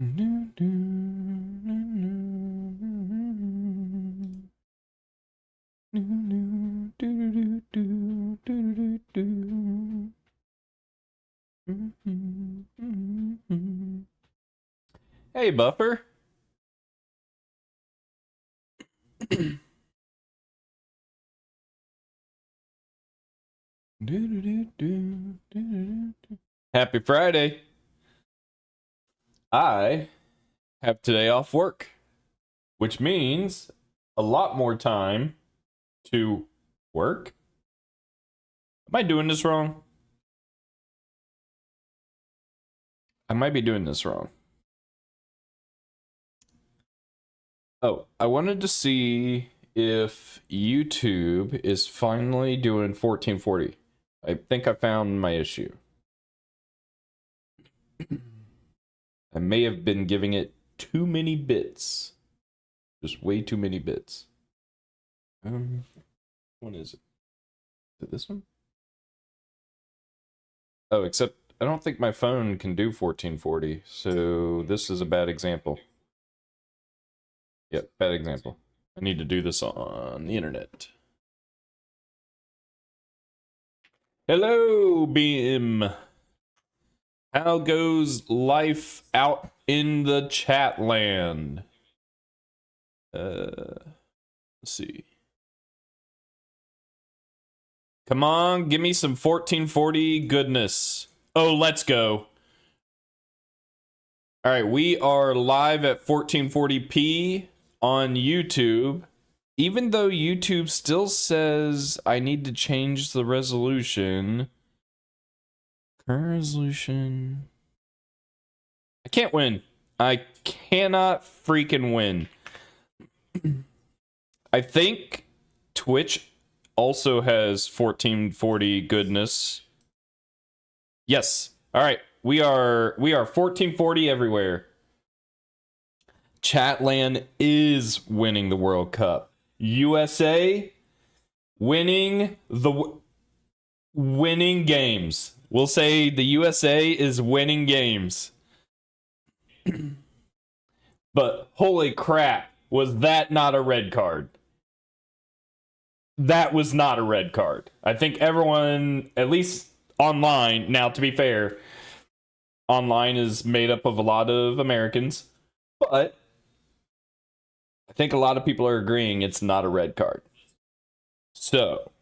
Hey, Buffer. Happy Friday. I have today off work, which means a lot more time to work. Am I doing this wrong? I might be doing this wrong. Oh, I wanted to see if YouTube is finally doing 1440. I think I found my issue. I may have been giving it too many bits. Just way too many bits. What is it? Is it this one? Oh, except I don't think my phone can do 1440, so this is a bad example. Yep, bad example. I need to do this on the internet. Hello, Beam. How goes life out in the chat land? Let's see. Come on, give me some 1440 goodness. Oh, let's go. All right, we are live at 1440p on YouTube. Even though YouTube still says I need to change the resolution. Current resolution. I can't win. I cannot freaking win. I think Twitch also has 1440 goodness. Yes. All right. We are 1440 everywhere. Chatland is winning the World Cup. USA winning games. We'll say the USA is winning games. But holy crap, was that not a red card? That was not a red card. I think everyone, at least online, now to be fair, online is made up of a lot of Americans, but I think a lot of people are agreeing it's not a red card. So,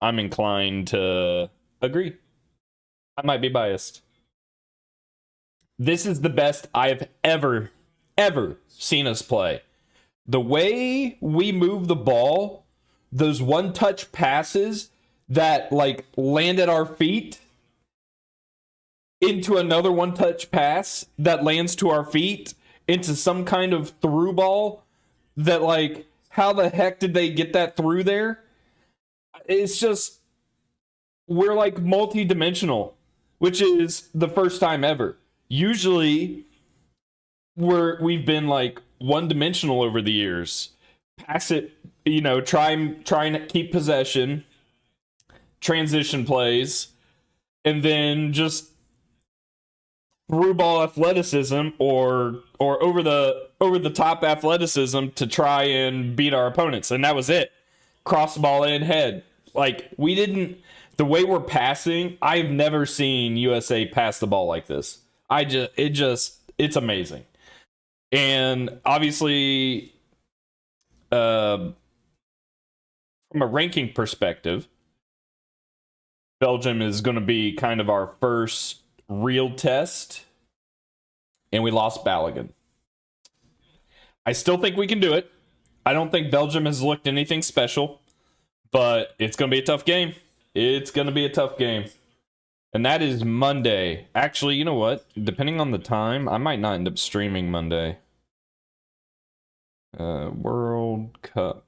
I'm inclined to agree. I might be biased. This is the best I've ever seen us play. The way we move the ball, those one-touch passes that like land at our feet into another one-touch pass that lands to our feet into some kind of through ball that like, how the heck did they get that through there? It's just, we're like multi-dimensional, which is the first time ever. Usually we've been like one-dimensional over the years. Pass it, trying to keep possession, transition plays, and then just through ball athleticism or over the top athleticism to try and beat our opponents, and that was it. Cross the ball in head. Like, we didn't, the way we're passing, I've never seen USA pass the ball like this. It's amazing. And obviously, from a ranking perspective, Belgium is going to be kind of our first real test, and we lost Balogun. I still think we can do it. I don't think Belgium has looked anything special, but it's going to be a tough game. It's going to be a tough game. And that is Monday. Actually, you know what? Depending on the time, I might not end up streaming Monday. World Cup.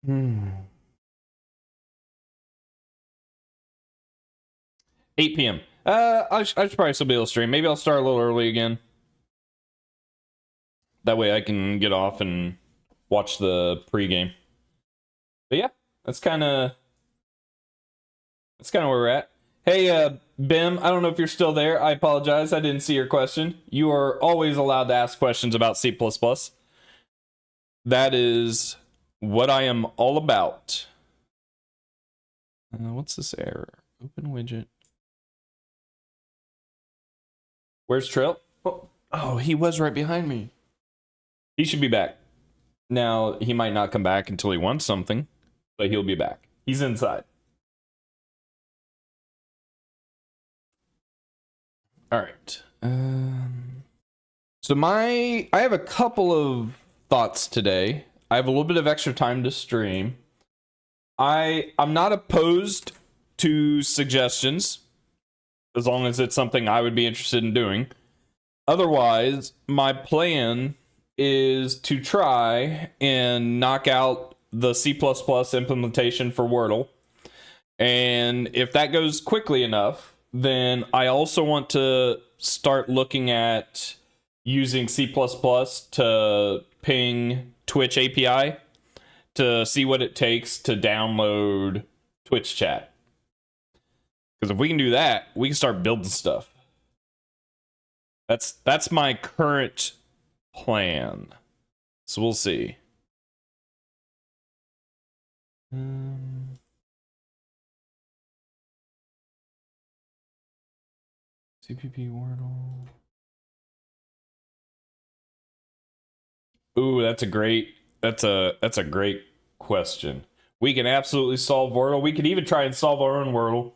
8 p.m. I should probably still be able to stream. Maybe I'll start a little early again. That way I can get off and watch the pregame. But yeah, that's kind of where we're at. Hey, Bim, I don't know if you're still there. I apologize. I didn't see your question. You are always allowed to ask questions about C++. That is what I am all about. What's this error? Open widget. Where's Trail? Oh, he was right behind me. He should be back. Now, he might not come back until he wants something, but he'll be back. He's inside. All right. So I have a couple of thoughts today. I have a little bit of extra time to stream. I'm not opposed to suggestions as long as it's something I would be interested in doing. Otherwise, my plan is to try and knock out the C++ implementation for Wordle. And if that goes quickly enough, then I also want to start looking at using C++ to ping Twitch API to see what it takes to download Twitch chat. Because if we can do that, we can start building stuff. That's my current plan. So we'll see. CPP Wordle. Ooh, that's a great question. We can absolutely solve Wordle. We could even try and solve our own Wordle.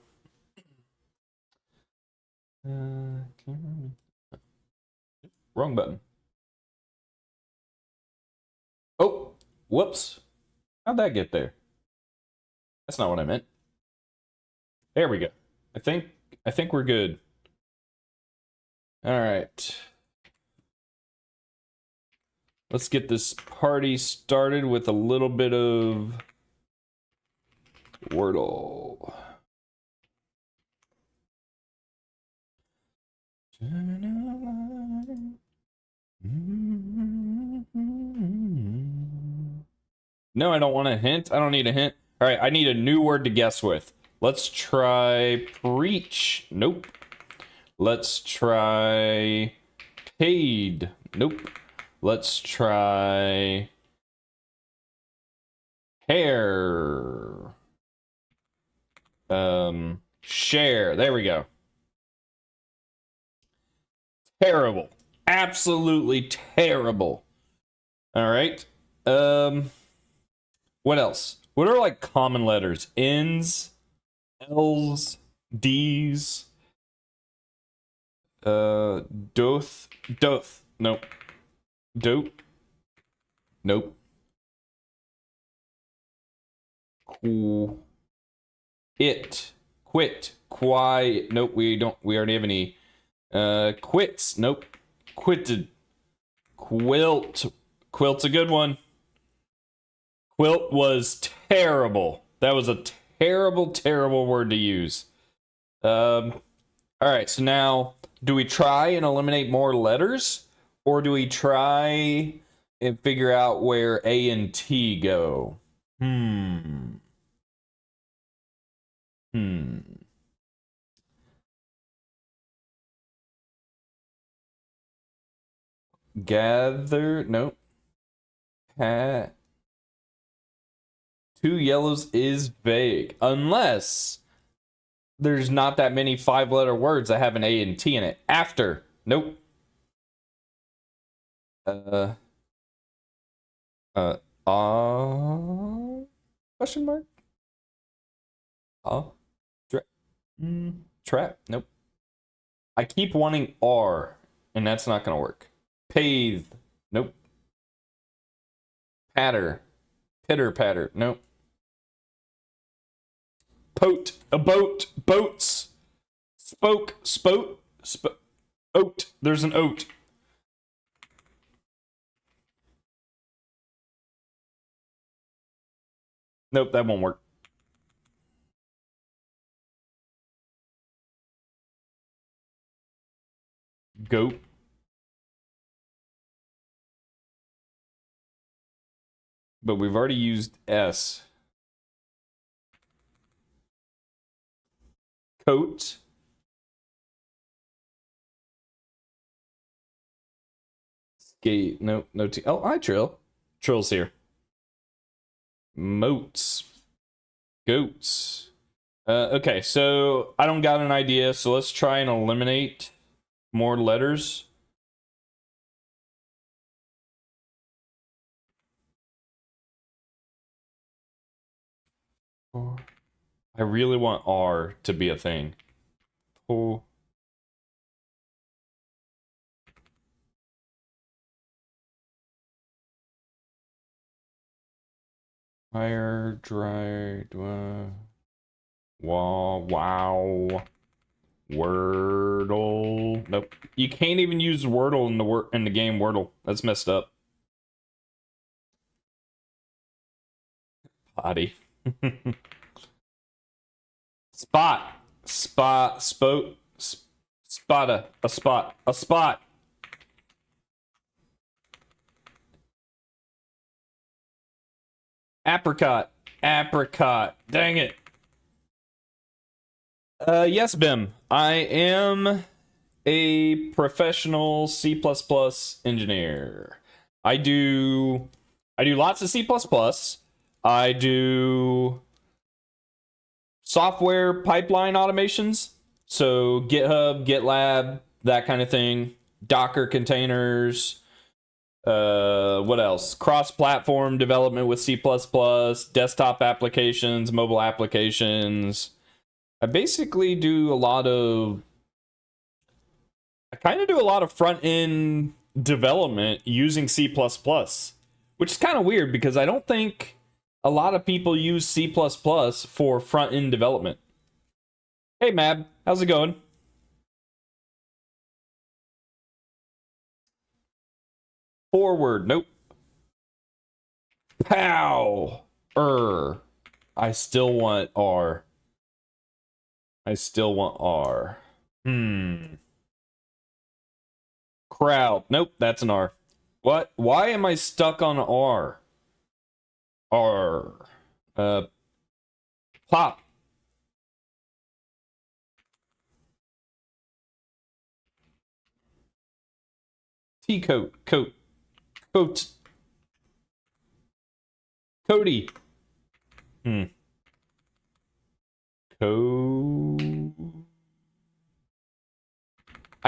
Wrong button. Oh, whoops. How'd that get there? That's not what I meant. There we go. I think we're good. All right. Let's get this party started with a little bit of Wordle. No, I don't want a hint. I don't need a hint. All right, I need a new word to guess with. Let's try preach. Nope. Let's try paid. Nope. Let's try hair. Share. There we go. Terrible. Absolutely terrible. All right. What else? What are like common letters? N's, L's, D's. Doth. Nope. Dope. Nope. Cool. It. Quit. Quiet. Nope, we already have any. Quits. Nope. Quitted. Quilt. Quilt's a good one. Quilt was terrible. That was a terrible word to use. All right, so now, do we try and eliminate more letters? Or do we try and figure out where A and T go? Gather, nope. Hat. Two yellows is vague. Unless there's not that many 5-letter words that have an A and T in it. After, nope. Question mark? Trap? Nope. I keep wanting R, and that's not gonna work. Pathe. Nope. Patter. Pitter patter. Nope. Pote. A boat. Boats. Spoke. Spote. Oat. There's an oat. Nope, that won't work. Goat. But we've already used S. Coat. Skate. Nope. No T. Oh, hi, Trill. Trill's here. Moats. Goats. Okay, so I don't got an idea, so let's try and eliminate more letters. I really want R to be a thing. Oh. Fire, dry, wow. Wordle. Nope. You can't even use Wordle in the game Wordle. That's messed up. Potty. Spot. Spot. Spoat. Spotta. A spot. A spot. Apricot. Apricot. Dang it. Yes, Bim. I am a professional C++ engineer. I do lots of C++. I do software pipeline automations. So GitHub, GitLab, that kind of thing. Docker containers. What else? Cross-platform development with C++, desktop applications, mobile applications. I basically do a lot of... I kind of do a lot of front-end development using C++, which is kind of weird because I don't think a lot of people use C++ for front-end development. Hey, Mab. How's it going? Forward. Nope. Pow. I still want R. I still want R. Crowd. Nope, that's an R. What? Why am I stuck on R? R. Pop. T-coat. Coat. Coat. Cody. I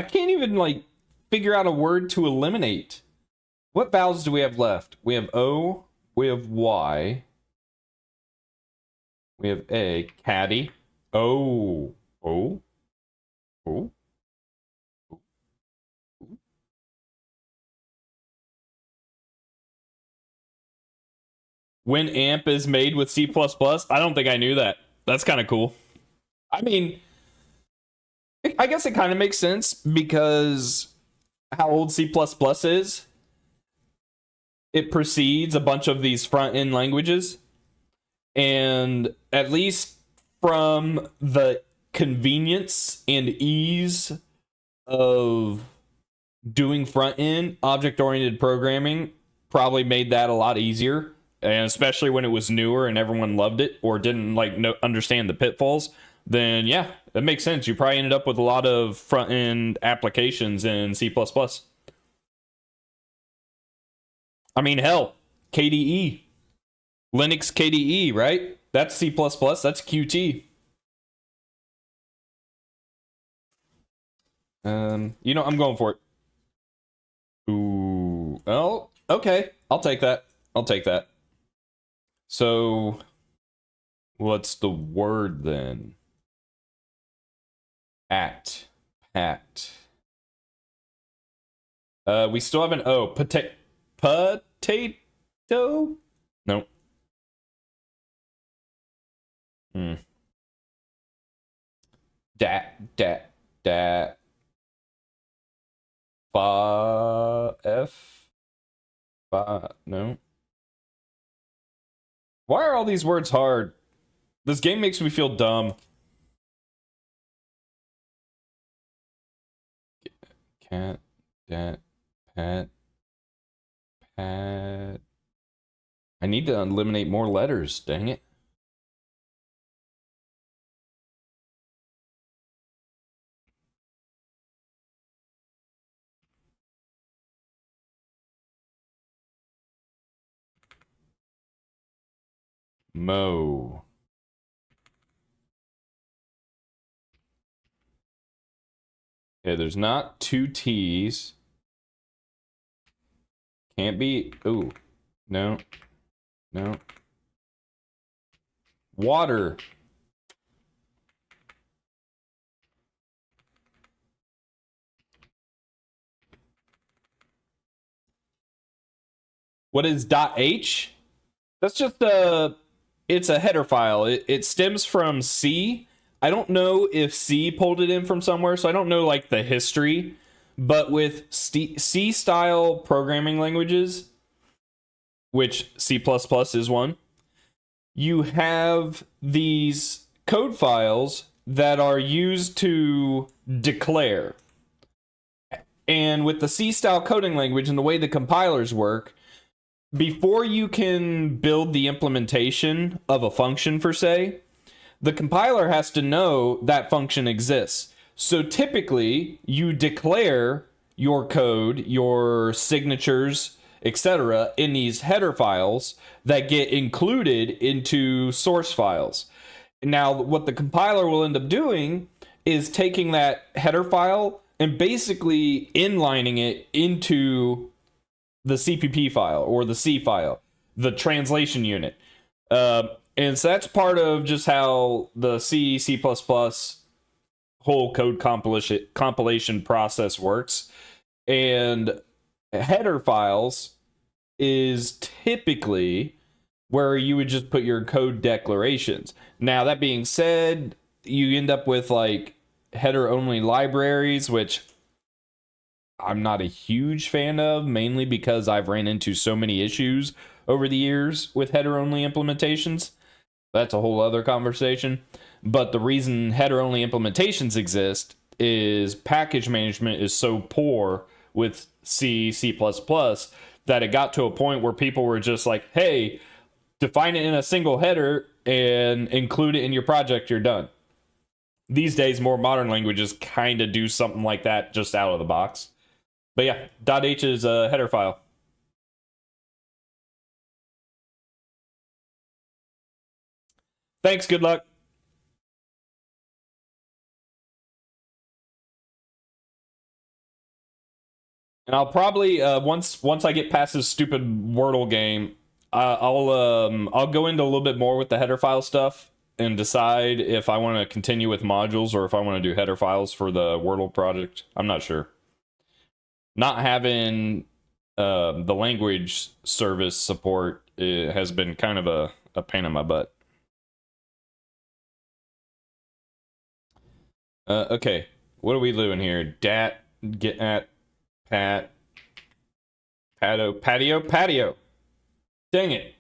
can't even, like, figure out a word to eliminate. What vowels do we have left? We have O. We have Y. We have A. Caddy. O. O. O. When AMP is made with C++? I don't think I knew that. That's kind of cool. I mean, I guess it kind of makes sense because how old C++ is. It precedes a bunch of these front-end languages. And at least from the convenience and ease of doing front-end, object-oriented programming probably made that a lot easier. And especially when it was newer and everyone loved it or didn't understand the pitfalls, then yeah, it makes sense. You probably ended up with a lot of front-end applications in C++. I mean, hell, KDE. Linux KDE, right? That's C++, that's Qt. I'm going for it. Ooh. Oh, okay. I'll take that. I'll take that. So, what's the word then? Pat. We still have an O. Potato? Nope. Dat. No. Why are all these words hard? This game makes me feel dumb. Cat, dat, pat. I need to eliminate more letters, dang it. Mo. Okay, there's not two T's. Can't be. Ooh. No. No. Water. What is .h? That's just it's a header file. It stems from C. I don't know if C pulled it in from somewhere, so I don't know like the history. But with C style programming languages, which C++ is one, you have these code files that are used to declare. And with the C style coding language and the way the compilers work, before you can build the implementation of a function for say, the compiler has to know that function exists. So typically, you declare your code, your signatures, etc. in these header files that get included into source files. Now, what the compiler will end up doing is taking that header file and basically inlining it into the CPP file or the C file, the translation unit. And so that's part of just how the C, C++ whole code compilation process works. And header files is typically where you would just put your code declarations. Now, that being said, you end up with like header only libraries, which I'm not a huge fan of, mainly because I've ran into so many issues over the years with header only implementations. That's a whole other conversation. But the reason header only implementations exist is package management is so poor with C, C++ that it got to a point where people were just like, hey, define it in a single header and include it in your project, you're done. These days, more modern languages kind of do something like that just out of the box. But yeah, .h is a header file. Thanks, good luck. And I'll probably once I get past this stupid Wordle game, I'll go into a little bit more with the header file stuff and decide if I want to continue with modules or if I want to do header files for the Wordle project. I'm not sure. Not having the language service support has been kind of a pain in my butt. Okay, what are we doing here? Dat, get at, pat, patio. Dang it.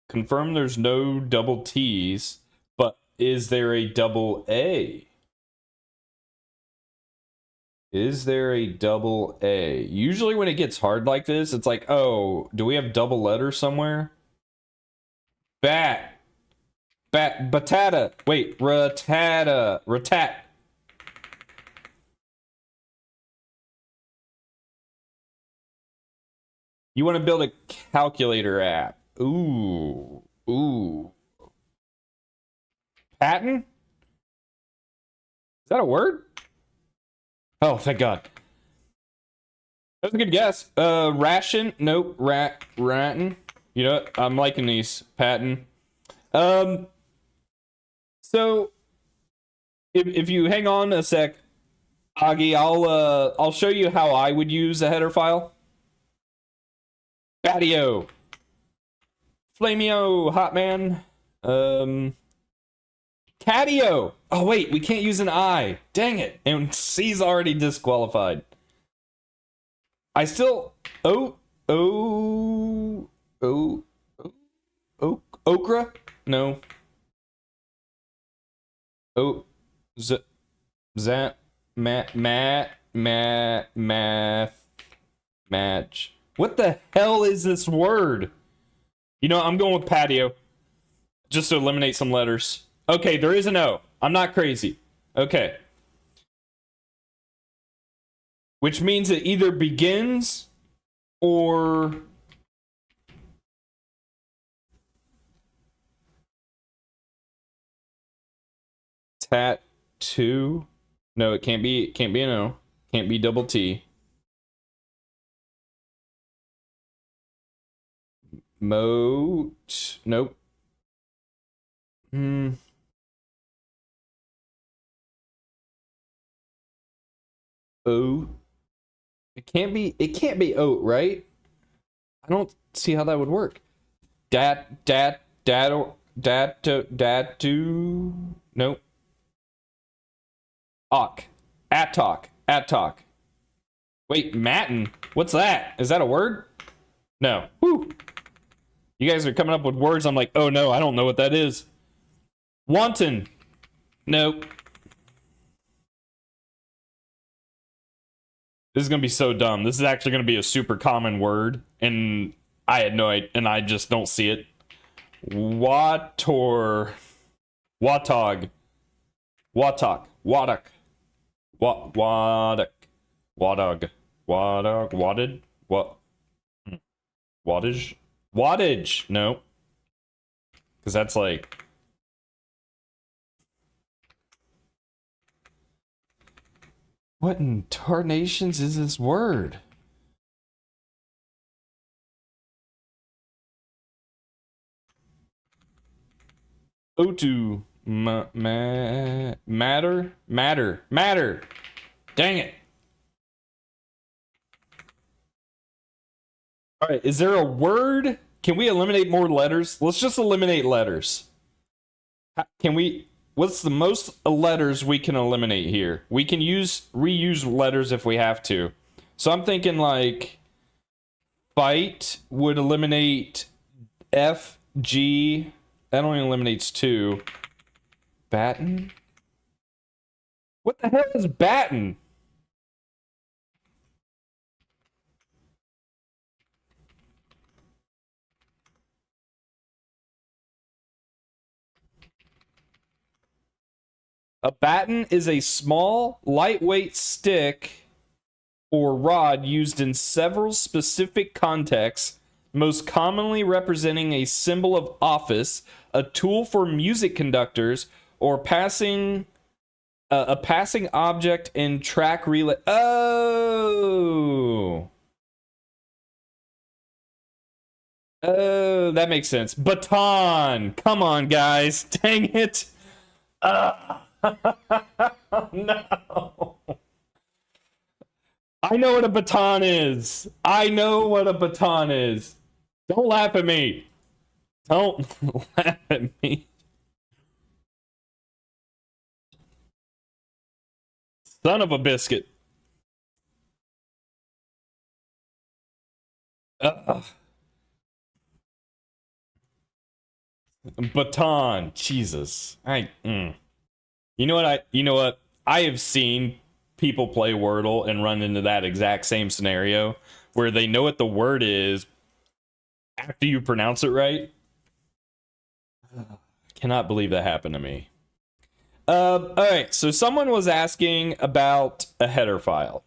Confirm there's no double T's, but is there a double A? Is there a double A? Usually when it gets hard like this, it's like, oh, do we have double letters somewhere? Batata. Wait, ratat. You want to build a calculator app. Ooh. Patent? Is that a word? Oh, thank God. That's a good guess. Ration? Nope. Ratten. You know what? I'm liking these. Patent. So if you hang on a sec, Augie, I'll show you how I would use a header file. Patio. Flamio, hot man. Catio. Oh wait, we can't use an I. Dang it. And C's already disqualified. I still okra? No. Match. What the hell is this word? You know, I'm going with patio. Just to eliminate some letters. Okay, there is an O. I'm not crazy. Okay. which means it either begins or tattoo. No, it can't be. It can't be an O. Can't be double T. Moat. Nope. Hmm. Oat. It can't be. It can't be oat, right? I don't see how that would work. Dat. Nope. Awk. Attalk. Wait, matin. What's that? Is that a word? No. Whew. You guys are coming up with words. I'm like, oh no, I don't know what that is. Wanton. Nope. This is gonna be so dumb. This is actually gonna be a super common word, and I had no idea, and I just don't see it. Watog. Wattock. Waddock. Waddog. Wadded. What? Wattage. No. Because that's like. What in tarnations is this word? Otu. Matter. Dang it. All right, is there a word? Can we eliminate more letters? Let's just eliminate letters. Can we? What's the most letters we can eliminate here? We can reuse letters if we have to. So I'm thinking like fight would eliminate F, G. That only eliminates 2. Batten? What the hell is batten? A batten is a small, lightweight stick or rod used in several specific contexts, most commonly representing a symbol of office, a tool for music conductors, or a passing object in track relay. Oh, that makes sense. Baton. Come on, guys. Dang it. No. I know what a baton is. Don't laugh at me. Don't laugh at me. Son of a biscuit. Baton. Jesus. You know what? I have seen people play Wordle and run into that exact same scenario where they know what the word is after you pronounce it right. I cannot believe that happened to me. All right, so someone was asking about a header file.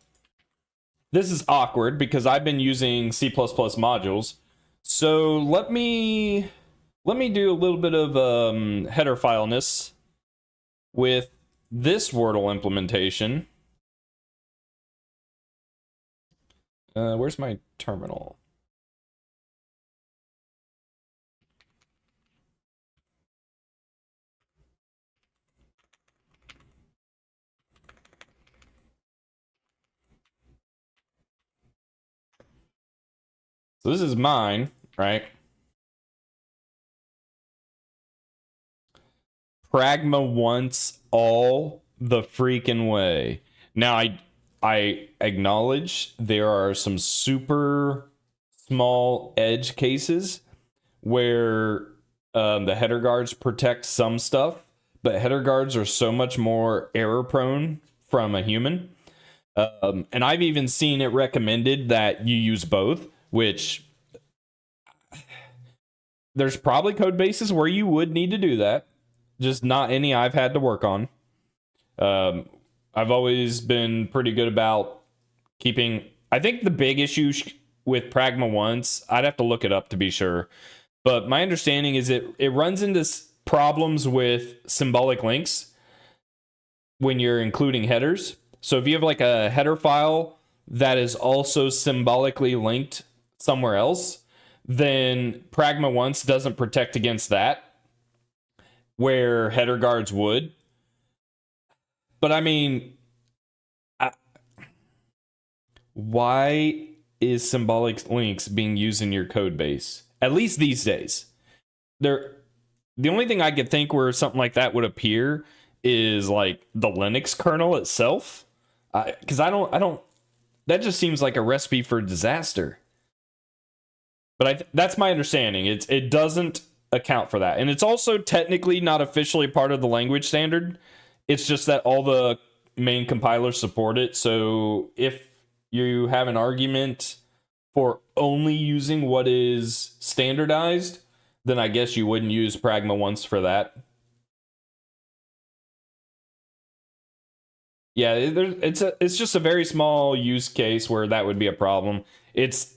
This is awkward because I've been using C++ modules. So let me do a little bit of header fileness with this Wordle implementation. Where's my terminal? So this is mine, right? Pragma once all the freaking way. Now I acknowledge there are some super small edge cases where the header guards protect some stuff, but header guards are so much more error prone from a human. And I've even seen it recommended that you use both, which there's probably code bases where you would need to do that. Just not any I've had to work on. I've always been pretty good about keeping. I think the big issue with Pragma once, I'd have to look it up to be sure, but my understanding is it runs into problems with symbolic links when you're including headers. So if you have like a header file that is also symbolically linked somewhere else, then Pragma once doesn't protect against that, where header guards would. But I mean, why is symbolic links being used in your code base? At least these days. The only thing I could think where something like that would appear is like the Linux kernel itself. Because I don't, that just seems like a recipe for disaster. But that's my understanding. It doesn't account for that. And it's also technically not officially part of the language standard. It's just that all the main compilers support it. So if you have an argument for only using what is standardized, then I guess you wouldn't use Pragma once for that. Yeah, it's just a very small use case where that would be a problem. It's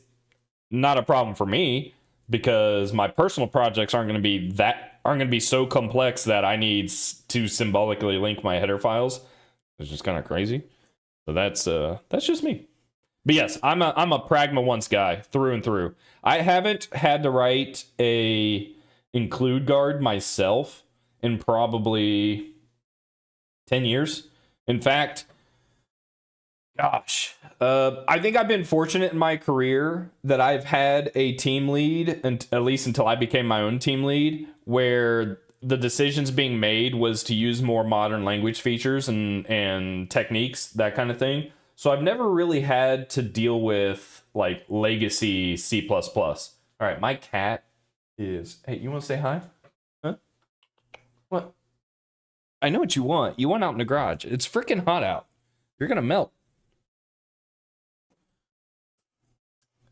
not a problem for me because my personal projects aren't going to be so complex that I need to symbolically link my header files. It's just kind of crazy. So that's just me. But yes, I'm a Pragma once guy through and through. I haven't had to write a include guard myself in probably 10 years. In fact, gosh, I think I've been fortunate in my career that I've had a team lead, and at least until I became my own team lead, where the decisions being made was to use more modern language features and techniques, that kind of thing. So I've never really had to deal with like legacy C++. All right, my cat is... Hey, you want to say hi? Huh? What? I know what you want. You want out in the garage. It's freaking hot out. You're going to melt.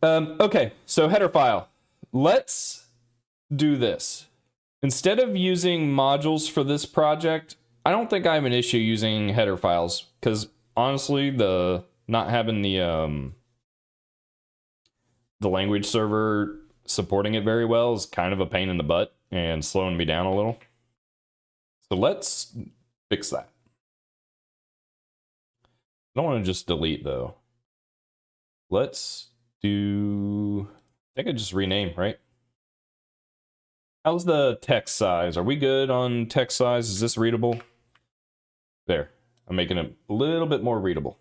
Okay, so header file. Let's do this. Instead of using modules for this project, I don't think I have an issue using header files because honestly, the not having the language server supporting it very well is kind of a pain in the butt and slowing me down a little. So let's fix that. I don't want to just delete though. Let's do, I think I just rename, right? How's the text size? Are we good on text size? Is this readable? There. I'm making it a little bit more readable.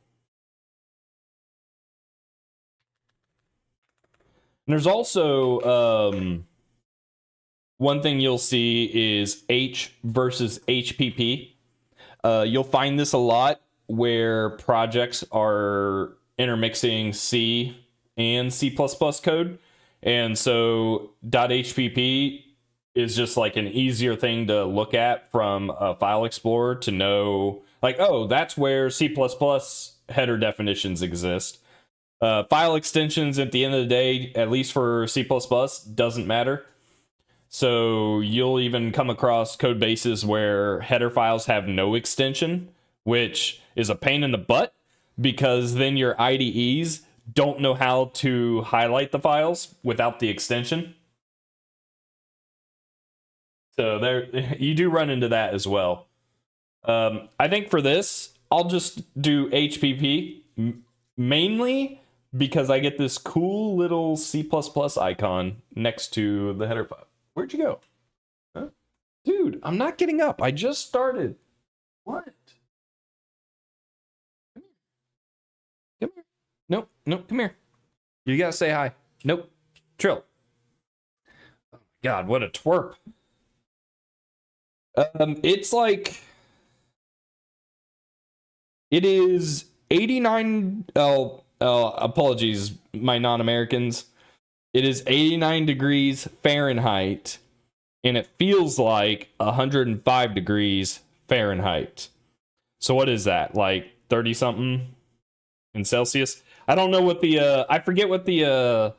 And there's also one thing you'll see is H versus HPP. You'll find this a lot where projects are intermixing C and C++ code. And so .hpp is just like an easier thing to look at from a file explorer to know, like, oh, that's where C++ header definitions exist. File extensions at the end of the day, at least for C++, doesn't matter. So you'll even come across code bases where header files have no extension, which is a pain in the butt because then your IDEs don't know how to highlight the files without the extension. So there, you do run into that as well. I think for this, I'll just do HPP mainly because I get this cool little C++ icon next to the header file. Where'd you go? Huh? Dude, I'm not getting up. I just started. What? Come here. Nope, nope, come here. You gotta say hi. Nope. Trill. Oh my God, what a twerp. It's like... It is 89... apologies, my non-Americans. It is 89 degrees Fahrenheit, and it feels like 105 degrees Fahrenheit. So what is that? Like 30-something in Celsius? I don't know what the... I forget what the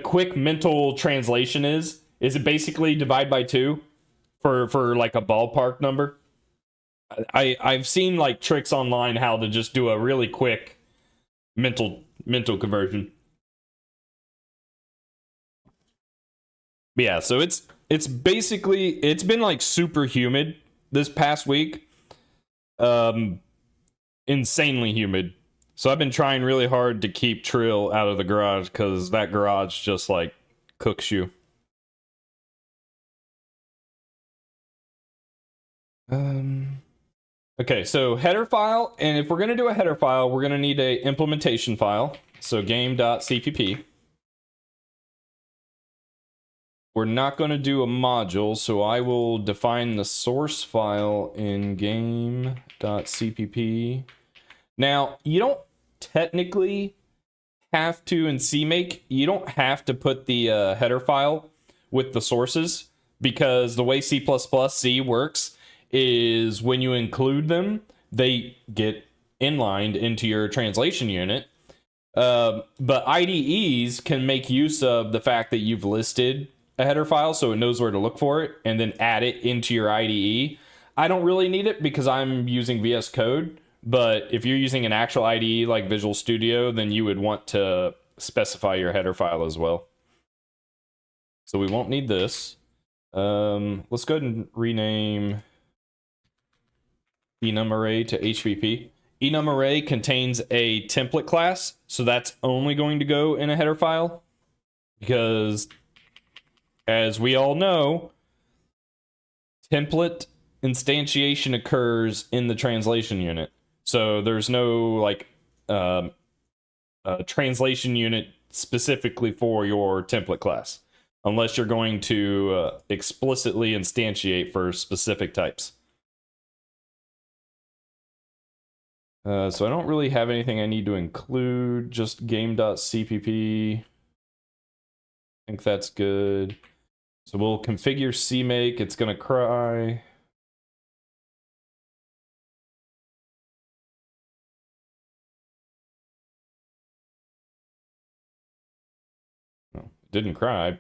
quick mental translation is. Is it basically divide by 2 for like a ballpark number? I've seen like tricks online how to just do a really quick mental conversion. Yeah, so it's basically it's been like super humid this past week. Um Insanely humid. So I've been trying really hard to keep Trill out of the garage cuz that garage just like cooks you. Um Okay, so header file, and if we're going to do a header file, we're going to need a implementation file. So game.cpp. We're not going to do a module, so I will define the source file in game.cpp. Now, you don't technically have to, in CMake, you don't have to put the header file with the sources, because the way C++ works is when you include them, they get inlined into your translation unit. But IDEs can make use of the fact that you've listed a header file so it knows where to look for it and then add it into your IDE. I don't really need it because I'm using VS Code, but if you're using an actual IDE like Visual Studio, then you would want to specify your header file as well. So we won't need this. Let's go ahead and rename enumArray to HVP. EnumArray contains a template class, so that's only going to go in a header file because, as we all know, template instantiation occurs in the translation unit. So there's no like translation unit specifically for your template class, unless you're going to explicitly instantiate for specific types. So I don't really have anything I need to include, just game.cpp. I think that's good. So we'll configure CMake, it's gonna cry. No, it didn't cry.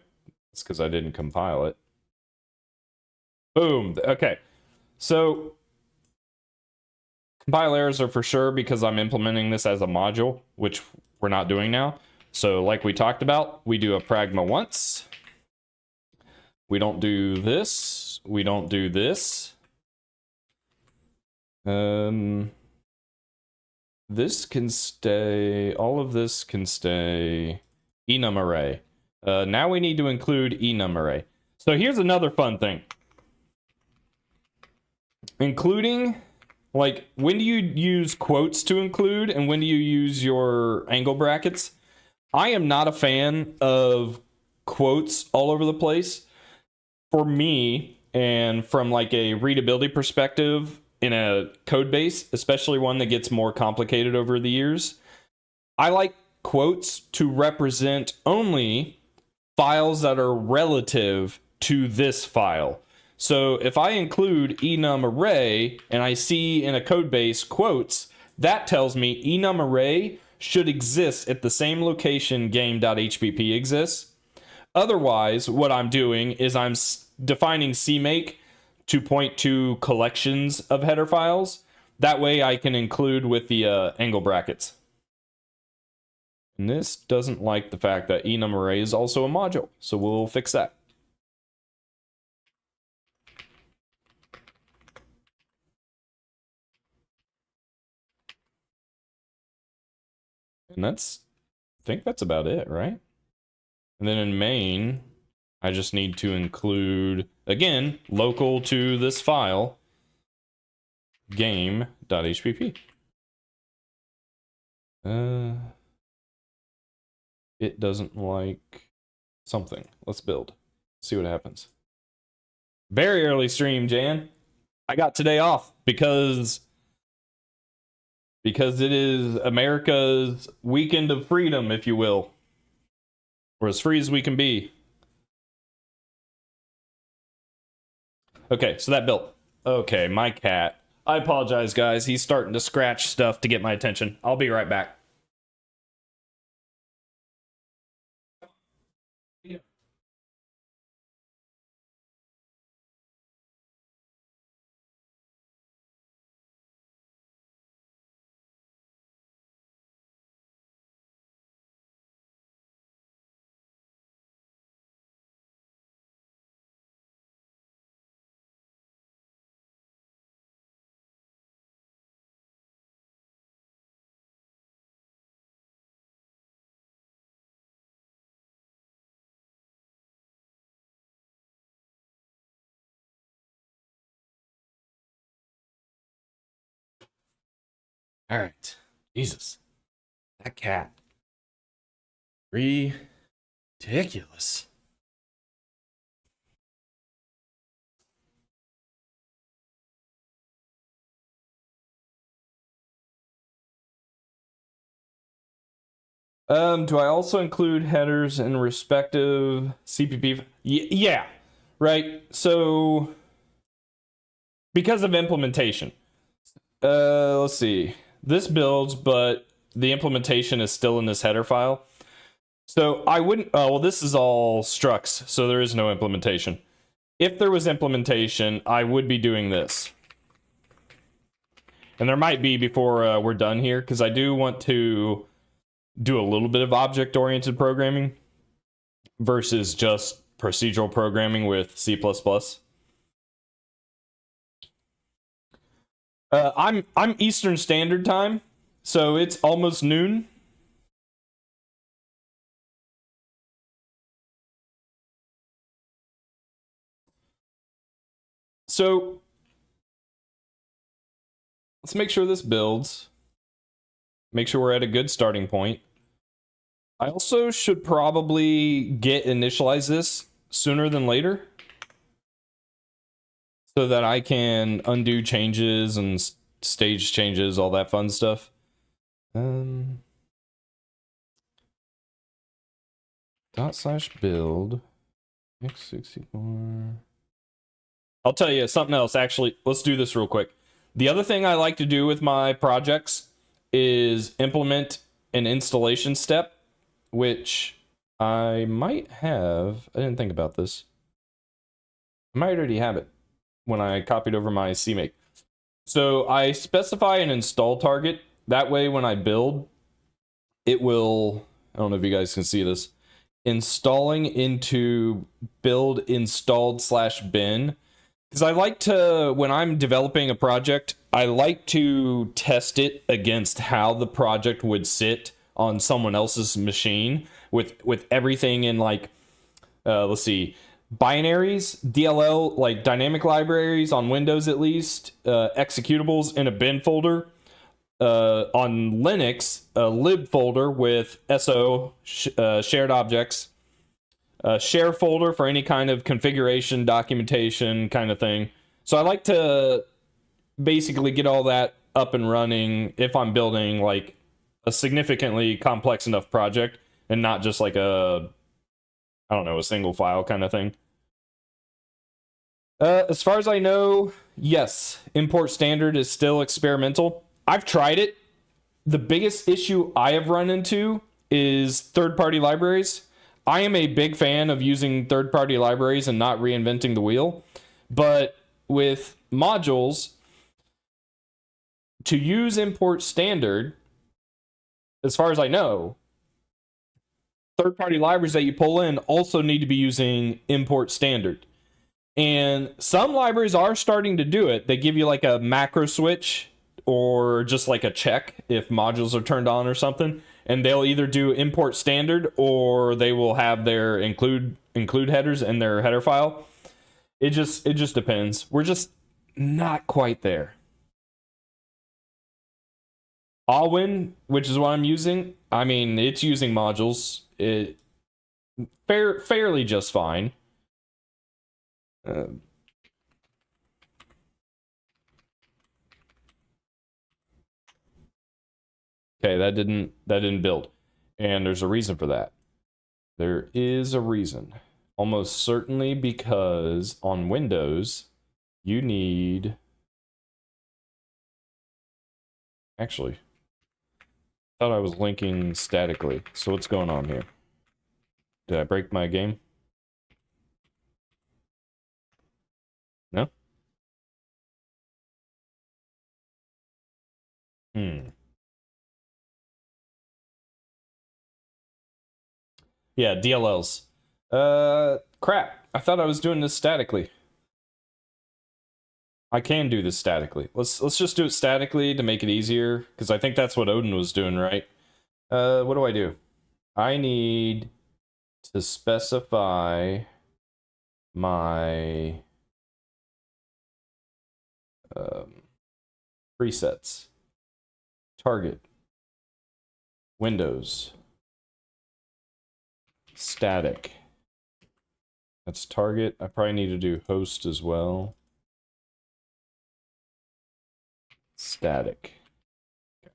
It's because I didn't compile it. Boom. Okay. So compile errors are for sure because I'm implementing this as a module, which we're not doing now. So like we talked about, we do a pragma once. We don't do this. We don't do this. This can stay. All of this can stay. enumArray. Now we need to include enumArray. So here's another fun thing. Including, like, when do you use quotes to include and when do you use your angle brackets? I am not a fan of quotes all over the place. For me, and from like a readability perspective in a code base, especially one that gets more complicated over the years, I like quotes to represent only files that are relative to this file. So if I include enumArray and I see in a code base quotes, that tells me enumArray should exist at the same location game.hpp exists. Otherwise, what I'm doing is I'm defining CMake to point to collections of header files. That way I can include with the angle brackets. And this doesn't like the fact that enumArray is also a module, so we'll fix that. And I think that's about it, right? And then in main, I just need to include, again, local to this file, game.hpp. It doesn't like something. Let's build. See what happens. Very early stream, Jan. I got today off because it is America's weekend of freedom, if you will. We're as free as we can be. Okay, so that built. Okay, my cat. I apologize, guys. He's starting to scratch stuff to get my attention. I'll be right back. All right. Jesus. That cat. Ridiculous. Do I also include headers in respective CPP? Yeah, right. So because of implementation, let's see. This builds, but the implementation is still in this header file. So I wouldn't. Oh, well, this is all structs, so there is no implementation. If there was implementation, I would be doing this. And there might be before we're done here, because I do want to do a little bit of object-oriented programming versus just procedural programming with C++. I'm Eastern Standard Time, so it's almost noon. So let's make sure this builds. Make sure we're at a good starting point. I also should probably initialize this sooner than later, so that I can undo changes and stage changes, all that fun stuff. ./build x64. I'll tell you something else. Actually, let's do this real quick. The other thing I like to do with my projects is implement an installation step, which I might have. I didn't think about this. I might already have it when I copied over my CMake. So I specify an install target. That way, when I build, it will, I don't know if you guys can see this, installing into build installed /bin. Because I like to, when I'm developing a project, I like to test it against how the project would sit on someone else's machine with everything in, like, let's see, binaries, DLL, like dynamic libraries on Windows at least, executables in a bin folder. On Linux, a lib folder with SO, shared objects, a share folder for any kind of configuration, documentation kind of thing. So I like to basically get all that up and running if I'm building like a significantly complex enough project and not just like a single file kind of thing. As far as I know, yes, import standard is still experimental. I've tried it. The biggest issue I have run into is third-party libraries. I am a big fan of using third-party libraries and not reinventing the wheel. But with modules, to use import standard, as far as I know, third-party libraries that you pull in also need to be using import standard. And some libraries are starting to do it. They give you like a macro switch or just like a check if modules are turned on or something, and they'll either do import standard or they will have their include headers in their header file. It just depends. We're just not quite there. Alwyn, which is what I'm using, I mean, it's using modules. It fairly just fine. Okay, that didn't build, and there's a reason for that. There is a reason, almost certainly because on Windows you need, actually, I thought I was linking statically. So what's going on here? Did I break my game? No? Yeah, DLLs. Crap. I thought I was doing this statically. I can do this statically. Let's just do it statically to make it easier, because I think that's what Odin was doing, right? What do? I need to specify my presets Target. Windows. Static. That's target. I probably need to do host as well. Static. Okay.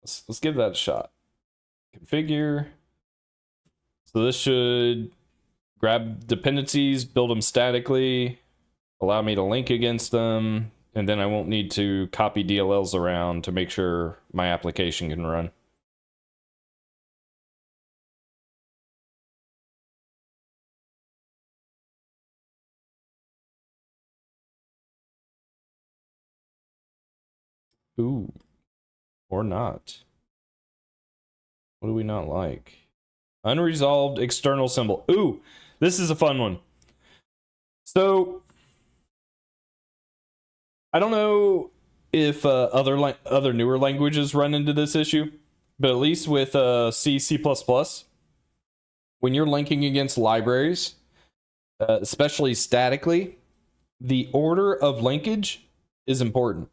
Let's give that a shot. Configure. So this should grab dependencies, build them statically, allow me to link against them, and then I won't need to copy DLLs around to make sure my application can run. Ooh. Or not. What do we not like? Unresolved external symbol. Ooh, this is a fun one. So, I don't know if other newer languages run into this issue, but at least with C, C++, when you're linking against libraries, especially statically, the order of linkage is important.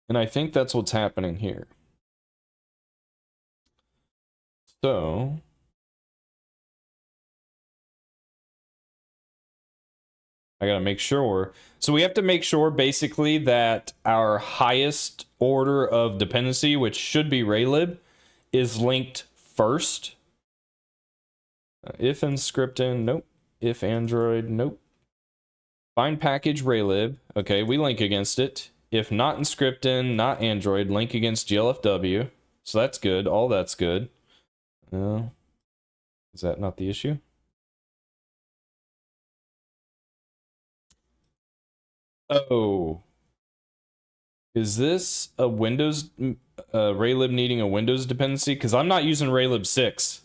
And I think that's what's happening here. So, I gotta make sure. So we have to make sure basically that our highest order of dependency, which should be raylib, is linked first. If in scriptin, nope. If Android, nope. Find package raylib, okay, we link against it. If not in scriptin, not Android, link against GLFW. So that's good, all that's good. Is that not the issue? Oh. Is this a Windows, raylib needing a Windows dependency? Because I'm not using raylib 6.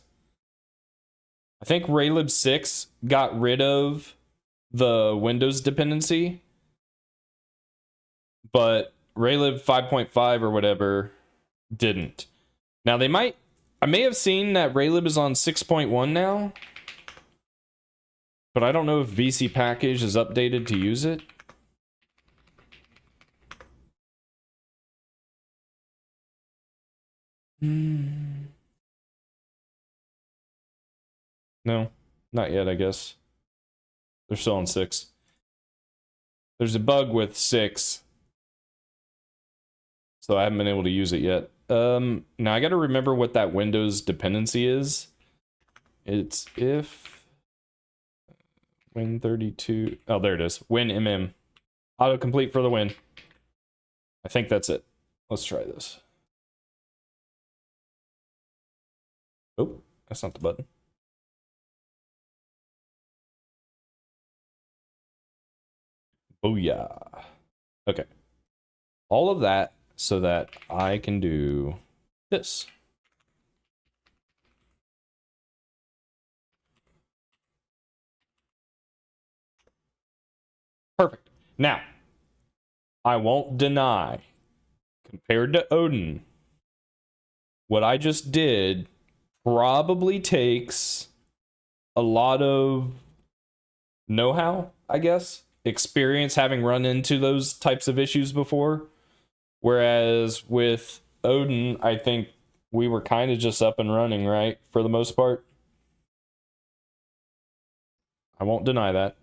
I think raylib 6 got rid of the Windows dependency, but raylib 5.5 or whatever didn't. Now I may have seen that raylib is on 6.1 now, but I don't know if VC package is updated to use it. No, not yet, I guess. They're still on 6. There's a bug with 6, so I haven't been able to use it yet. Now I gotta remember what that Windows dependency is. It's if Win32. Oh, there it is. WinMM. Autocomplete for the win. I think that's it. Let's try this. Oh, that's not the button. Booyah. Okay. All of that so that I can do this. Perfect. Now, I won't deny, compared to Odin, what I just did probably takes a lot of know-how, I guess, experience having run into those types of issues before. Whereas with Odin, I think we were kind of just up and running, right? For the most part. I won't deny that.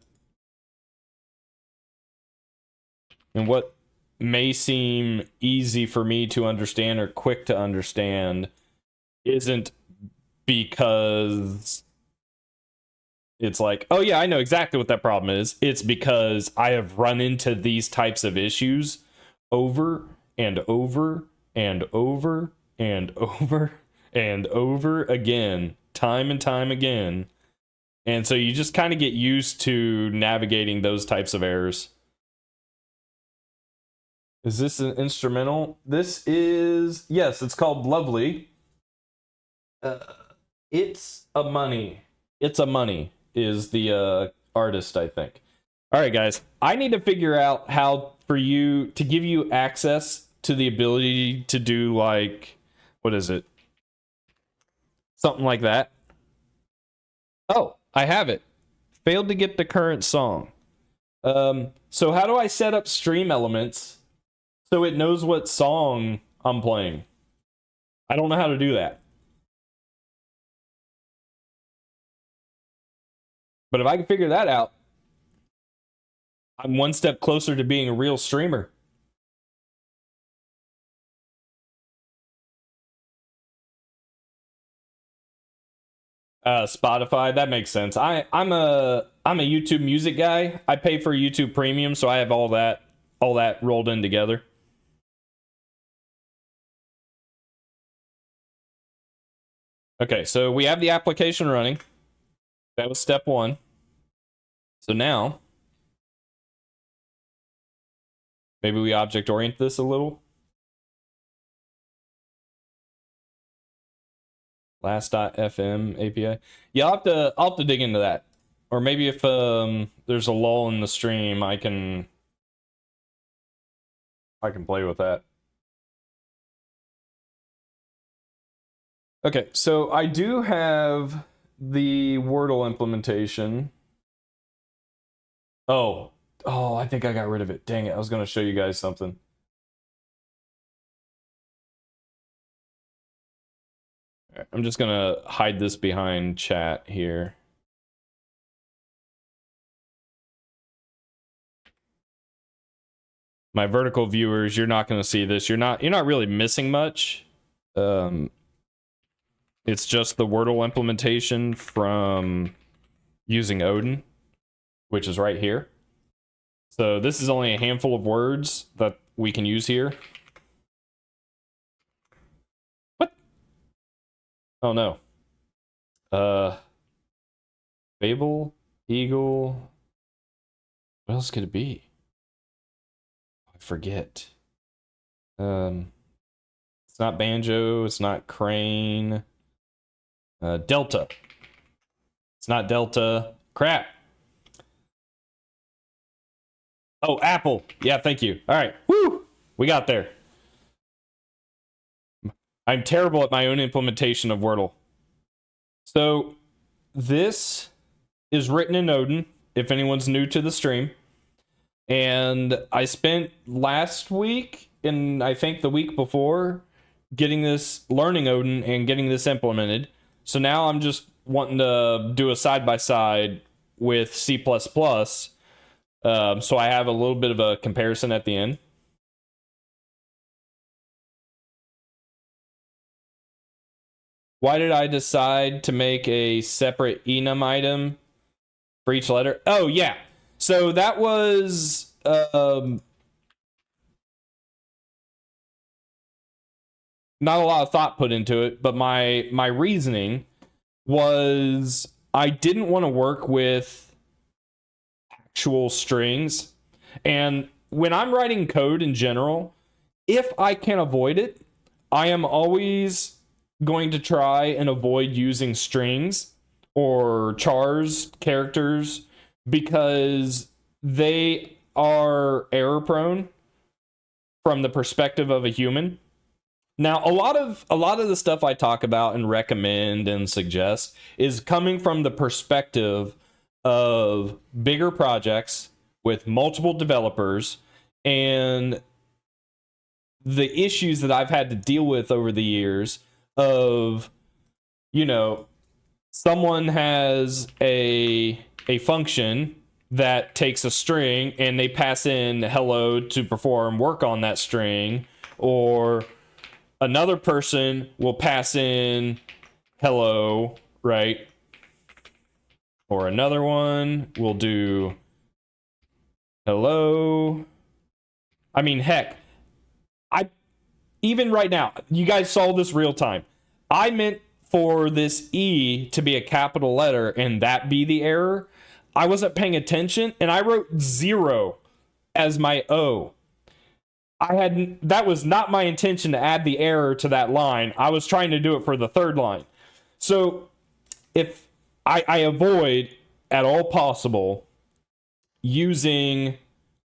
And what may seem easy for me to understand or quick to understand isn't because it's like, oh yeah, I know exactly what that problem is. It's because I have run into these types of issues over and over and over and over and over again, time and time again. And so you just kind of get used to navigating those types of errors. Is this an instrumental? This is, yes, it's called Lovely. It's a money. It's a money is the artist, I think. All right, guys, I need to figure out how for you to give you access to the ability to do like, what is it? Something like that. Oh, I have it. Failed to get the current song. So how do I set up stream elements so it knows what song I'm playing. I don't know how to do that. But if I can figure that out, I'm one step closer to being a real streamer. Spotify, that makes sense. I'm a YouTube music guy. I pay for YouTube Premium, so I have all that rolled in together. Okay, so we have the application running. That was step one. So now, maybe we object orient this a little. Last.fm API. Yeah, I'll have to dig into that. Or maybe if there's a lull in the stream, I can play with that. Okay, so I do have the Wordle implementation. Oh, I think I got rid of it. Dang it, I was going to show you guys something. All right, I'm just going to hide this behind chat here. My vertical viewers, you're not going to see this. You're not really missing much. It's just the Wordle implementation from using Odin, which is right here. So this is only a handful of words that we can use here. What? Oh no. Babel, eagle. What else could it be? I forget. It's not banjo, it's not crane. Delta. It's not delta. Crap. Oh, apple. Yeah, thank you. All right. Woo! We got there. I'm terrible at my own implementation of Wordle. So this is written in Odin, if anyone's new to the stream. And I spent last week and I think the week before learning Odin and getting this implemented. So now I'm just wanting to do a side-by-side with C++. So I have a little bit of a comparison at the end. Why did I decide to make a separate enum item for each letter? Oh, yeah. So that was... not a lot of thought put into it, but my reasoning was I didn't want to work with actual strings. And when I'm writing code in general, if I can avoid it, I am always going to try and avoid using strings or chars, characters, because they are error prone from the perspective of a human. Now, a lot of the stuff I talk about and recommend and suggest is coming from the perspective of bigger projects with multiple developers and the issues that I've had to deal with over the years of, someone has a function that takes a string and they pass in hello to perform work on that string, or another person will pass in hello, right? Or another one will do hello. I mean, heck, even right now, you guys saw this real time. I meant for this E to be a capital letter and that be the error. I wasn't paying attention and I wrote 0 as my O. That was not my intention to add the error to that line. I was trying to do it for the third line. So if I avoid at all possible using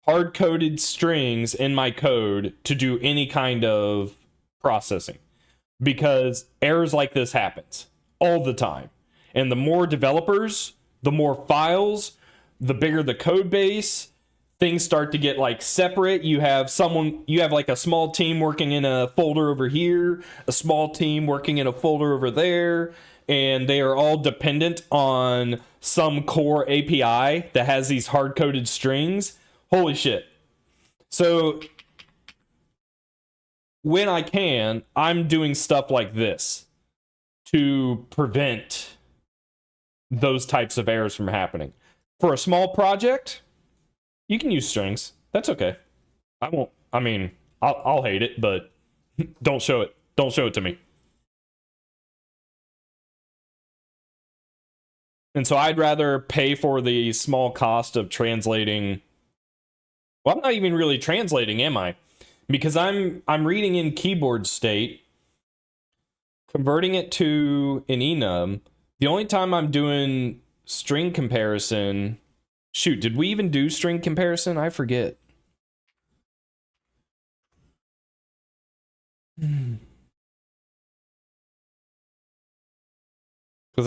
hard-coded strings in my code to do any kind of processing, because errors like this happens all the time. And the more developers, the more files, the bigger the code base, things start to get like separate. You have like a small team working in a folder over here, a small team working in a folder over there, and they are all dependent on some core API that has these hard-coded strings. Holy shit. So when I can, I'm doing stuff like this to prevent those types of errors from happening. For a small project, you can use strings. That's okay. I'll hate it, but don't show it. Don't show it to me. And so I'd rather pay for the small cost of translating. Well, I'm not even really translating, am I? Because I'm reading in keyboard state, converting it to an enum. The only time I'm doing string comparison... Shoot, did we even do string comparison? I forget. Because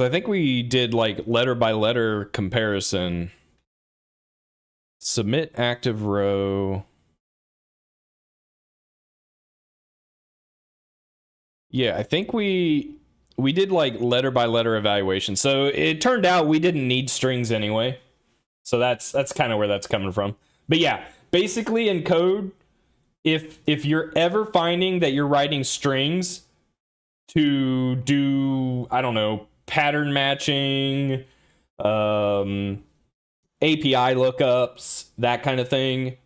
I think we did like letter by letter comparison. Submit active row. Yeah, I think we did like letter by letter evaluation. So it turned out we didn't need strings anyway. So that's kind of where that's coming from. But yeah, basically in code, if you're ever finding that you're writing strings to do, I don't know, pattern matching, API lookups, that kind of thing,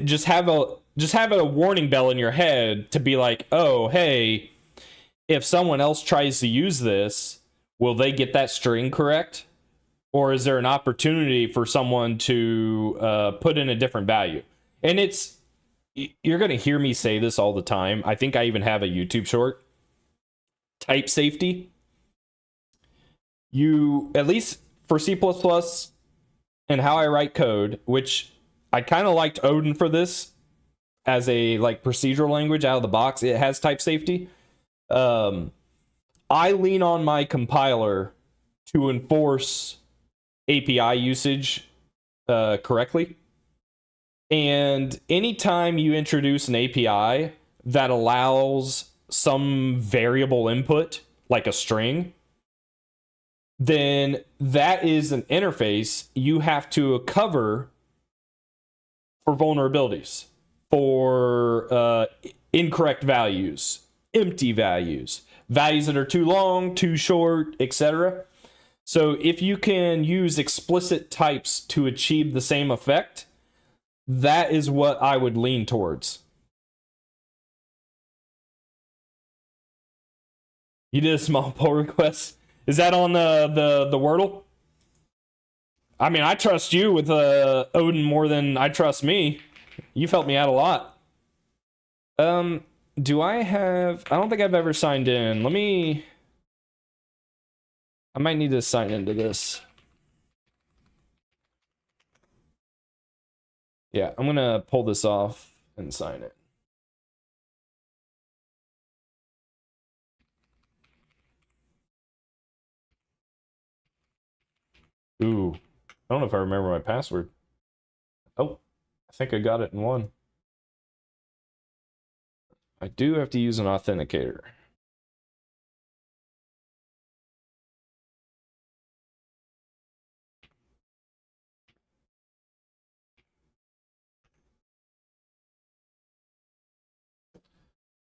just have a warning bell in your head to be like, oh, hey, if someone else tries to use this, will they get that string correct? Or is there an opportunity for someone to put in a different value? And you're going to hear me say this all the time. I think I even have a YouTube short. Type safety. At least for C++ and how I write code, which I kind of liked Odin for this as a like procedural language out of the box. It has type safety. I lean on my compiler to enforce API usage correctly. And anytime you introduce an API that allows some variable input, like a string, then that is an interface you have to cover for vulnerabilities, for incorrect values, empty values, values that are too long, too short, etc. So if you can use explicit types to achieve the same effect, that is what I would lean towards. You did a small pull request. Is that on the Wordle? I mean, I trust you with Odin more than I trust me. You've helped me out a lot. Do I have... I don't think I've ever signed in. I might need to sign into this. Yeah, I'm gonna pull this off and sign it. Ooh, I don't know if I remember my password. Oh, I think I got it in one. I do have to use an authenticator.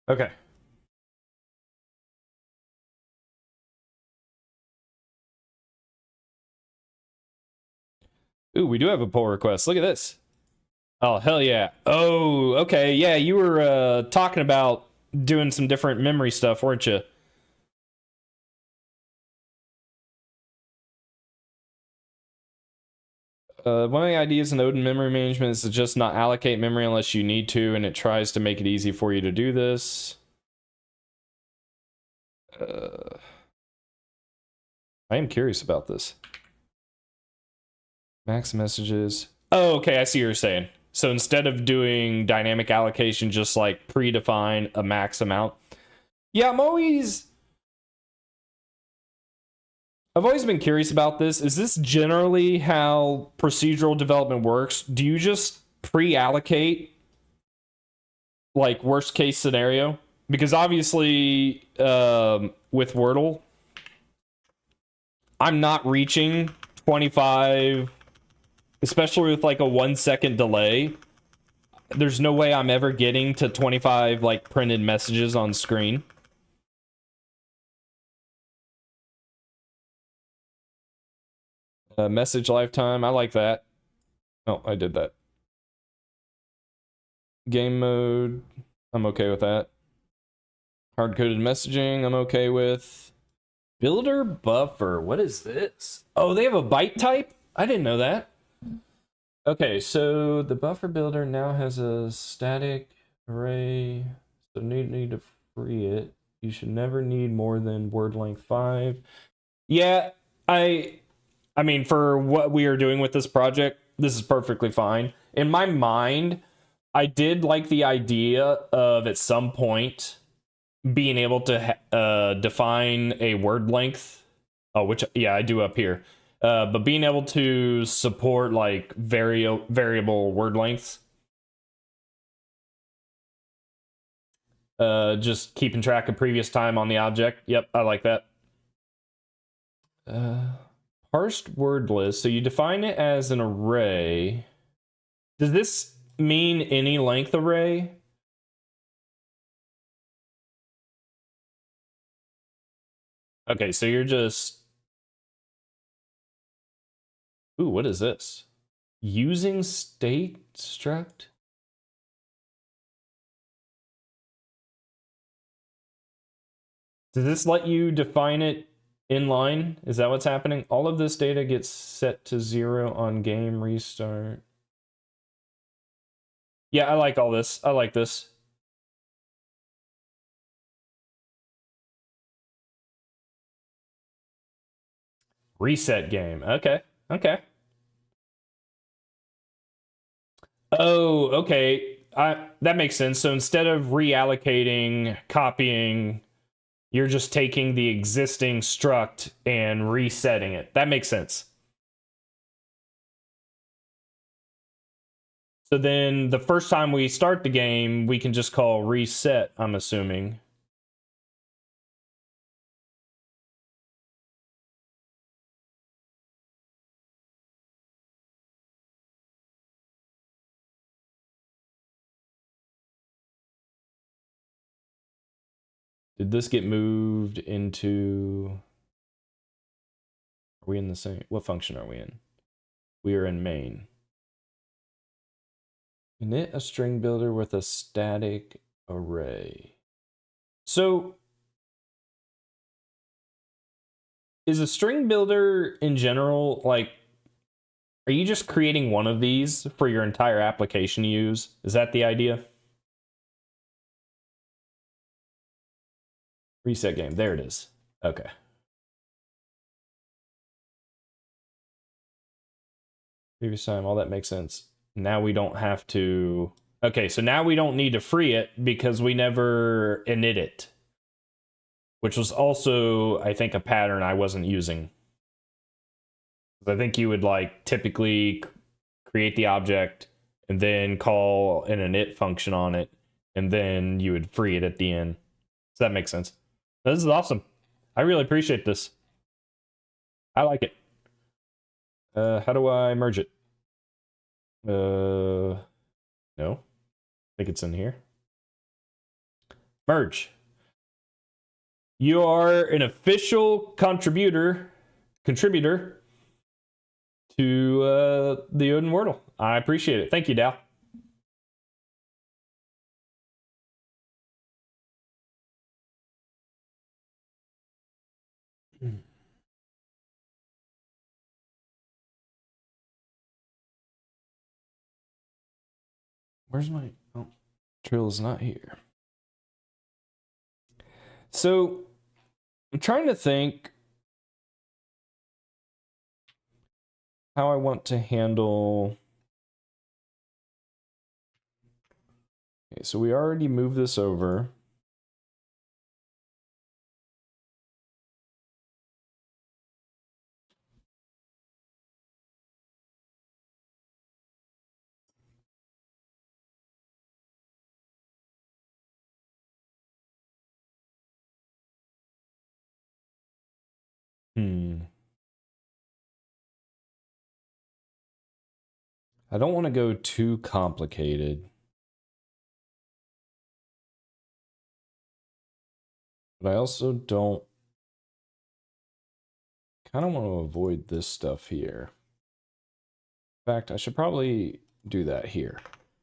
Okay. Ooh, we do have a pull request. Look at this. Oh, hell yeah. Oh, okay. Yeah, you were talking about doing some different memory stuff, weren't you? One of the ideas in Odin memory management is to just not allocate memory unless you need to, and it tries to make it easy for you to do this. I am curious about this. Max messages. Oh, okay, I see what you're saying. So instead of doing dynamic allocation, just like predefine a max amount. Yeah, I've always been curious about this. Is this generally how procedural development works? Do you just pre-allocate like worst case scenario? Because obviously, with Wordle, I'm not reaching 25, especially with like a 1 second delay. There's no way I'm ever getting to 25 like printed messages on screen. Message lifetime, I like that. Oh, I did that. Game mode, I'm okay with that. Hard-coded messaging, I'm okay with. Builder buffer, what is this? Oh, they have a byte type? I didn't know that. Okay, so the buffer builder now has a static array, so need to free it. You should never need more than word length 5. Yeah, I mean, for what we are doing with this project, this is perfectly fine. In my mind, I did like the idea of at some point being able to define a word length. Oh, which, yeah, I do up here. But being able to support like variable word lengths. Just keeping track of previous time on the object. Yep, I like that. Parsed word list. So you define it as an array. Does this mean any length array? Okay, so you're just... Ooh, what is this? Using state struct? Does this let you define it inline? Is that what's happening? All of this data gets set to 0 on game restart. Yeah, I like all this. I like this. Reset game. Okay. Okay. Oh, okay. That makes sense. So instead of reallocating, copying, you're just taking the existing struct and resetting it. That makes sense. So then the first time we start the game, we can just call reset, I'm assuming. Did this get moved into... Are we in the same... What function are we in? We are in main. Init a string builder with a static array. So... Is a string builder in general, like... Are you just creating one of these for your entire application to use? Is that the idea? Reset game. There it is. Okay. Previous time, all that makes sense. Now we don't have to... Okay, so now we don't need to free it because we never init it. Which was also, I think, a pattern I wasn't using. I think you would like typically create the object and then call an init function on it, and then you would free it at the end. Does that make sense? This is awesome. I really appreciate this. I like it. How do I merge it? No. I think it's in here. Merge. You are an official contributor to the Odin Wordle. I appreciate it. Thank you, Dow. Where's my... Oh, Trill is not here. So, I'm trying to think how I want to handle... Okay, so we already moved this over. Hmm. I don't want to go too complicated, but I also don't kind of want to avoid this stuff here. In fact, I should probably do that here.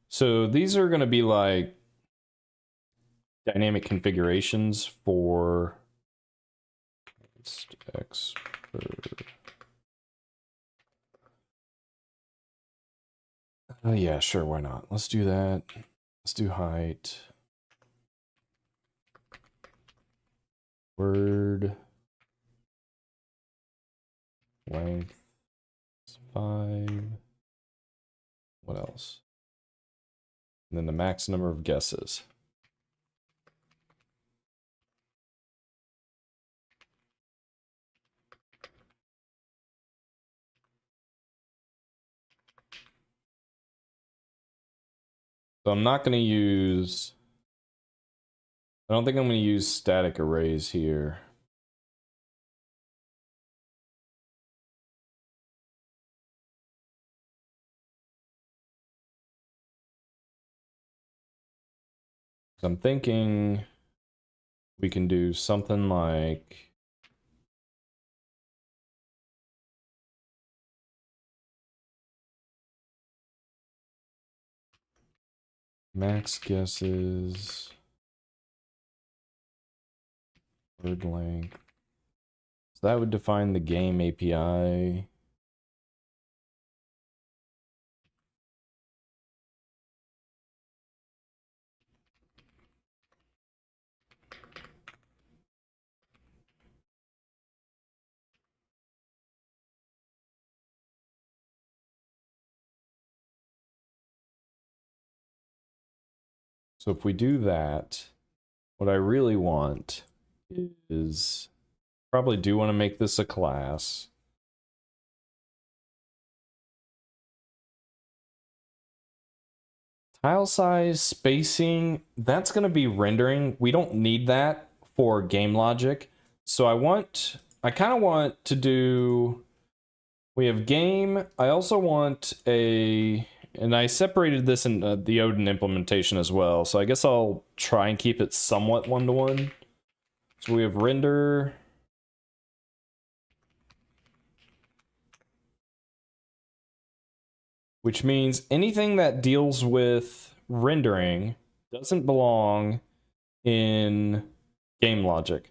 So these are going to be like dynamic configurations for X per. Oh yeah, sure, why not? Let's do that. Let's do height. Word length 5. What else? And then the max number of guesses. So I'm not going to use. I don't think I'm going to use static arrays here. I'm thinking we can do something like max guesses, word length. So that would define the game API. So if we do that, what I really want is probably do want to make this a class. Tile size, spacing, that's going to be rendering. We don't need that for game logic. So I kind of want to do, we have game. I also want and I separated this in the Odin implementation as well. So I guess I'll try and keep it somewhat one-to-one. So we have render. Which means anything that deals with rendering doesn't belong in game logic.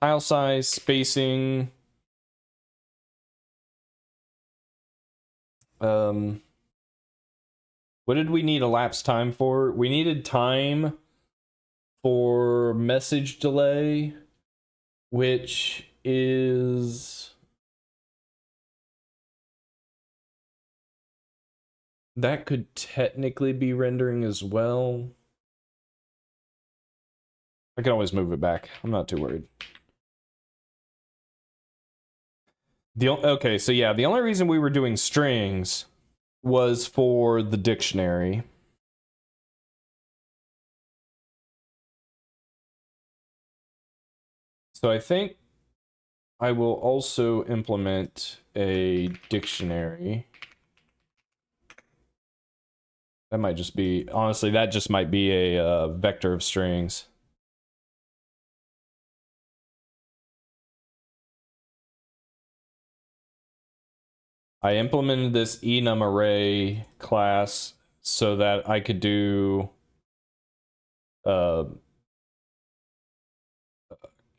Tile size, spacing, what did we need elapsed time for? We needed time for message delay, which is that could technically be rendering as well. I can always move it back. I'm not too worried. Okay, so yeah, the only reason we were doing strings was for the dictionary. So I think I will also implement a dictionary. That might just be, honestly, that just might be a vector of strings. I implemented this enum array class so that I could do scoped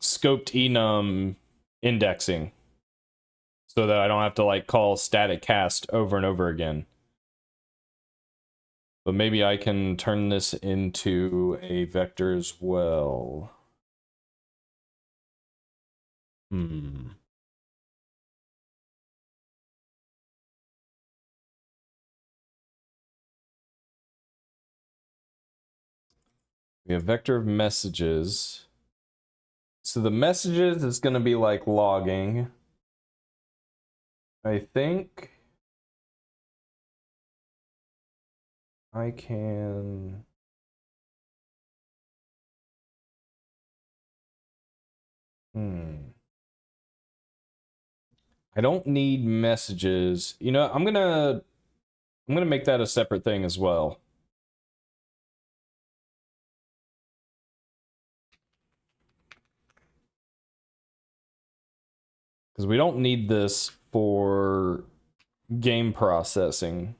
enum indexing so that I don't have to like call static cast over and over again. But maybe I can turn this into a vector as well. Hmm. We have vector of messages. So the messages is going to be like logging. I think I can. Hmm. I don't need messages. You know, I'm gonna make that a separate thing as well. Because we don't need this for game processing.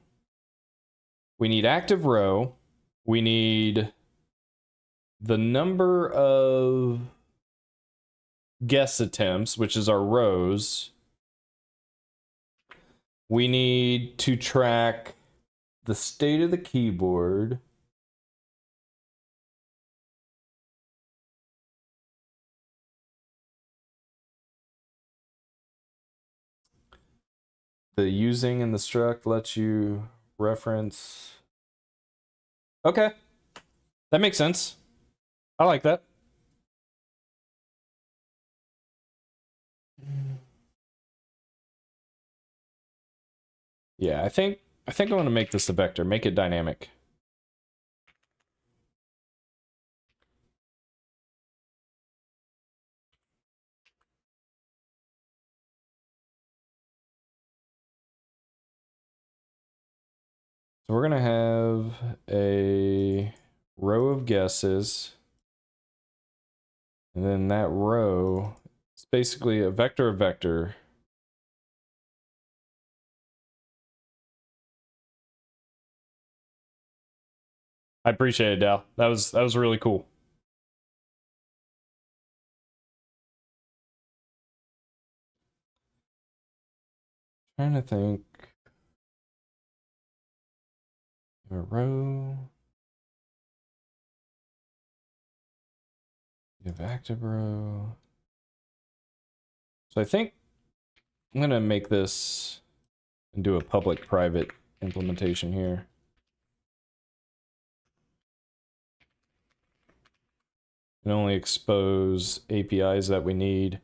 We need active row. We need the number of guess attempts, which is our rows. We need to track the state of the keyboard. The using in the struct lets you reference. Okay. That makes sense. I like that. Yeah, I think I want to make this a vector, make it dynamic. So we're gonna have a row of guesses. And then that row is basically a vector of vector. I appreciate it, Dal. That was really cool. Trying to think. A row. You have active row. So I think I'm gonna make this and do a public private implementation here. And only expose APIs that we need.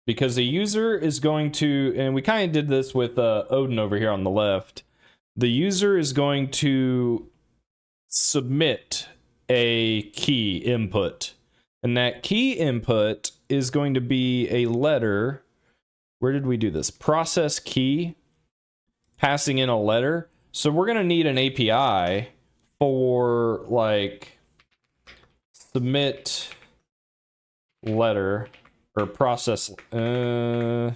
Because the user is going to, and we kind of did this with Odin over here on the left. The user is going to submit a key input. And that key input is going to be a letter. Where did we do this? Process key, passing in a letter. So we're going to need an API for like submit letter or process. Yeah.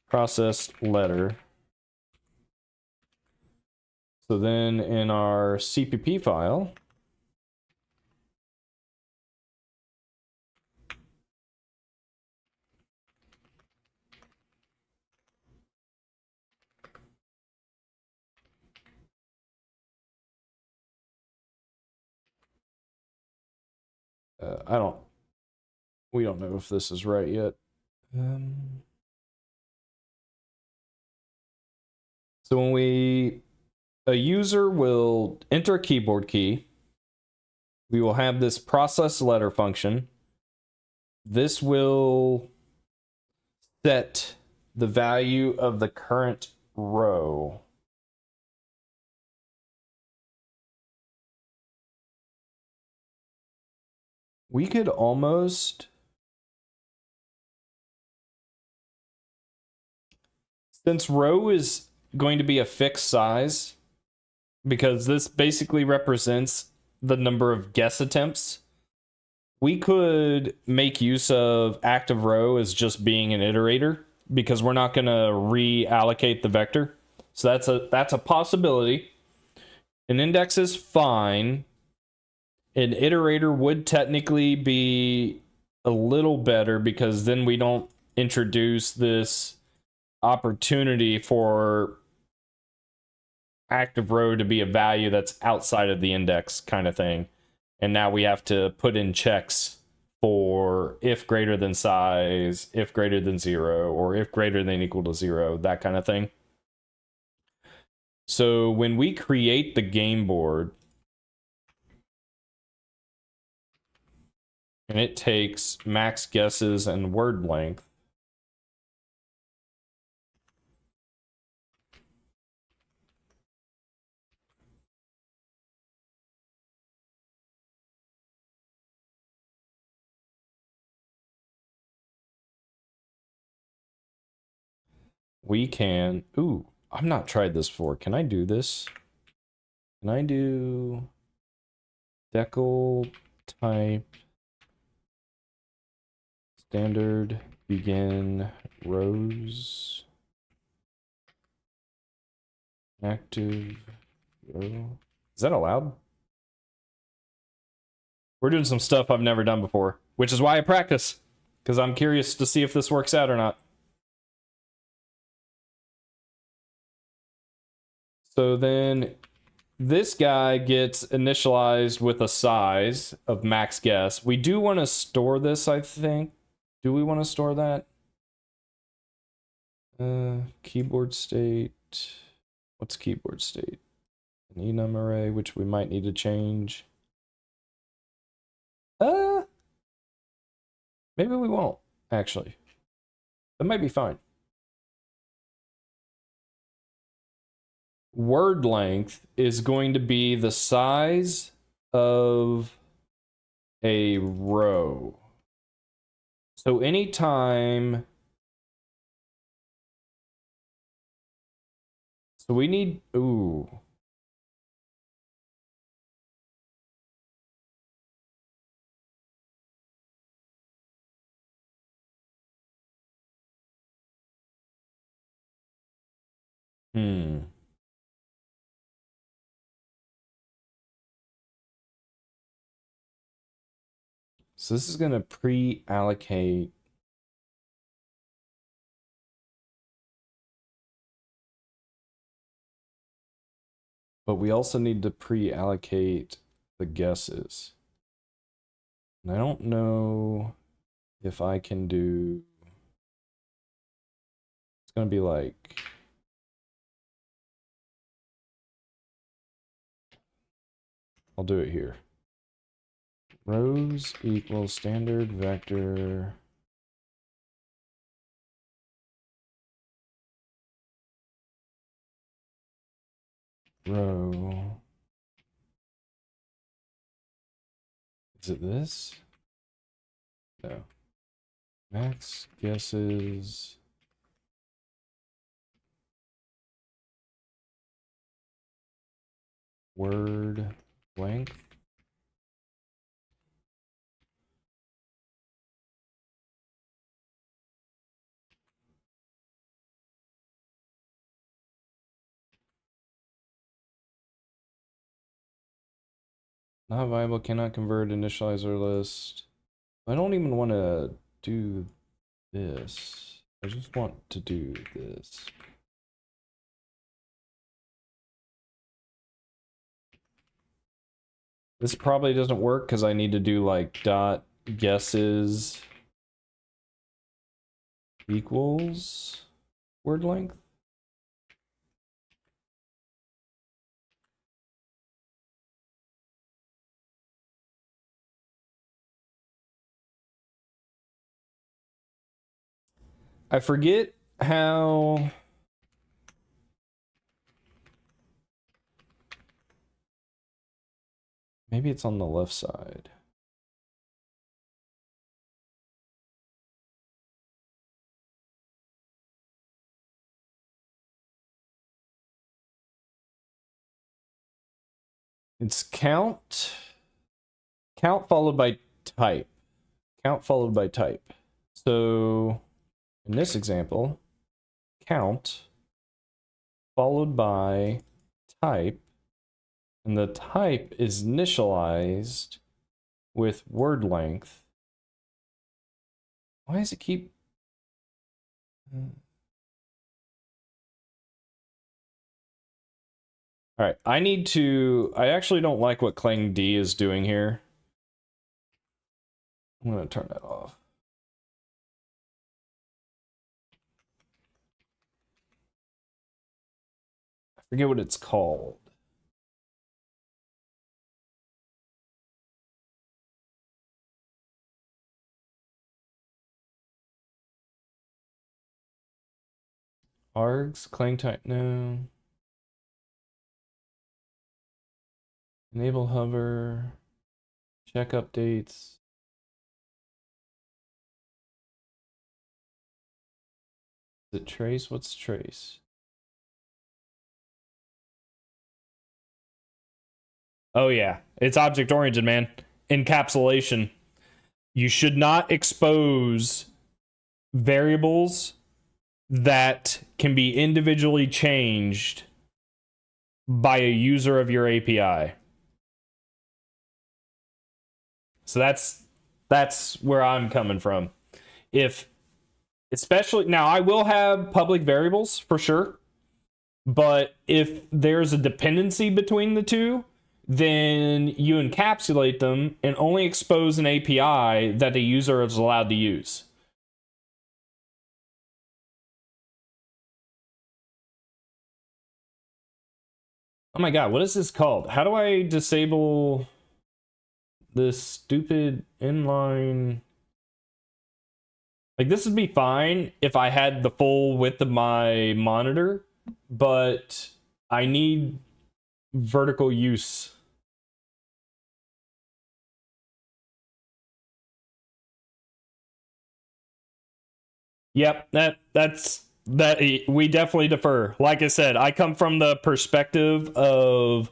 Process letter. So then in our CPP file, we don't know if this is right yet. So when a user will enter a keyboard key, we will have this process letter function. This will set the value of the current row. We could almost, since row is going to be a fixed size, because this basically represents the number of guess attempts, we could make use of active row as just being an iterator, because we're not going to reallocate the vector. So that's a possibility. An index is fine. An iterator would technically be a little better, because then we don't introduce this opportunity for active row to be a value that's outside of the index kind of thing. And now we have to put in checks for if greater than size, if greater than 0, or if greater than equal to 0, that kind of thing. So when we create the game board, and it takes max guesses and word length, we can... Ooh, I've not tried this before. Can I do this? Can I do... decal type standard begin rows active row? Is that allowed? We're doing some stuff I've never done before, which is why I practice, because I'm curious to see if this works out or not. So then this guy gets initialized with a size of max guess. We do want to store this, I think. Do we want to store that? Keyboard state. What's keyboard state? An enum array, which we might need to change. Maybe we won't, actually. That might be fine. Word length is going to be the size of a row. So anytime... So we need... Ooh. So this is going to pre-allocate. But we also need to pre-allocate the guesses. And I don't know if I can do... It's going to be like... I'll do it here. Rows equals standard vector row. Is it this? No. Max guesses. Word length. Not viable, cannot convert initializer list. I don't even want to do this. I just want to do this. This probably doesn't work because I need to do like dot guesses equals word length. I forget how... Maybe it's on the left side. It's count followed by type. Count followed by type. So in this example, count followed by type, and the type is initialized with word length. Why does it keep... All right, I actually don't like what Clang D is doing here. I'm gonna turn that off. I forget what it's called. Args, Clang type, no. Enable hover, check updates. Is it trace? What's trace? Oh yeah, it's object oriented, man. Encapsulation. You should not expose variables that can be individually changed by a user of your API. So that's where I'm coming from. If especially now I will have public variables for sure, but if there's a dependency between the two, then you encapsulate them and only expose an API that the user is allowed to use. Oh my god, what is this called? How do I disable this stupid inline? Like, this would be fine if I had the full width of my monitor, but I need vertical use. Yep, that we definitely defer. Like I said, I come from the perspective of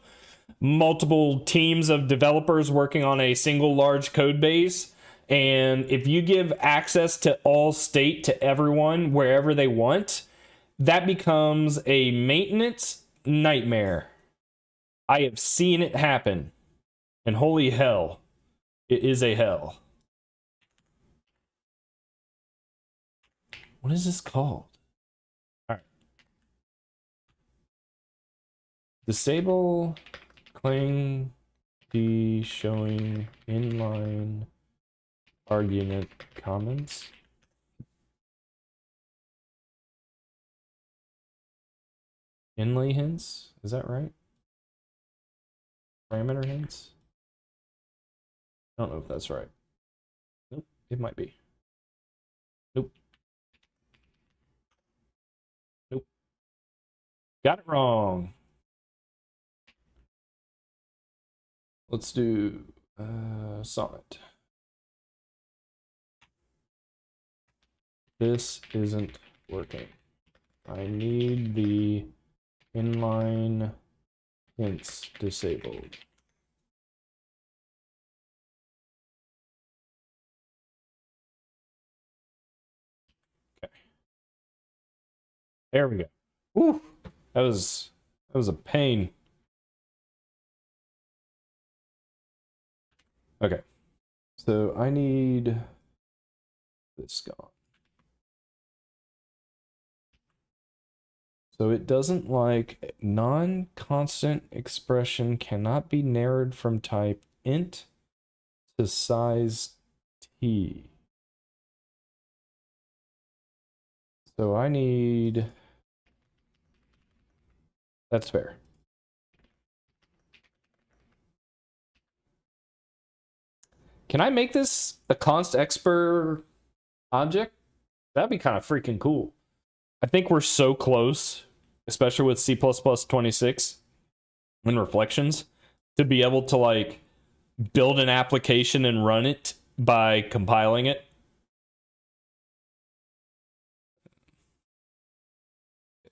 multiple teams of developers working on a single large code base, and if you give access to all state to everyone wherever they want, that becomes a maintenance nightmare. I have seen it happen, and holy hell, it is a hell. What is this called? All right. Disable clang D showing inline argument comments. Inlay hints? Is that right? Parameter hints? I don't know if that's right. Nope, it might be. Nope. Nope. Got it wrong. Let's do Sonnet. This isn't working. I need the inline hints disabled. Okay. There we go. Woo! That was a pain. Okay. So I need this gone. So it doesn't like non-constant expression cannot be narrowed from type int to size t. So I need, that's fair. Can I make this a const expr object? That'd be kind of freaking cool. I think we're so close, especially with C++ 26 and reflections, to be able to like build an application and run it by compiling it.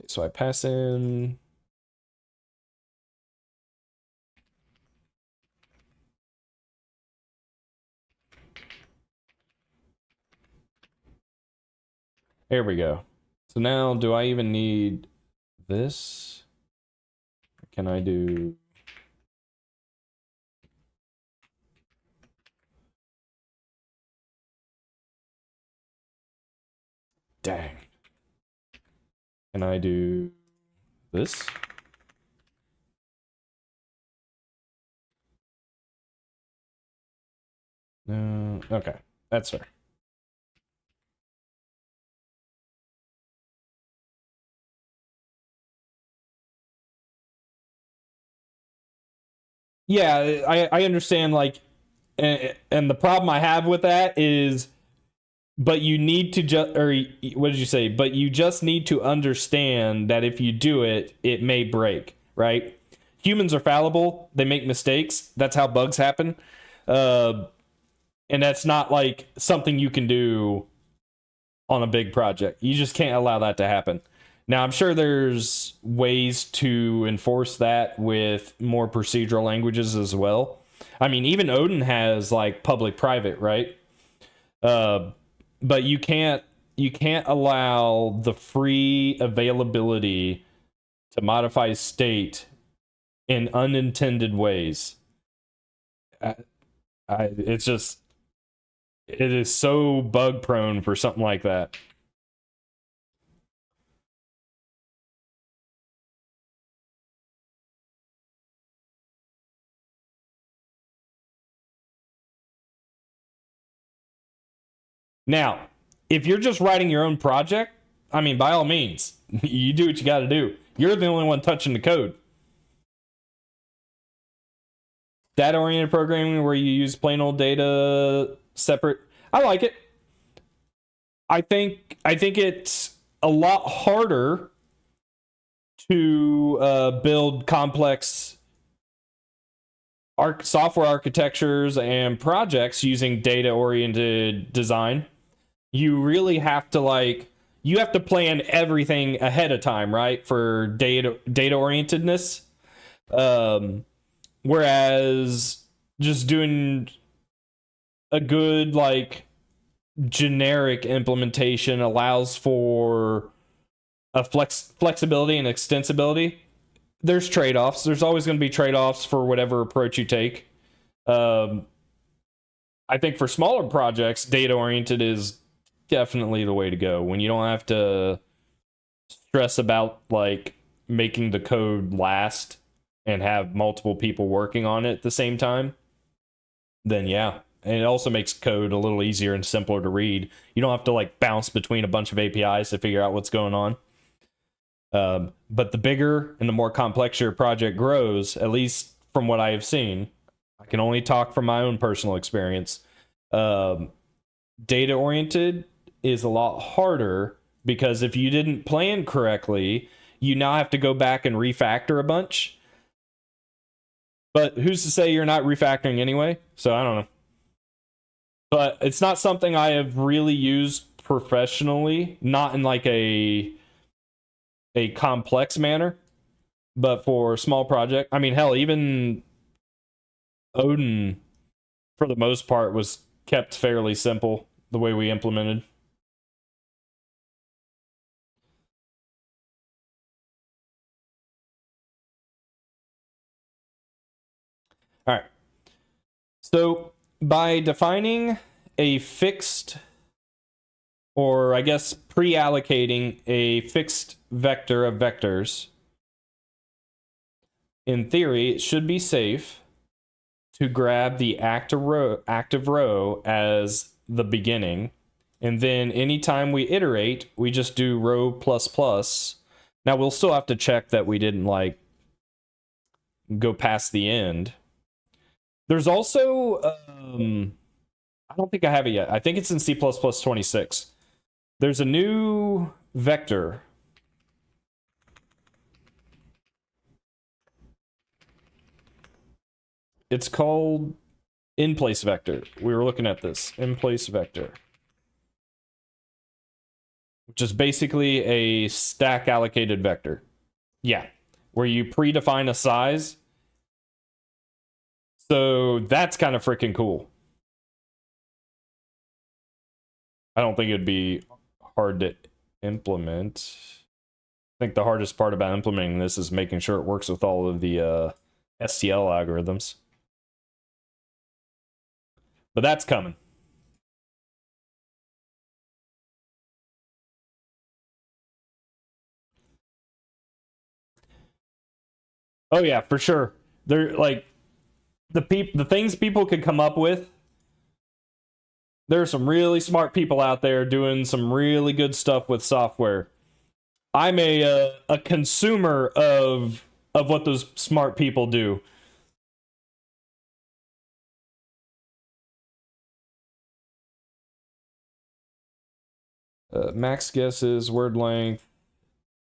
So I pass in there we go. So now do I even need this? Can I do dang. Can I do this? No, okay. That's fair. Yeah, I understand like and the problem I have with that is but you need to just or what did you say? But you just need to understand that if you do it, it may break, right? Humans are fallible. They make mistakes. That's how bugs happen. And that's not like something you can do on a big project. You just can't allow that to happen. Now, I'm sure there's ways to enforce that with more procedural languages as well. I mean, even Odin has like public-private, right? Uh, but you can't allow the free availability to modify state in unintended ways. I, it's just it is so bug prone for something like that. Now, if you're just writing your own project, I mean, by all means, you do what you got to do. You're the only one touching the code. Data oriented programming where you use plain old data separate. I like it. I think it's a lot harder to build complex software architectures and projects using data oriented design. You really have to you have to plan everything ahead of time, right? For data orientedness. Whereas just doing a good generic implementation allows for a flexibility and extensibility. There's trade-offs. There's always going to be trade-offs for whatever approach you take. Um, I think for smaller projects, data oriented is definitely the way to go when you don't have to stress about making the code last and have multiple people working on it at the same time. Then yeah, and it also makes code a little easier and simpler to read. You don't have to bounce between a bunch of APIs to figure out what's going on. But the bigger and the more complex your project grows, at least from what I have seen, I can only talk from my own personal experience. Data oriented is a lot harder because if you didn't plan correctly, you now have to go back and refactor a bunch. But who's to say you're not refactoring anyway? So I don't know. But it's not something I have really used professionally, not in a complex manner, but for a small project. I mean, hell, even Odin, for the most part, was kept fairly simple the way we implemented. All right. So by defining a fixed, or I guess pre-allocating a fixed vector of vectors, in theory, it should be safe to grab the active row as the beginning. And then anytime we iterate, we just do row plus plus. Now we'll still have to check that we didn't go past the end. There's also, I don't think I have it yet. I think it's in C++ 26. There's a new vector. It's called in-place vector. We were looking at this. In-place vector. Which is basically a stack allocated vector. Yeah. Where you predefine a size. So that's kind of freaking cool. I don't think it'd be hard to implement. I think the hardest part about implementing this is making sure it works with all of the STL algorithms. But that's coming. Oh yeah, for sure. They're the things people could come up with. There are some really smart people out there doing some really good stuff with software. I'm a consumer of what those smart people do. Max guesses word length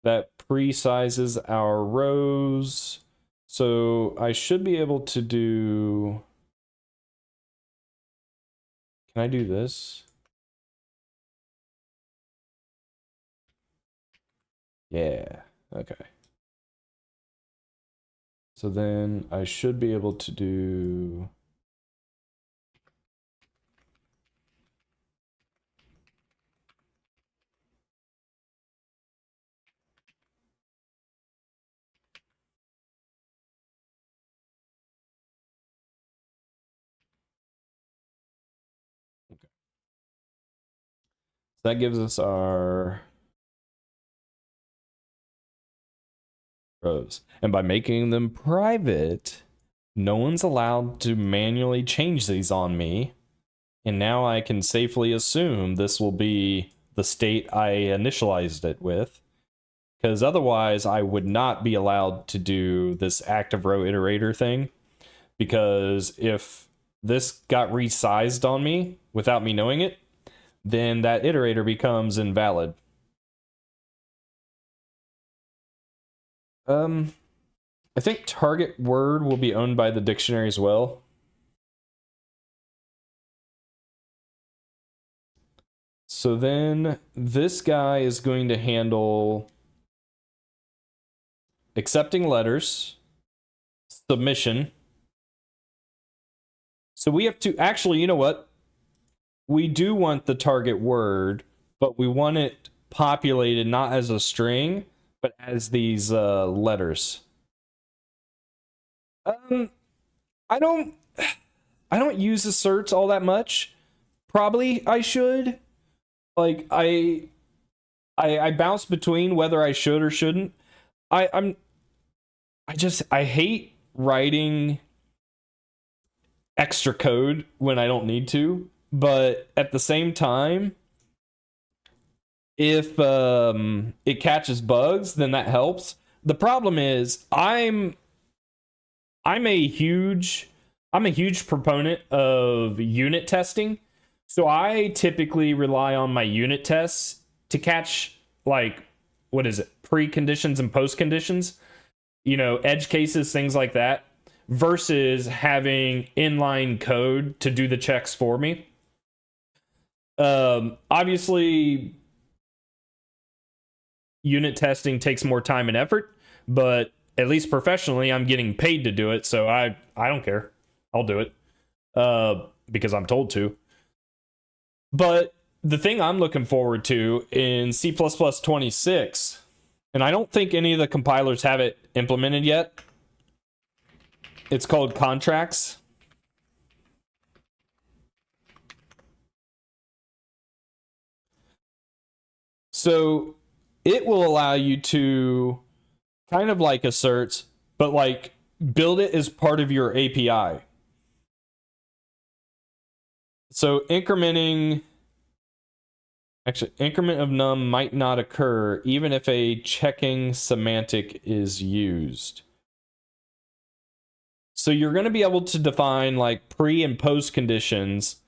that pre-sizes our rows. So I should be able to do. Can I do this? Yeah, okay. So then I should be able to do... That gives us our rows. And by making them private, no one's allowed to manually change these on me. And now I can safely assume this will be the state I initialized it with. Because otherwise, I would not be allowed to do this active row iterator thing. Because if this got resized on me without me knowing it, then that iterator becomes invalid. I think target word will be owned by the dictionary as well. So then this guy is going to handle accepting letters, submission. So we have to actually, you know what? We do want the target word, but we want it populated not as a string, but as these letters. I don't use asserts all that much. Probably I should. Like I bounce between whether I should or shouldn't. I hate writing extra code when I don't need to, but at the same time, if it catches bugs, then that helps. The problem is I'm a huge proponent of unit testing. So I typically rely on my unit tests to catch, like, what is it, preconditions and postconditions, edge cases, things like that, versus having inline code to do the checks for me. Obviously, unit testing takes more time and effort, but at least professionally, I'm getting paid to do it, so I don't care. I'll do it because I'm told to. But the thing I'm looking forward to in C++ 26, and I don't think any of the compilers have it implemented yet, it's called contracts. So it will allow you to kind of like asserts, but like build it as part of your API. So increment of num might not occur even if a checking semantic is used. So you're going to be able to define like pre and post conditions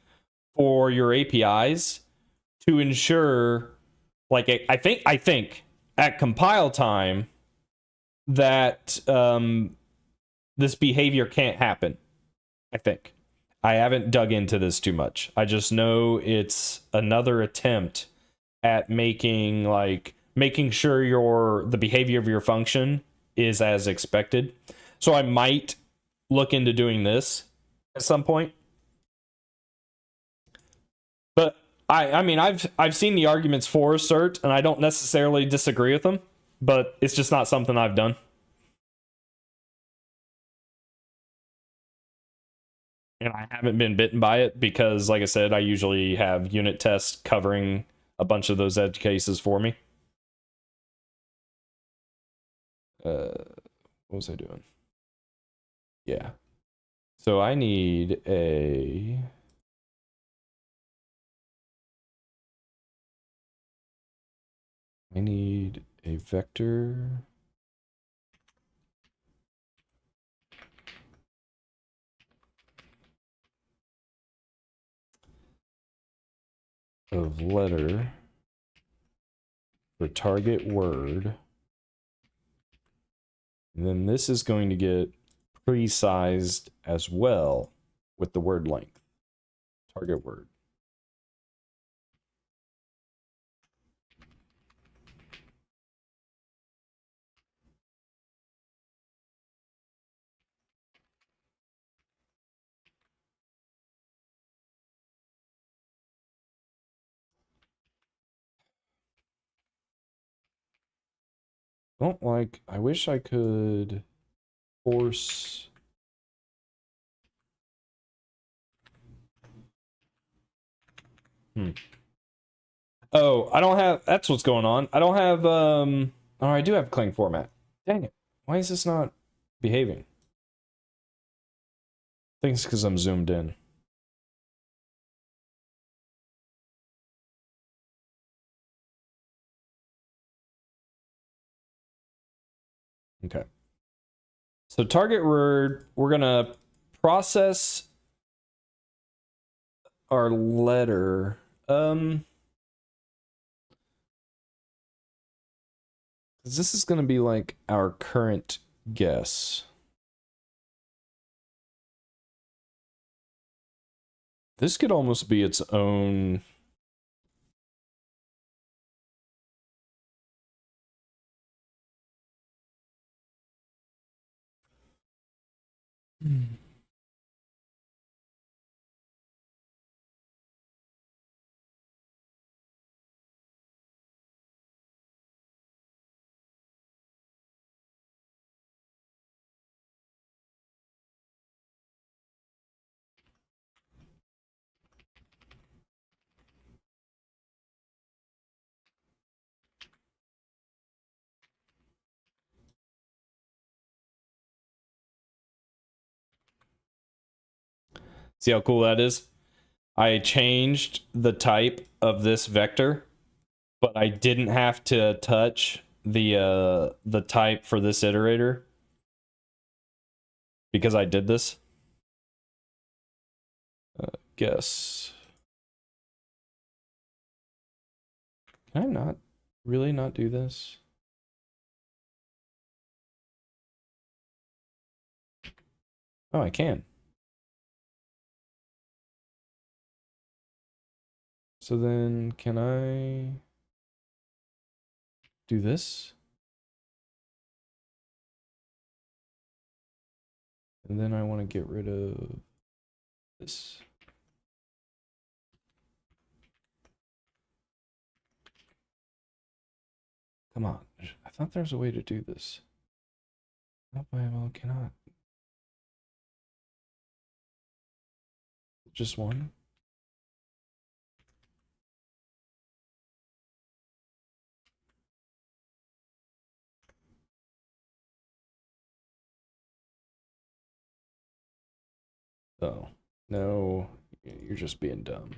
for your APIs to ensure, like, I think at compile time that this behavior can't happen. I think. I haven't dug into this too much. I just know it's another attempt at making sure the behavior of your function is as expected. So I might look into doing this at some point. But I mean I've seen the arguments for assert and I don't necessarily disagree with them, but it's just not something I've done. And I haven't been bitten by it because, like I said, I usually have unit tests covering a bunch of those edge cases for me. What was I doing? Yeah. So I need a... vector... of letter for target word. And then this is going to get pre-sized as well with the word length. Target word. Don't like, I wish I could force. Oh, I don't have, that's what's going on. I don't have, oh, I do have Clang format. Dang it. Why is this not behaving? I think it's because I'm zoomed in. Okay. So target word, we're gonna process our letter. This is gonna be like our current guess. This could almost be its own. See how cool that is? I changed the type of this vector, but I didn't have to touch the type for this iterator because I did this. Guess. Can I not really not do this? Oh, I can. So then can I do this? And then I want to get rid of this. Come on. I thought there was a way to do this. Not by ML cannot. Just one? Oh. No. You're just being dumb.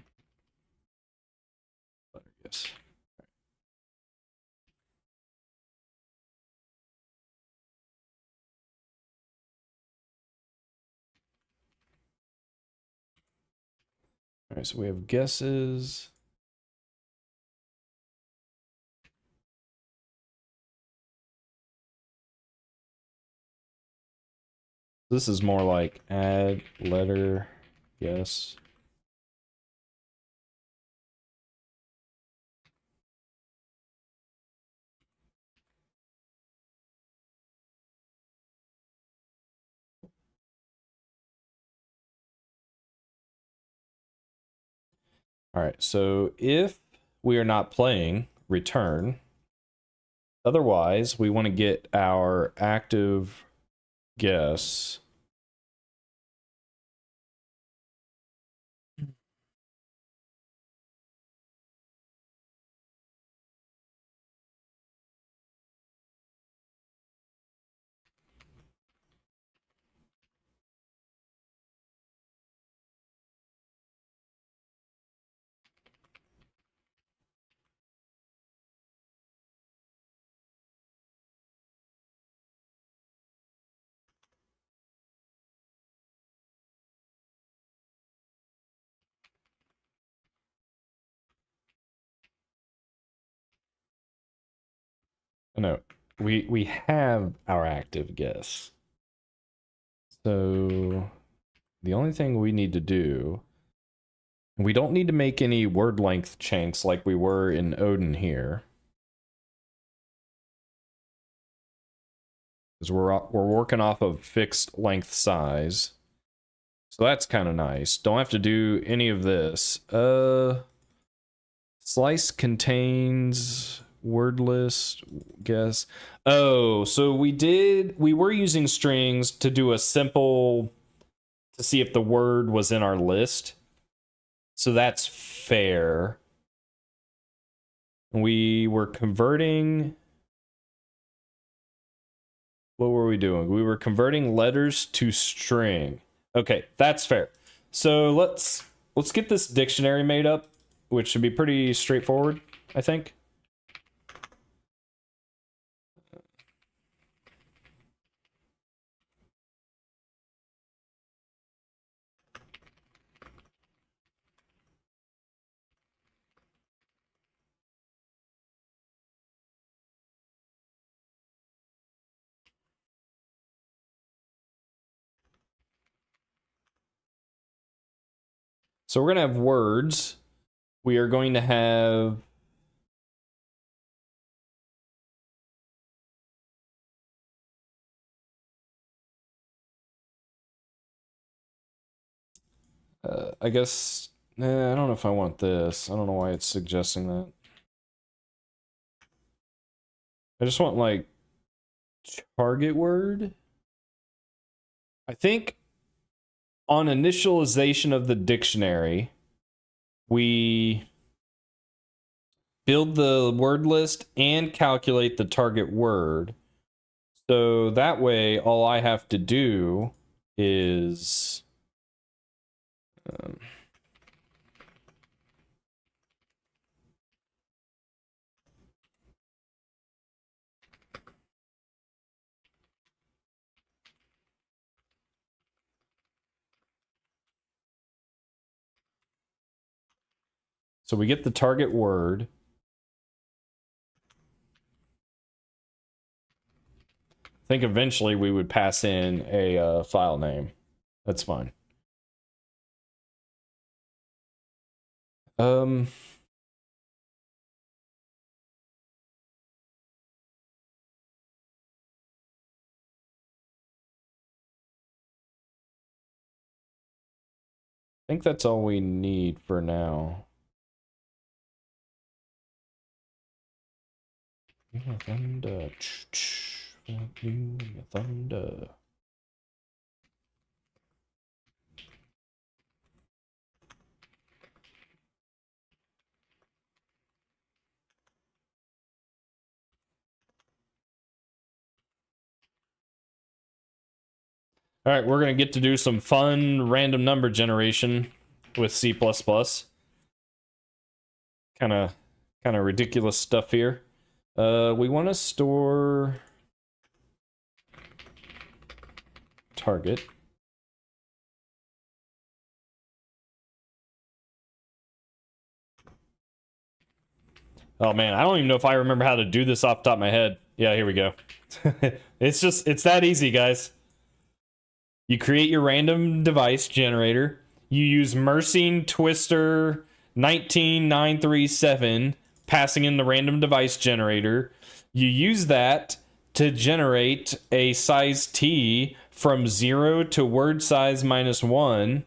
But yes. All right, so we have guesses. This is more like add letter guess. All right, so if we are not playing, return. Otherwise, we want to get our active guess. No, we have our active guess. So the only thing we need to do, we don't need to make any word length chunks like we were in Odin here. Because we're working off of fixed length size. So that's kind of nice. Don't have to do any of this. Slice contains word list, guess. Oh, so we were using strings to do a simple, to see if the word was in our list. So that's fair. We were converting, what were we doing? We were converting letters to string. Okay, that's fair. So let's get this dictionary made up, which should be pretty straightforward, I think. So we're going to have words. We are going to have I guess I don't know if I want this. I don't know why it's suggesting that. I just want like target word. I think on initialization of the dictionary, we build the word list and calculate the target word. So that way, all I have to do is so we get the target word. I think eventually we would pass in a file name. That's fine. I think that's all we need for now. Thunder. Thunder. All right, we're going to get to do some fun random number generation with C++. Kind of ridiculous stuff here. We want to store target. Oh man, I don't even know if I remember how to do this off the top of my head. Yeah, here we go. It's that easy, guys. You create your random device generator. You use Mersing Twister 19937, passing in the random device generator. You use that to generate a size T from 0 to word size -1.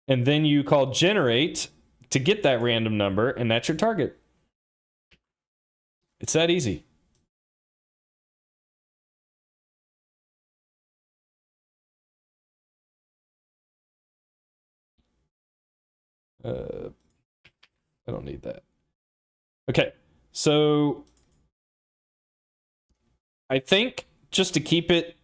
And then you call generate to get that random number, and that's your target. It's that easy. I don't need that. Okay, so I think just to keep it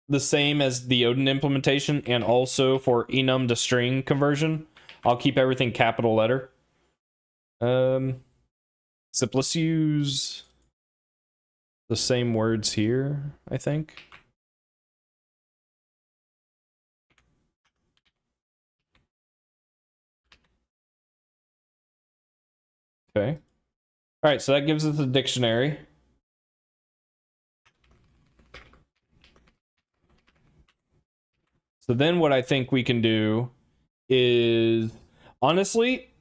the same as the Odin implementation and also for enum to string conversion, I'll keep everything capital letter. So let's use the same words here, I think. Okay. All right, so that gives us a dictionary. So then what I think we can do is, honestly,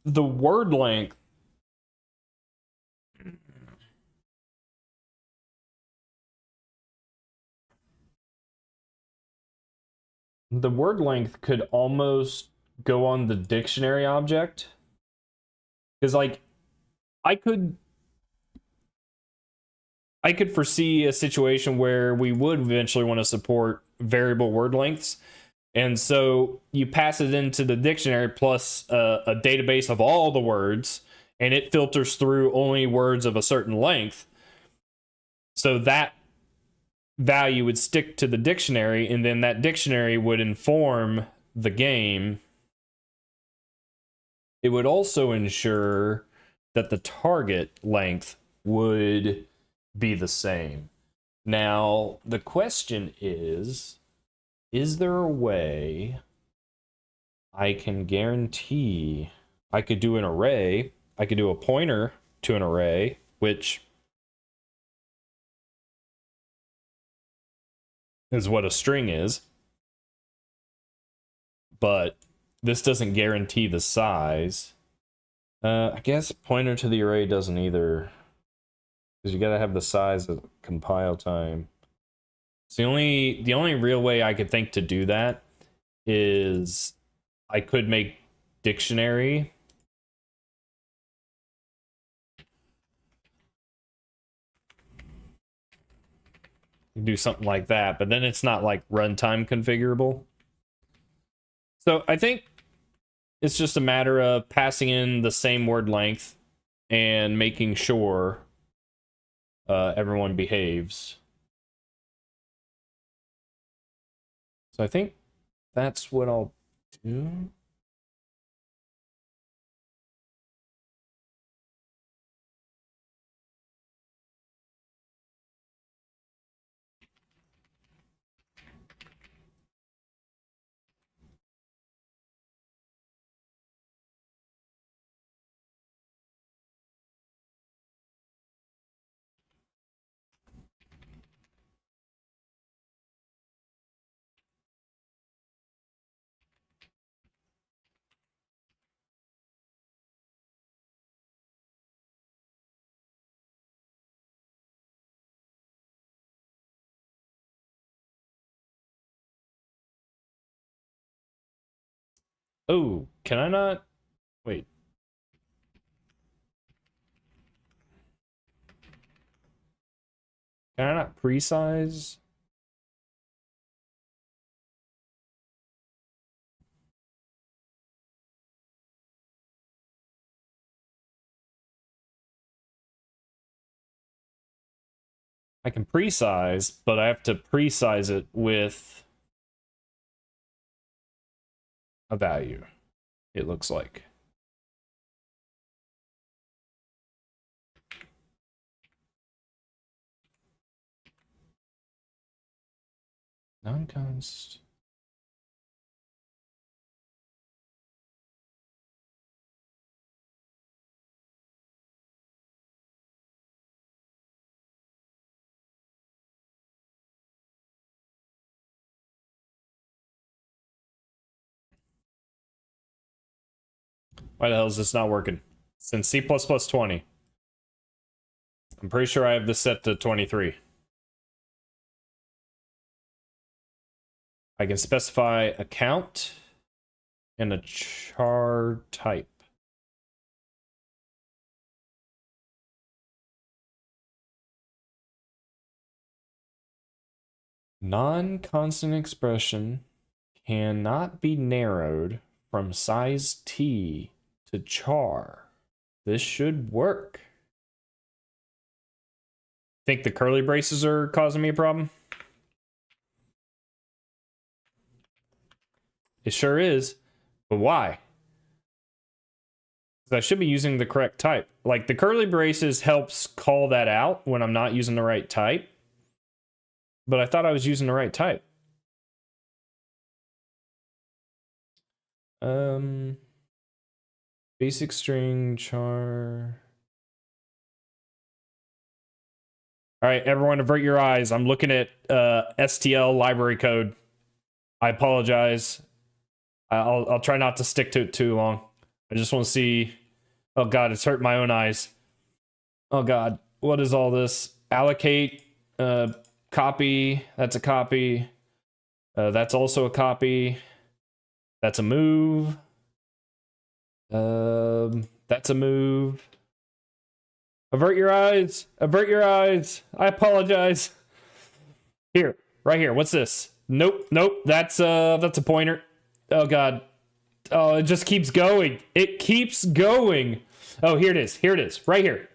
the word length. The word length could almost go on the dictionary object. Because, like, I could foresee a situation where we would eventually want to support variable word lengths. And so you pass it into the dictionary plus a database of all the words, and it filters through only words of a certain length. So that value would stick to the dictionary, and then that dictionary would inform the game. It would also ensure that the target length would be the same. Now, the question is there a way I can guarantee I could do an array? I could do a pointer to an array, which is what a string is. But this doesn't guarantee the size. I guess pointer to the array doesn't either, because you gotta have the size of compile time. So the only real way I could think to do that is I could make dictionary do something like that, but then it's not like runtime configurable. So I think it's just a matter of passing in the same word length and making sure everyone behaves. So I think that's what I'll do. Oh, can I not? Wait. Can I not pre-size? I can pre-size, but I have to pre-size it with a value, it looks like. Non-const. Why the hell is this not working? Since C++ 20. I'm pretty sure I have this set to 23. I can specify a count and a char type. Non-constant expression cannot be narrowed from size t to char. This should work. Think the curly braces are causing me a problem? It sure is. But why? Because I should be using the correct type. Like, the curly braces helps call that out when I'm not using the right type. But I thought I was using the right type. Basic string char. All right, everyone, avert your eyes. I'm looking at STL library code. I apologize. I'll try not to stick to it too long. I just want to see. Oh God, it's hurt my own eyes. Oh God, what is all this? Allocate, copy. That's a copy. That's also a copy. That's a move. That's a move. Avert your eyes. Avert your eyes. I apologize. Here, right here. What's this? Nope, nope. That's a pointer. Oh god. Oh, it just keeps going. It keeps going. Oh, here it is. Here it is. Right here.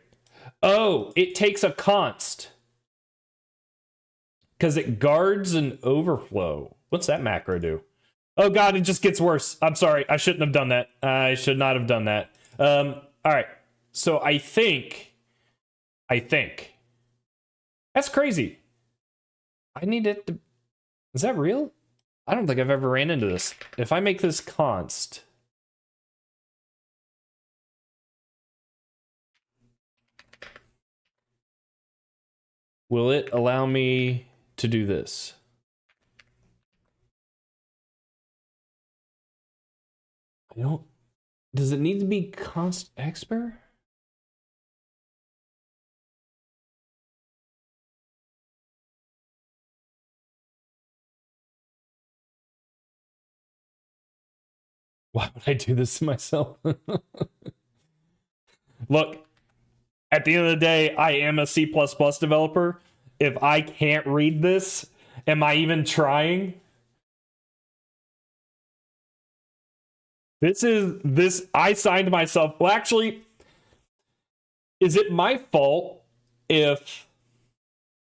Oh, it takes a const. Because it guards an overflow. What's that macro do? Oh god, it just gets worse. I'm sorry. I shouldn't have done that. I should not have done that. All right. So I think that's crazy. I need it to... Is that real? I don't think I've ever ran into this. If I make this const... Will it allow me to do this? I don't... Does it need to be const expr? Why would I do this to myself? Look, at the end of the day, I am a C++ developer. If I can't read this, am I even trying? I signed myself. Well, actually, is it my fault if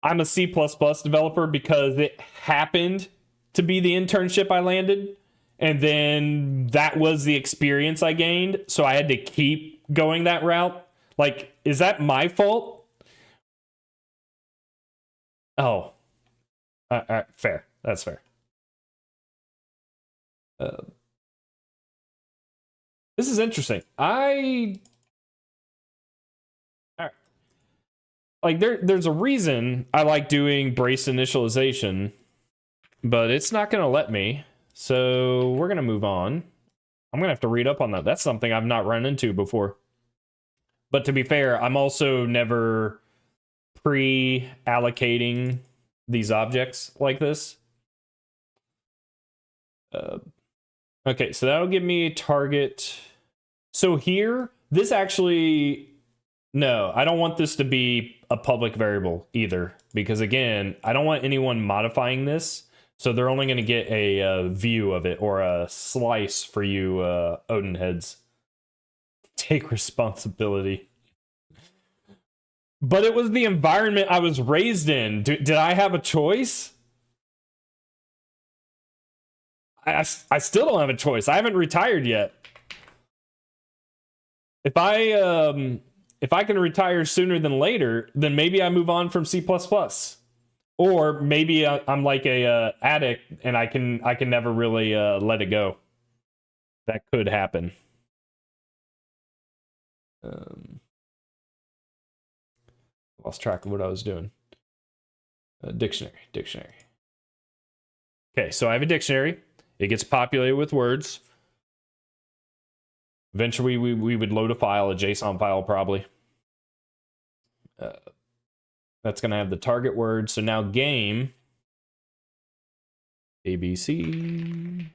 I'm a C++ developer because it happened to be the internship I landed? And then that was the experience I gained, so I had to keep going that route. Like, is that my fault? Oh. Fair. That's fair. This is interesting. All right. Like, there's a reason I like doing brace initialization, but it's not going to let me. So we're going to move on. I'm going to have to read up on that. That's something I've not run into before. But to be fair, I'm also never pre-allocating these objects like this. Okay, so that'll give me a target. So here, this actually... No, I don't want this to be a public variable either. Because again, I don't want anyone modifying this. So they're only going to get a view of it, or a slice for you Odin heads. Take responsibility. But it was the environment I was raised in. Did I have a choice? I still don't have a choice. I haven't retired yet. If I can retire sooner than later, then maybe I move on from C++. Or maybe I'm like a addict and I can never really let it go. That could happen. Lost track of what I was doing. Dictionary. Okay, so I have a dictionary. It gets populated with words. Eventually, we would load a file, a JSON file probably. That's going to have the target word. So now game, ABC.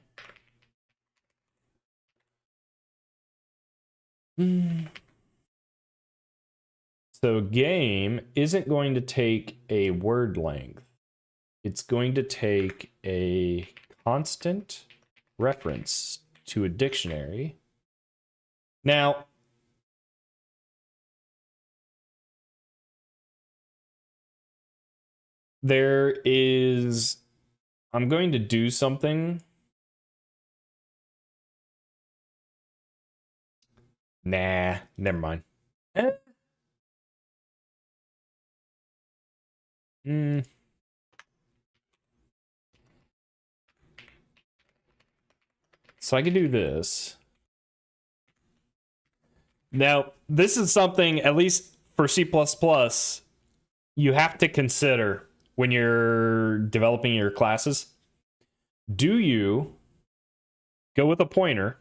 So game isn't going to take a word length. It's going to take a constant reference to a dictionary. Now, I'm going to do something. Nah, never mind. So I can do this. Now, this is something, at least for C++, you have to consider when you're developing your classes. Do you go with a pointer,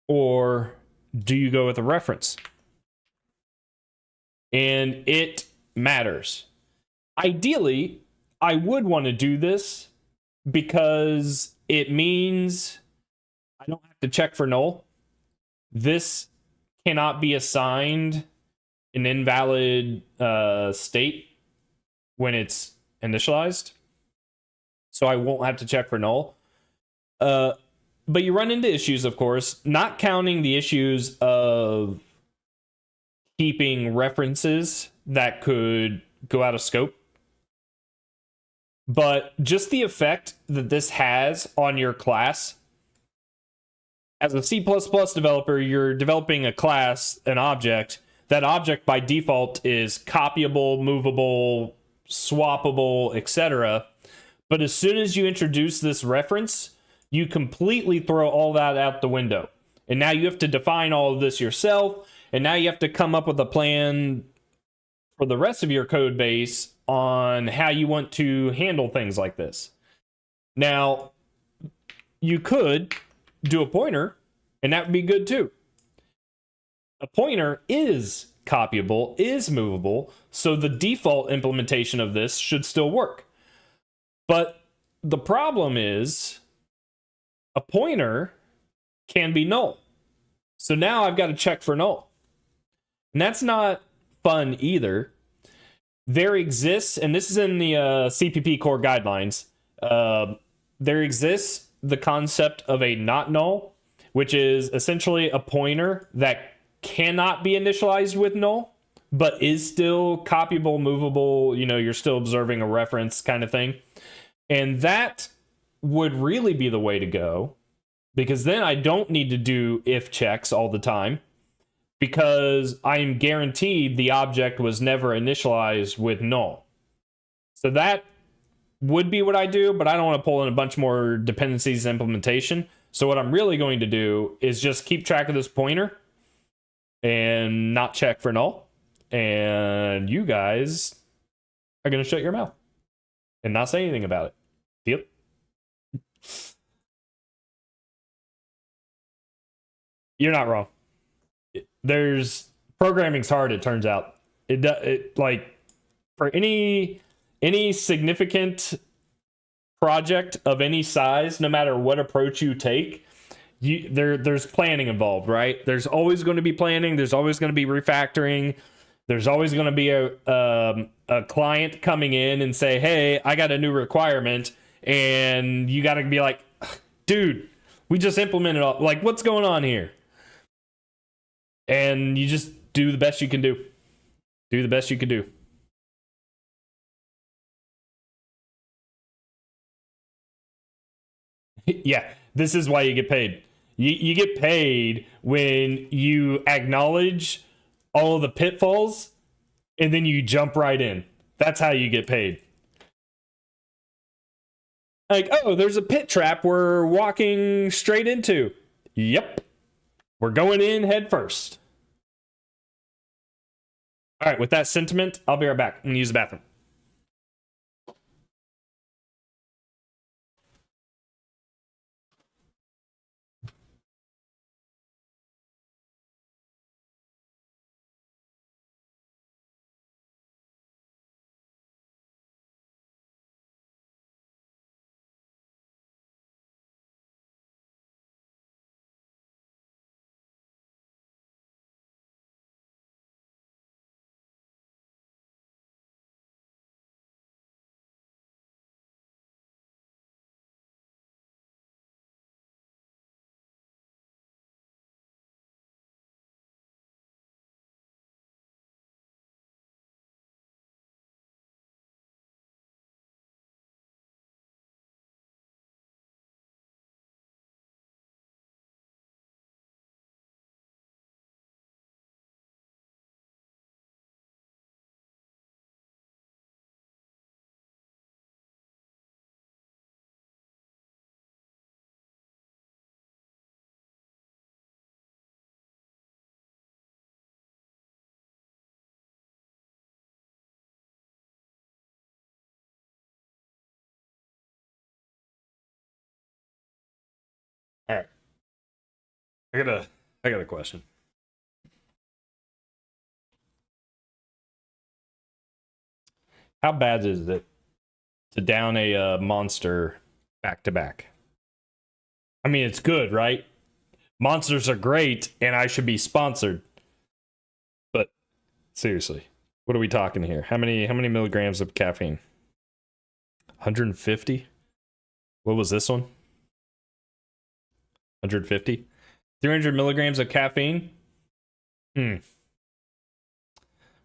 or do you go with a reference? And it matters. Ideally, I would want to do this because it means I don't have to check for null. This cannot be assigned an invalid state when it's initialized. So I won't have to check for null. But you run into issues, of course, not counting the issues of keeping references that could go out of scope. But just the effect that this has on your class. As a C++ developer, you're developing a class, an object. That object by default is copyable, movable, swappable, etc. But as soon as you introduce this reference, you completely throw all that out the window. And now you have to define all of this yourself. And now you have to come up with a plan for the rest of your code base on how you want to handle things like this. Now, you could do a pointer, and that would be good too. A pointer is copyable, is movable, so the default implementation of this should still work. But the problem is a pointer can be null. So now I've got to check for null. And that's not fun either. There exists, and this is in the CPP core guidelines, there exists the concept of a not null, which is essentially a pointer that cannot be initialized with null, but is still copyable, movable, you're still observing a reference kind of thing. And that would really be the way to go, because then I don't need to do if checks all the time, because I am guaranteed the object was never initialized with null. So that would be what I do, but I don't want to pull in a bunch more dependencies implementation. So what I'm really going to do is just keep track of this pointer and not check for null. And you guys are going to shut your mouth and not say anything about it. Deal? You're not wrong. Programming's hard, it turns out. It like for any significant project of any size, no matter what approach you take, there's planning involved, right? There's always going to be planning. There's always going to be refactoring. There's always going to be a client coming in and say, hey, I got a new requirement. And you got to be like, dude, we just implemented all, like, what's going on here? And you just do the best you can do. Do the best you can do. Yeah, this is why you get paid. You get paid when you acknowledge all of the pitfalls and then you jump right in. That's how you get paid. Like, oh, there's a pit trap we're walking straight into. Yep. We're going in head first. All right, with that sentiment, I'll be right back and use the bathroom. All right. I got a question. How bad is it to down a monster back to back? I mean, it's good, right? Monsters are great, and I should be sponsored. Seriously. What are we talking here? How many milligrams of caffeine? 150? What was this one? 150? 300 milligrams of caffeine? What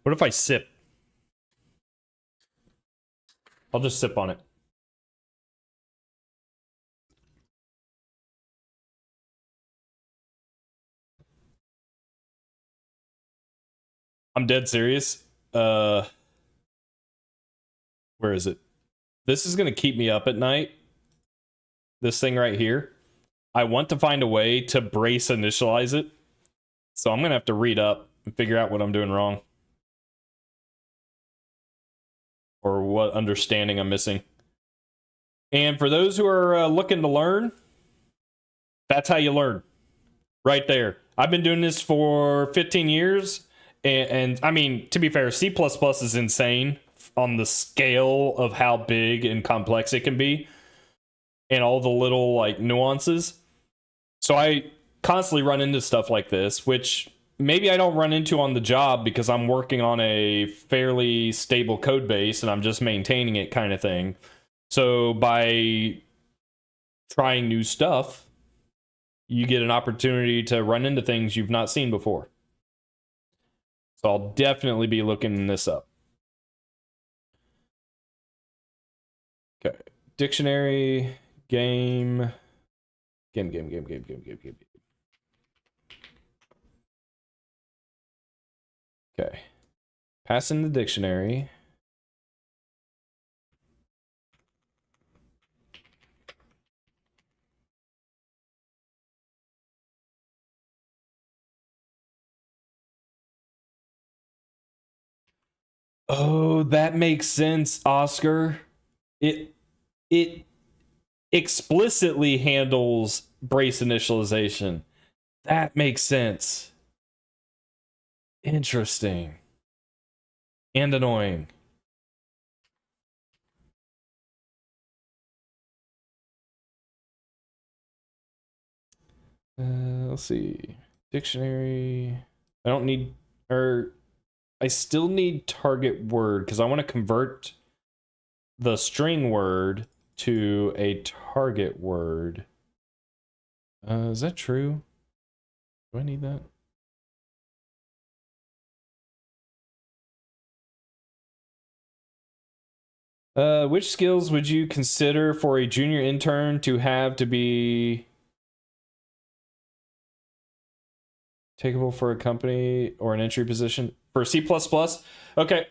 if I sip? I'll just sip on it. I'm dead serious. Where is it? This is going to keep me up at night. This thing right here. I want to find a way to brace initialize it. So I'm going to have to read up and figure out what I'm doing wrong. Or what understanding I'm missing. And for those who are looking to learn, that's how you learn. Right there. I've been doing this for 15 years. And I mean, to be fair, C++ is insane on the scale of how big and complex it can be. And all the little like nuances. So I constantly run into stuff like this, which maybe I don't run into on the job because I'm working on a fairly stable code base and I'm just maintaining it kind of thing. So by trying new stuff, you get an opportunity to run into things you've not seen before. So I'll definitely be looking this up. Okay. Dictionary, game. Okay. Pass in the dictionary. Oh, that makes sense, Oscar. It explicitly handles brace initialization. That makes sense. Interesting. And annoying. Let's see. Dictionary. I don't need, or I still need target word because I want to convert the string word to a target word. Is that true? Do I need that? Which skills would you consider for a junior intern to have to be takeable for a company or an entry position for C++? Okay.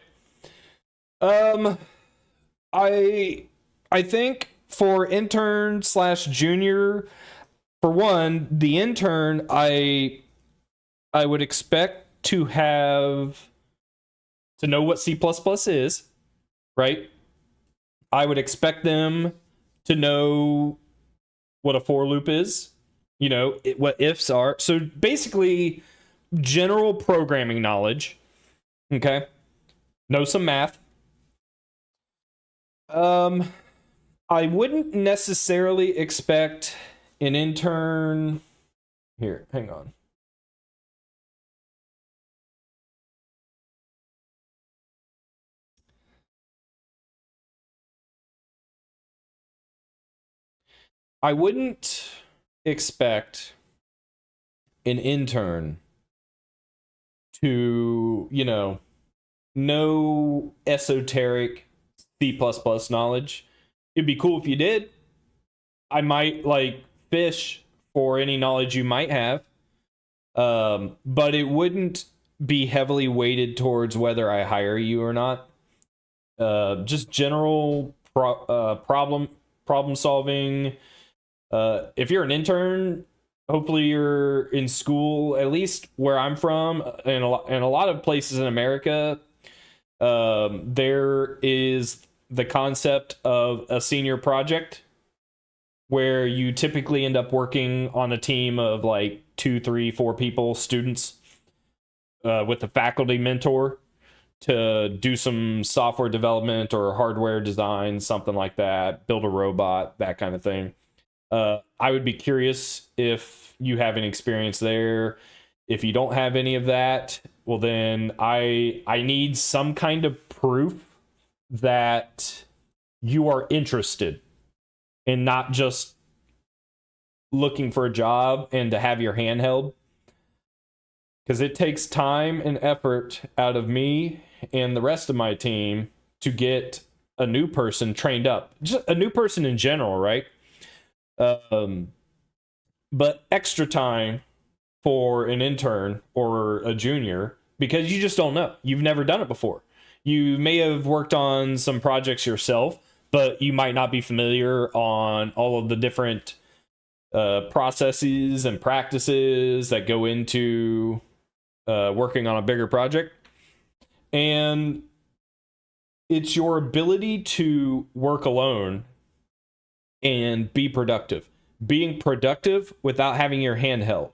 I think for intern / junior, for one, the intern I would expect to have to know what C++ is, right? I would expect them to know what a for loop is, you know, what ifs are. So basically, general programming knowledge. Okay. Know some math. I wouldn't necessarily expect an intern. Here, hang on. I wouldn't expect an intern to, you know esoteric C++ knowledge. It'd be cool if you did. I might like fish for any knowledge you might have. But it wouldn't be heavily weighted towards whether I hire you or not. Just general problem solving. If you're an intern, hopefully you're in school, at least where I'm from, and a lot of places in America, there is the concept of a senior project where you typically end up working on a team of like 2, 3, 4 people, students, with a faculty mentor to do some software development or hardware design, something like that, build a robot, that kind of thing. I would be curious if you have any experience there. If you don't have any of that, well then I need some kind of proof that you are interested and not just looking for a job and to have your hand held, because it takes time and effort out of me and the rest of my team to get a new person trained up, just a new person in general, right? um, but extra time for an intern or a junior, because you just don't know, you've never done it before. You may have worked on some projects yourself, but you might not be familiar on all of the different processes and practices that go into working on a bigger project. And it's your ability to work alone and be productive. Being productive without having your hand held.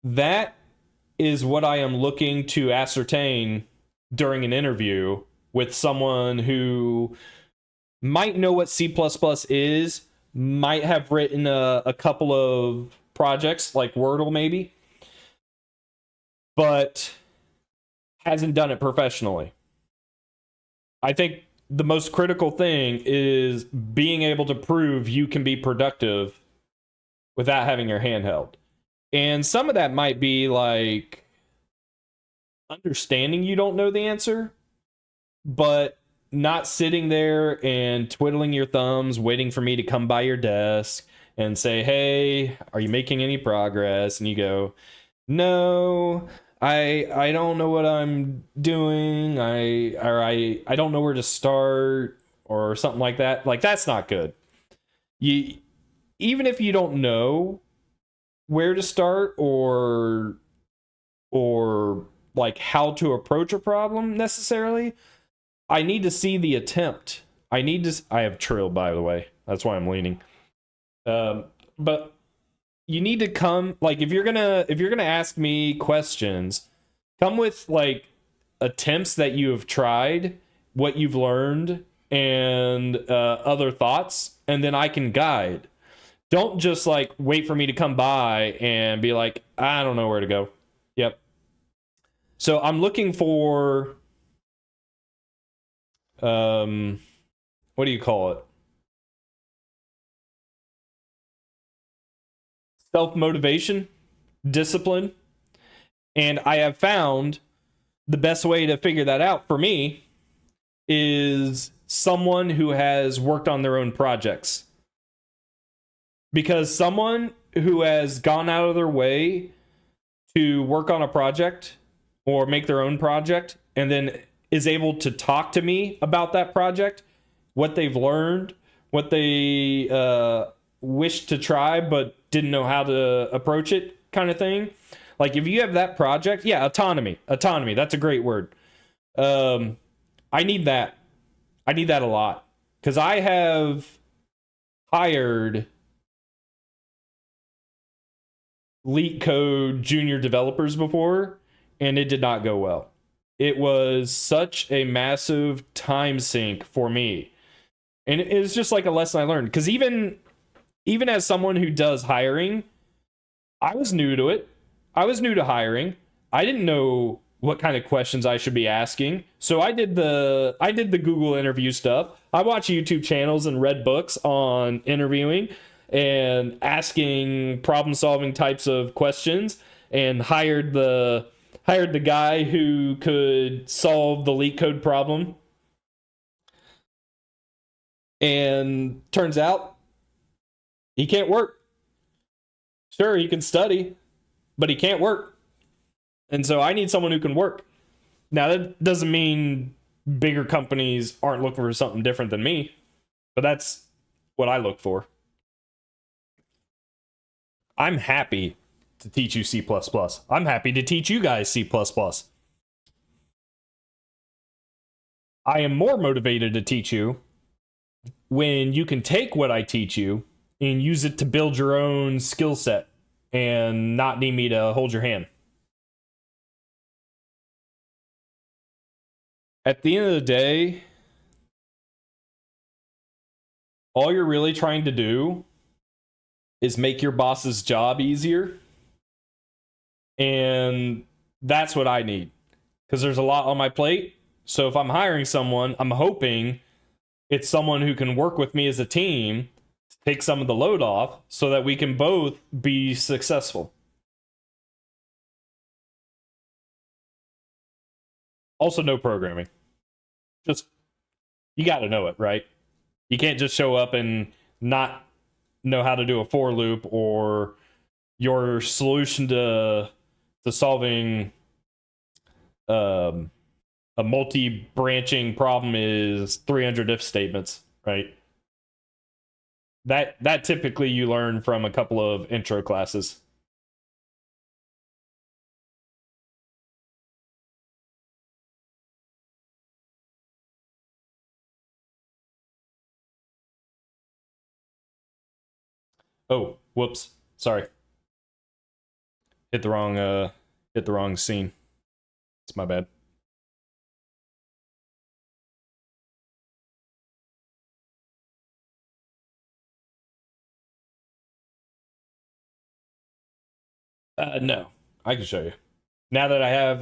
That is what I am looking to ascertain during an interview with someone who might know what C++ is, might have written a couple of projects like Wordle maybe, but hasn't done it professionally. I think the most critical thing is being able to prove you can be productive without having your hand held. And some of that might be like understanding you don't know the answer, but not sitting there and twiddling your thumbs, waiting for me to come by your desk and say, hey, are you making any progress? And you go, no, I don't know what I'm doing. I don't know where to start or something like that. Like, that's not good. You, even if you don't know where to start or like how to approach a problem necessarily, I need to see the attempt. I have Trill, by the way. That's why I'm leaning. But you need to come, like, if you're gonna ask me questions, come with like attempts that you have tried, what you've learned, and other thoughts, and then I can guide. Don't just like wait for me to come by and be like, I don't know where to go. Yep. So I'm looking for what do you call it? Self-motivation, discipline. And I have found the best way to figure that out for me is someone who has worked on their own projects. Because someone who has gone out of their way to work on a project or make their own project and then is able to talk to me about that project, what they've learned, what they wished to try but didn't know how to approach it, kind of thing. Like, if you have that project, yeah, autonomy, that's a great word. I need that. I need that a lot, because I have hired leak code junior developers before, and it did not go well. It was such a massive time sink for me, and it's just like a lesson I learned, because even as someone who does hiring, I was new to it. I was new to hiring. I didn't know what kind of questions I should be asking. So I did the Google interview stuff. I watched YouTube channels and read books on interviewing and asking problem solving types of questions, and hired the guy who could solve the leak code problem. And turns out he can't work. Sure, he can study, but he can't work. And so I need someone who can work. Now, that doesn't mean bigger companies aren't looking for something different than me, but that's what I look for. I'm happy to teach you C++. I'm happy to teach you guys C++. I am more motivated to teach you when you can take what I teach you and use it to build your own skill set and not need me to hold your hand. At the end of the day, all you're really trying to do is make your boss's job easier And that's what I need, because there's a lot on my plate. So if I'm hiring someone, I'm hoping it's someone who can work with me as a team, take some of the load off so that we can both be successful. Also, no programming. Just, you got to know it, right? You can't just show up and not know how to do a for loop, or your solution to solving a multi-branching problem is 300 if statements, right? That typically you learn from a couple of intro classes. Oh, whoops. Sorry. Hit the wrong scene. It's my bad. No. I can show you. Now that I have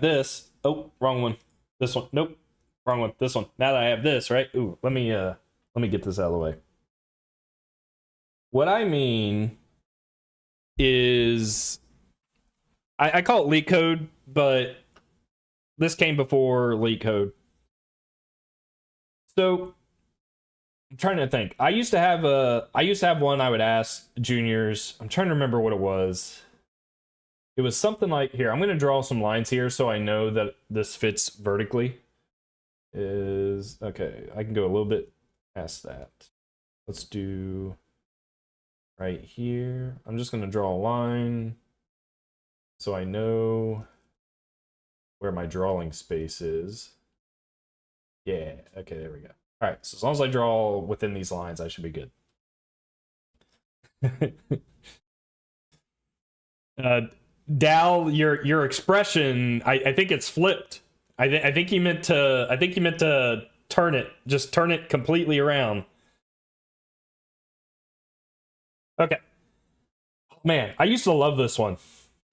this. Oh, wrong one. This one. Nope. Wrong one. This one. Now that I have this, right? Ooh, let me get this out of the way. What I mean is, I call it leak code, but this came before leak code. So I'm trying to think. I used to have one I would ask juniors. I'm trying to remember what it was. It was something like, here, I'm going to draw some lines here so I know that this fits vertically. Is okay, I can go a little bit past that. Let's do right here. I'm just going to draw a line so I know where my drawing space is. Yeah, okay, there we go. All right, so as long as I draw within these lines, I should be good. Dal, your expression, I think it's flipped. I think you meant to turn it completely around. Okay. Man, I used to love this one.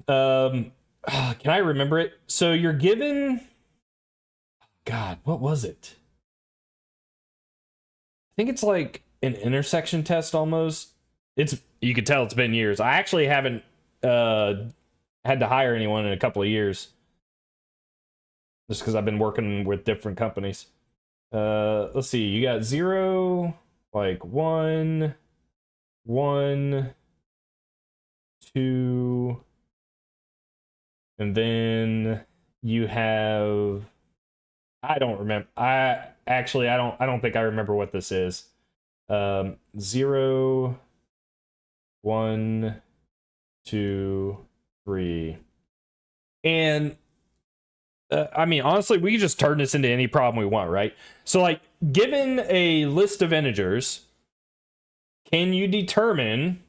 Can I remember it? So you're given, God, what was it? I think it's like an intersection test almost. You could tell it's been years. I actually haven't had to hire anyone in a couple of years, just because I've been working with different companies. Let's see. You got 0, like 1, 1, 2, and then you have, I don't remember. I don't think I remember what this is. 0, 1, 2, 3. And I mean, honestly, we can just turn this into any problem we want, right? So, like, given a list of integers, can you determine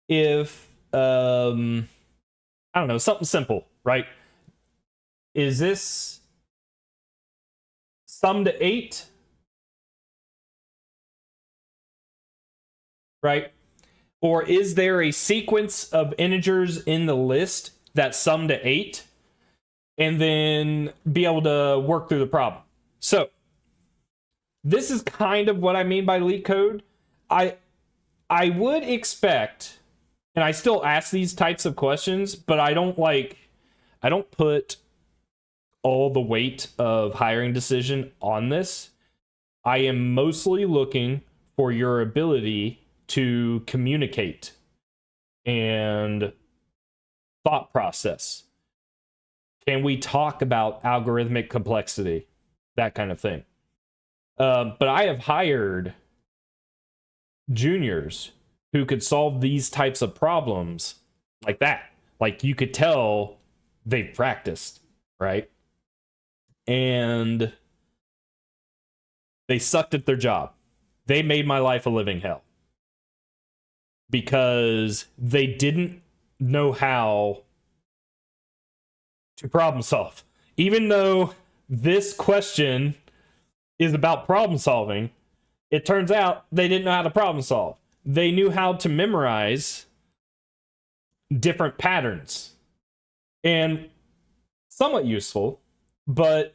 if, I don't know, something simple, right? Is this sum to 8? Right? Or is there a sequence of integers in the list that sum to 8? And then be able to work through the problem. So this is kind of what I mean by leak code. I would expect, and I still ask these types of questions, but I don't put all the weight of hiring decision on this. I am mostly looking for your ability to communicate and thought process. Can we talk about algorithmic complexity? That kind of thing. But I have hired juniors who could solve these types of problems like that. Like, you could tell they've practiced, right? And they sucked at their job. They made my life a living hell because they didn't know how to problem solve. Even though this question is about problem solving, it turns out they didn't know how to problem solve. They knew how to memorize different patterns. And somewhat useful, but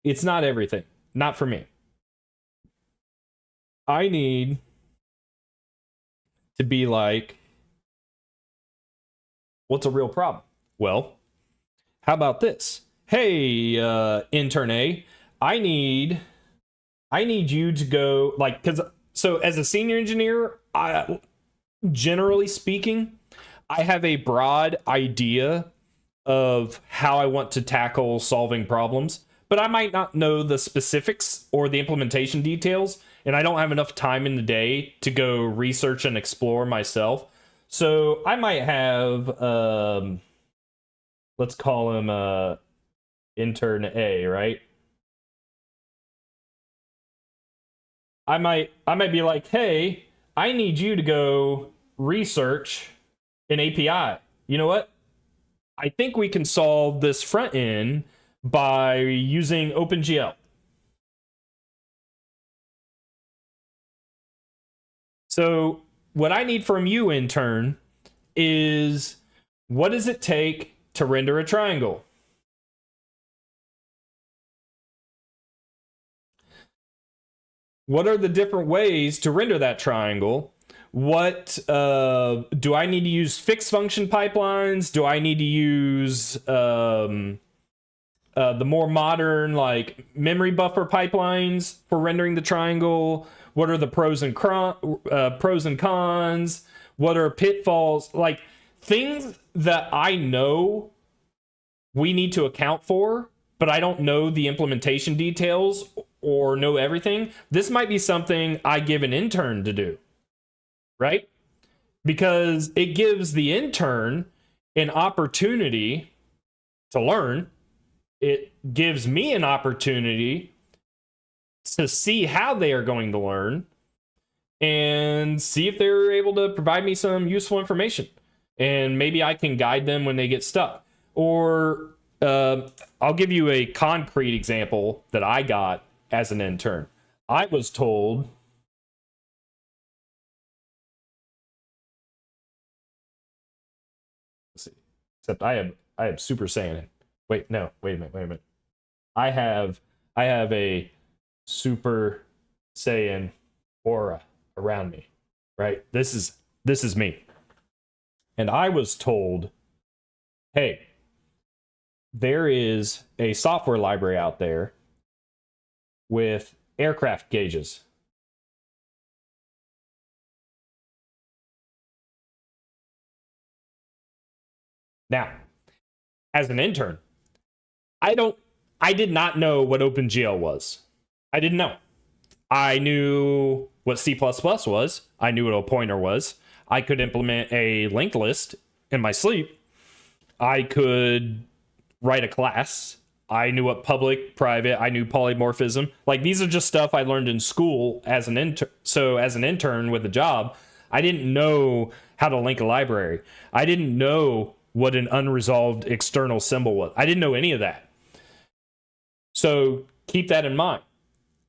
it's not everything. Not for me. I need to be like, what's a real problem? Well, how about this? Hey, intern A, I need you to go, like, because so as a senior engineer, generally speaking, I have a broad idea of how I want to tackle solving problems, but I might not know the specifics or the implementation details, and I don't have enough time in the day to go research and explore myself. So I might have, let's call him intern A, right? I might be like, hey, I need you to go research an API. You know what? I think we can solve this front end by using OpenGL. So what I need from you, intern, is what does it take to render a triangle? What are the different ways to render that triangle? What do I need to use? Fixed function pipelines? Do I need to use the more modern, like, memory buffer pipelines for rendering the triangle? What are the pros and cons? What are pitfalls? Like, things that I know we need to account for, but I don't know the implementation details or know everything. This might be something I give an intern to do, right? Because it gives the intern an opportunity to learn. It gives me an opportunity to see how they are going to learn and see if they're able to provide me some useful information. And maybe I can guide them when they get stuck. Or I'll give you a concrete example that I got as an intern. I was told, let's see, except I have Super Saiyan. Wait a minute. I have a Super Saiyan aura around me, right? This is me. And I was told, hey, there is a software library out there with aircraft gauges. Now, as an intern, I did not know what OpenGL was. I didn't know. I knew what C++ was. I knew what a pointer was. I could implement a linked list in my sleep. I could write a class. I knew what public, private, I knew polymorphism. Like, these are just stuff I learned in school as an intern. So as an intern with a job, I didn't know how to link a library. I didn't know what an unresolved external symbol was. I didn't know any of that. So keep that in mind.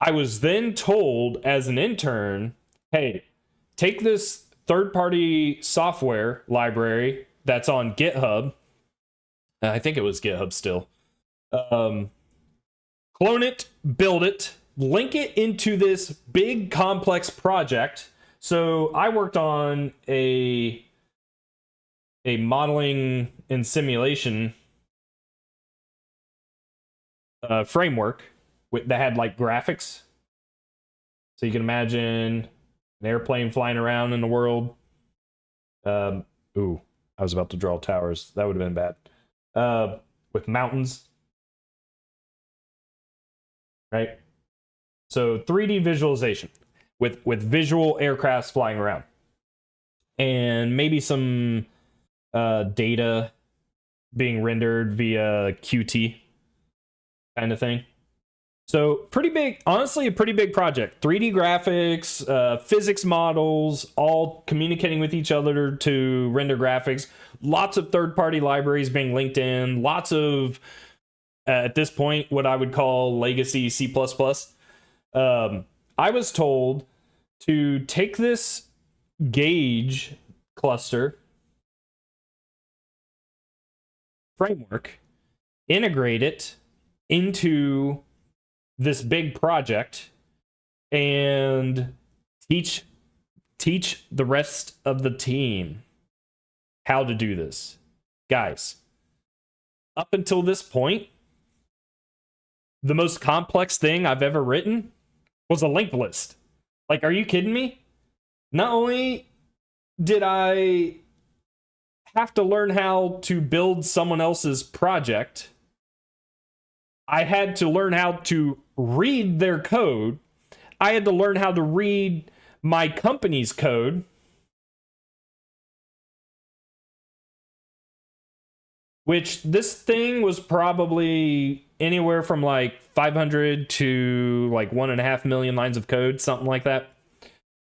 I was then told as an intern, hey, take this third-party software library that's on GitHub. I think it was GitHub still. Clone it, build it, link it into this big complex project. So I worked on a modeling and simulation framework that had, like, graphics. So you can imagine an airplane flying around in the world. Ooh, I was about to draw towers. That would have been bad. With mountains. Right? So 3D visualization with visual aircrafts flying around. And maybe some data being rendered via Qt kind of thing. So pretty big, honestly, a pretty big project. 3D graphics, physics models, all communicating with each other to render graphics. Lots of third-party libraries being linked in. Lots of, at this point, what I would call legacy C++. I was told to take this gauge cluster framework, integrate it into this big project, and teach the rest of the team how to do this. Guys, up until this point, the most complex thing I've ever written was a linked list. Like, are you kidding me? Not only did I have to learn how to build someone else's project, I had to learn how to read their code. I had to learn how to read my company's code. Which this thing was probably anywhere from like 500 to like 1.5 million lines of code, something like that.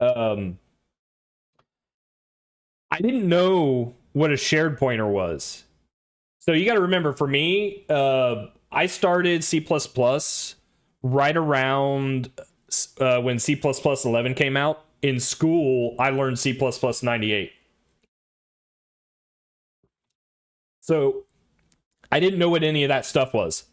I didn't know what a shared pointer was. So you got to remember, for me, I started C++ right around when C++ 11 came out. In school, I learned C++ 98. So I didn't know what any of that stuff was.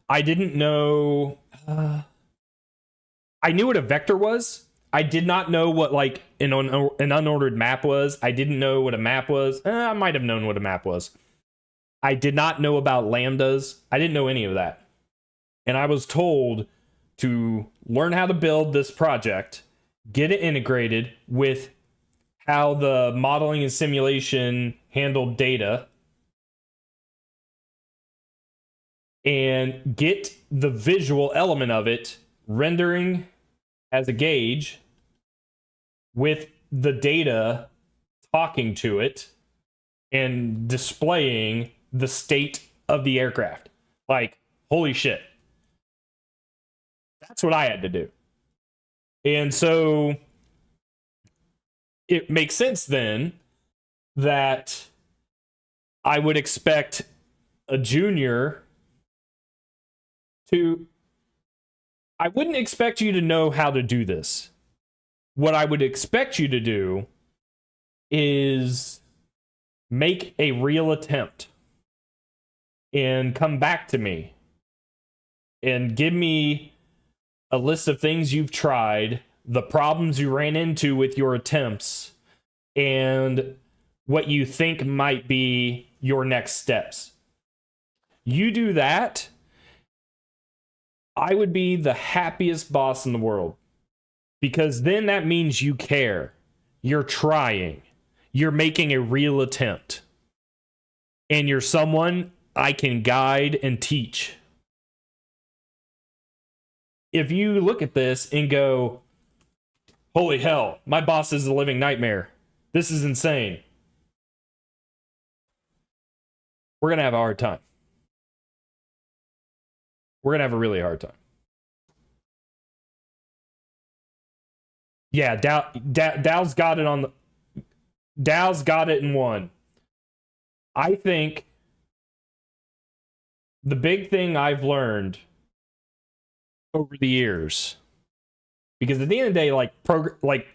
I didn't know. I knew what a vector was. I did not know what like an unordered map was. I didn't know what a map was. I might have known what a map was. I did not know about lambdas. I didn't know any of that. And I was told to learn how to build this project, get it integrated with how the modeling and simulation handled data, and get the visual element of it rendering as a gauge with the data talking to it and displaying the state of the aircraft. Like, holy shit. That's what I had to do. And so it makes sense then that I would expect a junior to... I wouldn't expect you to know how to do this. What I would expect you to do is make a real attempt and come back to me and give me a list of things you've tried, the problems you ran into with your attempts, and what you think might be your next steps. You do that, I would be the happiest boss in the world. Because then that means you care. You're trying. You're making a real attempt. And you're someone I can guide and teach. If you look at this and go, holy hell, my boss is a living nightmare. This is insane. We're going to have a hard time. We're going to have a really hard time. Yeah, Dow's got it on the... Dow's got it in one. I think the big thing I've learned over the years, because at the end of the day, like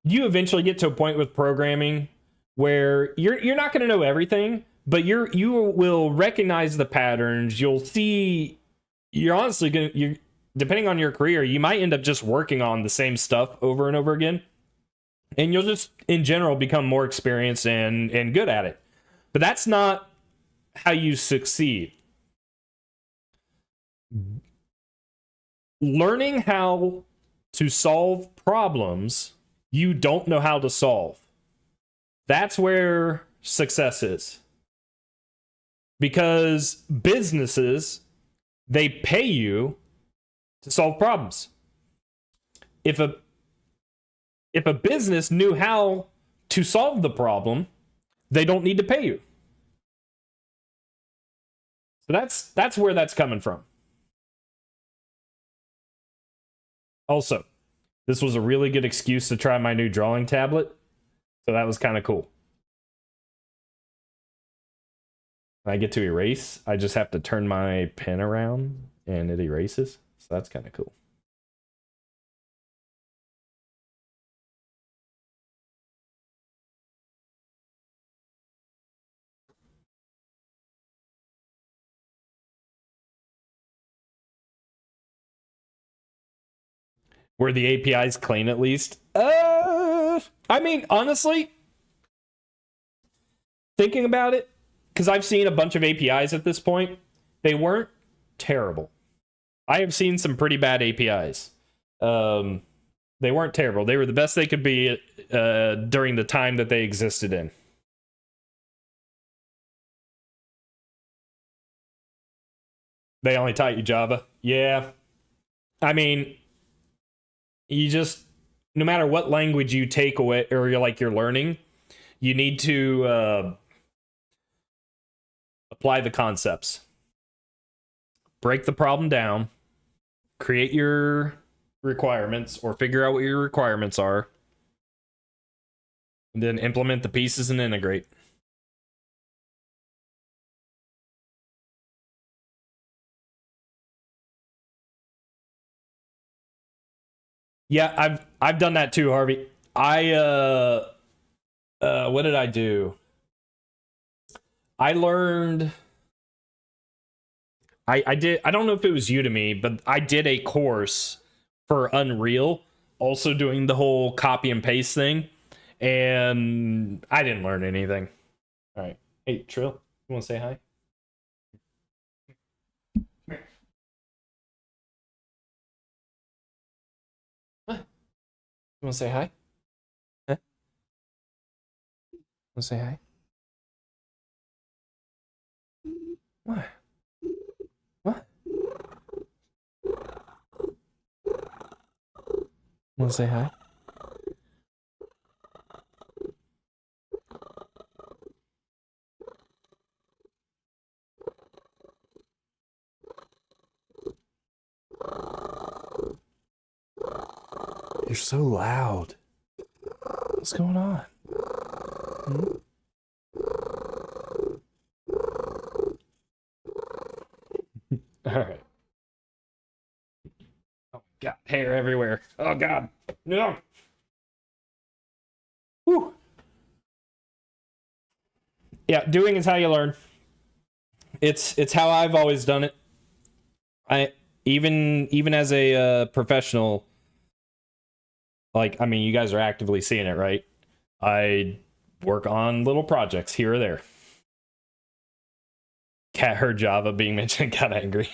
you eventually get to a point with programming where you're not going to know everything, but you will recognize the patterns. You'll see. You're honestly going to... Depending on your career, you might end up just working on the same stuff over and over again. And you'll just, in general, become more experienced and good at it. But that's not how you succeed. Learning how to solve problems you don't know how to solve. That's where success is. Because businesses, they pay you to solve problems. If a business knew how to solve the problem, they don't need to pay you. So that's where that's coming from. Also, this was a really good excuse to try my new drawing tablet, so that was kind of cool. When I get to erase, I just have to turn my pen around and it erases. So that's kind of cool. where the API is clean at least. I mean, honestly, thinking about it, because I've seen a bunch of APIs at this point, they weren't terrible. I have seen some pretty bad APIs. They weren't terrible. They were the best they could be during the time that they existed in. They only taught you Java. Yeah. I mean, you just, no matter what language you take away or you're learning, you need to apply the concepts. Break the problem down. Create your requirements or figure out what your requirements are. And then implement the pieces and integrate. Yeah, I've done that too, Harvey. What did I do? I learned I did, I don't know if it was Udemy, but I did a course for Unreal, also doing the whole copy and paste thing, and I didn't learn anything. All right. Hey, Trill, you want to say hi? What? You want to say hi? Huh? Want to say hi? What? What? Want to say hi? You're so loud. What's going on? Hmm? All right. Oh, got hair everywhere. Oh God. No. Whew. Yeah, doing is how you learn. It's how I've always done it. I even as a professional, like, I mean, you guys are actively seeing it, right? I work on little projects here or there. Cat heard Java being mentioned, got angry.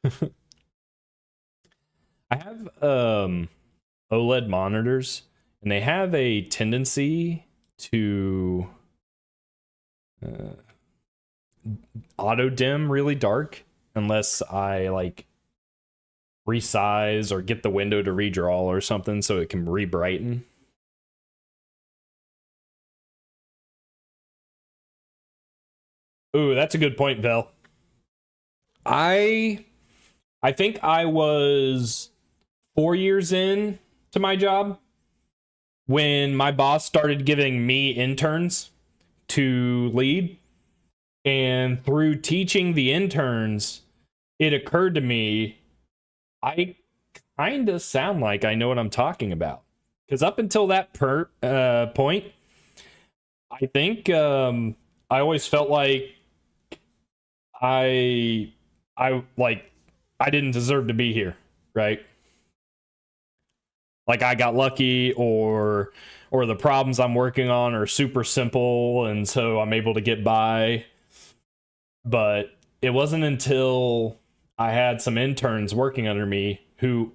I have OLED monitors, and they have a tendency to auto dim really dark unless I like resize or get the window to redraw or something so it can re-brighten. Ooh, that's a good point, Vel. I think I was 4 years in to my job when my boss started giving me interns to lead. And through teaching the interns, it occurred to me I kind of sound like I know what I'm talking about. Because up until that point, I think I always felt like I like I didn't deserve to be here, right? Like I got lucky, or the problems I'm working on are super simple and so I'm able to get by. But it wasn't until I had some interns working under me who,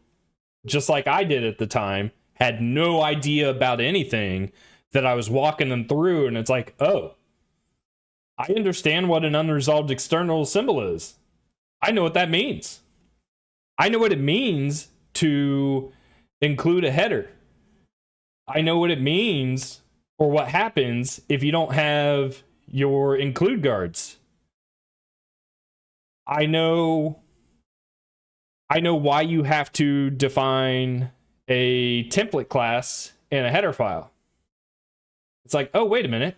just like I did at the time, had no idea about anything, that I was walking them through, and it's like, oh, I understand what an unresolved external symbol is. I know what that means. I know what it means to include a header. I know what it means, or what happens if you don't have your include guards. I know why you have to define a template class in a header file. It's like, oh, wait a minute.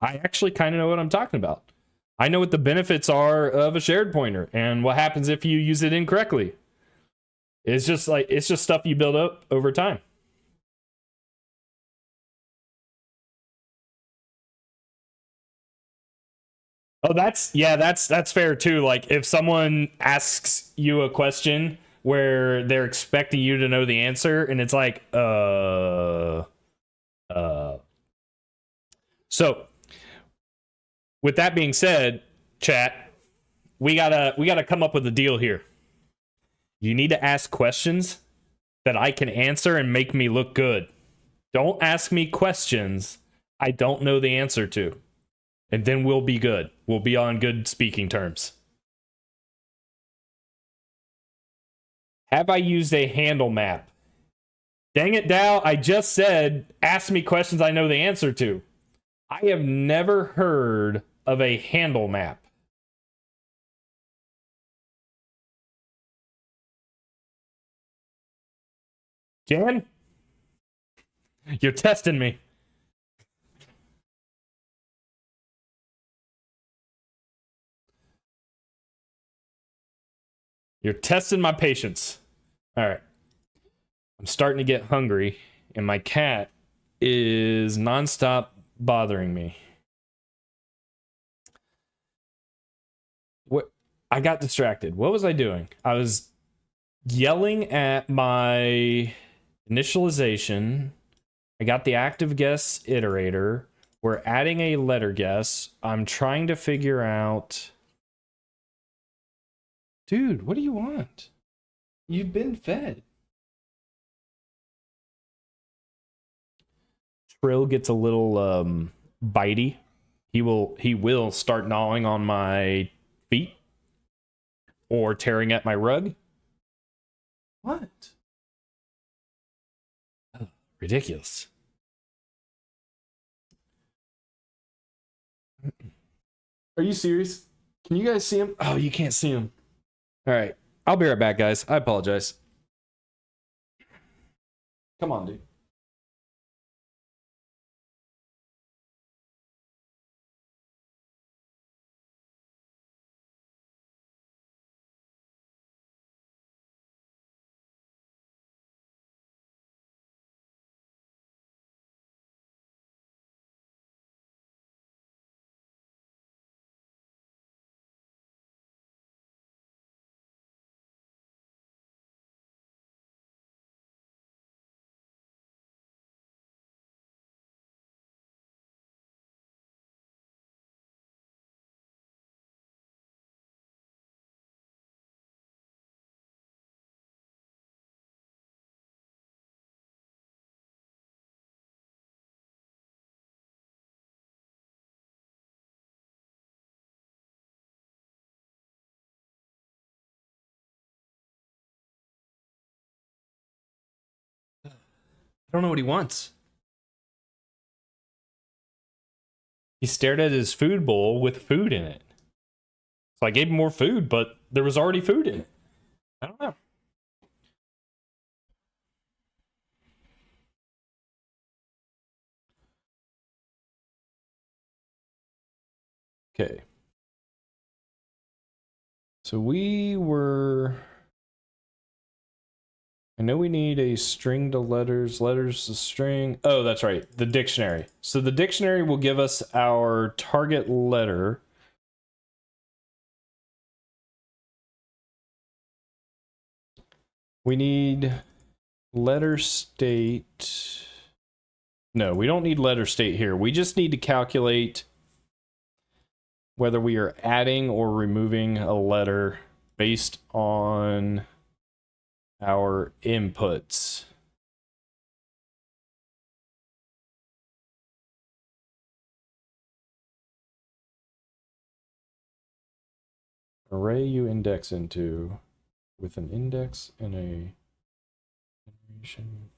I actually kind of know what I'm talking about. I know what the benefits are of a shared pointer and what happens if you use it incorrectly. It's just stuff you build up over time. Oh, that's fair too. Like if someone asks you a question where they're expecting you to know the answer, and it's like, uh. So, with that being said, chat, we gotta come up with a deal here. You need to ask questions that I can answer and make me look good. Don't ask me questions I don't know the answer to. And then we'll be good. We'll be on good speaking terms. Have I used a handle map? Dang it, Dow. I just said, ask me questions I know the answer to. I have never heard of a handle map. Jan? You're testing me. You're testing my patience. All right. I'm starting to get hungry, and my cat is nonstop bothering me. What? I got distracted. What was I doing? I was yelling at my initialization. I got the active guess iterator. We're adding a letter guess. I'm trying to figure out. Dude, what do you want? You've been fed. Trill gets a little bitey. He will start gnawing on my feet or tearing at my rug. What? Oh, ridiculous. Are you serious? Can you guys see him? Oh, you can't see him. All right. I'll be right back, guys. I apologize. Come on, dude. I don't know what he wants. He stared at his food bowl with food in it. So I gave him more food, but there was already food in it. I don't know. Okay. So we were. I know we need a string to letters, letters to string. Oh, that's right. The dictionary. So the dictionary will give us our target letter. We need letter state. No, we don't need letter state here. We just need to calculate whether we are adding or removing a letter based on our inputs. Array you index into with an index and a generation.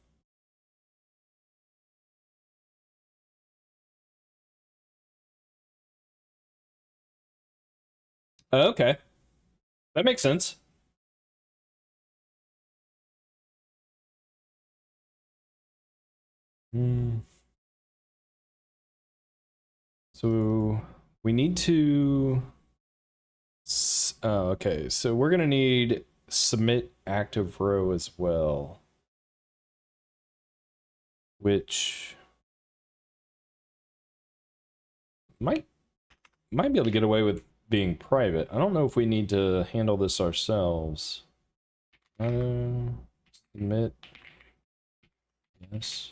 Oh, okay. That makes sense. So we need to. Okay, so we're gonna need submit active row as well, which might might be able to get away with being private. I don't know if we need to handle this ourselves. Submit. Yes.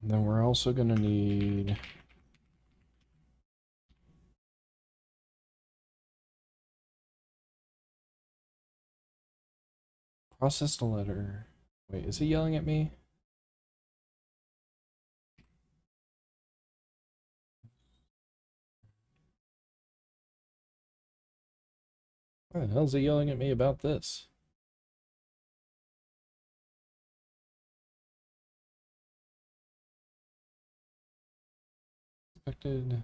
And then we're also going to need processed a letter. Wait, is he yelling at me? Why the hell is he yelling at me about this? Expected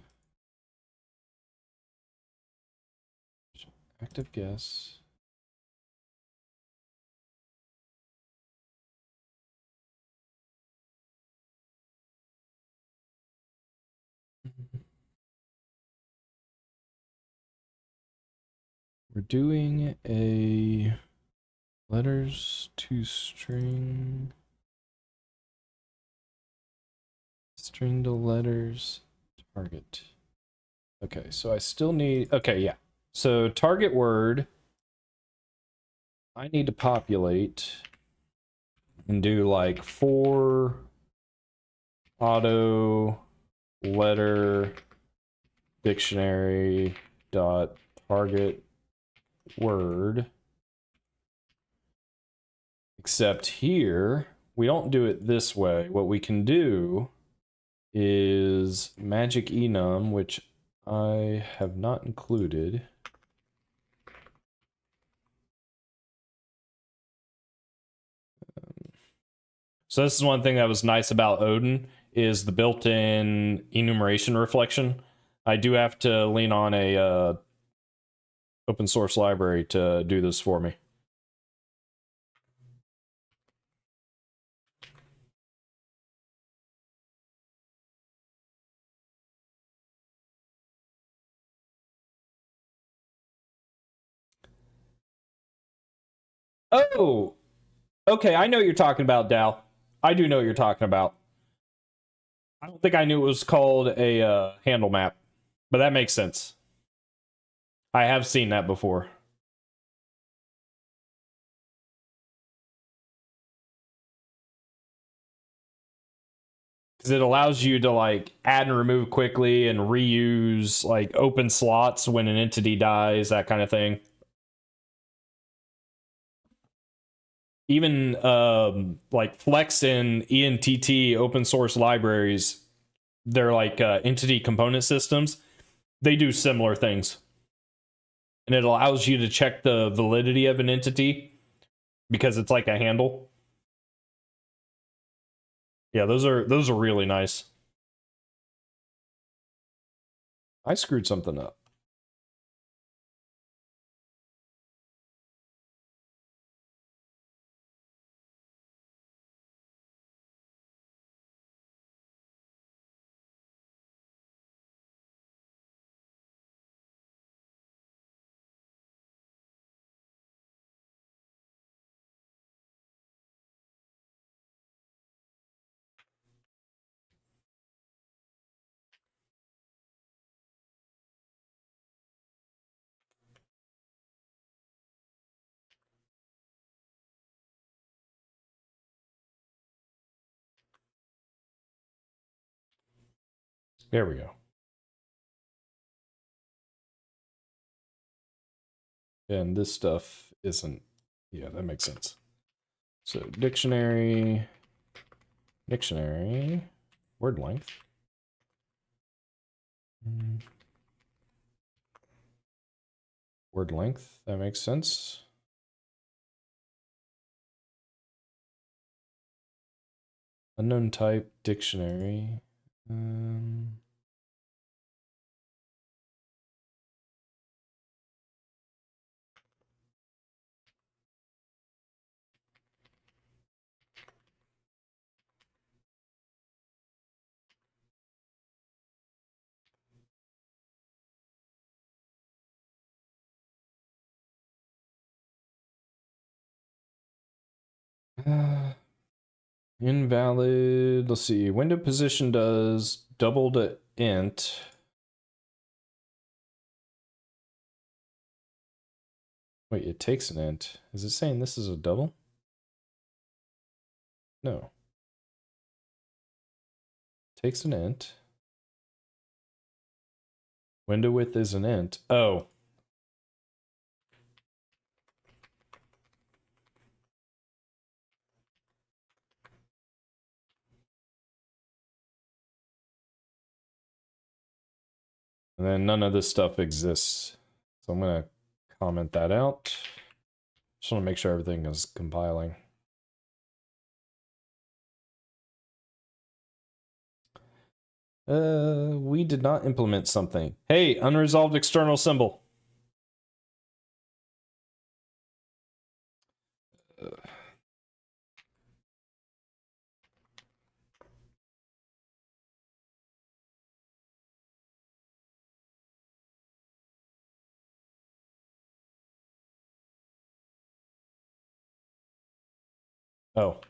active guess. We're doing a letters to string to letters target. Okay, so I still need, okay, yeah. So target word, I need to populate and do like for auto letter dictionary dot target word. Except here, we don't do it this way. What we can do is magic enum, which I have not included. So this is one thing that was nice about Odin is the built-in enumeration reflection. I do have to lean on a open source library to do this for me. Oh, okay. I know what you're talking about, Dal. I do know what you're talking about. I don't think I knew it was called a handle map, but that makes sense. I have seen that before. Because it allows you to like add and remove quickly and reuse like open slots when an entity dies, that kind of thing. Even like Flex and ENTT open source libraries, they're like entity component systems. They do similar things, and it allows you to check the validity of an entity because it's like a handle. Yeah, those are really nice. I screwed something up. There we go. And this stuff isn't. Yeah, that makes sense. So dictionary, word length. Word length, that makes sense. Unknown type, dictionary. Invalid. Let's see. Window position does double to int. Wait, it takes an int. Is it saying this is a double? No. Takes an int. Window width is an int. Oh. And then none of this stuff exists. So I'm going to comment that out. Just want to make sure everything is compiling. We did not implement something. Hey, unresolved external symbol. Oh.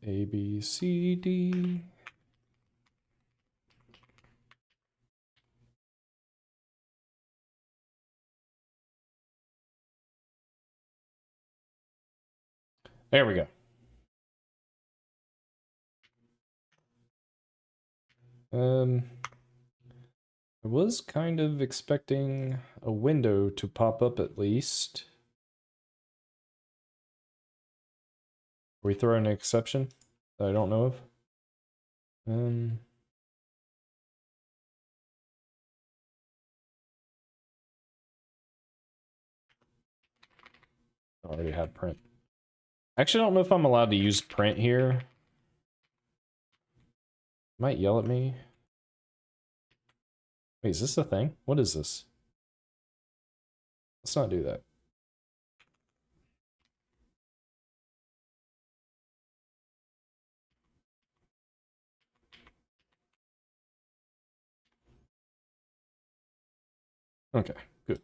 A, B, C, D. There we go. I was kind of expecting a window to pop up at least. We throw an exception that I don't know of. I already have print. Actually, I don't know if I'm allowed to use print here. Might yell at me. Wait, is this a thing? What is this? Let's not do that. Okay, good.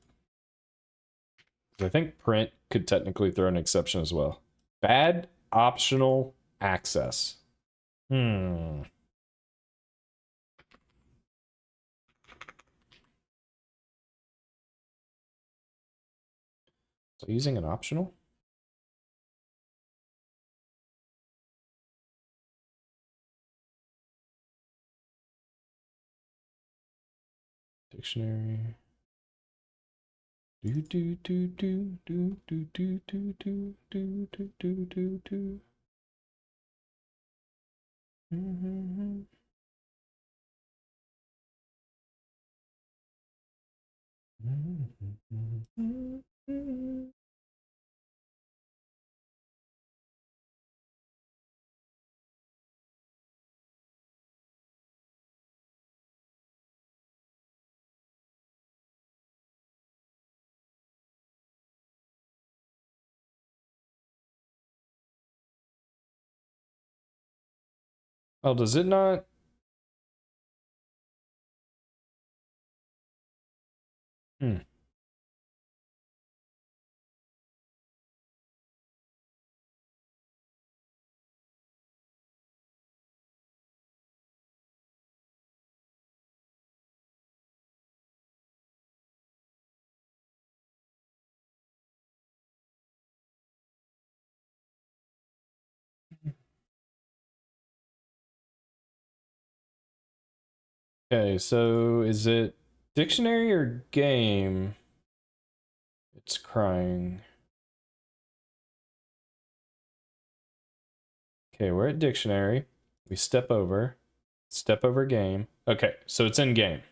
I think print could technically throw an exception as well. Bad optional access. So using an optional? Dictionary. Do do do do do do do do do do do do do do. Oh, does it not? Okay, so is it dictionary or game? It's crying. Okay, we're at dictionary. We step over game. Okay, so it's in game.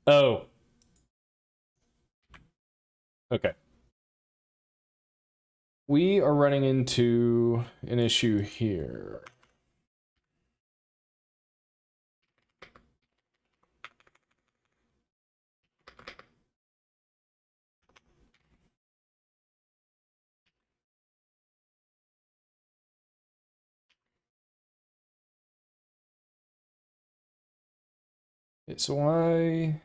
Oh. Okay. we are running into an issue here. Okay, so why?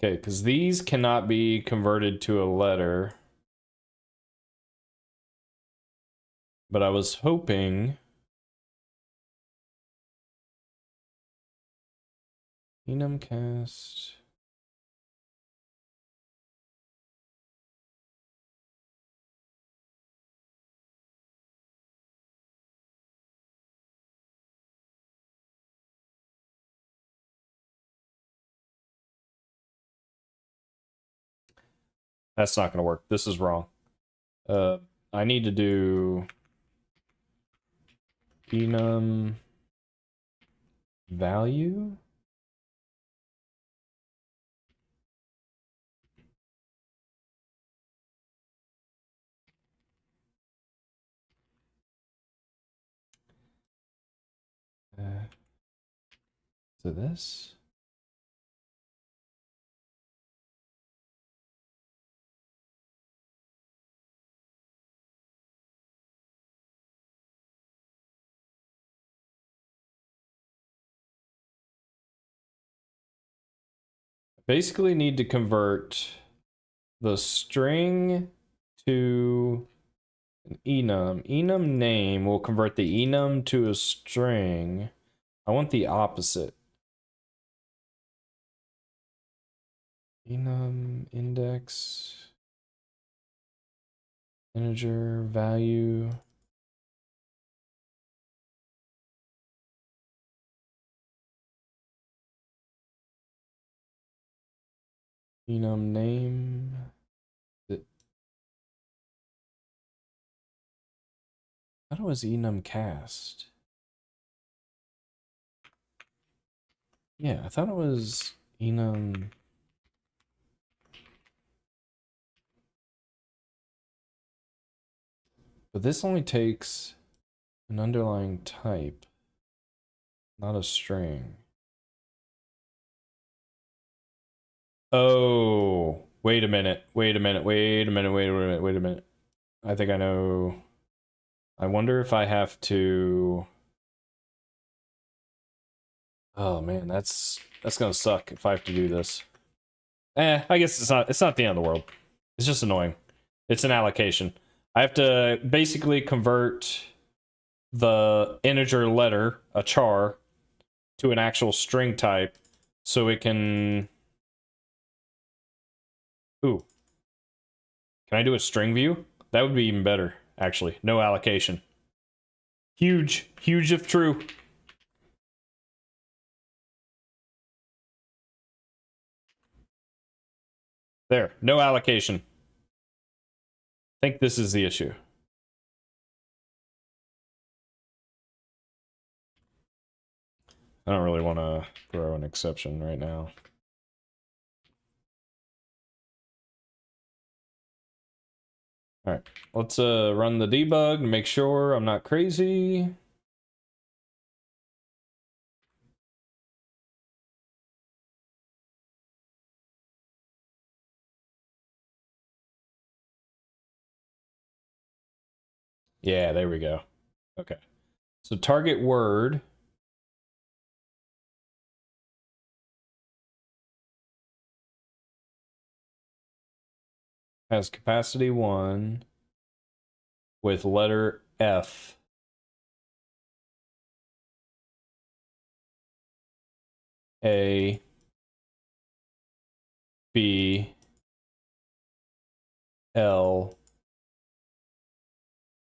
Okay, because these cannot be converted to a letter. But I was hoping enumcast. That's not going to work. This is wrong. I need to do enum value. So this. Basically need to convert the string to an enum. Enum name will convert the enum to a string. I want the opposite. Enum index integer value. Enum name. I thought it was enum cast. Yeah, I thought it was enum. But this only takes an underlying type, not a string. Oh, wait a minute. Wait a minute. Wait a minute. Wait a minute. Wait a minute. I think I know. I wonder if I have to. Oh man, that's gonna suck if I have to do this. I guess it's not the end of the world. It's just annoying. It's an allocation. I have to basically convert the integer letter, a char, to an actual string type so it can. Ooh. Can I do a string view? That would be even better, actually. No allocation. Huge. Huge if true. There. No allocation. I think this is the issue. I don't really want to throw an exception right now. All right, let's run the debug to make sure I'm not crazy. Yeah, there we go. Okay. So target word has capacity 1 with letter F. A B L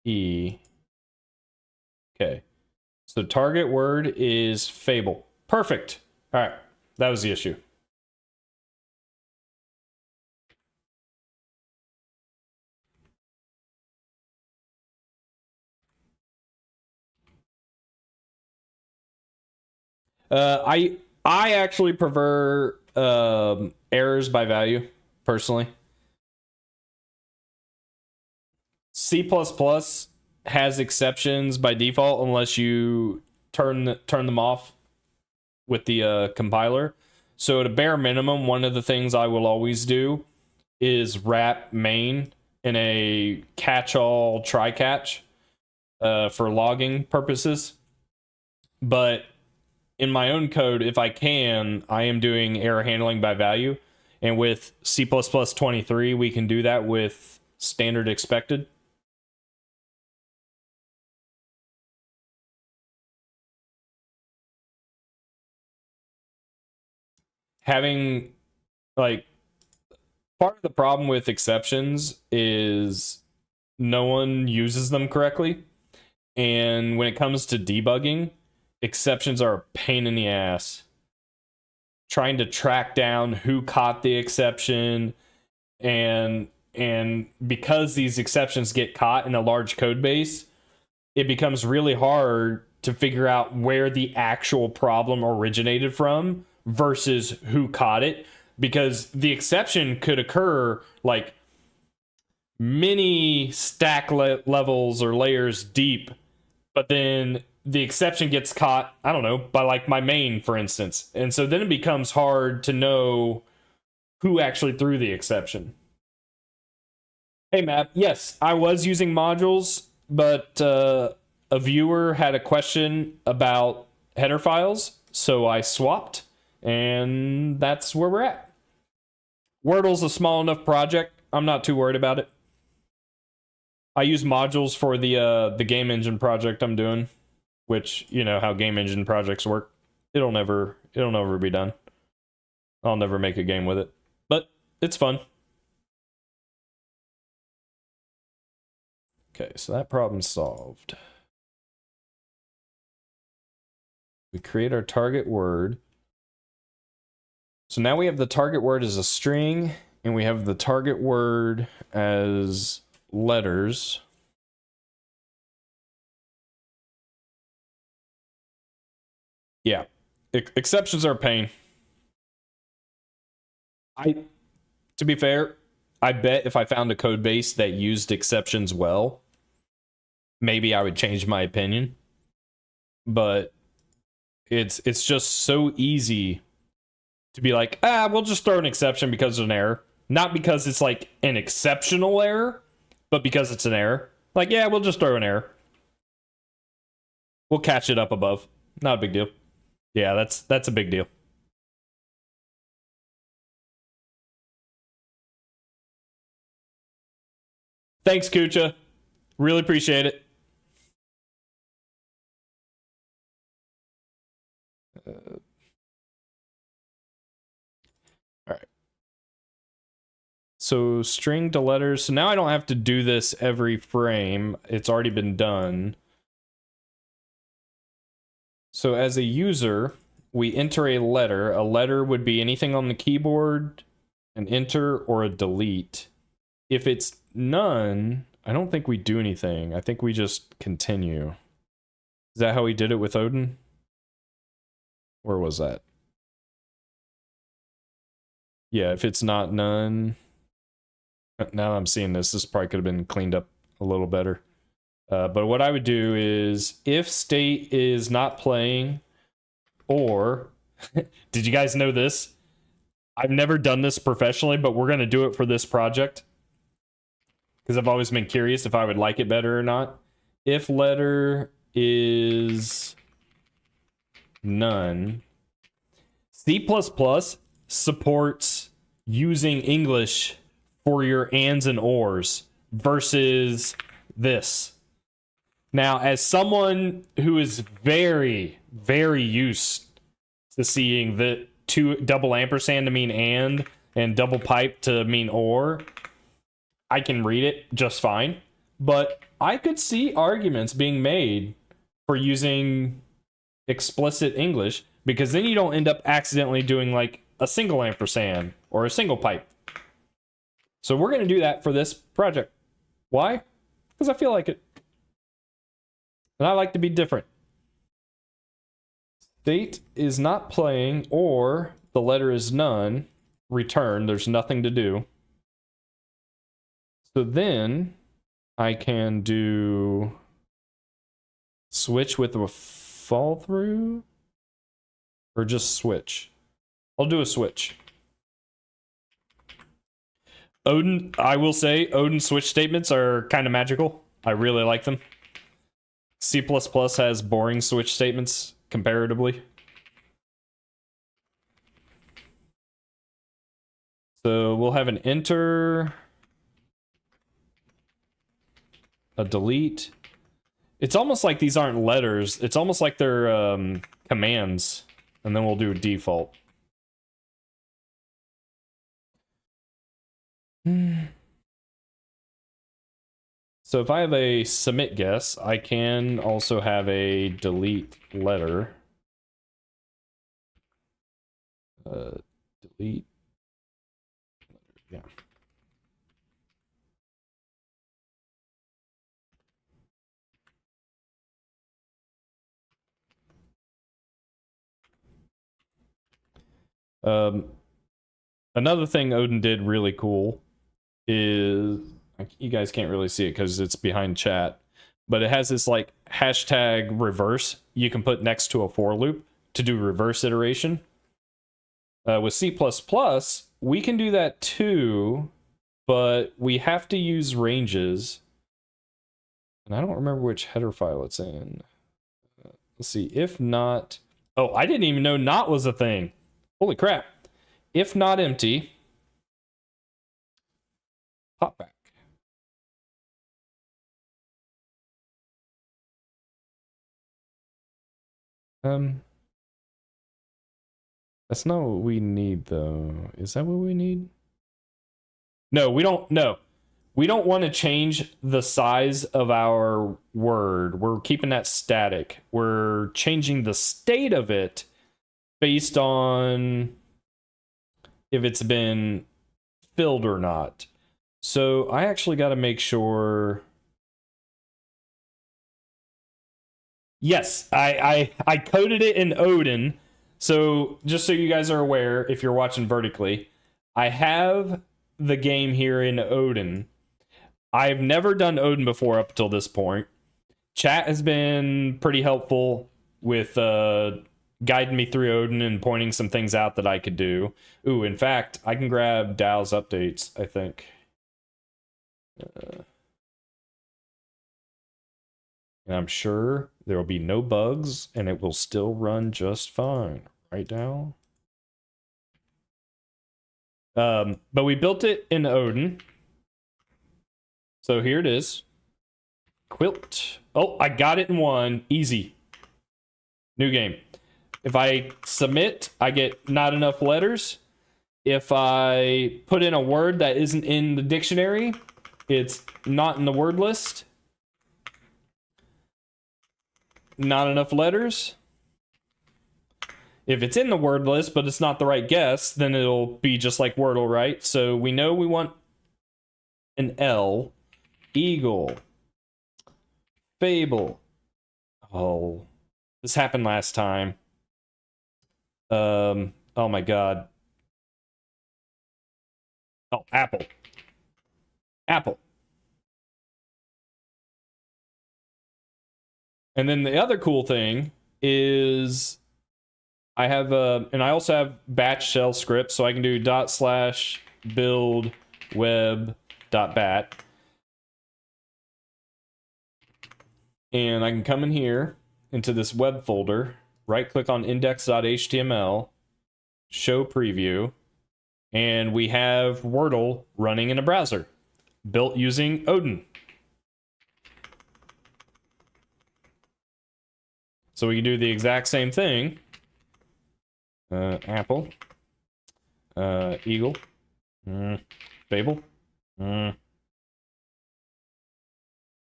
E. Okay. So target word is fable. Perfect. All right. That was the issue. I actually prefer errors by value personally. C++ has exceptions by default unless you turn them off with the compiler. So at a bare minimum, one of the things I will always do is wrap main in a catch-all try-catch for logging purposes. But in my own code, if I can, I am doing error handling by value. And with C++ 23, we can do that with standard expected. Having, like, part of the problem with exceptions is no one uses them correctly. And when it comes to debugging, exceptions are a pain in the ass. Trying to track down who caught the exception, and because these exceptions get caught in a large code base, it becomes really hard to figure out where the actual problem originated from versus who caught it, because the exception could occur like many stack levels or layers deep, but then the exception gets caught, I don't know, by like my main, for instance. And so then it becomes hard to know who actually threw the exception. Hey, Matt. Yes, I was using modules, but a viewer had a question about header files, so I swapped, and that's where we're at. Wordle's a small enough project. I'm not too worried about it. I use modules for the game engine project I'm doing, which, you know how game engine projects work. It'll never be done. I'll never make a game with it, but it's fun. Okay, so that problem's solved. We create our target word. So now we have the target word as a string, and we have the target word as letters. Yeah, exceptions are a pain. To be fair, I bet if I found a code base that used exceptions well, maybe I would change my opinion. But it's just so easy to be like, we'll just throw an exception because of an error. Not because it's like an exceptional error, but because it's an error. Like, yeah, we'll just throw an error. We'll catch it up above. Not a big deal. Yeah, that's a big deal. Thanks, Kucha. Really appreciate it. All right. So string to letters. So now I don't have to do this every frame. It's already been done. So as a user, we enter a letter. A letter would be anything on the keyboard, an enter, or a delete. If it's none, I don't think we do anything. I think we just continue. Is that how we did it with Odin? Where was that? Yeah, if it's not none. Now I'm seeing this probably could have been cleaned up a little better. But what I would do is, if state is not playing, or, did you guys know this? I've never done this professionally, but we're going to do it for this project, because I've always been curious if I would like it better or not. If letter is none, C++ supports using English for your ands and ors versus this. Now, as someone who is very, very used to seeing the two double ampersand to mean and double pipe to mean or, I can read it just fine. But I could see arguments being made for using explicit English, because then you don't end up accidentally doing like a single ampersand or a single pipe. So we're going to do that for this project. Why? Because I feel like it. And I like to be different. State is not playing, or the letter is none. Return, there's nothing to do. So then I can do switch with a fall through, or just switch. I'll do a switch. Odin, I will say, Odin switch statements are kind of magical. I really like them. C++ has boring switch statements comparatively. So we'll have an enter, a delete. It's almost like these aren't letters. It's almost like they're commands. And then we'll do default. So if I have a submit guess, I can also have a delete letter. Delete. Yeah. Another thing Odin did really cool is, you guys can't really see it because it's behind chat, but it has this like hashtag reverse you can put next to a for loop to do reverse iteration. With C++, we can do that too, but we have to use ranges. And I don't remember which header file it's in. Let's see, if not... Oh, I didn't even know not was a thing. Holy crap. If not empty, pop back. That's not what we need, though. Is that what we need? No, we don't. No, we don't want to change the size of our word. We're keeping that static. We're changing the state of it based on if it's been filled or not. So I actually got to make sure. Yes, I coded it in Odin. So just so you guys are aware, if you're watching vertically, I have the game here in Odin. I've never done Odin before up until this point. Chat has been pretty helpful with guiding me through Odin and pointing some things out that I could do. Ooh, in fact, I can grab Dow's updates, I think. And I'm sure there will be no bugs and it will still run just fine. Right, Dow? But we built it in Odin. So here it is. Quilt. Oh, I got it in one. Easy. New game. If I submit, I get not enough letters. If I put in a word that isn't in the dictionary, it's not in the word list. Not enough letters. If it's in the word list, but it's not the right guess, then it'll be just like Wordle, right? So we know we want an L. Eagle. Fable. Oh, this happened last time. Oh my god. Oh, apple. Apple. And then the other cool thing is I have and I also have batch shell scripts, so I can do /build web.bat. And I can come in here into this web folder, right click on index.html, show preview, and we have Wordle running in a browser built using Odin. So we can do the exact same thing. Apple. Eagle. Fable.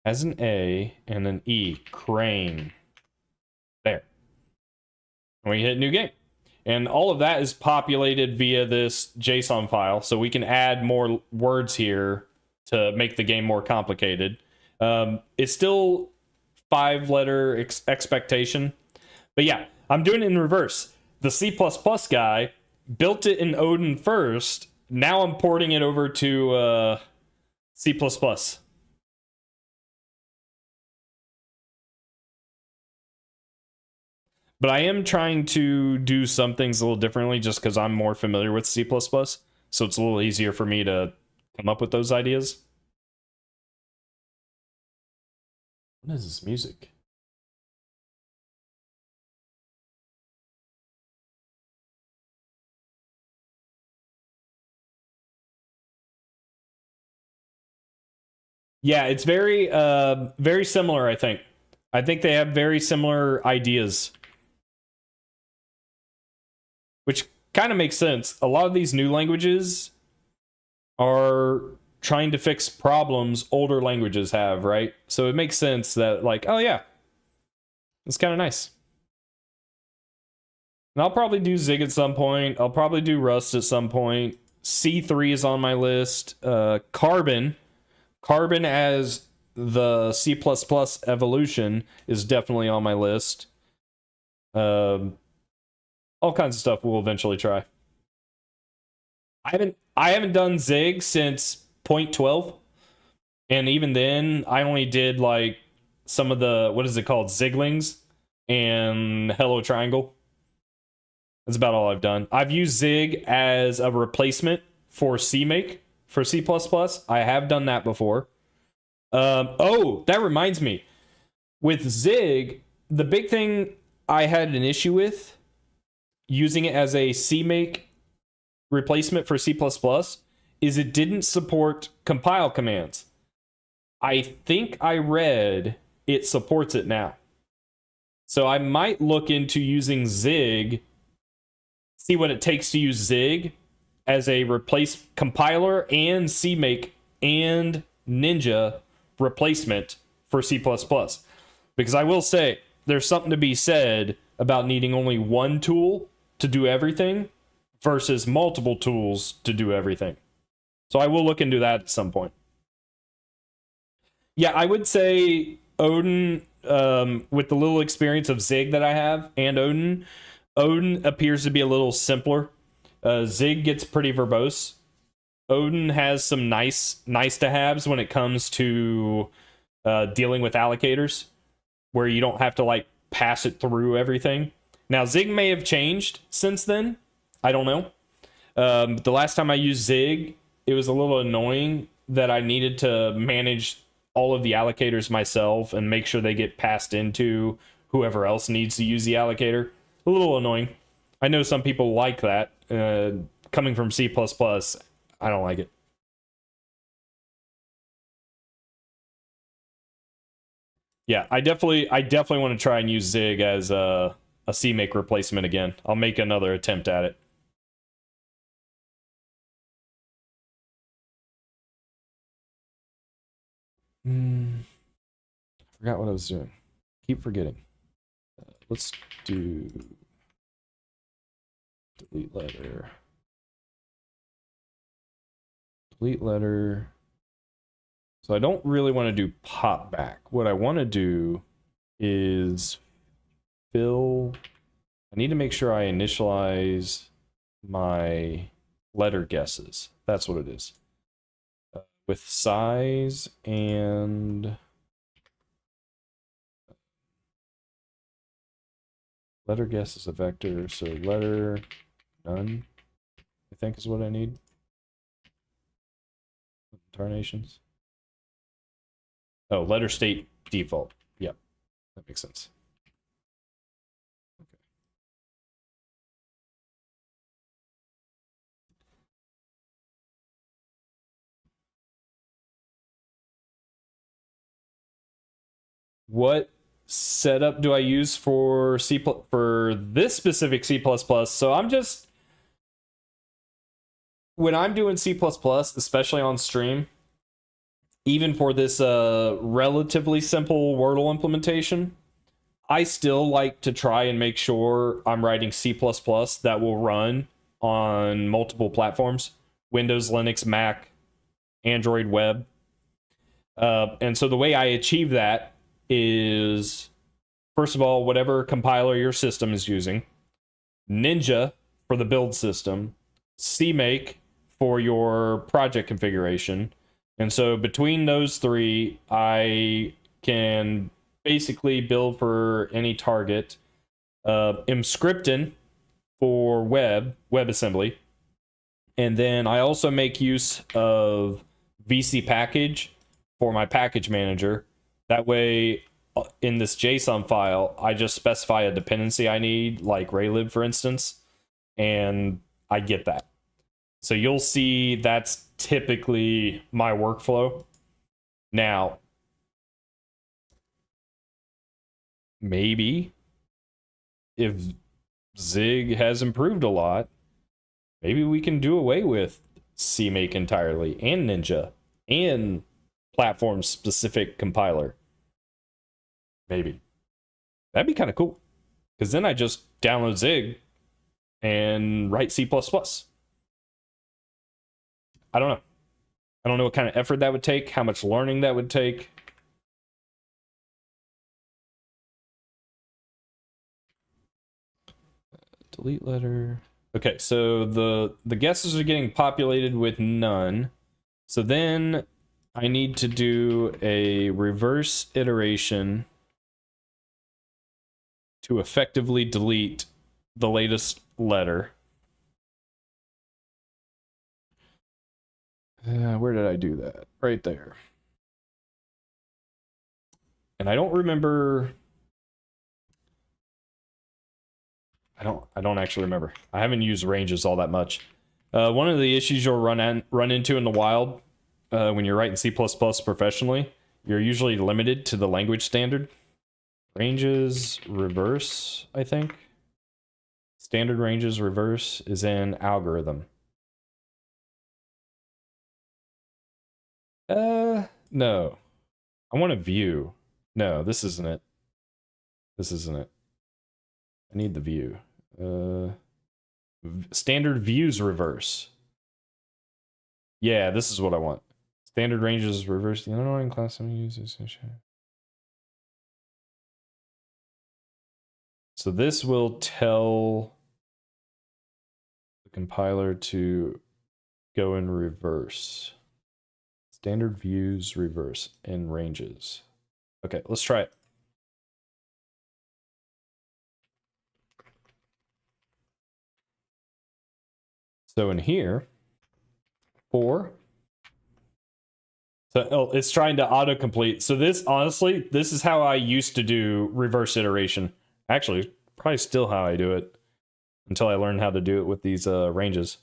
Has an A and an E. Crane. There. And we hit new game. And all of that is populated via this JSON file. So we can add more words here to make the game more complicated. It's still 5-letter expectation. But yeah, I'm doing it in reverse. The C++ guy built it in Odin first. Now I'm porting it over to C++. But I am trying to do some things a little differently just because I'm more familiar with C++. So it's a little easier for me to come up with those ideas. What is this music? Yeah, it's very similar, I think. I think they have very similar ideas. Which kind of makes sense. A lot of these new languages are trying to fix problems older languages have, right? So it makes sense that, like, oh yeah, it's kind of nice. And I'll probably do Zig at some point. I'll probably do Rust at some point. C3 is on my list. Carbon as the C++ evolution is definitely on my list. All kinds of stuff we'll eventually try. I haven't done Zig since 0.12. And even then, I only did like some of the, what is it called? Ziglings and Hello Triangle. That's about all I've done. I've used Zig as a replacement for CMake for C++. I have done that before. Oh, that reminds me. With Zig, the big thing I had an issue with using it as a CMake replacement for C++ is it didn't support compile commands. I think I read it supports it now. So I might look into using Zig, see what it takes to use Zig as a replace compiler and CMake and Ninja replacement for C++. Because I will say, there's something to be said about needing only one tool to do everything versus multiple tools to do everything. So I will look into that at some point. Yeah, I would say Odin, with the little experience of Zig that I have, and Odin appears to be a little simpler. Zig gets pretty verbose. Odin has some nice to haves when it comes to dealing with allocators, where you don't have to like pass it through everything. Now Zig may have changed since then. I don't know. The last time I used Zig, it was a little annoying that I needed to manage all of the allocators myself and make sure they get passed into whoever else needs to use the allocator. A little annoying. I know some people like that. Coming from C++, I don't like it. Yeah, I definitely want to try and use Zig as a CMake replacement again. I'll make another attempt at it. Forgot what I was doing. Keep forgetting. Let's do delete letter. Delete letter. So I don't really want to do pop back. What I want to do is fill. I need to make sure I initialize my letter guesses. That's what it is. With size and letter guess is a vector, so letter none, I think is what I need. Incarnations. Oh, letter state default. Yep, that makes sense. Okay. What setup do I use for for this specific C++? So I'm just, when I'm doing C++, especially on stream, even for this relatively simple Wordle implementation, I still like to try and make sure I'm writing C++ that will run on multiple platforms: Windows, Linux, Mac, Android Web. And so the way I achieve that is, first of all, whatever compiler your system is using, Ninja for the build system, CMake for your project configuration. And so between those three, I can basically build for any target. Emscripten for WebAssembly. And then I also make use of VC package for my package manager. That way, in this JSON file, I just specify a dependency I need, like Raylib, for instance, and I get that. So you'll see that's typically my workflow. Now, maybe if Zig has improved a lot, maybe we can do away with CMake entirely, and Ninja, and platform-specific compiler. Maybe. That'd be kind of cool. Because then I just download Zig and write C++. I don't know. I don't know what kind of effort that would take, how much learning that would take. Delete letter. Okay, so the guesses are getting populated with none. So then I need to do a reverse iteration to effectively delete the latest letter. Where did I do that? Right there. And I don't remember. I don't actually remember. I haven't used ranges all that much. One of the issues you'll run into in the wild when you're writing C++ professionally, you're usually limited to the language standard. Ranges reverse, I think. Standard ranges reverse is in algorithm. No. I want a view. No, this isn't it. This isn't it. I need the view. Standard views reverse. Yeah, this is what I want. Standard ranges reverse. The underlying class I'm using. So this will tell the compiler to go in reverse. Standard views reverse in ranges. Okay, let's try it. So in here, 4. So it's trying to autocomplete. So this, honestly, this is how I used to do reverse iteration. Actually, probably still how I do it until I learned how to do it with these ranges.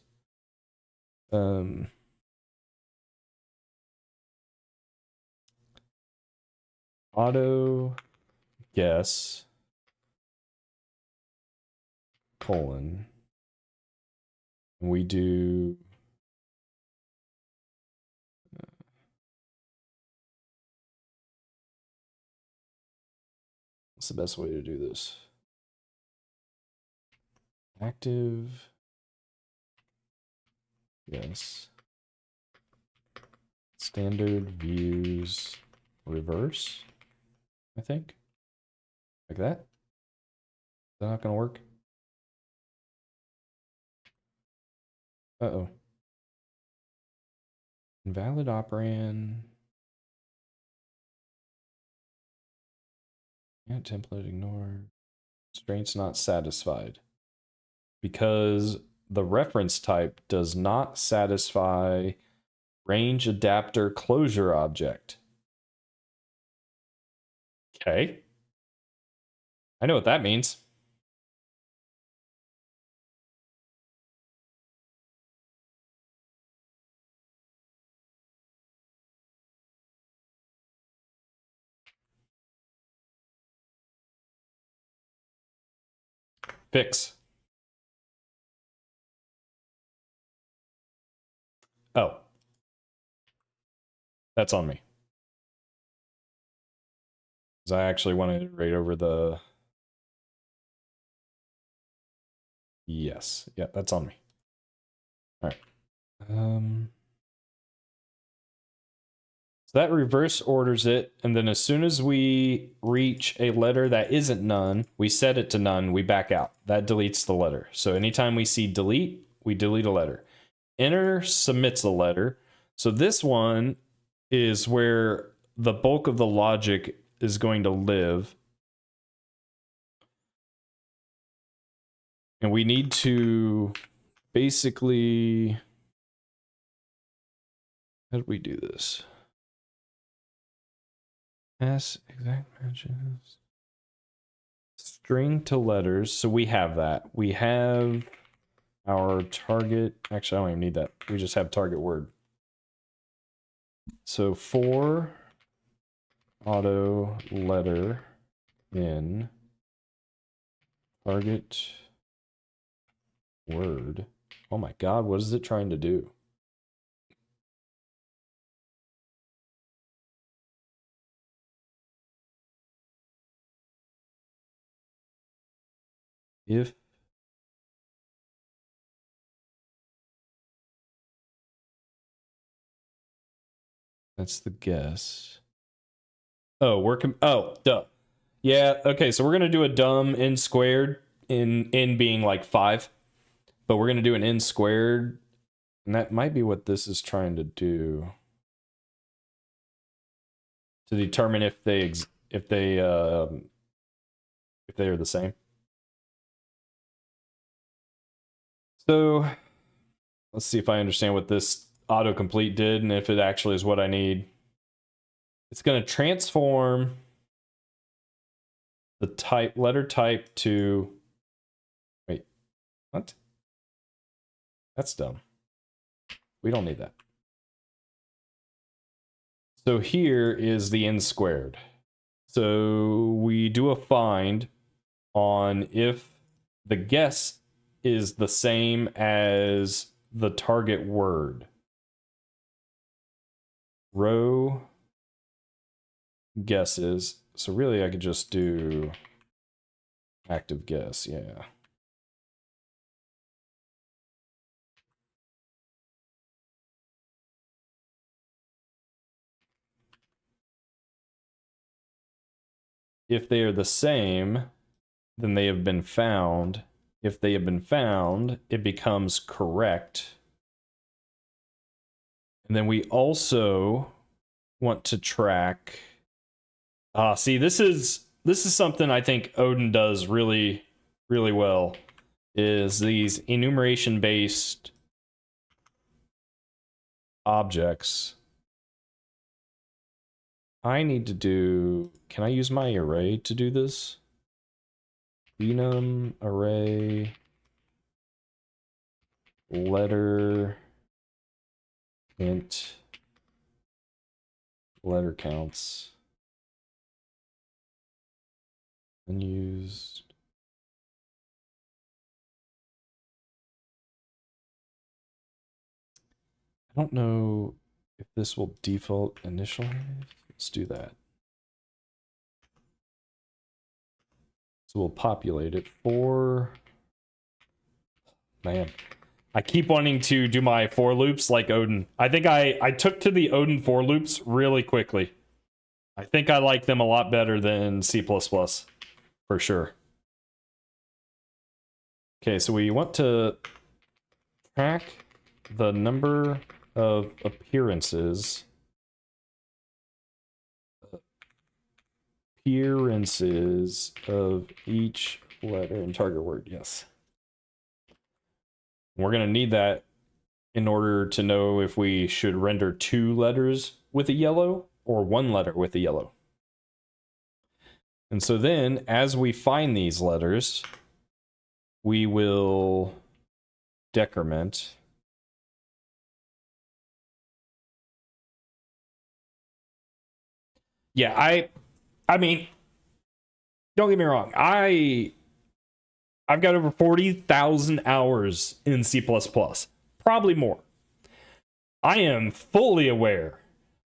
Auto guess colon. We do what's the best way to do this? Active yes. Standard views reverse, I think. Like that. Is that not gonna work? Uh-oh. Invalid operand. Yeah, template ignored. Constraints not satisfied. Because the reference type does not satisfy range adapter closure object. Okay. I know what that means. Fix. Oh. That's on me. Because I actually want to iterate over the... Yes. Yeah, that's on me. All right. So that reverse orders it, and then as soon as we reach a letter that isn't none, we set it to none, we back out. That deletes the letter. So anytime we see delete, we delete a letter. Enter submits a letter. So this one is where the bulk of the logic is going to live. And we need to basically, how do we do this? S exact matches. String to letters. So we have that. We have our target. Actually, I don't even need that. We just have target word. So for auto letter in target word. Oh my God, what is it trying to do? If that's the guess. Oh, oh, duh. Yeah, okay, so we're gonna do a dumb n squared in n being like 5, but we're gonna do an n squared, and that might be what this is trying to do to determine if they are the same. So let's see if I understand what this autocomplete did and if it actually is what I need. It's going to transform the letter type to, wait, what? That's dumb. We don't need that. So here is the n squared. So we do a find on if the guess is the same as the target word. Row guesses. So really I could just do active guess, yeah. If they are the same, then they have been found. If they have been found, it becomes correct. And then we also want to track. See, this is something I think Odin does really, really well. Is these enumeration based objects. I need to do. Can I use my array to do this? Enum array letter int letter counts unused. I don't know if this will default initialize. Let's do that. So we'll populate it for, man, I keep wanting to do my for loops like Odin. I think I took to the Odin for loops really quickly. I think I like them a lot better than C++, for sure. Okay, so we want to track the number of appearances of each letter in target word, yes. We're going to need that in order to know if we should render 2 letters with a yellow or 1 letter with a yellow. And so then, as we find these letters, we will decrement. Yeah, I mean, don't get me wrong. I've got over 40,000 hours in C++, probably more. I am fully aware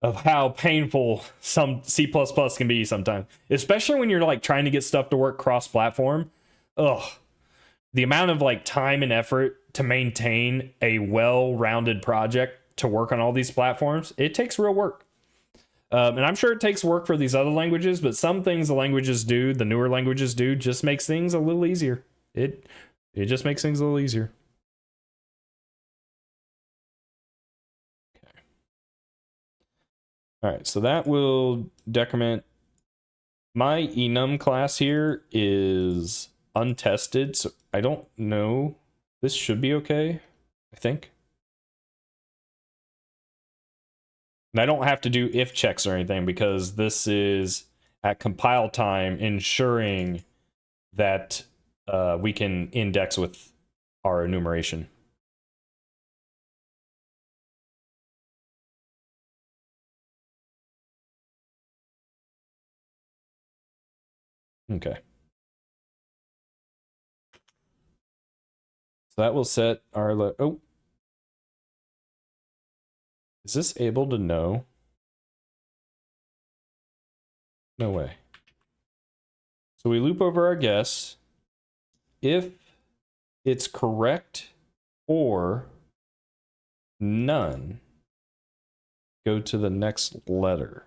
of how painful some C++ can be sometimes, especially when you're like trying to get stuff to work cross-platform. Ugh, the amount of like time and effort to maintain a well-rounded project to work on all these platforms, it takes real work. And I'm sure it takes work for these other languages, but some things the languages do, the newer languages do, just makes things a little easier. It just makes things a little easier. Okay. All right, so that will decrement. My enum class here is untested, so I don't know. This should be okay, I think. And I don't have to do if checks or anything because this is at compile time ensuring that we can index with our enumeration. Okay. So that will set our... Oh. Is this able to know? No way. So we loop over our guess. If it's correct or none, go to the next letter.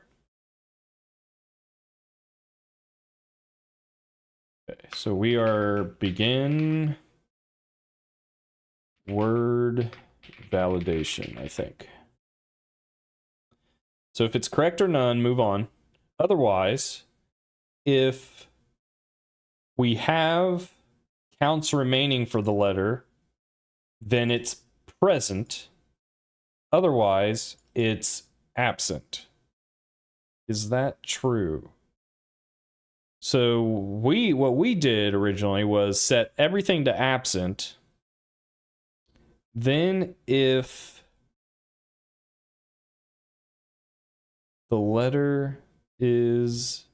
Okay, so we are begin word validation, I think. So if it's correct or none, move on. Otherwise, if we have counts remaining for the letter, then it's present. Otherwise, it's absent. Is that true? So what we did originally was set everything to absent. Then if the letter is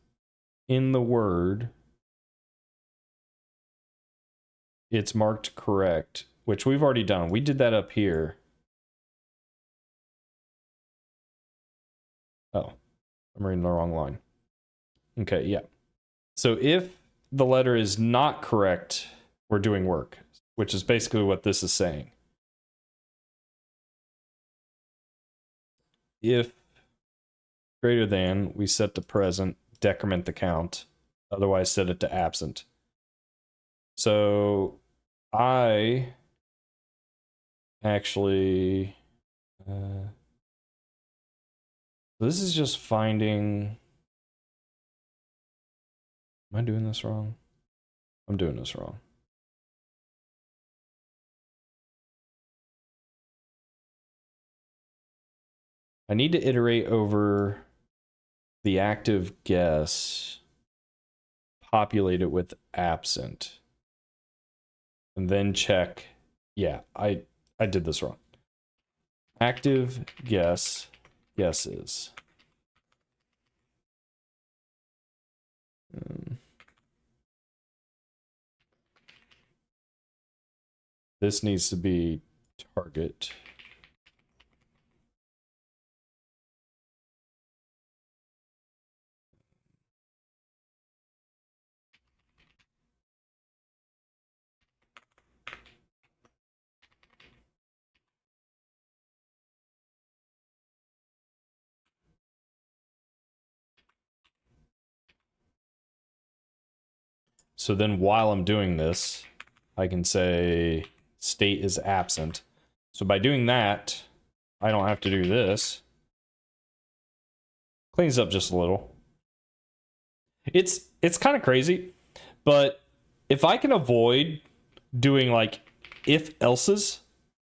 in the word, it's marked correct, which we've already done. We did that up here. Oh, I'm reading the wrong line. Okay, yeah. So if the letter is not correct, we're doing work, which is basically what this is saying. If greater than, we set to present, decrement the count, otherwise set it to absent. So I actually, this is just finding, am I doing this wrong? I'm doing this wrong. I need to iterate over the active guess, populate it with absent, and then check. Yeah, I did this wrong. Active guess, guesses. This needs to be target. So then while I'm doing this, I can say state is absent. So by doing that, I don't have to do this. Cleans up just a little. It's kind of crazy, but if I can avoid doing like if else's,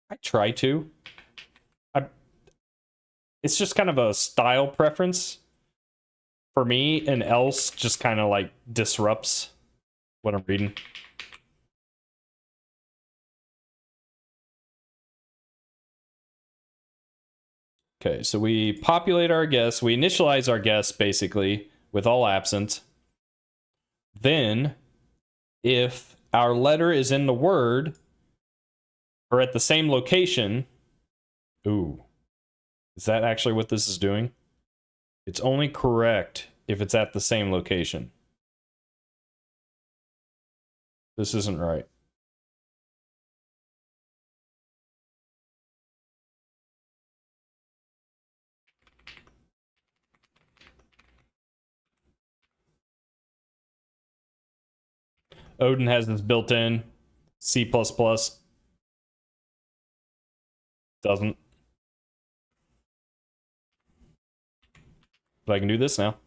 I try to. It's just kind of a style preference for me, and else just kind of like disrupts what I'm reading. Okay, so we populate our guess, we initialize our guess basically with all absent. Then, if our letter is in the word or at the same location, ooh, is that actually what this is doing? It's only correct if it's at the same location. This isn't right. Odin has this built in. C++ doesn't. But I can do this now.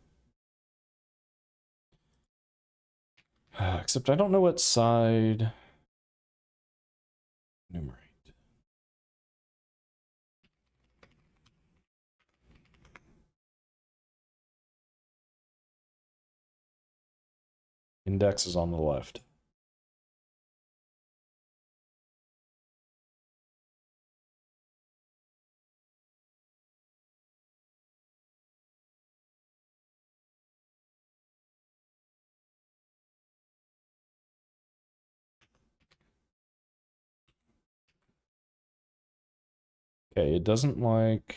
Except I don't know what side. Enumerate. Index is on the left. Okay, it doesn't like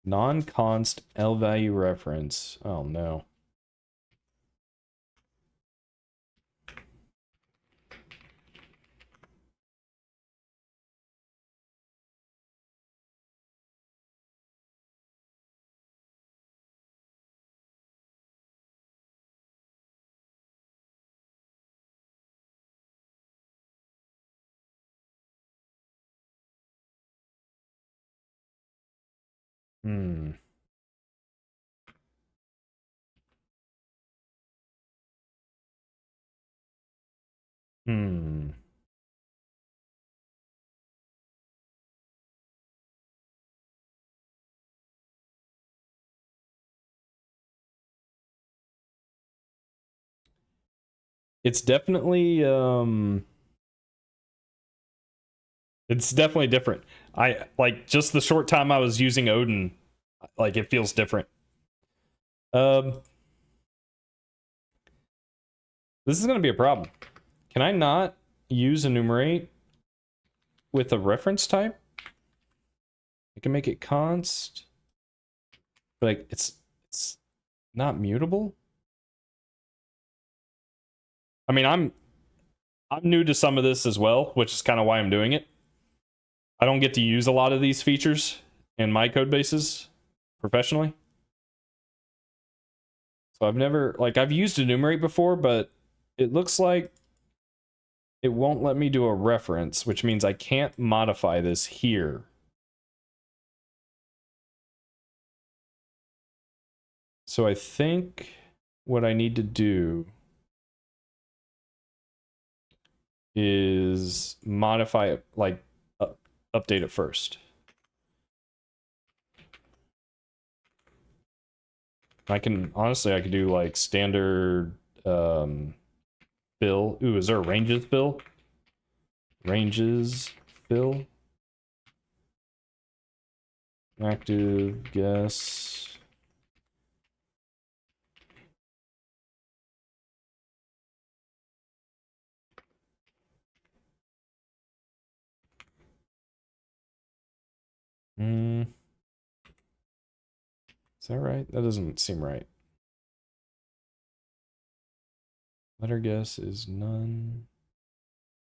non-const L value reference. Oh no. Hmm. Hmm. It's definitely it's definitely different. I like just the short time I was using Odin, like it feels different. Um this is going to be a problem. Can I not use enumerate with a reference type? I can make it const, but like it's not mutable. I mean, I'm new to some of this as well, which is kind of why I'm doing it. I don't get to use a lot of these features in my code bases professionally. So I've never, like, I've used enumerate before, but it looks like it won't let me do a reference, which means I can't modify this here. So I think what I need to do is modify it, like, update it first. I can, honestly, I could do, like, standard, fill. Ooh, is there a ranges fill? Ranges fill. Active guess. Hmm. Is that right? That doesn't seem right. Letter guess is none.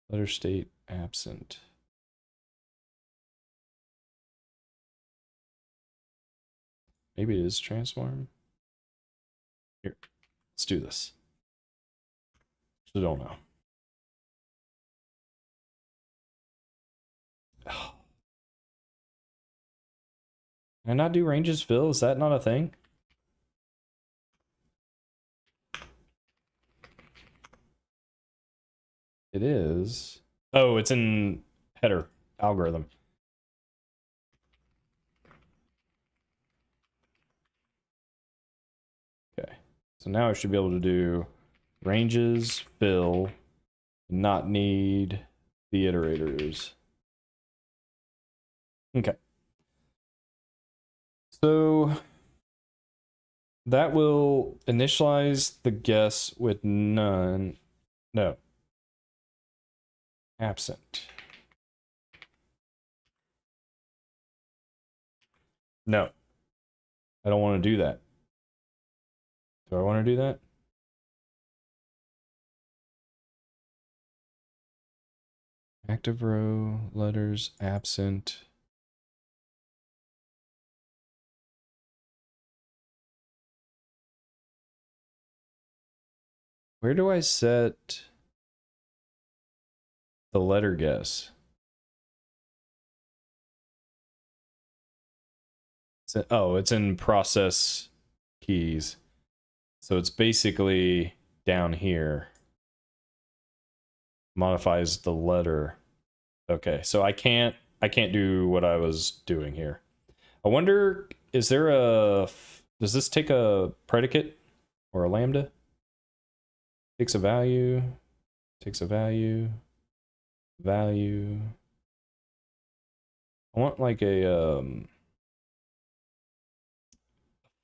Letter state absent. Maybe it is transform. Here, let's do this. I don't know. Can I not do ranges fill? Is that not a thing? It is. Oh, it's in header algorithm. Okay. So now I should be able to do ranges fill, not need the iterators. Okay. So that will initialize the guess with none. No. Absent. No. I don't want to do that. Do I want to do that? Active row, letters, absent. Where do I set the letter guess? Oh, it's in process keys. So it's basically down here. Modifies the letter. Okay, so I can't do what I was doing here. I wonder, is there does this take a predicate or a lambda? Takes a value, value. I want like a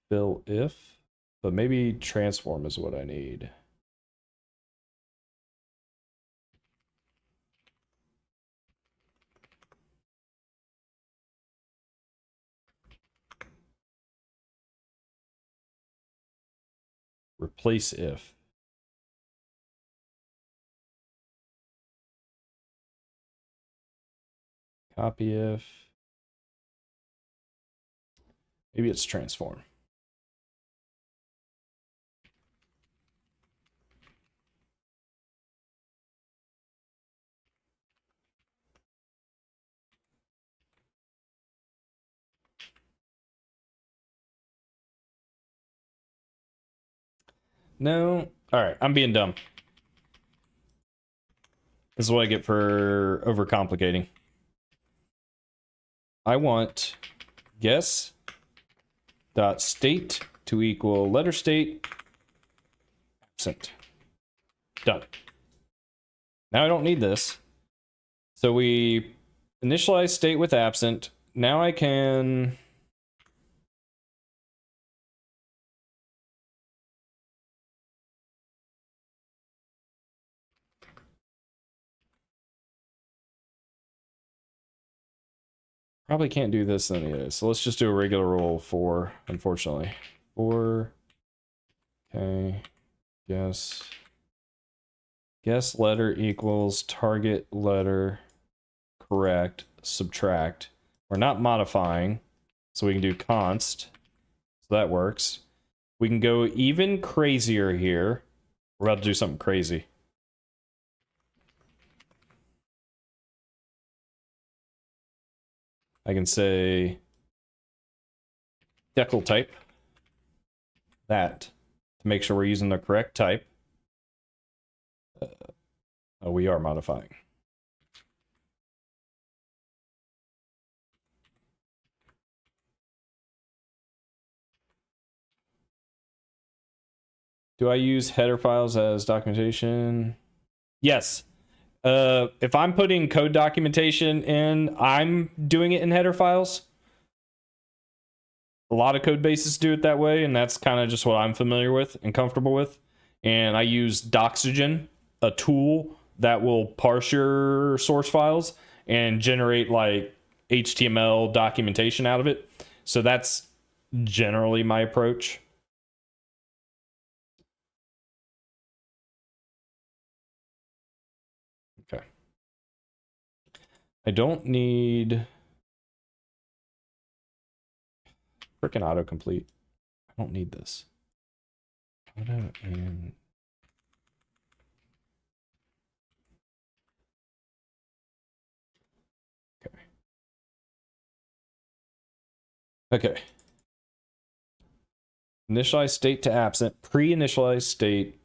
fill if, but maybe transform is what I need. Replace if. Copy if. Maybe it's transform. No. All right, I'm being dumb. This is what I get for overcomplicating. I want guess dot state to equal letter state absent. Done. Now I don't need this. So we initialize state with absent. Now I can probably can't do this anyway. So let's just do a regular roll for, unfortunately. For okay. Guess letter equals target letter correct subtract. We're not modifying, so we can do const. So that works. We can go even crazier here. We're about to do something crazy. I can say decal type that to make sure we're using the correct type. Oh, we are modifying. Do I use header files as documentation? Yes. If I'm putting code documentation in, I'm doing it in header files. A lot of code bases do it that way, and that's kind of just what I'm familiar with and comfortable with. And I use Doxygen, a tool that will parse your source files and generate like HTML documentation out of it. So that's generally my approach. Okay. I don't need freaking autocomplete. I don't need this. Auto and okay. Initialize state to absent, pre-initialize state.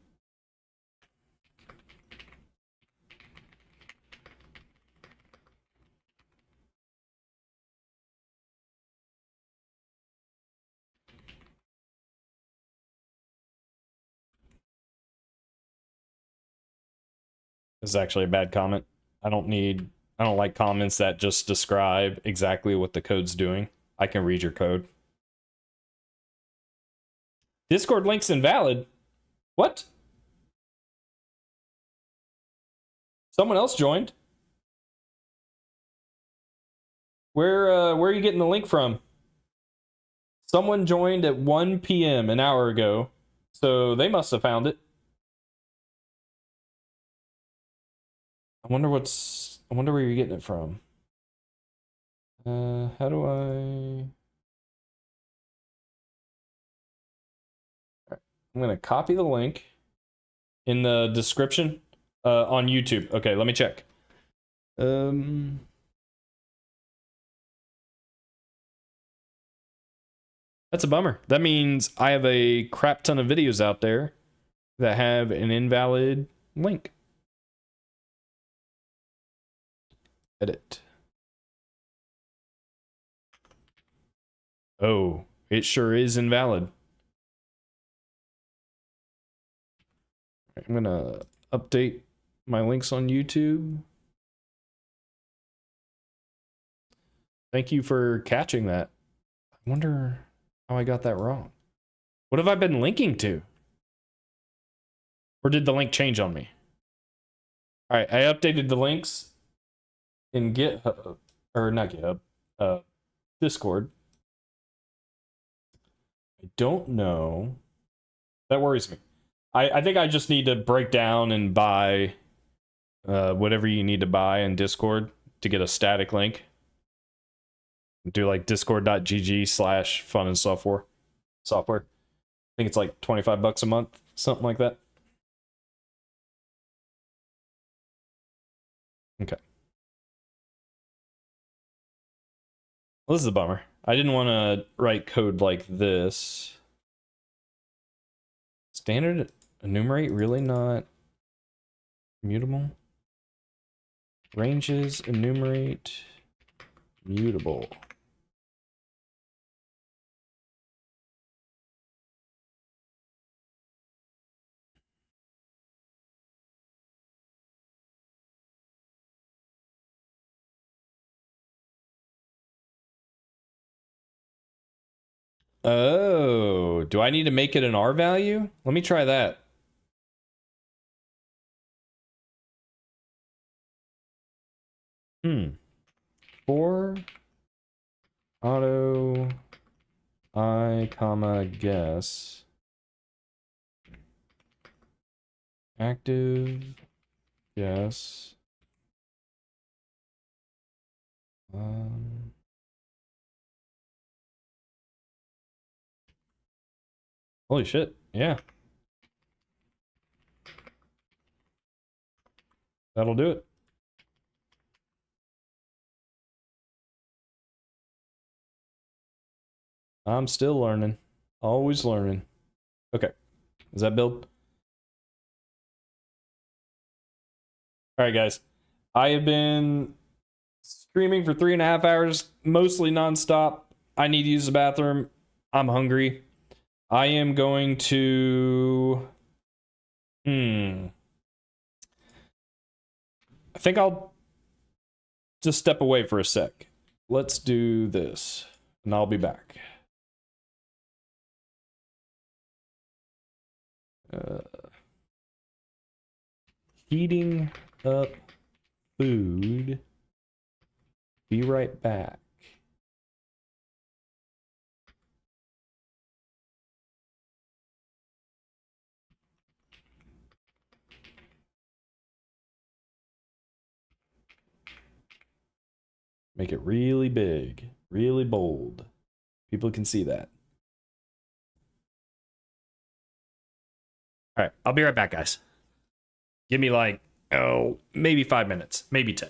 This is actually a bad comment. I don't like comments that just describe exactly what the code's doing. I can read your code. Discord link's invalid. What? Someone else joined. Where are you getting the link from? Someone joined at 1 p.m. an hour ago, so they must have found it. I wonder where you're getting it from. How do I? I'm gonna copy the link in the description on YouTube. Okay, let me check. That's a bummer. That means I have a crap ton of videos out there that have an invalid link. Edit. Oh, it sure is invalid. I'm gonna update my links on YouTube. Thank you for catching that. I wonder how I got that wrong. What have I been linking to? Or did the link change on me? All right, I updated the links in GitHub, or not GitHub, Discord. I don't know. That worries me. I think I just need to break down and buy whatever you need to buy in Discord to get a static link. Do like discord.gg/fun and software. I think it's like $25 a month, something like that. Okay. Well, this is a bummer. I didn't want to write code like this. Standard enumerate, really not mutable? Ranges enumerate mutable. Oh, do I need to make it an R value? Let me try that. For auto I comma guess active guess um holy shit, yeah, that'll do it. I'm still learning, always learning. Okay, is that build? All right, guys, I have been streaming for 3.5 hours, mostly nonstop. I need to use the bathroom. I'm hungry. I am going to I think I'll just step away for a sec. Let's do this and I'll be back. Heating up food. Be right back. Make it really big, really bold. People can see that. All right, I'll be right back, guys. Give me like, maybe 5 minutes, maybe 10.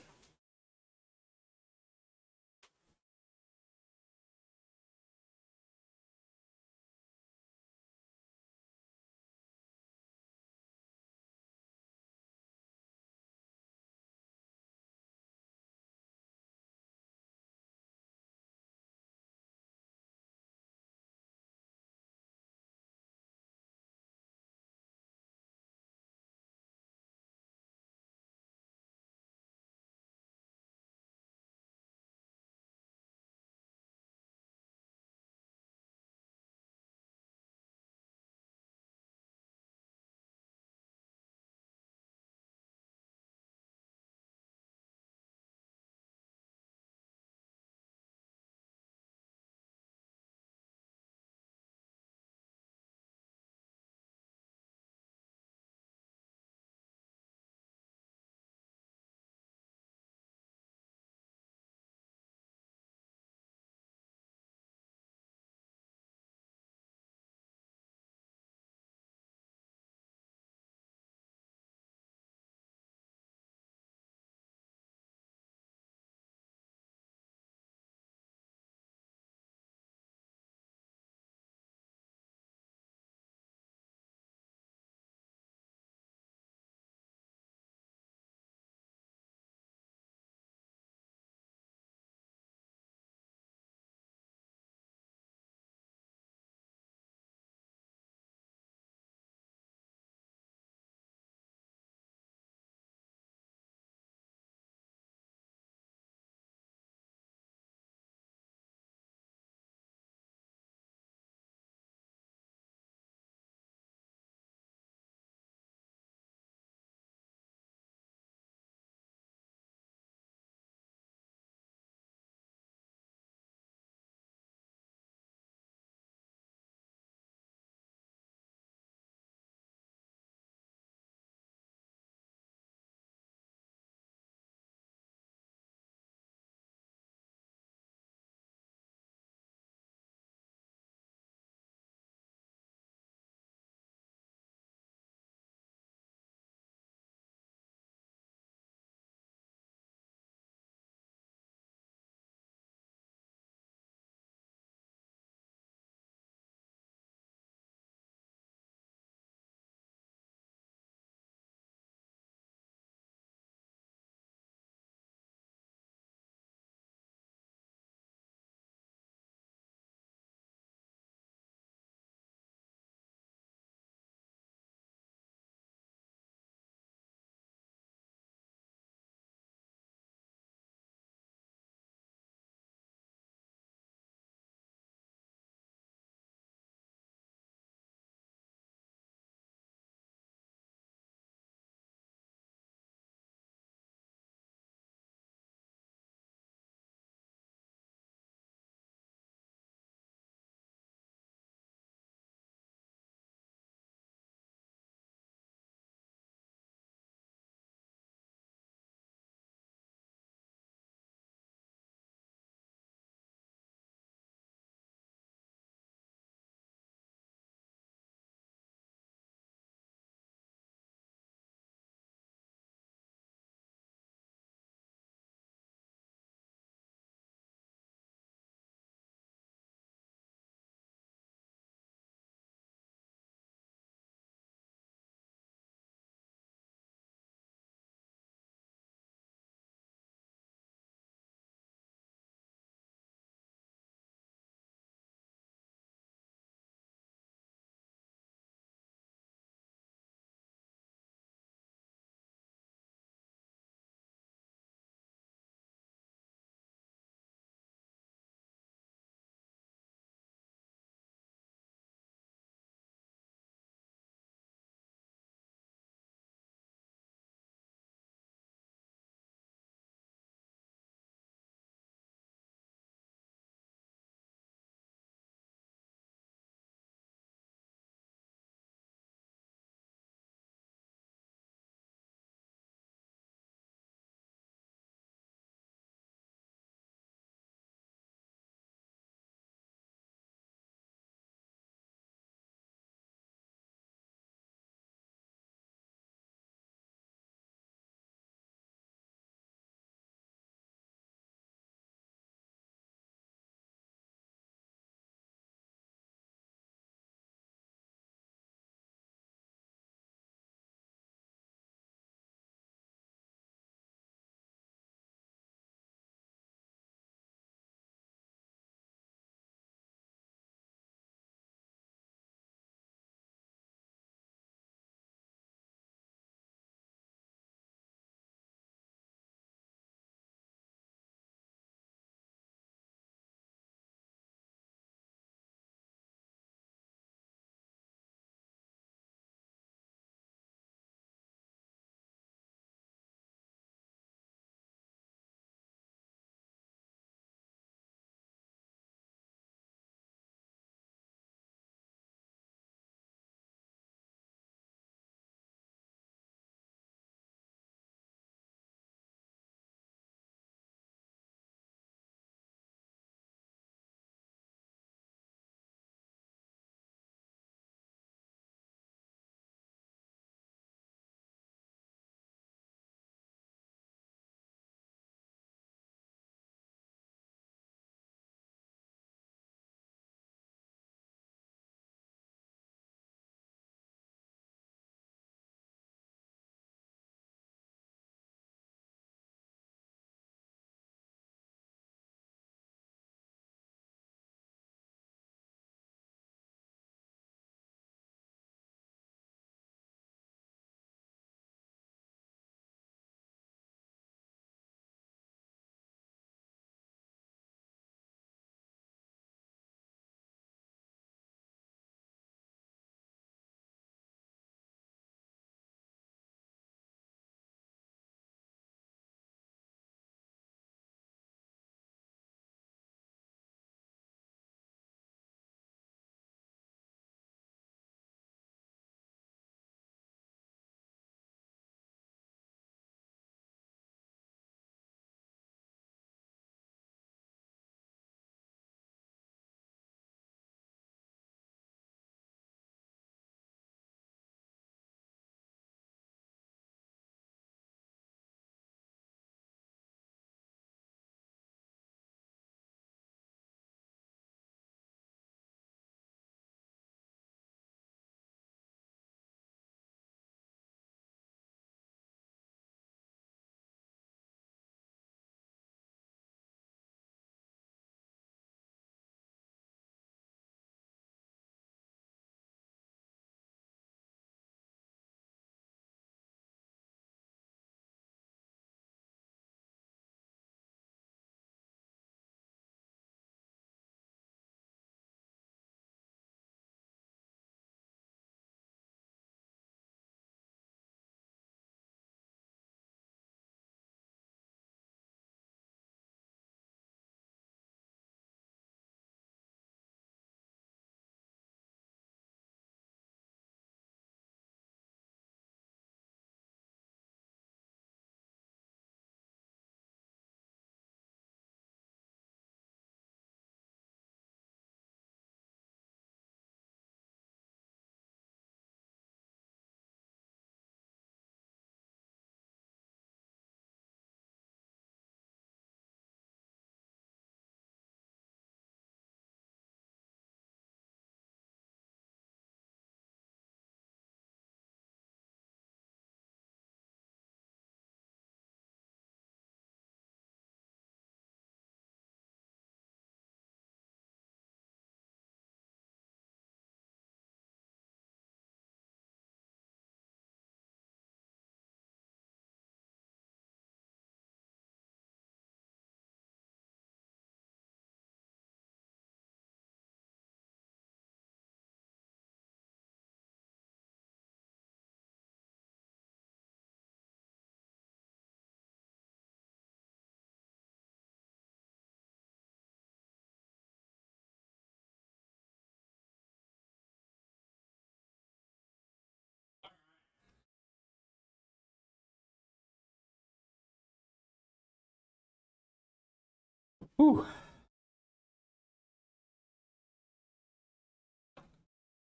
Whew.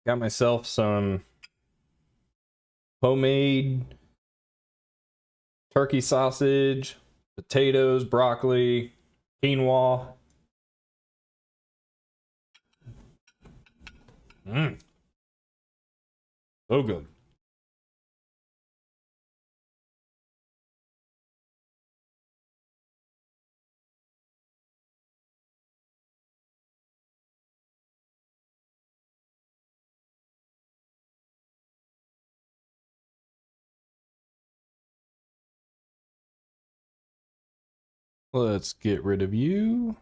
Got myself some homemade turkey sausage, potatoes, broccoli, quinoa. Mmm, so good. Let's get rid of you.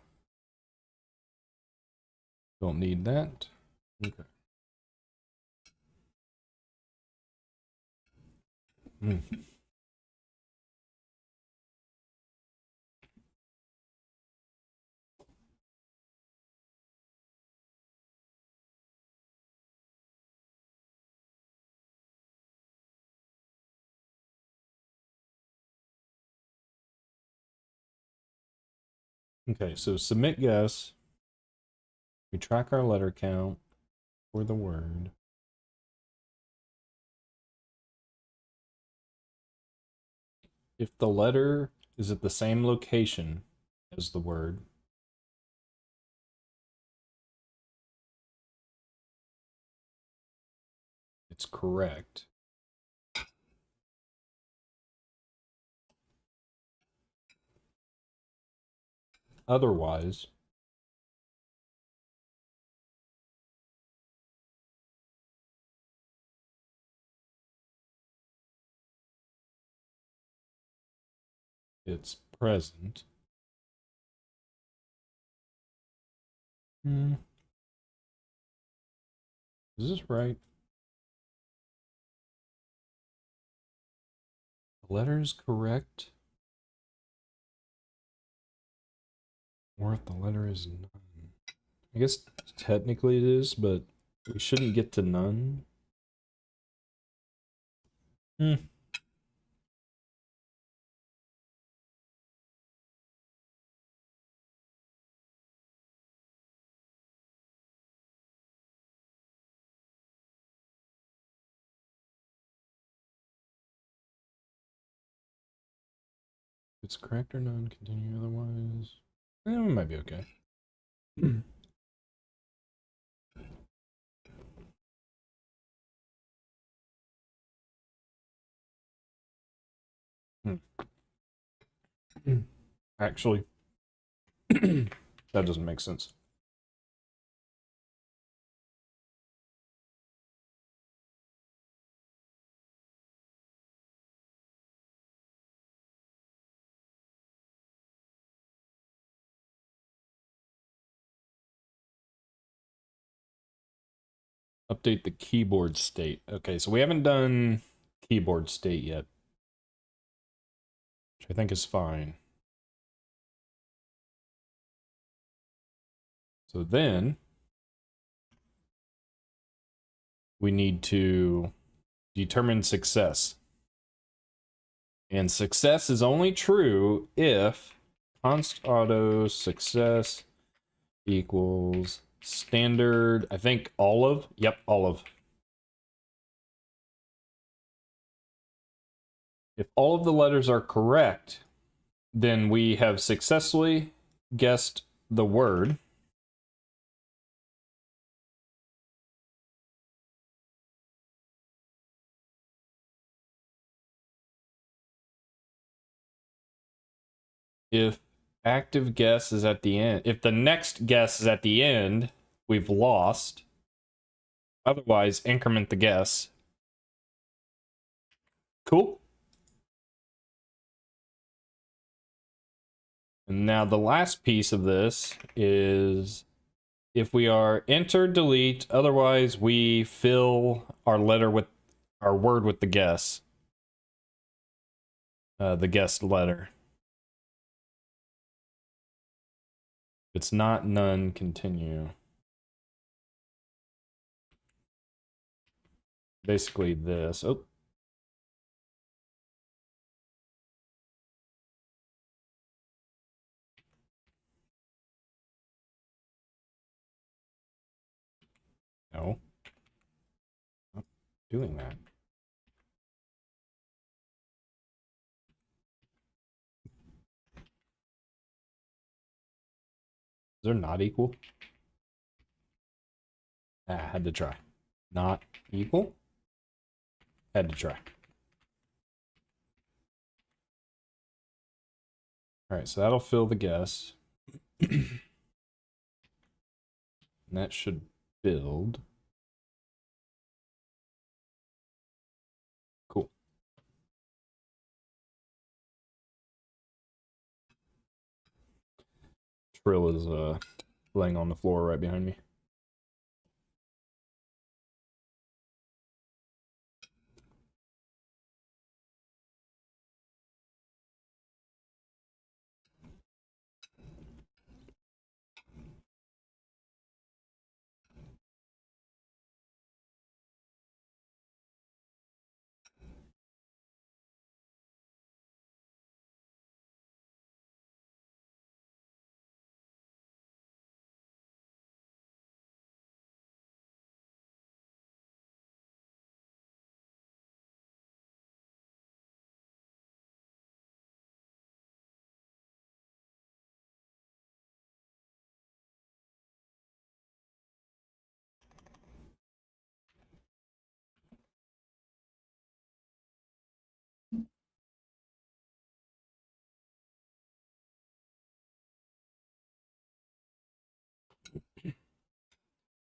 Don't need that. Okay. Mm. Okay, so submit guess. We track our letter count for the word. If the letter is at the same location as the word, it's correct. Otherwise, it's present. Hmm. Is this right? The letter is correct. Or if the letter is none. I guess technically it is, but we shouldn't get to none. Hmm. If it's correct or none, continue otherwise. We might be okay. Actually, that doesn't make sense. Update the keyboard state. Okay, so we haven't done keyboard state yet, which I think is fine. So then we need to determine success. And success is only true if const auto success equals standard, I think olive. Yep, olive. If all of the letters are correct, then we have successfully guessed the word. If active guess is at the end, if the next guess is at the end, we've lost. Otherwise, increment the guess. Cool. And now the last piece of this is if we are enter, delete, otherwise we fill our letter with our word with the guess. The guessed letter. If it's not none, continue. Basically this. Oh. No. Not doing that. Is there not equal? Ah, had to try. Not equal? Had to try. Alright, so that'll fill the guess. And that should build. Cool. Trill is laying on the floor right behind me.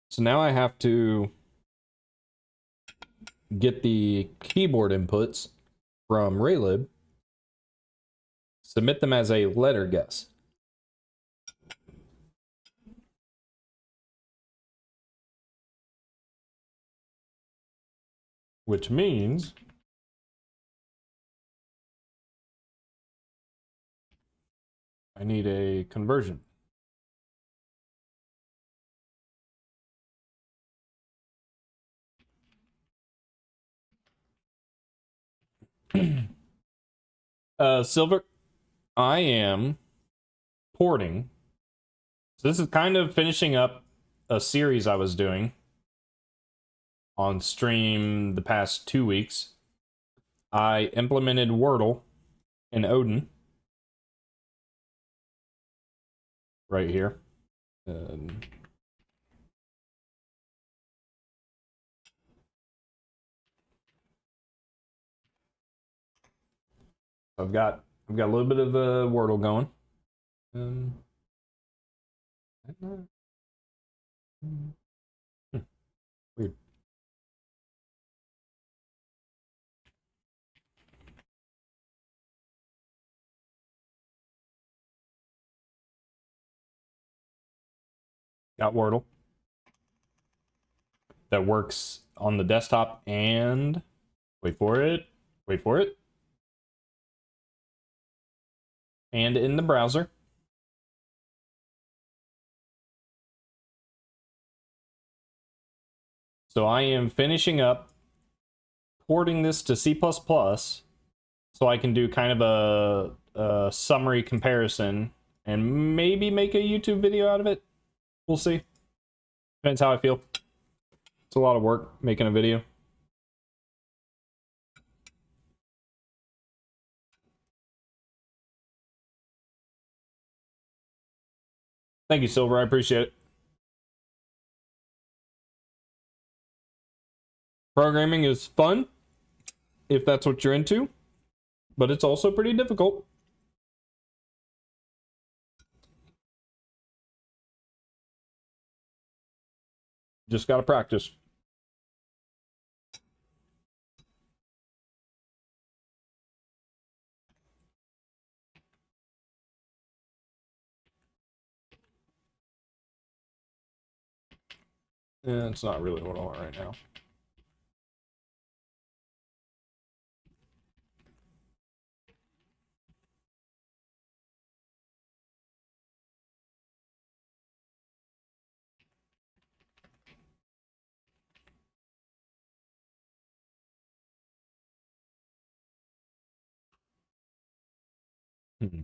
So now I have to get the keyboard inputs from Raylib, submit them as a letter guess. Which means I need a conversion. Silver, I am porting. So this is kind of finishing up a series I was doing on stream the past 2 weeks. I implemented Wordle in Odin right here. I've got a little bit of Wordle going. Weird. Got Wordle that works on the desktop and wait for it, and in the browser. So I am finishing up porting this to C++ so I can do kind of a summary comparison and maybe make a YouTube video out of it. We'll see. Depends how I feel. It's a lot of work making a video. Thank you, Silver. I appreciate it. Programming is fun, if that's what you're into, but it's also pretty difficult. Just gotta practice. Yeah, it's not really what I want right now. Hmm.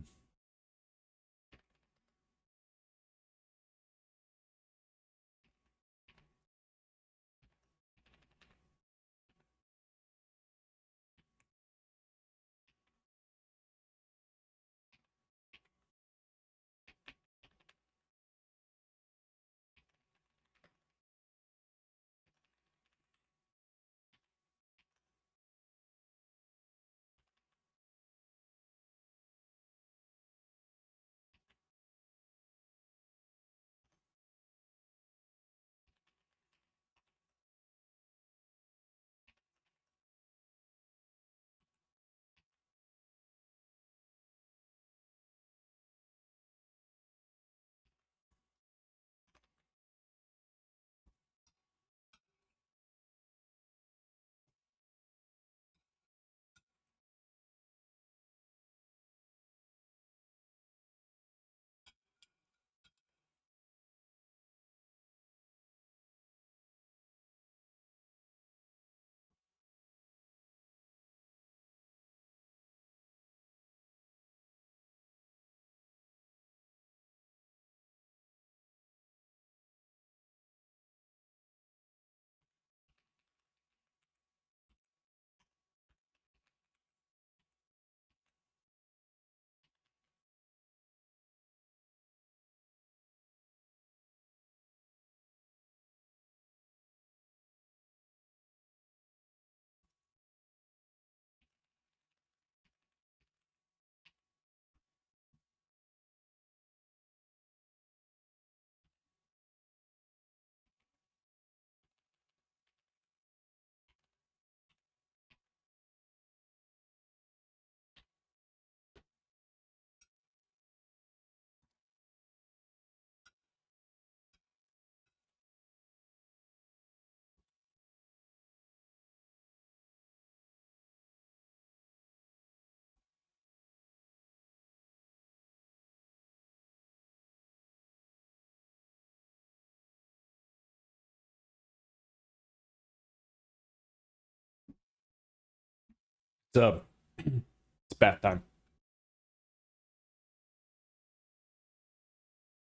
So it's bath time.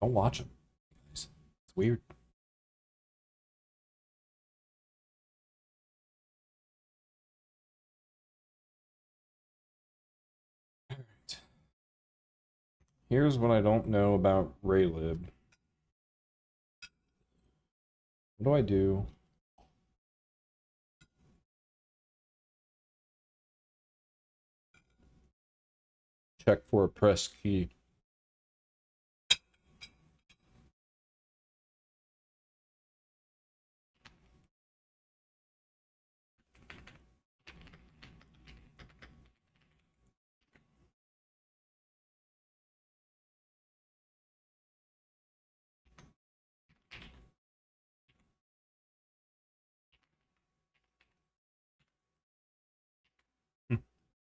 Don't watch them. It's weird. All right. Here's what I don't know about Raylib. What do I do? Check for a press key.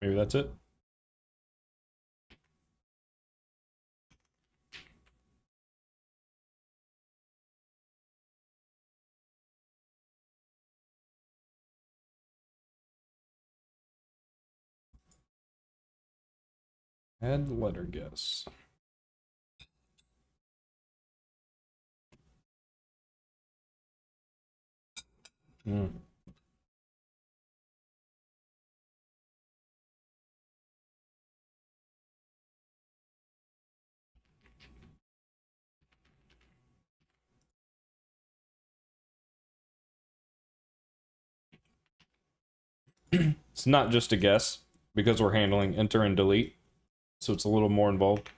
Maybe that's it. Add letter guess. Hmm. It's not just a guess because we're handling enter and delete, so it's a little more involved.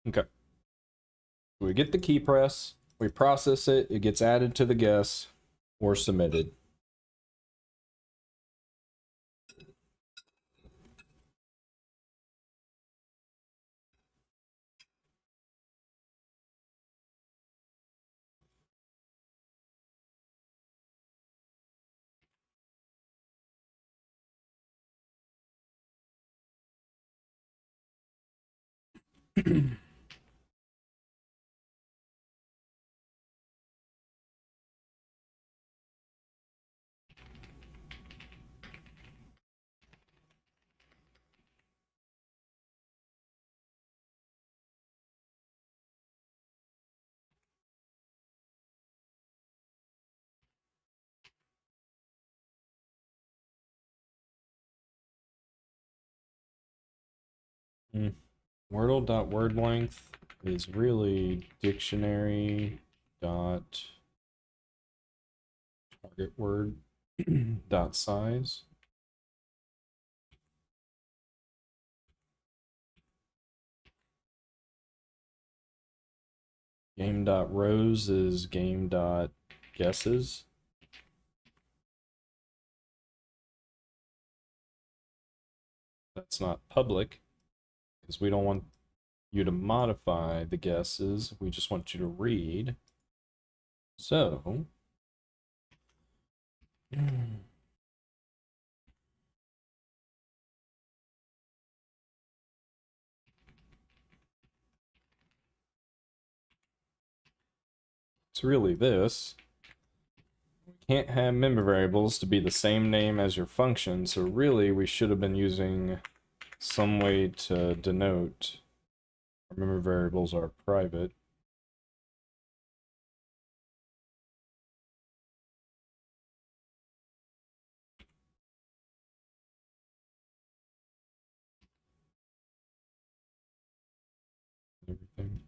Okay. We get the key press, we process it, it gets added to the guess, or submitted. Mm. Wordle.word length is really dictionary dot target word dot size. Game dot rows is game dot guesses. That's not public because we don't want you to modify the guesses. We just want you to read. So it's really this. We can't have member variables to be the same name as your function, so really we should have been using some way to denote our member variables are private. Everything.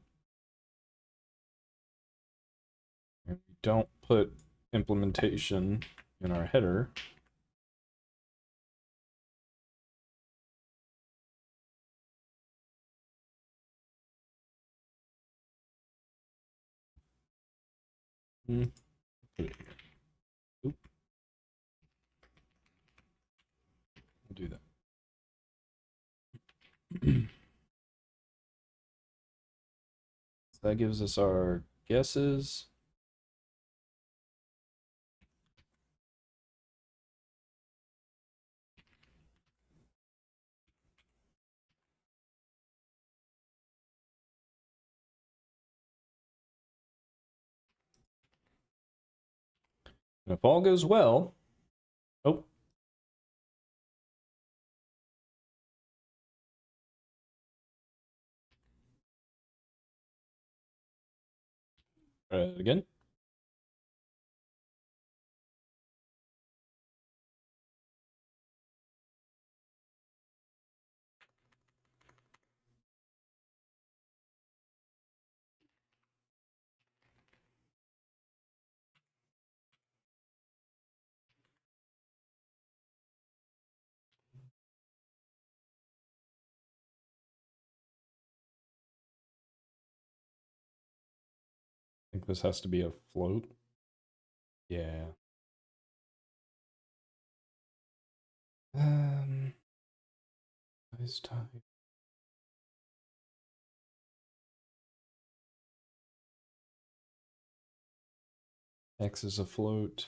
And we don't put implementation in our header. Put it here. Oop. We'll do that. So that gives us our guesses. And if all goes well, oh, try it again. I think this has to be a float. Yeah. Size type. X is a float.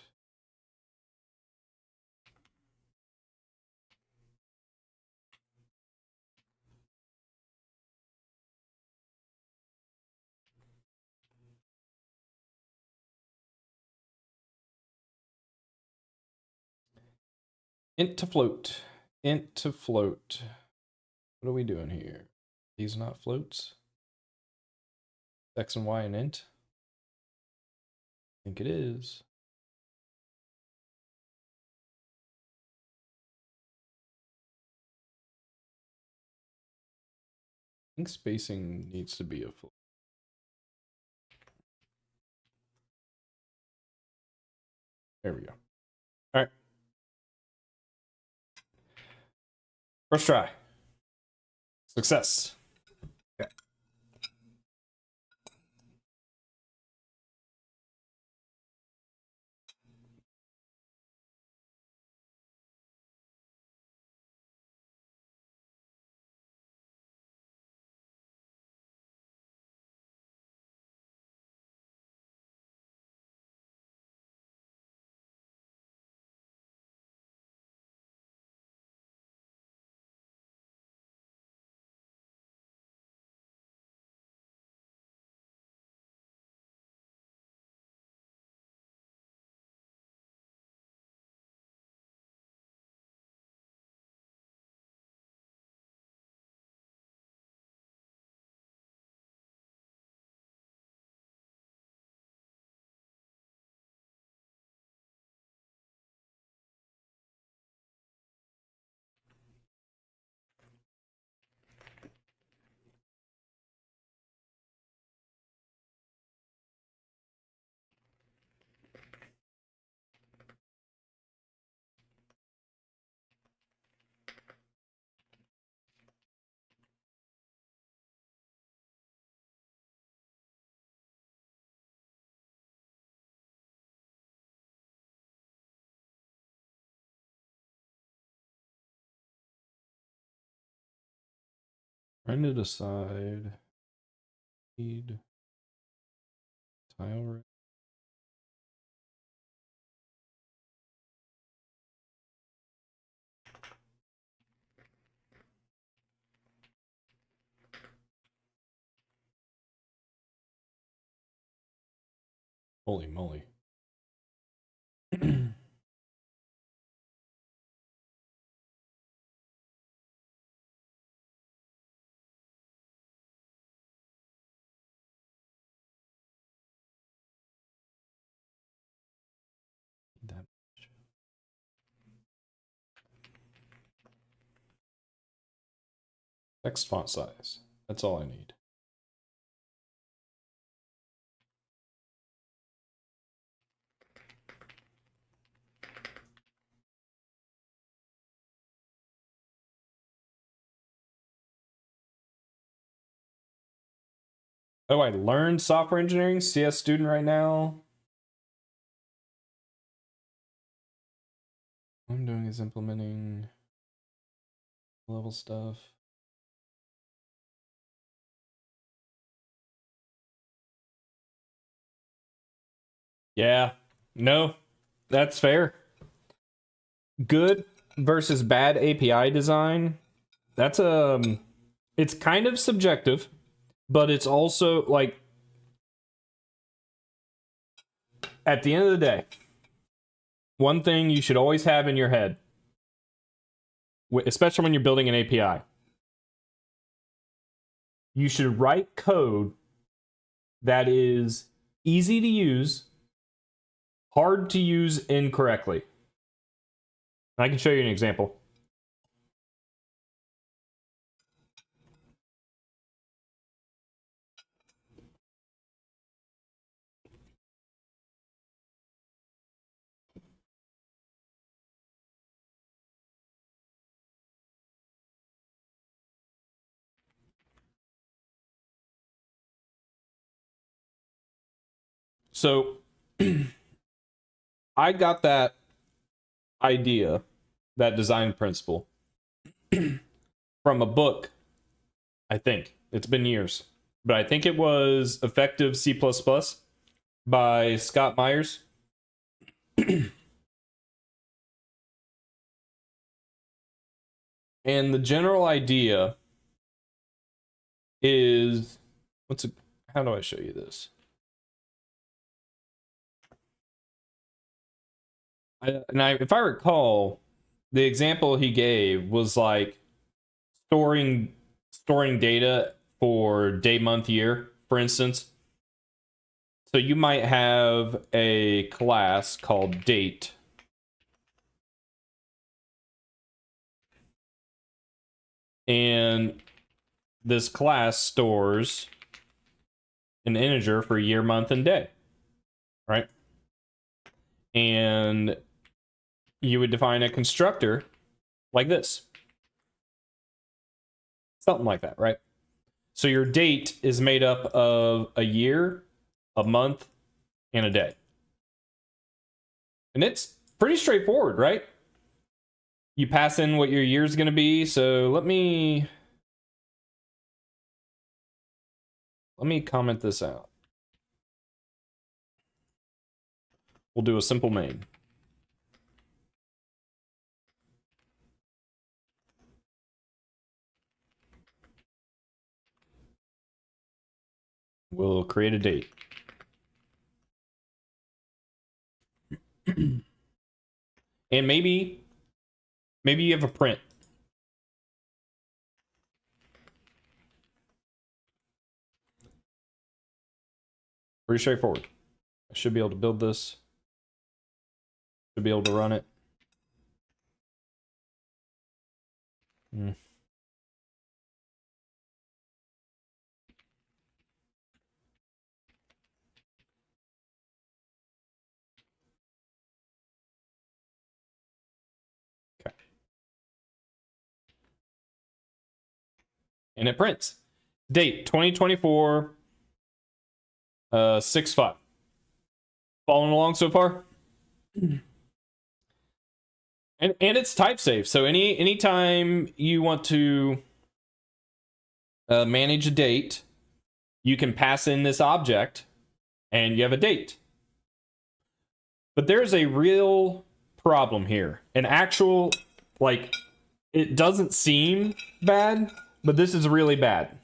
Int to float. Int to float. What are we doing here? These are not floats. X and Y and int. I think it is. I think spacing needs to be a float. There we go. All right. First try. Success. Okay. Trying to decide. Need tile. Holy moly. That text font size. That's all I need. Oh, I learned software engineering, CS student right now. All I'm doing is implementing level stuff. Yeah, no, that's fair. Good versus bad API design. That's it's kind of subjective, but it's also like at the end of the day, one thing you should always have in your head, especially when you're building an API, you should write code that is easy to use, hard to use incorrectly. I can show you an example. So I got that idea, that design principle, from a book. I think it's been years, but I think it was Effective C++ by Scott Myers. And the general idea is how do I show you this? If I recall, the example he gave was like storing data for day, month, year, for instance. So you might have a class called date. And this class stores an integer for year, month, and day, right? And you would define a constructor like this. Something like that, right? So your date is made up of a year, a month, and a day. And it's pretty straightforward, right? You pass in what your year is going to be. So let me comment this out. We'll do a simple main. We'll create a date. And maybe you have a print. Pretty straightforward. I should be able to build this. Should be able to run it. Okay. And it prints. Date 2024 6/5. Following along so far? And it's type safe. So anytime you want to manage a date, you can pass in this object and you have a date. But there's a real problem here. An actual, like, it doesn't seem bad, but this is really bad.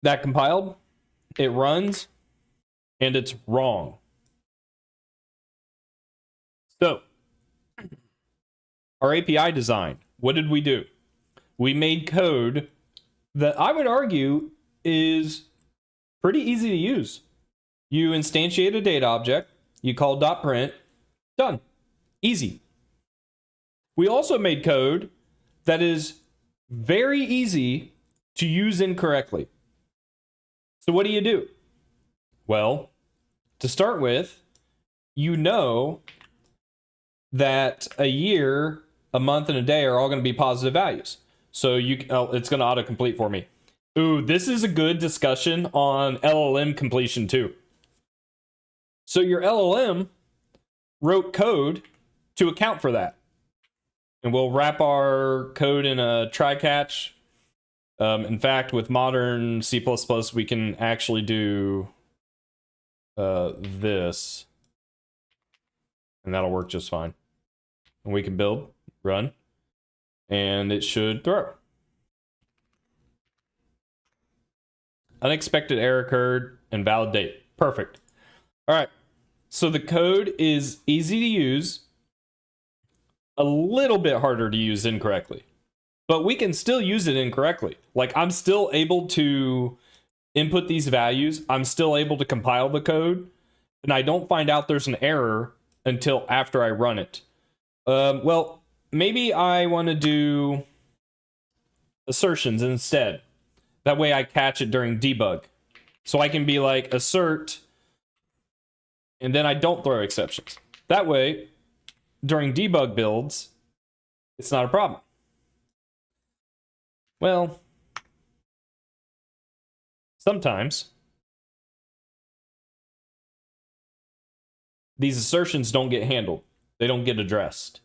That compiled, it runs, and it's wrong. So, our API design, what did we do? We made code that I would argue is Pretty easy to use. You instantiate a data object, you call .print, done. Easy. We also made code that is very easy to use incorrectly. So what do? Well, to start with, you know that a year, a month, and a day are all going to be positive values. So it's going to autocomplete for me. Ooh, this is a good discussion on LLM completion too. So your LLM wrote code to account for that. And we'll wrap our code in a try-catch. In fact, with modern C++, we can actually do this. And that'll work just fine. And we can build, run, and it should throw. Unexpected error occurred and validate. Perfect. All right. So the code is easy to use, a little bit harder to use incorrectly, but we can still use it incorrectly. Like, I'm still able to input these values. I'm still able to compile the code, and I don't find out there's an error until after I run it. Well, maybe I want to do assertions instead. That way I catch it during debug. So I can be like assert, and then I don't throw exceptions. That way, during debug builds, it's not a problem. Well, sometimes these assertions don't get handled. They don't get addressed.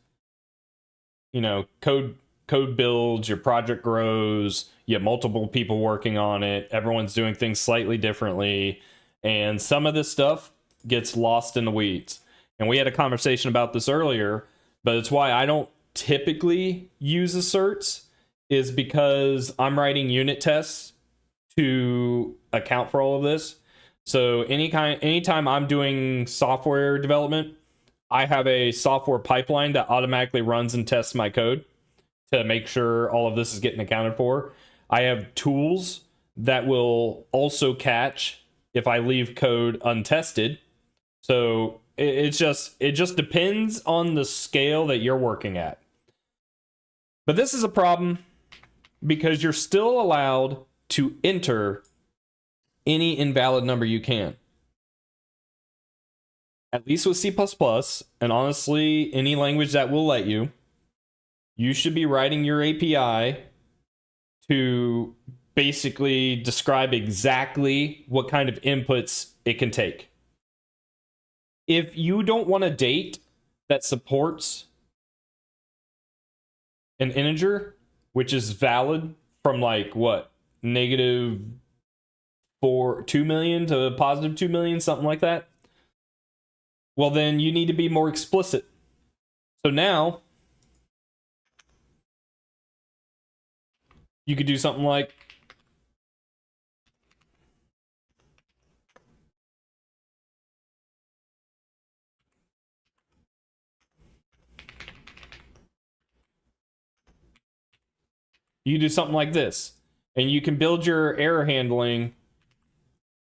You know, code builds, your project grows, you have multiple people working on it, everyone's doing things slightly differently, and some of this stuff gets lost in the weeds. And we had a conversation about this earlier, but it's why I don't typically use asserts, is because I'm writing unit tests to account for all of this. So anytime I'm doing software development, I have a software pipeline that automatically runs and tests my code to make sure all of this is getting accounted for. I have tools that will also catch if I leave code untested. So it just depends on the scale that you're working at. But this is a problem because you're still allowed to enter any invalid number you can. At least with C++, and honestly, any language that will let you, you should be writing your API to basically describe exactly what kind of inputs it can take. If you don't want a date that supports an integer, which is valid from like what, -2 million to +2 million, something like that, well, then you need to be more explicit. So now you could do something like this, and you can build your error handling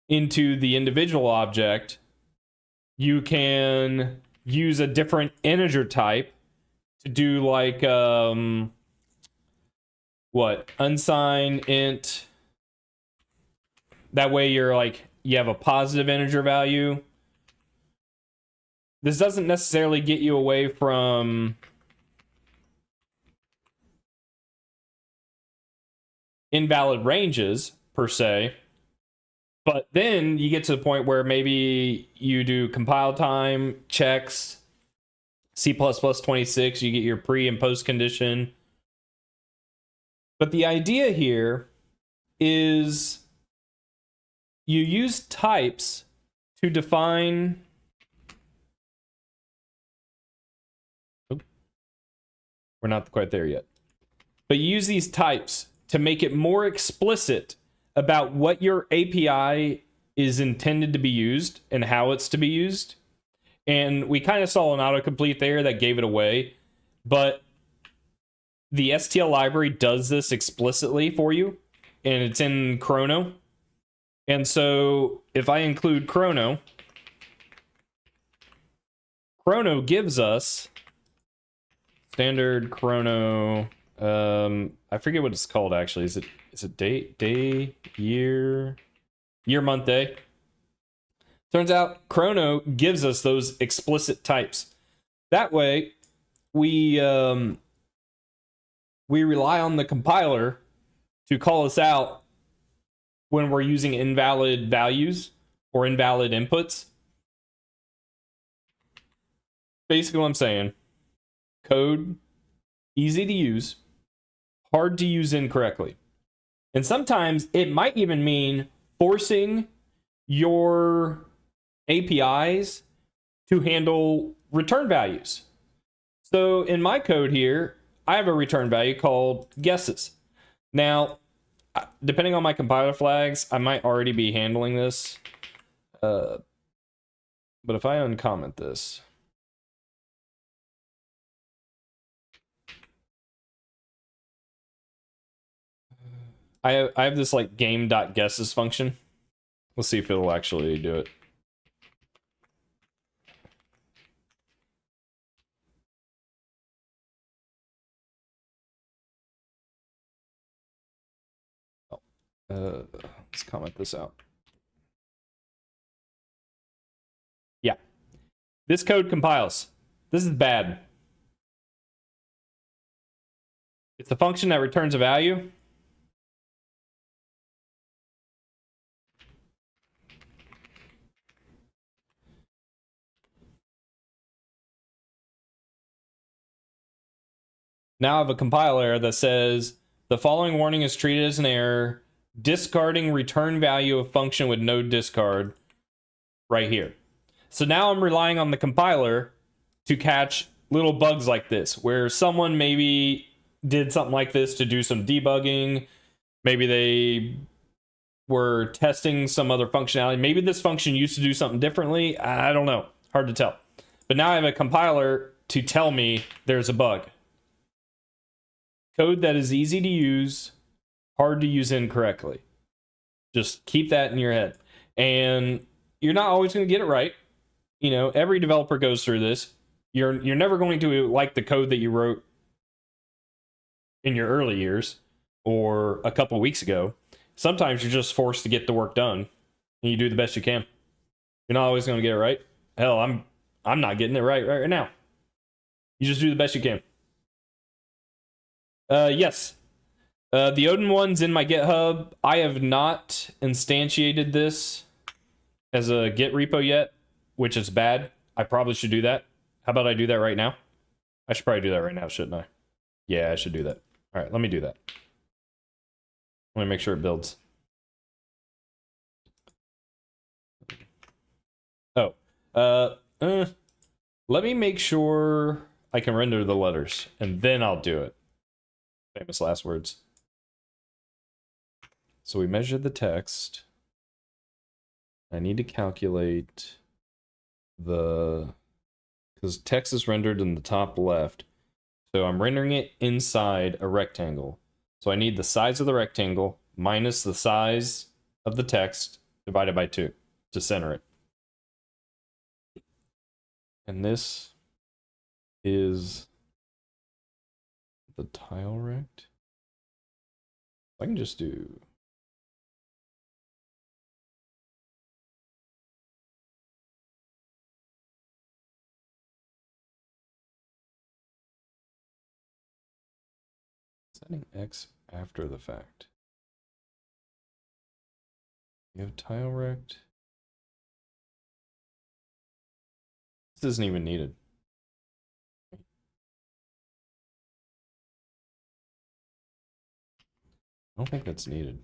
into the individual object. You can use a different integer type to do like unsigned int. That way you're like, you have a positive integer value. This doesn't necessarily get you away from invalid ranges per se, but then you get to the point where maybe you do compile time checks, C++26, you get your pre and post condition. But the idea here is you use types to define. We're not quite there yet. But you use these types to make it more explicit about what your API is intended to be used and how it's to be used. And we kind of saw an autocomplete there that gave it away, but the STL library does this explicitly for you, and it's in Chrono. And so if I include chrono gives us standard chrono. I forget what it's called actually. Is it day, year, month, day? Turns out chrono gives us those explicit types. That way, we rely on the compiler to call us out when we're using invalid values or invalid inputs. Basically what I'm saying, code easy to use, hard to use incorrectly. And sometimes it might even mean forcing your APIs to handle return values. So in my code here, I have a return value called guesses. Now, depending on my compiler flags, I might already be handling this. But if I uncomment this, I have this like game.guesses function. Let's see if it'll actually do it. Let's comment this out. Yeah. This code compiles. This is bad. It's a function that returns a value. Now I have a compile error that says the following warning is treated as an error, discarding return value of function with no discard right here. So now I'm relying on the compiler to catch little bugs like this, where someone maybe did something like this to do some debugging. Maybe they were testing some other functionality. Maybe this function used to do something differently. I don't know. Hard to tell. But now I have a compiler to tell me there's a bug. Code that is easy to use, hard to use incorrectly. Just keep that in your head. And you're not always going to get it right. You know, every developer goes through this. You're never going to like the code that you wrote in your early years or a couple weeks ago. Sometimes you're just forced to get the work done and you do the best you can. You're not always going to get it right. Hell, I'm not getting it right now. You just do the best you can. Yes. The Odin one's in my GitHub. I have not instantiated this as a Git repo yet, which is bad. I probably should do that. How about I do that right now? I should probably do that right now, shouldn't I? Yeah, I should do that. All right, let me do that. Let me make sure it builds. Oh, let me make sure I can render the letters, and then I'll do it. Famous last words. So we measured the text. I need to calculate the... because text is rendered in the top left. So I'm rendering it inside a rectangle. So I need the size of the rectangle minus the size of the text divided by 2 to center it. And this is the tile rect. I can just do... setting X after the fact. You have tile rect. This isn't even needed. I don't think that's needed.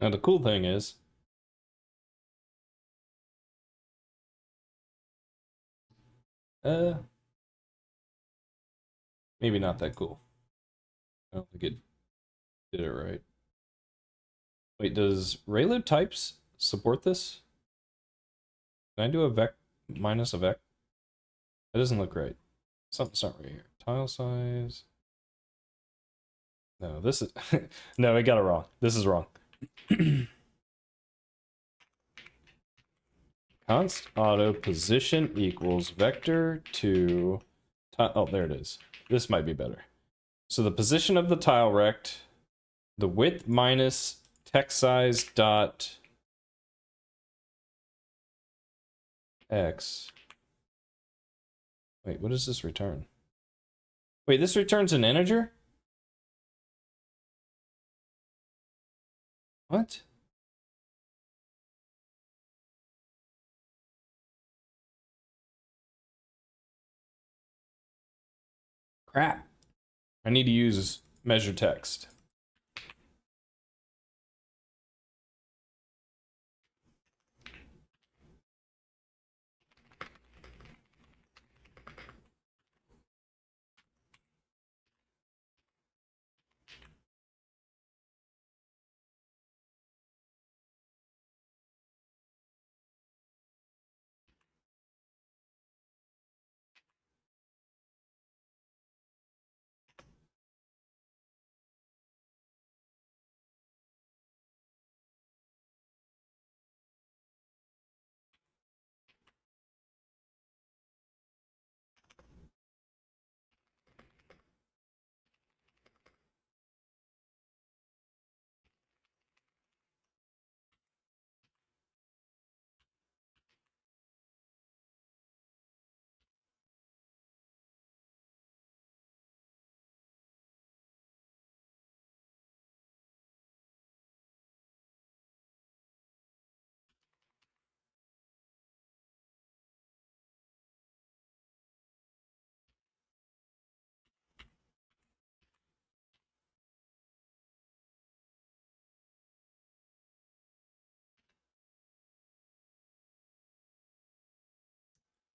Now the cool thing is, maybe not that cool. I don't think it did it right. Wait, does Raylib types support this? Can I do a vec minus a vec? That doesn't look right. Something's not right here. Tile size. No, this is no, I got it wrong. This is wrong. Const auto position equals vector to oh, there it is. This might be better. So the position of the tile rect, the width minus text size dot x. Wait, what does this return? Wait, this returns an integer? What? Crap. I need to use measure text.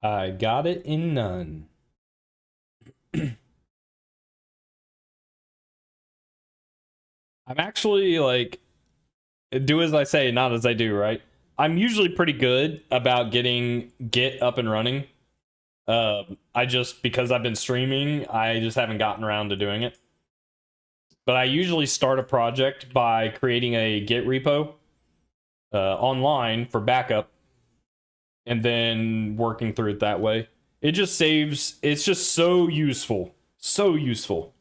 I got it in none. I'm actually like, do as I say, not as I do, right? I'm usually pretty good about getting Git up and running. I just, because I've been streaming, I just haven't gotten around to doing it. But I usually start a project by creating a Git repo online for backup and then working through it that way. It just saves, it's just so useful. So useful.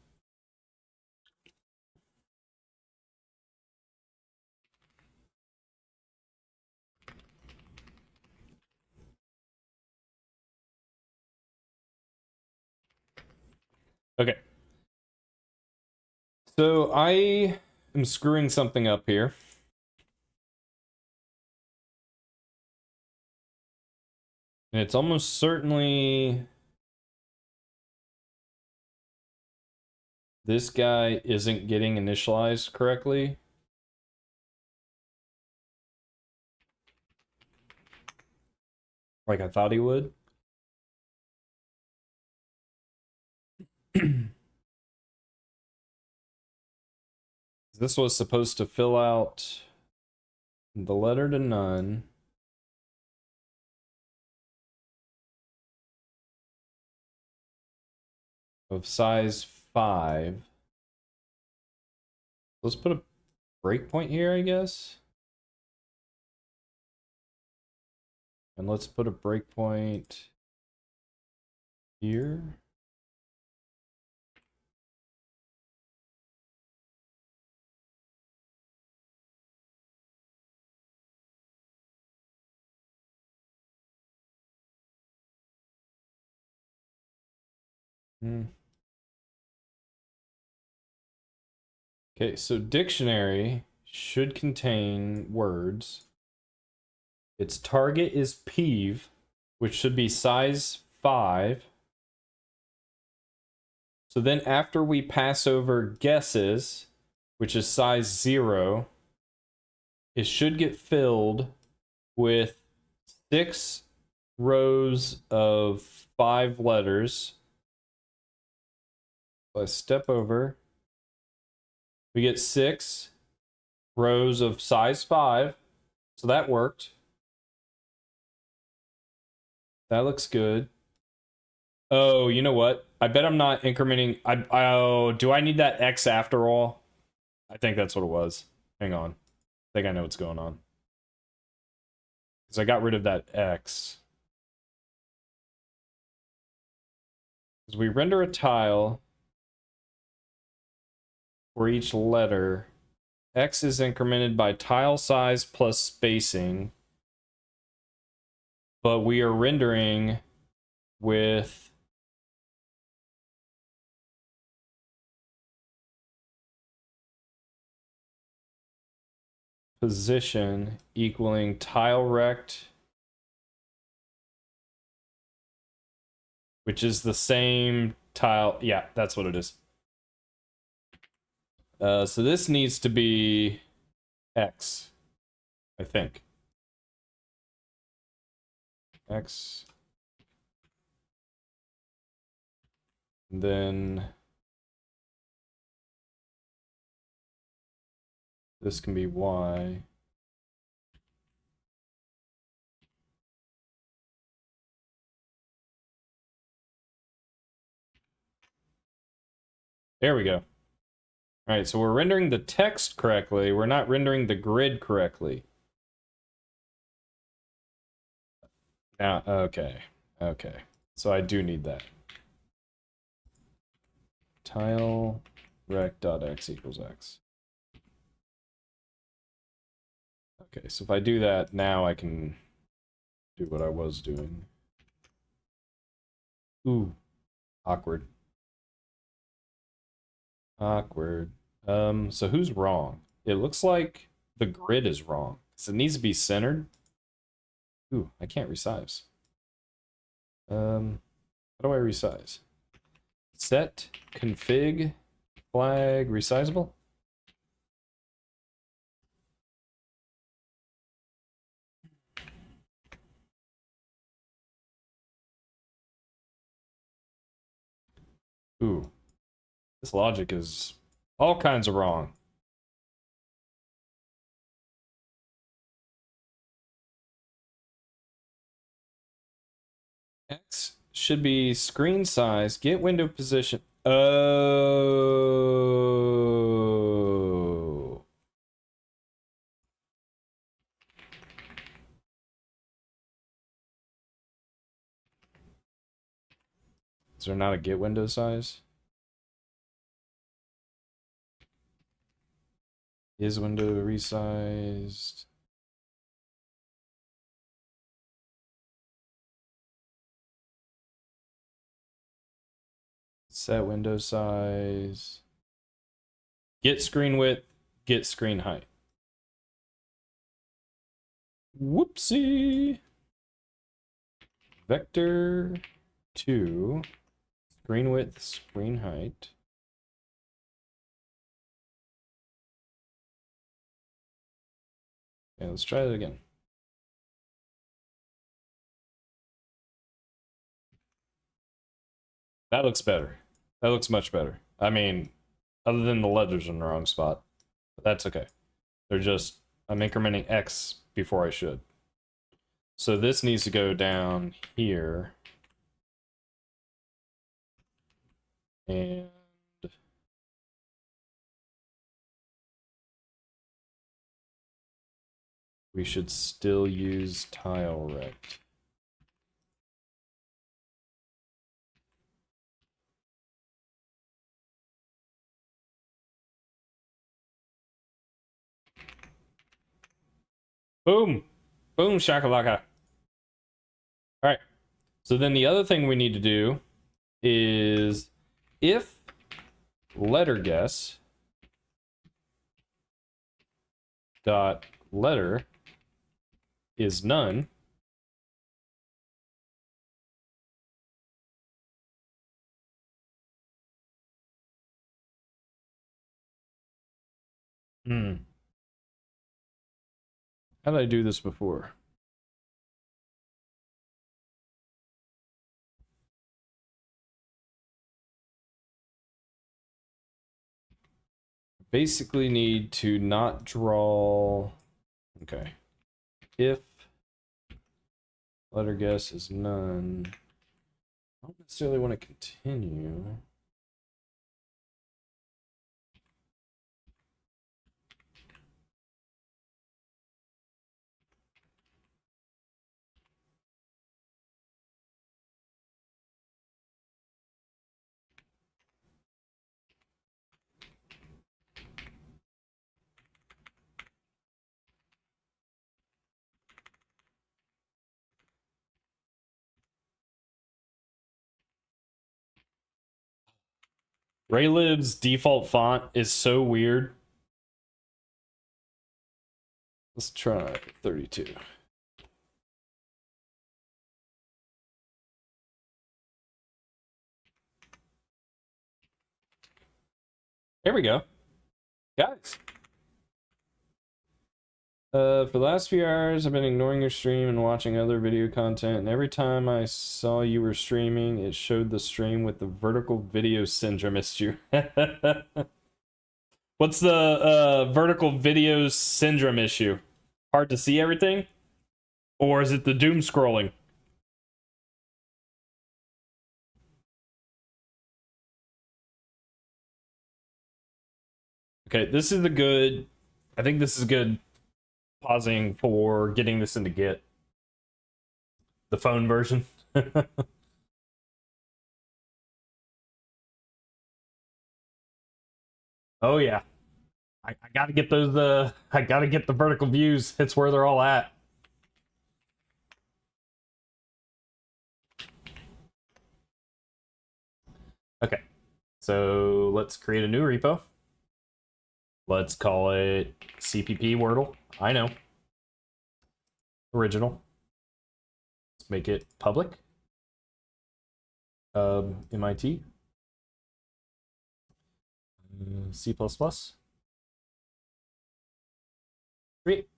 Okay. So I am screwing something up here. And it's almost certainly this guy isn't getting initialized correctly. Like I thought he would. This was supposed to fill out the letter to none. Of size 5. Let's put a breakpoint here, I guess. And let's put a breakpoint here. Okay, so dictionary should contain words. Its target is peeve, which should be size 5. So then after we pass over guesses, which is size 0, it should get filled with 6 rows of 5 letters. So I step over. We get 6 rows of size 5. So that worked. That looks good. Oh, you know what? I bet I'm not incrementing. Oh, do I need that X after all? I think that's what it was. Hang on. I think I know what's going on. Because I got rid of that X. Because we render a tile for each letter. X is incremented by tile size plus spacing. But we are rendering with position equaling tile rect, which is the same tile. Yeah, that's what it is. So this needs to be X, I think. X. And then this can be Y. There we go. All right, so we're rendering the text correctly. We're not rendering the grid correctly. Now, okay. Okay. So I do need that. Tile rect.x equals x. Okay, so if I do that, now I can do what I was doing. Ooh, awkward. Awkward. So who's wrong? It looks like the grid is wrong. So it needs to be centered. Ooh, I can't resize. How do I resize? Set config flag resizable. Ooh, this logic is all kinds of wrong. X should be screen size, get window position. Oh. Is there not a get window size? Is window resized? Set window size. Get screen width, get screen height. Whoopsie. Vector 2, screen width, screen height. Okay, let's try it again. That looks better. That looks much better. I mean, other than the letters in the wrong spot. But that's okay. They're just, I'm incrementing X before I should. So this needs to go down here. And we should still use tile rect. Boom! Boom, shakalaka. All right. So then the other thing we need to do is if letter guess dot letter is none, How did I do this before? Basically need to not draw. Okay. If letter guess is none, I don't necessarily want to continue. Raylib's default font is so weird. Let's try 32. There we go. Guys. For the last few hours, I've been ignoring your stream and watching other video content, and every time I saw you were streaming, it showed the stream with the vertical video syndrome issue. What's the vertical video syndrome issue? Hard to see everything? Or is it the doom scrolling? Okay, this is the good. I think this is good pausing for getting this into Git. The phone version. Oh yeah. I gotta get those I gotta get the vertical views. It's where they're all at. Okay. So let's create a new repo. Let's call it CPP Wordle. I know. Original. Let's make it public. MIT. C++. Great.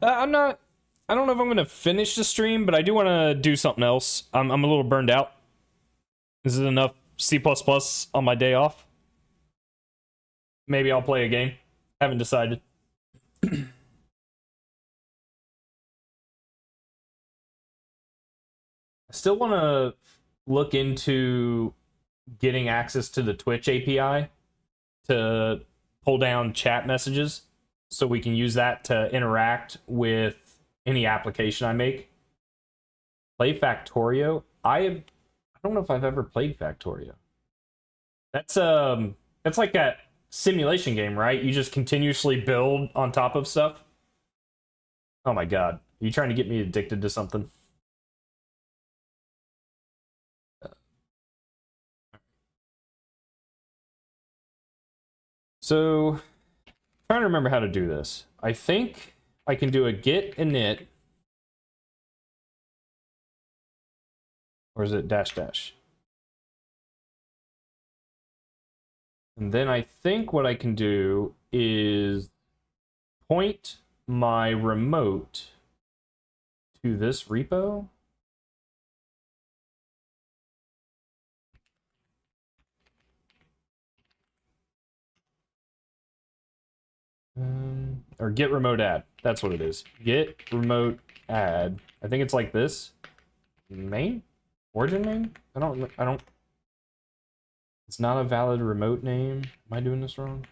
I'm not. I don't know if I'm gonna finish the stream, but I do want to do something else. I'm a little burned out. Is it enough C++ on my day off? Maybe I'll play a game. Haven't decided. I still want to look into getting access to the Twitch API to pull down chat messages so we can use that to interact with any application I make. Play Factorio. I don't know if I've ever played Factorio. That's like a simulation game, right? You just continuously build on top of stuff. Oh my god. Are you trying to get me addicted to something? So, trying to remember how to do this. I think I can do a git init. Or is it dash dash? And then I think what I can do is point my remote to this repo. Or get remote add. That's what it is. Get remote add. I think it's like this. Main? Origin main? I don't. It's not a valid remote name. Am I doing this wrong?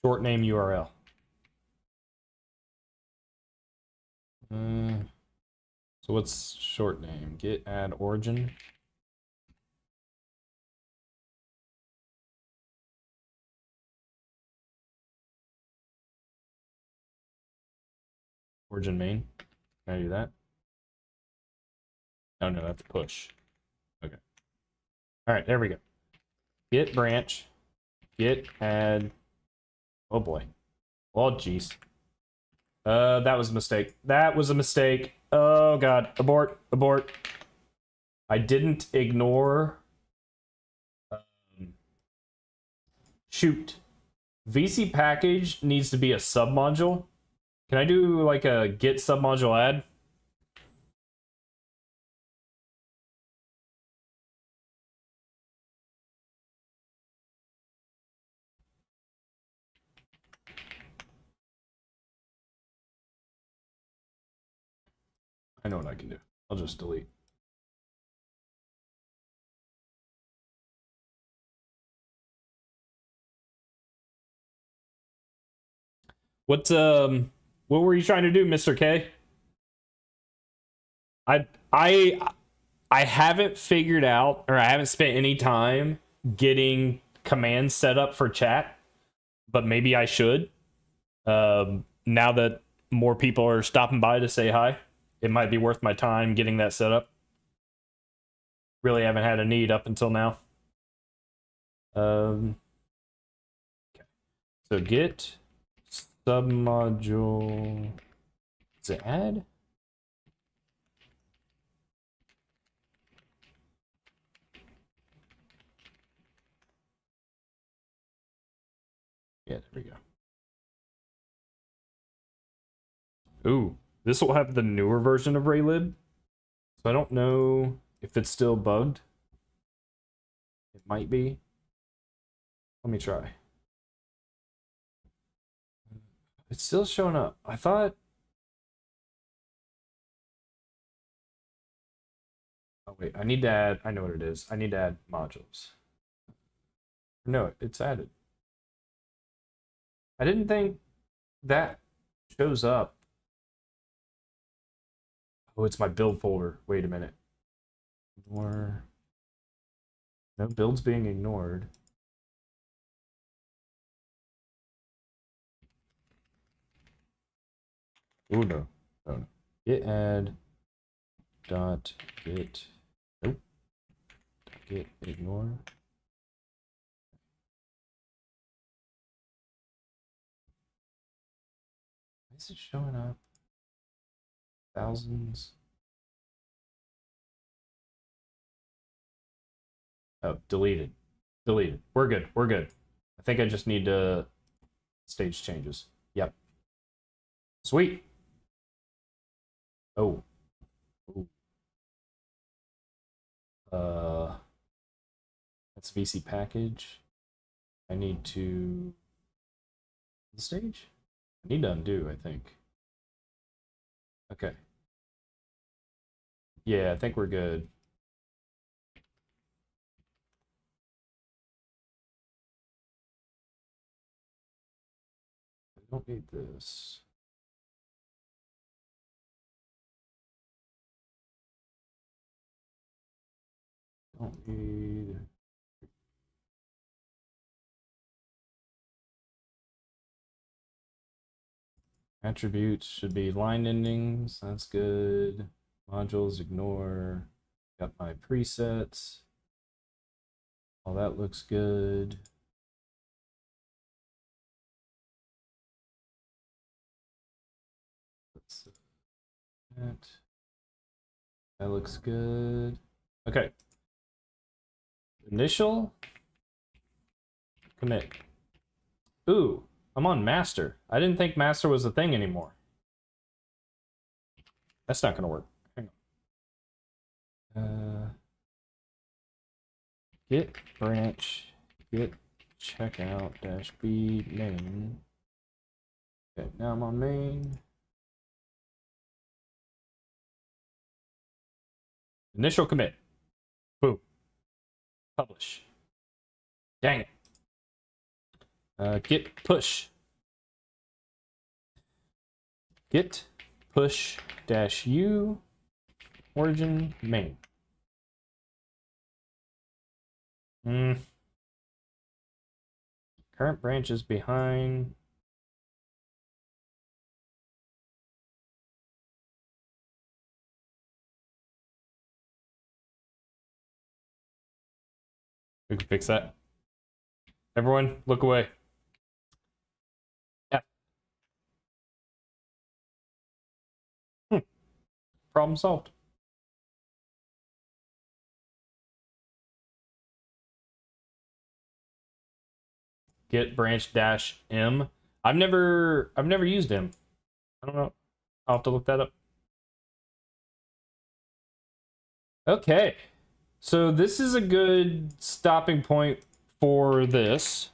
Short name URL. So what's short name? Get add origin. Origin main. Can I do that? Oh no, that's push. Okay. All right, there we go. Git branch. Git add. Oh boy. Oh jeez. That was a mistake. That was a mistake. Oh god. Abort. Abort. I didn't ignore. Shoot. VC package needs to be a submodule. Can I do like a git submodule add? I know what I can do. I'll just delete. What were you trying to do, Mr. K? I I I haven't figured out, or I haven't spent any time getting commands set up for chat, but maybe I should. Now that more people are stopping by to say hi, it might be worth my time getting that set up. Really haven't had a need up until now. Okay. So git submodule. Is it add? Yeah, there we go. Ooh, this will have the newer version of Raylib. So I don't know if it's still bugged. It might be. Let me try. It's still showing up. I thought. Oh, wait. I need to add. I know what it is. I need to add modules. No, it's added. I didn't think that shows up. Oh, it's my build folder. Wait a minute. Ignore. No, build's being ignored. Oh no. Oh no. Git add dot git. Nope. Git ignore. Why is it showing up? Thousands. Oh, deleted. Deleted. We're good. We're good. I think I just need to stage changes. Yep. Sweet. Oh. Ooh. That's VC package. I need to the stage. I need to undo, I think. Okay. Yeah, I think we're good. I don't need this. Don't need. Attributes should be line endings. That's good. Modules, ignore. Got my presets. All that looks good. Let's that. That looks good. Okay. Initial commit. Ooh, I'm on master. I didn't think master was a thing anymore. That's not gonna work. Hang on. Git branch, git checkout dash b main. Okay, now I'm on main. Initial commit. Boom. Publish. Dang it. Git push. Git push dash u origin main. Current branch is behind. We can fix that. Everyone, look away. Yeah. Problem solved. Get branch dash M. I've never used M. I don't know. I'll have to look that up. Okay. So this is a good stopping point for this.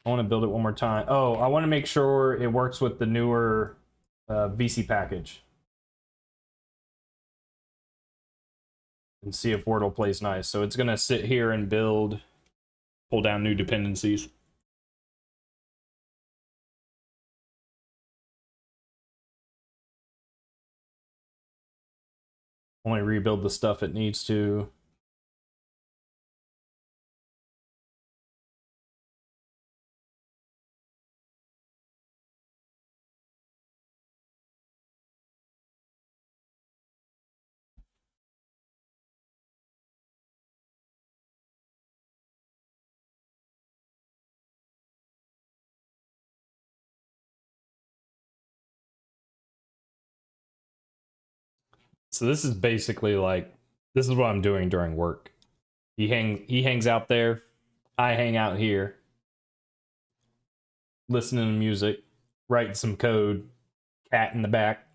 I want to build it one more time. Oh, I want to make sure it works with the newer VC package. And see if Wordle plays nice. So it's going to sit here and build, pull down new dependencies. Only rebuild the stuff it needs to. So this is basically like, this is what I'm doing during work. He hangs out there. I hang out here, listening to music, writing some code, cat in the back.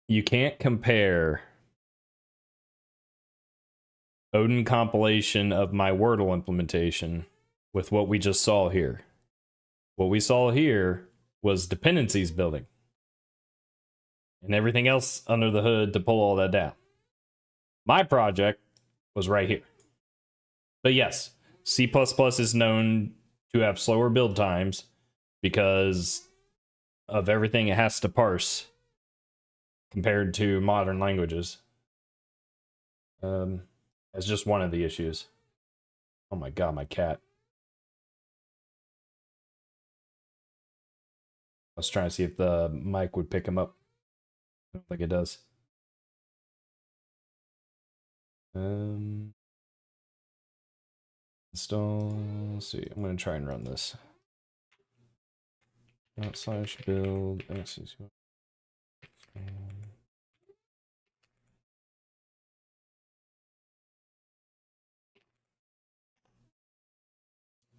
You can't compare Odin compilation of my Wordle implementation with what we just saw here. What we saw here was dependencies building and everything else under the hood to pull all that down. My project was right here. But yes, C++ is known to have slower build times because of everything it has to parse compared to modern languages. That's just one of the issues. Oh my god, my cat. I was trying to see if the mic would pick him up. I don't think it does. Install. Let's see. I'm gonna try and run this. Slash build.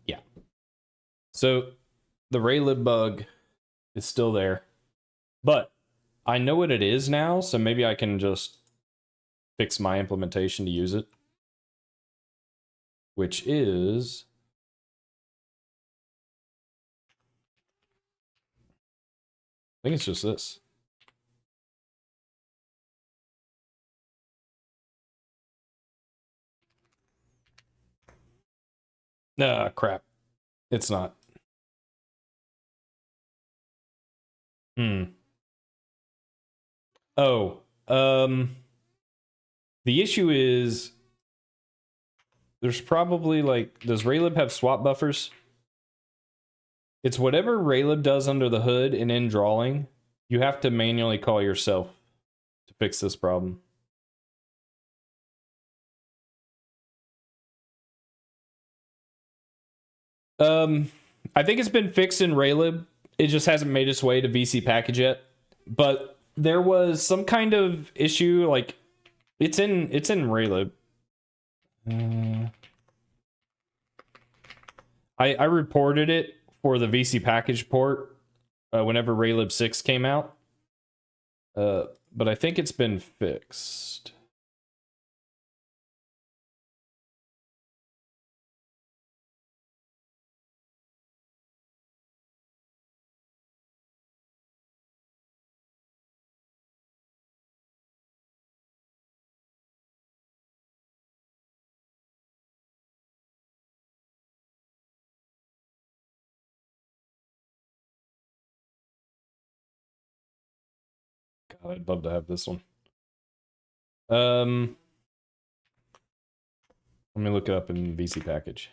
Yeah. So the Raylib bug is still there, but I know what it is now, so maybe I can just fix my implementation to use it, which is I think it's just this. Ah, crap. It's not. Oh, the issue is there's probably like, does Raylib have swap buffers? It's whatever Raylib does under the hood and in drawing, you have to manually call yourself to fix this problem. I think it's been fixed in Raylib. It just hasn't made its way to VC package yet. But there was some kind of issue, like it's in Raylib. I reported it for the VC package port whenever Raylib 6 came out. But I think it's been fixed. God, I'd love to have this one. Let me look it up in VC package.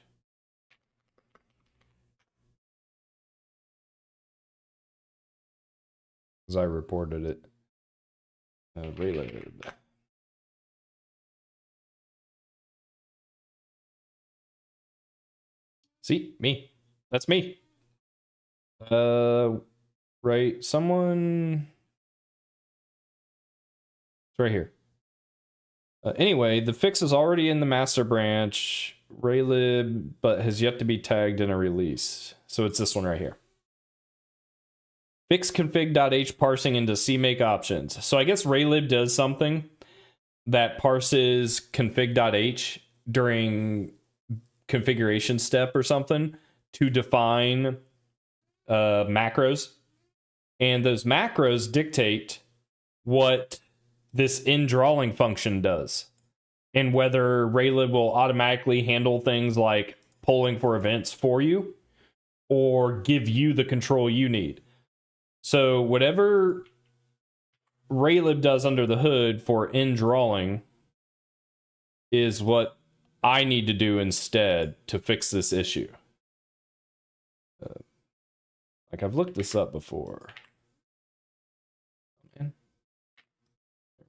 because I reported it. Raylib. See, me. That's me. Right. Someone. It's right here. Anyway, the fix is already in the master branch, Raylib, but has yet to be tagged in a release. So it's this one right here. Fix config.h parsing into CMake options. So I guess Raylib does something that parses config.h during configuration step or something to define macros. And those macros dictate what this indrawing function does, and whether Raylib will automatically handle things like polling for events for you or give you the control you need. So whatever Raylib does under the hood for indrawing is what I need to do instead to fix this issue. Like, I've looked this up before. Man. There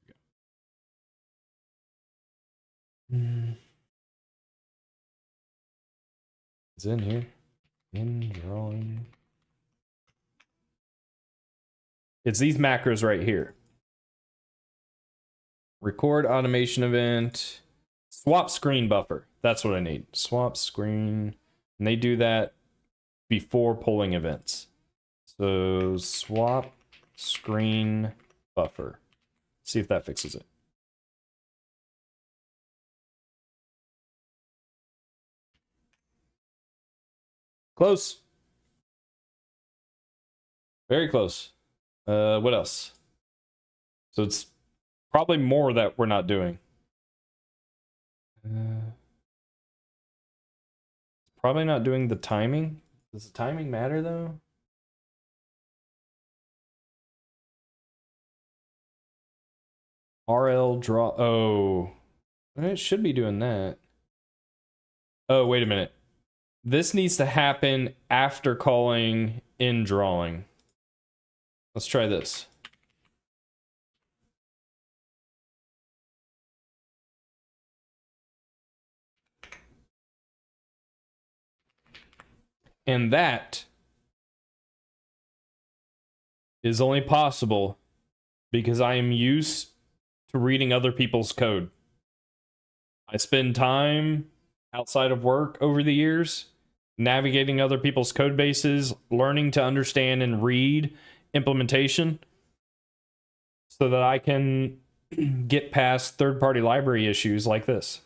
we go. It's in here. Indrawing. It's these macros right here. Record automation event. Swap screen buffer. That's what I need. Swap screen. And they do that before polling events. So swap screen buffer. See if that fixes it. Close. Very close. What else? So it's probably more that we're not doing. Probably not doing the timing. Does the timing matter though? RL draw. Oh, it should be doing that. Oh, wait a minute. This needs to happen after calling indrawing. Let's try this. And that is only possible because I am used to reading other people's code. I spend time outside of work over the years navigating other people's code bases, learning to understand and read implementation so that I can get past third-party library issues like this.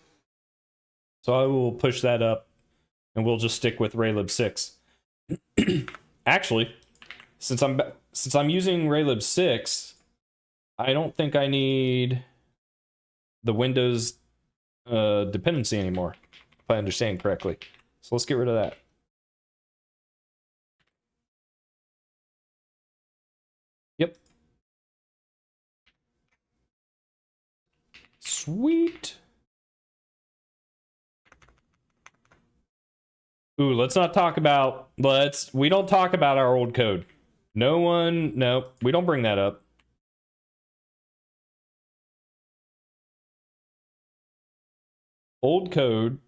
So I will push that up and we'll just stick with Raylib 6. Actually, since I'm using Raylib 6, I don't think I need the Windows dependency anymore, if I understand correctly. So let's get rid of that. Yep. Sweet. Ooh, let's not talk about, we don't talk about our old code. No, we don't bring that up. Old code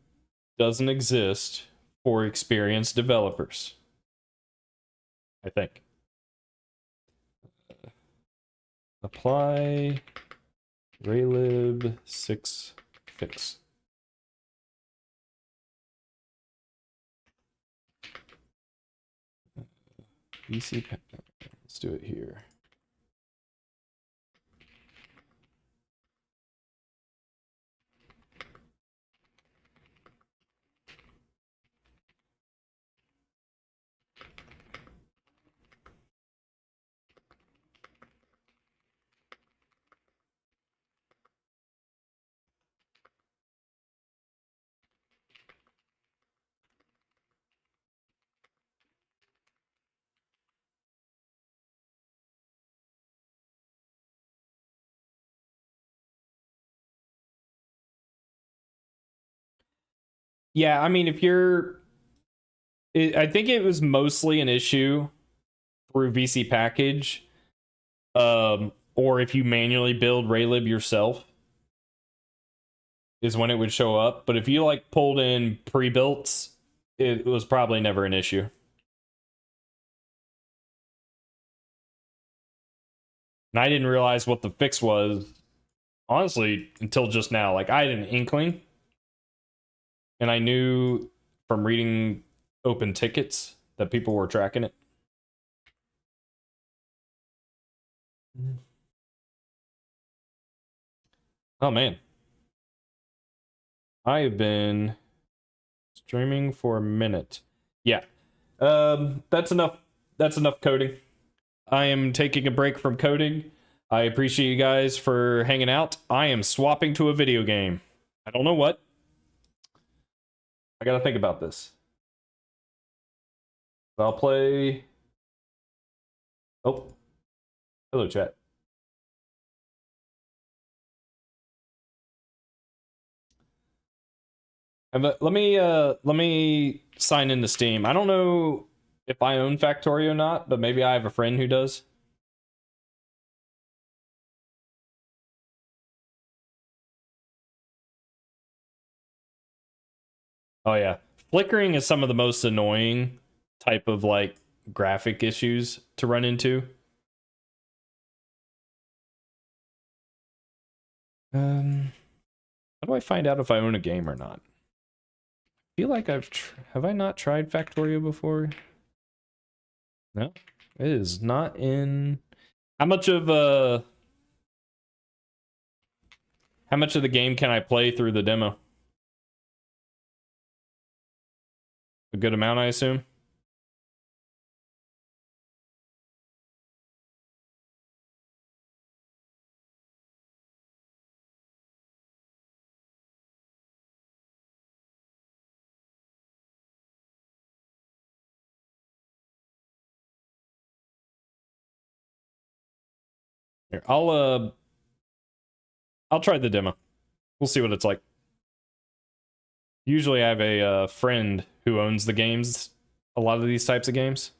doesn't exist for experienced developers, I think. Apply Raylib 6 fix. VC, let's do it here. Yeah, I mean, if you're... I think it was mostly an issue through VC package or if you manually build Raylib yourself, is when it would show up. But if you like pulled in pre-builts, it was probably never an issue. And I didn't realize what the fix was, honestly, until just now. Like, I had an inkling, and I knew from reading open tickets that people were tracking it. Oh man, I have been streaming for a minute. Yeah, that's enough. That's enough coding. I am taking a break from coding. I appreciate you guys for hanging out. I am swapping to a video game. I don't know what. I gotta think about this. I'll play. Oh, hello, chat. Let me sign into Steam. I don't know if I own Factorio or not, but maybe I have a friend who does. Oh yeah, flickering is some of the most annoying type of like graphic issues to run into. How do I find out if I own a game or not? I feel like have I not tried Factorio before? No, it is not in. How much of the game can I play through the demo? A good amount, I assume. Here, I'll try the demo. We'll see what it's like. Usually I have a friend who owns the games, a lot of these types of games.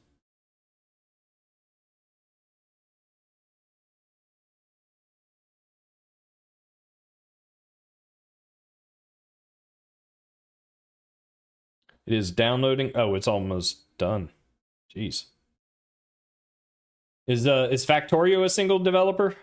It is downloading. Oh, it's almost done. Jeez. Is Factorio a single developer?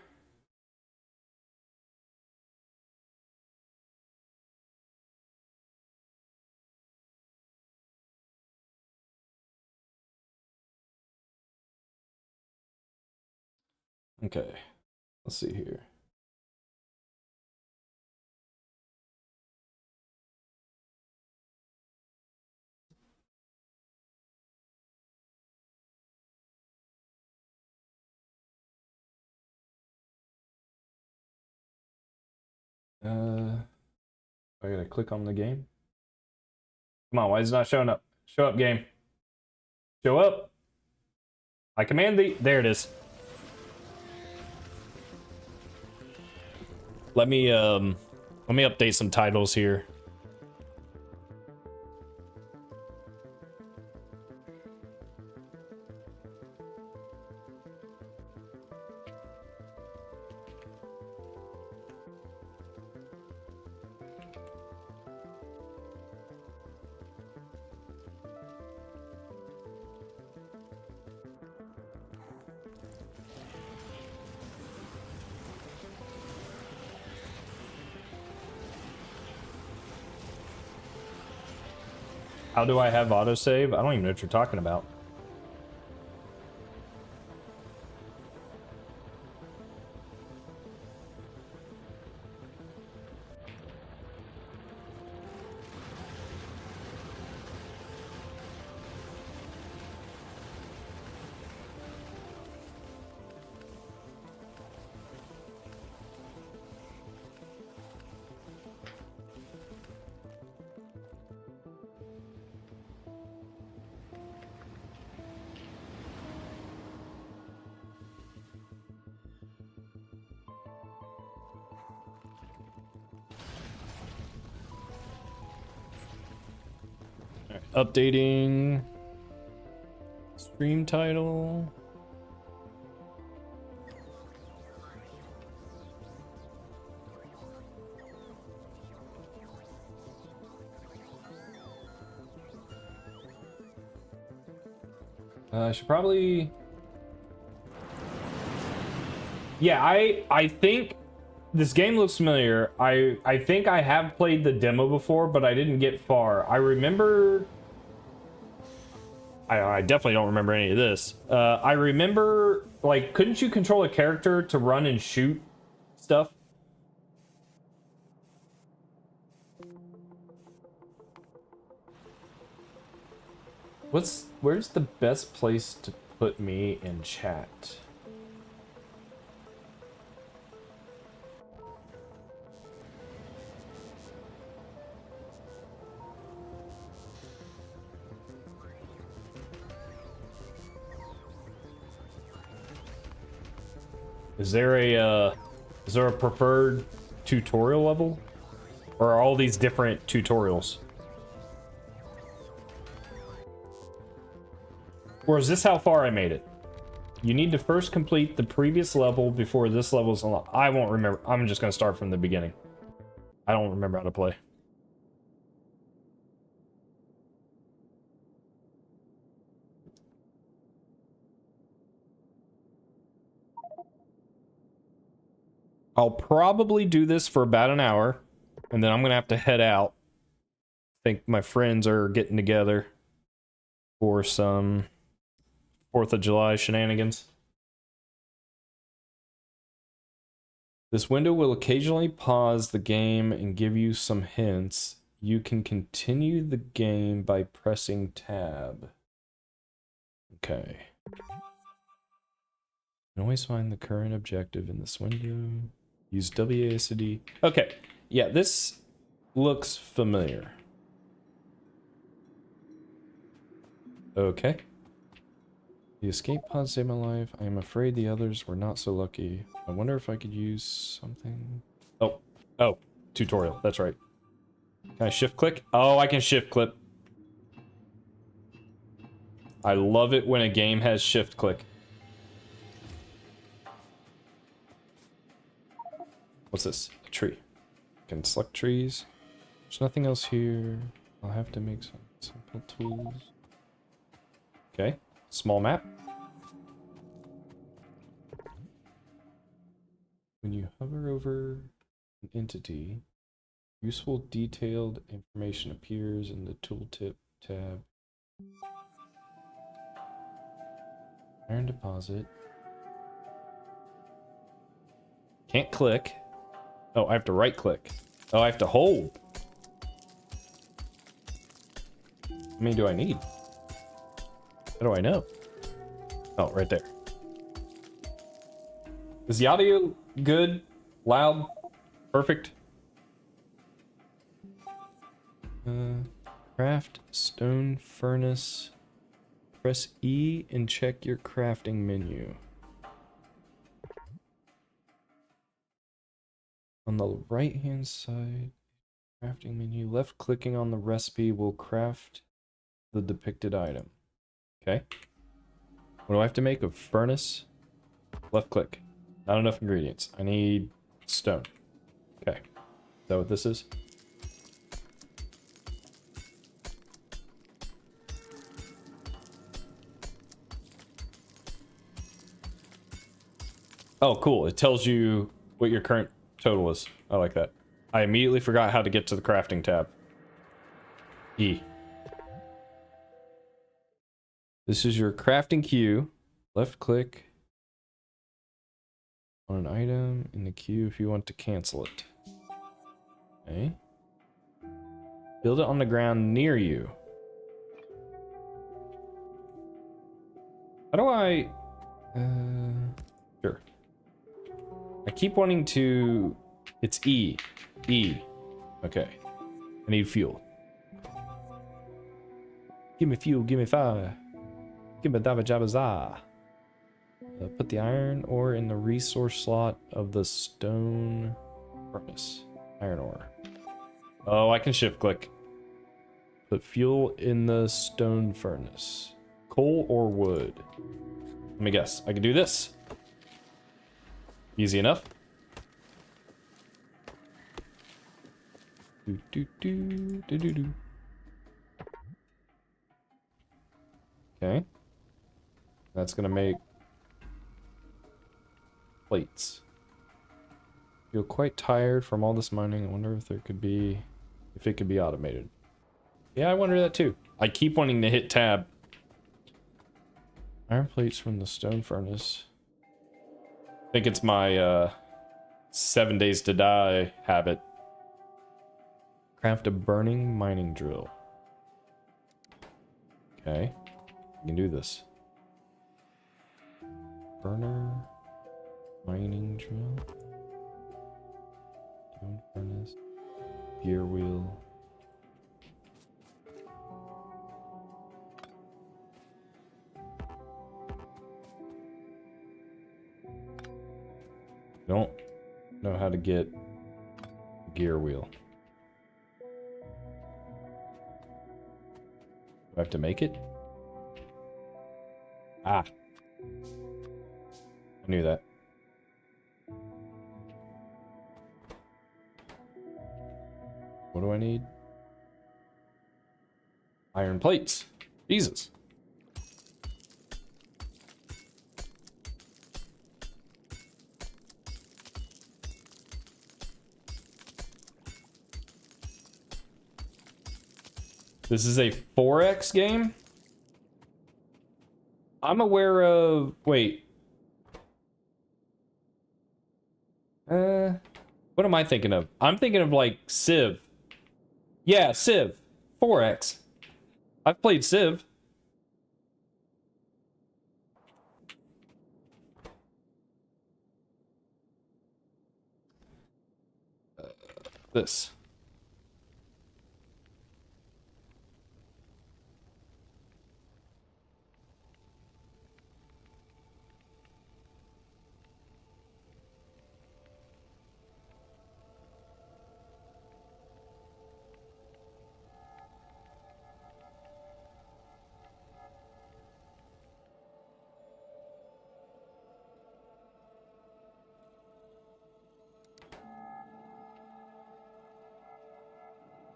Okay. Let's see here. I gotta click on the game. Come on, why is it not showing up? Show up, game. Show up. I command thee. There it is. Let me update some titles here. How do I have autosave? I don't even know what you're talking about. Updating stream title. I should probably... Yeah, I think this game looks familiar. I think I have played the demo before, but I didn't get far. I remember... I definitely don't remember any of this. I remember, like, couldn't you control a character to run and shoot stuff? Where's the best place to put me in chat? Is there a preferred tutorial level? Or are all these different tutorials? Or is this how far I made it? You need to first complete the previous level before this level is unlocked. I won't remember. I'm just going to start from the beginning. I don't remember how to play. I'll probably do this for about an hour, and then I'm going to have to head out. I think my friends are getting together for some 4th of July shenanigans. This window will occasionally pause the game and give you some hints. You can continue the game by pressing tab. Okay. You can always find the current objective in this window. Use WASD. Okay. Yeah, this looks familiar. Okay. The escape pod saved my life. I am afraid the others were not so lucky. I wonder if I could use something. Oh, tutorial. That's right. Can I shift click? Oh, I can shift click. I love it when a game has shift click. What's this? A tree. I can select trees. There's nothing else here. I'll have to make some simple tools. Okay. Small map. When you hover over an entity, useful detailed information appears in the tooltip tab. Iron deposit. Can't click. Oh, I have to right click. Oh, I have to hold. How many do I need? How do I know? Oh, right there. Is the audio good? Loud? Perfect? Craft stone furnace. Press E and check your crafting menu. On the right hand side, crafting menu, left clicking on the recipe will craft the depicted item. Okay. What do I have to make? A furnace? Left click. Not enough ingredients. I need stone. Okay. Is that what this is? Oh, cool. It tells you what your current total is. I like that. I immediately forgot how to get to the crafting tab. E. This is your crafting queue. Left click on an item in the queue if you want to cancel it. Okay. Build it on the ground near you. How do I... Sure. I keep wanting to... It's E. E. Okay. I need fuel. Give me fuel, give me fire. Give me dabba jabba za. Put the iron ore in the resource slot of the stone furnace. Iron ore. Oh, I can shift click. Put fuel in the stone furnace. Coal or wood? Let me guess. I can do this. Easy enough. Do, do, do, do, do, do. Okay. That's gonna make plates. Feel quite tired from all this mining. I wonder if it could be automated. Yeah, I wonder that too. I keep wanting to hit tab. Iron plates from the stone furnace. I think it's my 7 days to die habit. Craft a burning mining drill. Okay, I can do this. Burner mining drill. Stone furnace. Gear wheel. Don't know how to get a gear wheel. Do I have to make it? Ah. I knew that. What do I need? Iron plates. Jesus. This is a 4X game? I'm aware of... Wait. What am I thinking of? I'm thinking of, like, Civ. Yeah, Civ. 4X. I've played Civ. This.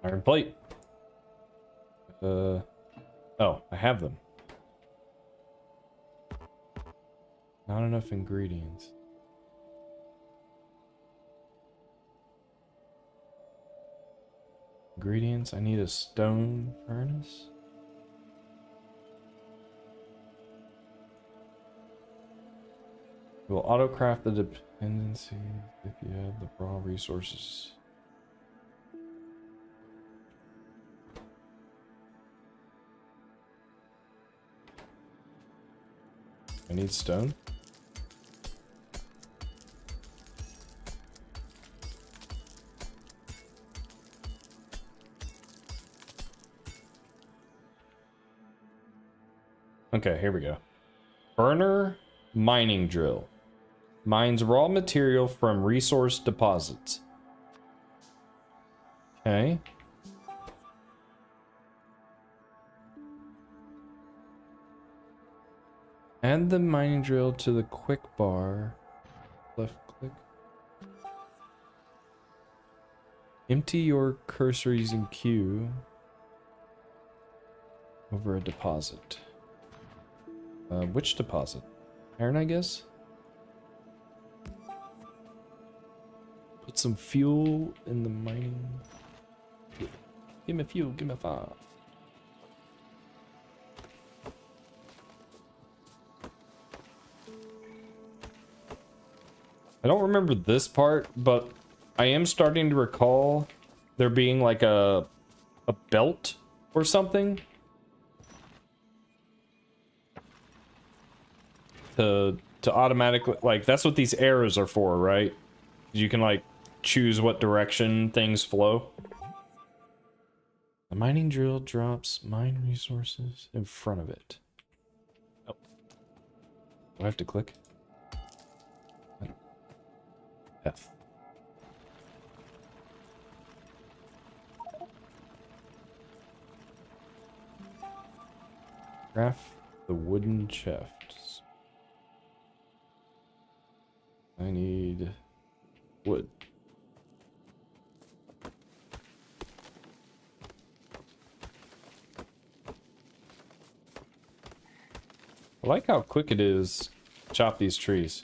Iron plate. Oh, I have them. Not enough ingredients. Ingredients, I need a stone furnace. It will auto-craft the dependency if you have the raw resources. I need stone. Okay, here we go. Burner mining drill. Mines raw material from resource deposits. Okay. Add the mining drill to the quick bar. Left click. Empty your cursor using Q over a deposit. Which deposit? Iron, I guess? Put some fuel in the mining. Give me fuel, give me fire. I don't remember this part, but I am starting to recall there being like a belt or something to automatically, like, that's what these arrows are for, right? You can like choose what direction things flow. The mining drill drops mine resources in front of it. Oh. Do I have to click? F. Craft the wooden shafts. I need wood. like how quick it is to chop these trees.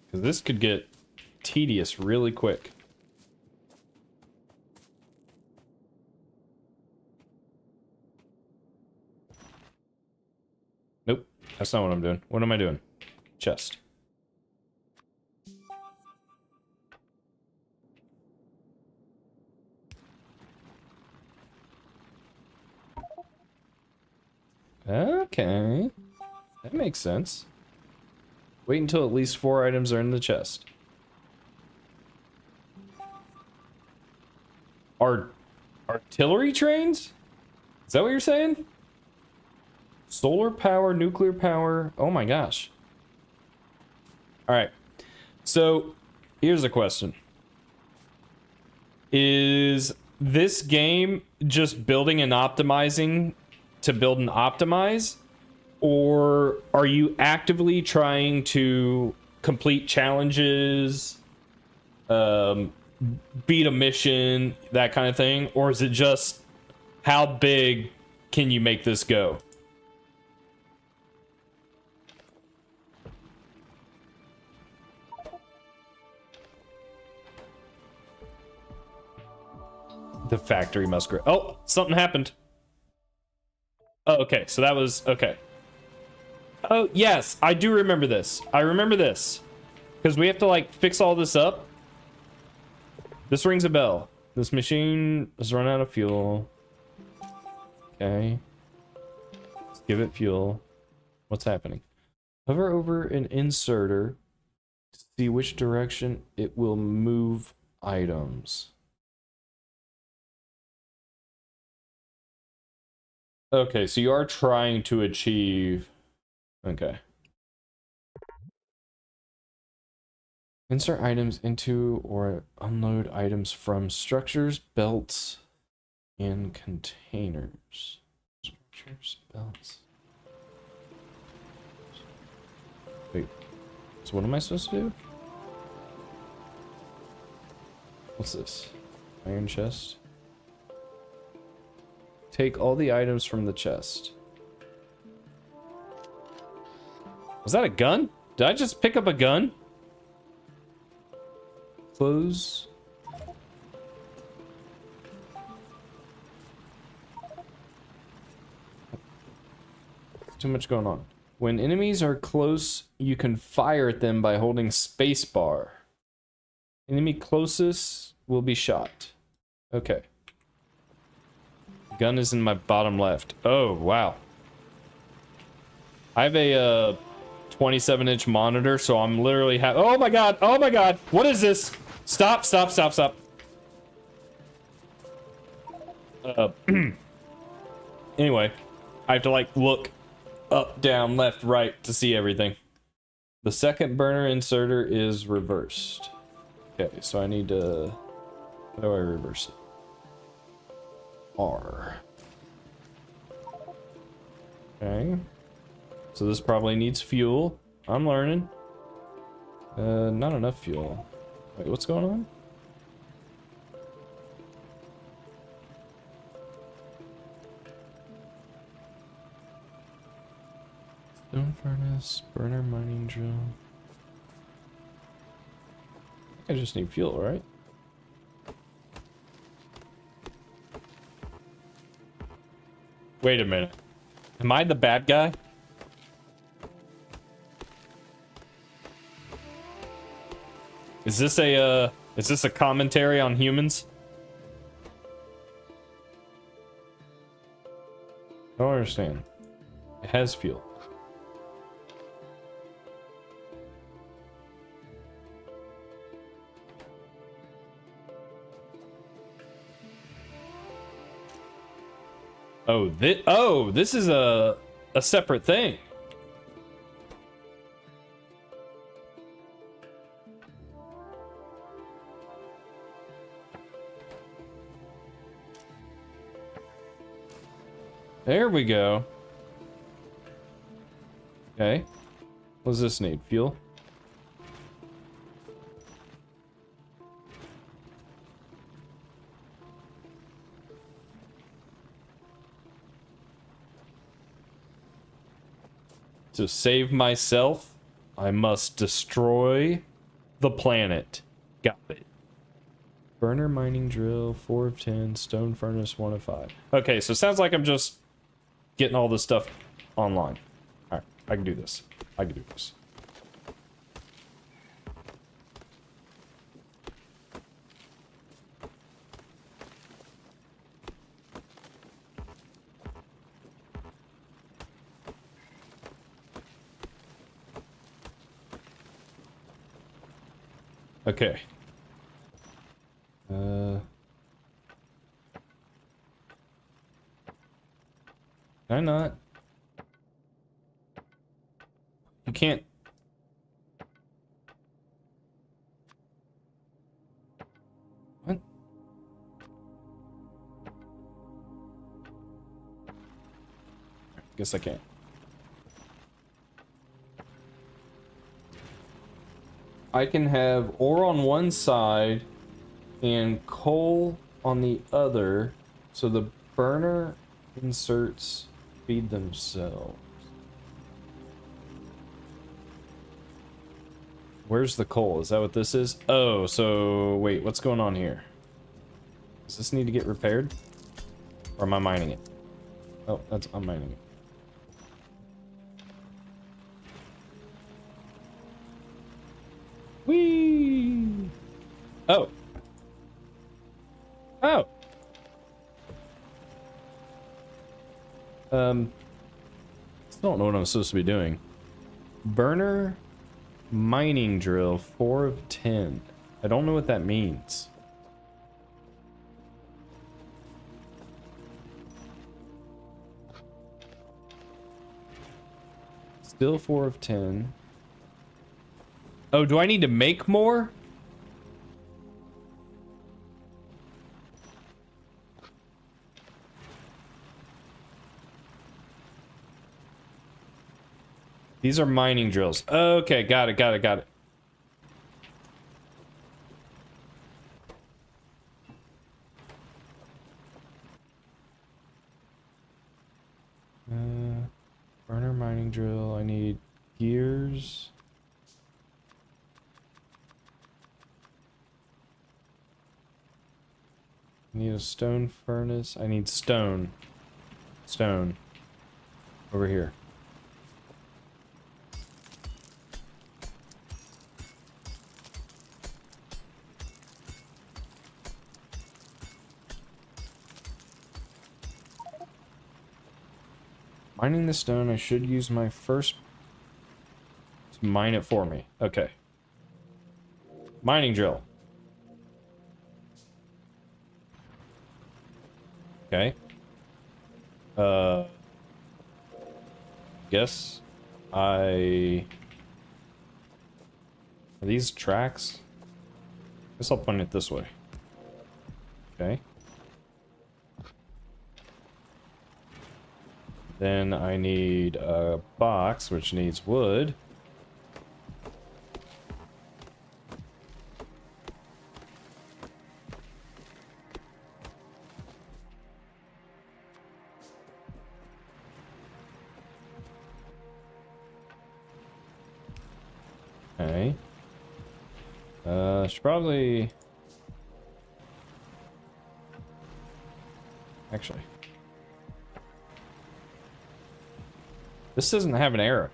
Because this could get tedious really quick. Nope, that's not what I'm doing. What am I doing? Chest. Okay. That makes sense. Wait until at least 4 items are in the chest. Artillery trains? Is that what you're saying? Solar power, nuclear power. Oh my gosh. Alright. So, here's a question. Is this game just building and optimizing to build and optimize? Or are you actively trying to complete challenges, beat a mission, that kind of thing? Or is it just how big can you make this go? The factory must grow. Oh, something happened. Oh, okay, so that was okay. Oh, yes, I do remember this. I remember this. Because we have to, like, fix all this up. This rings a bell. This machine has run out of fuel. Okay. Let's give it fuel. What's happening? Hover over an inserter to see which direction it will move items. Okay, so you are trying to achieve... Okay. Insert items into or unload items from structures, belts, and containers. Structures, belts. Wait. So what am I supposed to do? What's this? Iron chest. Take all the items from the chest. Was that a gun? Did I just pick up a gun? Close. Too much going on. When enemies are close, you can fire at them by holding spacebar. Enemy closest will be shot. Okay. Gun is in my bottom left. Oh, wow. I have a 27-inch monitor, so I'm literally oh my god! Oh my god! What is this? Stop, stop, stop, stop. Anyway, I have to, like, look up, down, left, right to see everything. The second burner inserter is reversed. Okay, so I need to... How do I reverse it? R. Okay. So this probably needs fuel. I'm learning. Not enough fuel. Wait, what's going on? Stone furnace, burner mining drill. I just need fuel, right? Wait a minute. Am I the bad guy? Is this a commentary on humans? I don't understand. It has fuel. Oh, this is a separate thing. There we go. Okay. What does this need? Fuel? To save myself, I must destroy the planet. Got it. Burner mining drill, 4 of 10. Stone furnace, 1 of 5. Okay, so it sounds like I'm just getting all this stuff online. Alright, I can do this. I can do this. Okay. Can I not? You can't. What? Guess I can't. I can have ore on one side and coal on the other, so the burner inserts feed themselves. Where's the coal? Is that what this is? Oh, so wait, what's going on here? Does this need to get repaired? Or am I mining it? Oh, I'm mining it. Whee! Oh. Oh. Still don't know what I'm supposed to be doing. Burner mining drill, 4 of 10. I don't know what that means. Still 4 of 10. Oh, do I need to make more? These are mining drills. Okay, got it. Burner mining drill. I need gears. I need a stone furnace. I need stone. Stone. Over here. Mining the stone, I should use my first to mine it for me. Okay. Mining drill. Okay. Guess I... Are these tracks? Guess I'll point it this way. Okay. Then I need a box, which needs wood. Okay. Should probably... Actually... This doesn't have an arrow.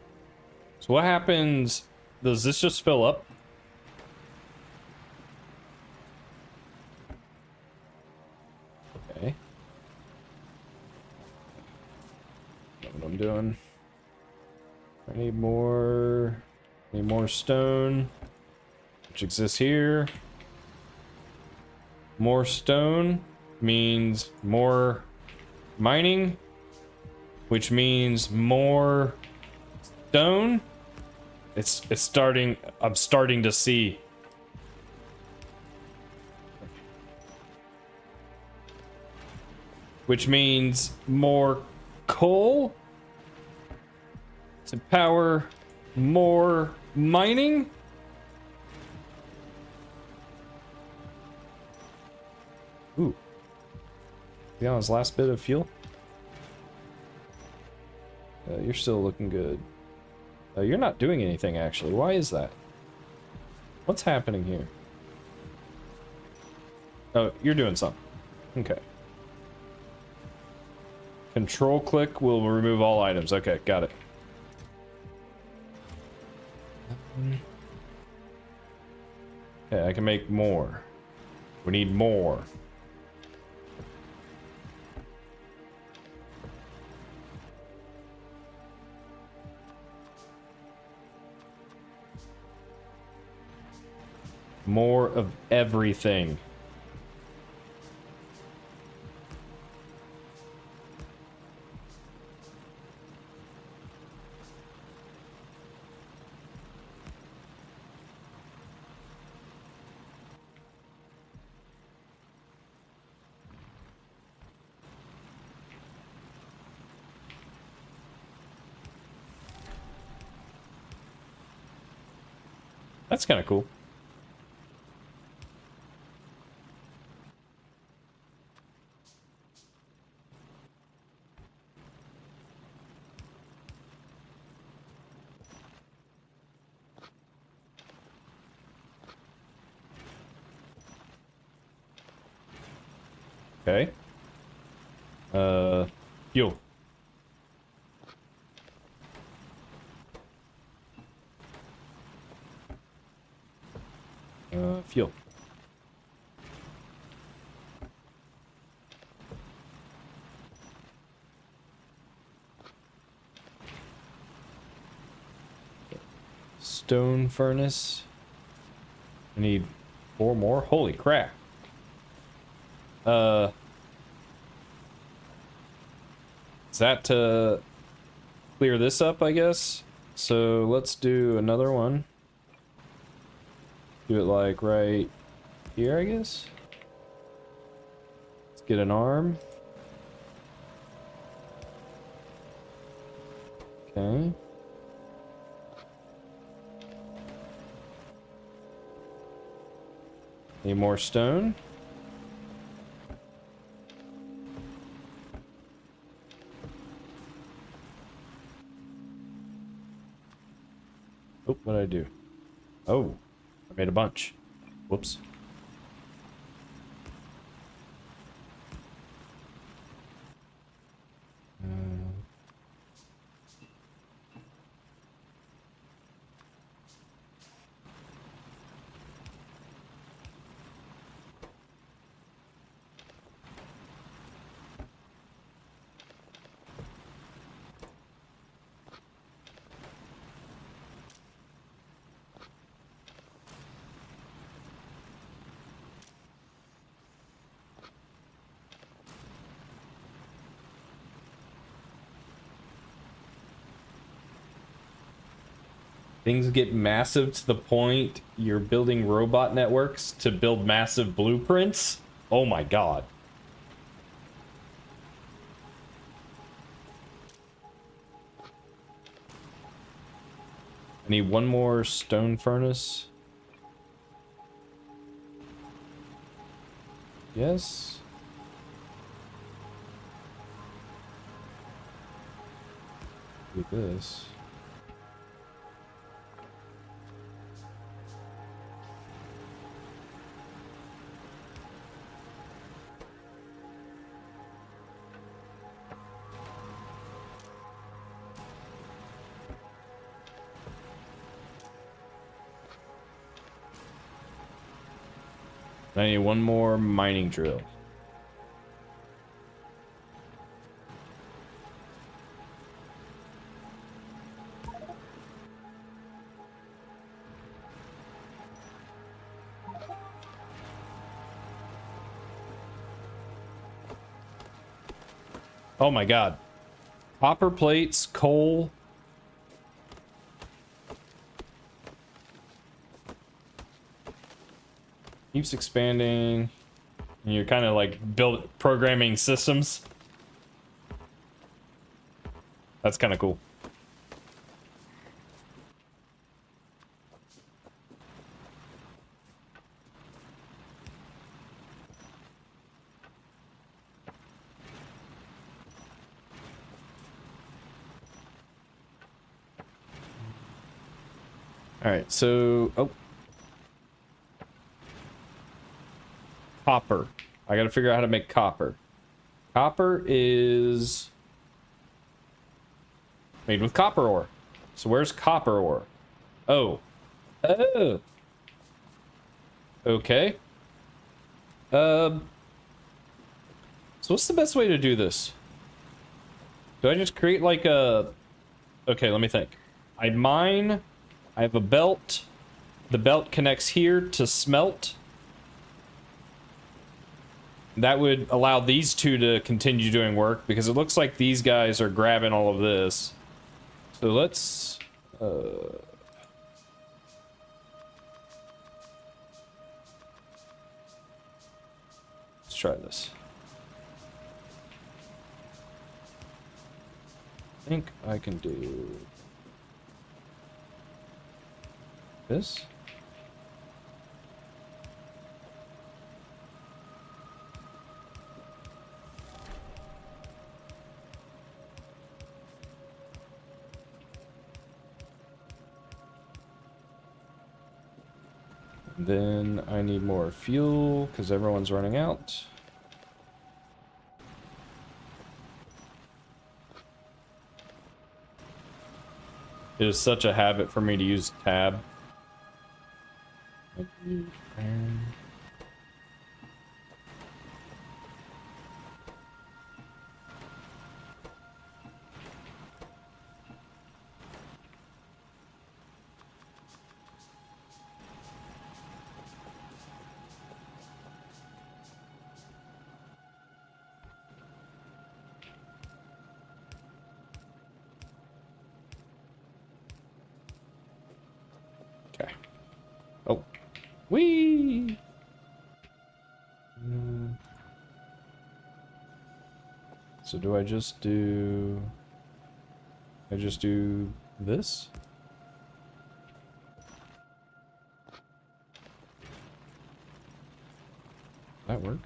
So what happens... Does this just fill up? Okay. Know what I'm doing. I need more... Need more stone. Which exists here. More stone means more mining. Which means more stone. It's starting... I'm starting to see. Which means more coal to power more mining. Ooh. Be on his last bit of fuel. You're still looking good. You're not doing anything, actually. Why is that? What's happening here? Oh, you're doing something. Okay. Control click will remove all items. Okay, got it. Okay, I can make more. We need more. More of everything. That's kind of cool. Okay. Fuel. Fuel. Stone furnace. I need 4 more. Holy crap. Is that to clear this up, I guess? So let's do another one. Do it like right here, I guess. Let's get an arm. Okay. Need more stone. Oh, what did I do? Oh, I made a bunch. Whoops. Things get massive to the point you're building robot networks to build massive blueprints. Oh my god. I need one more stone furnace. Yes. Do this. I need one more mining drill. Oh my god. Copper plates, coal. Keeps expanding. And you're kind of like programming systems. That's kind of cool. Alright, so... Oh. Copper. I gotta figure out how to make copper. Copper is... made with copper ore. So where's copper ore? Oh. Oh. Okay. So what's the best way to do this? Do I just create like a... Okay, let me think. I mine. I have a belt. The belt connects here to smelt. That would allow these two to continue doing work because it looks like these guys are grabbing all of this. So let's... let's try this. I think I can do this. Then I need more fuel because everyone's running out. It is such a habit for me to use tab. Okay. Oh. Whee! So do I just do... I just do this? That work?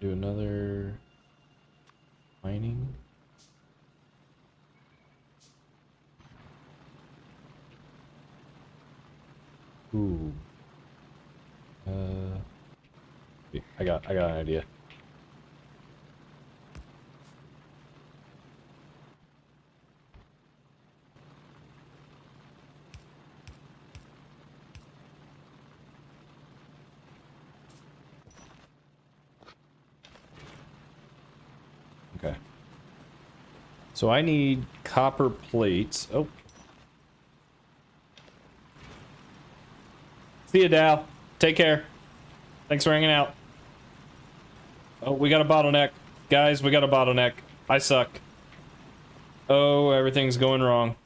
Do another mining. Ooh. I got an idea. Okay. So I need copper plates. Oh. See you, Dal. Take care. Thanks for hanging out. Oh, we got a bottleneck. Guys, we got a bottleneck. I suck. Oh, everything's going wrong.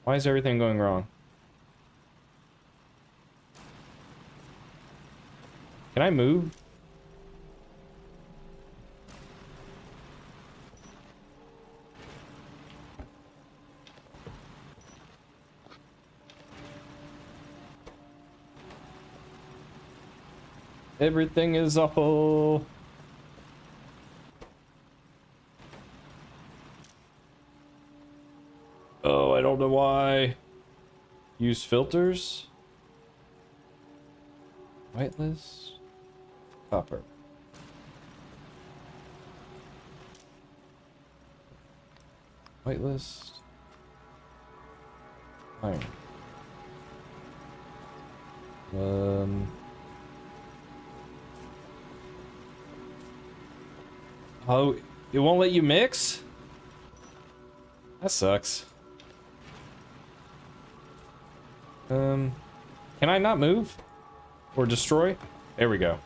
Why is everything going wrong? Can I move? Everything is awful. Oh, I don't know why. Use filters. Whitelist. Copper. Whitelist. Iron. Oh, it won't let you mix? That sucks. Can I not move? Or destroy? There we go.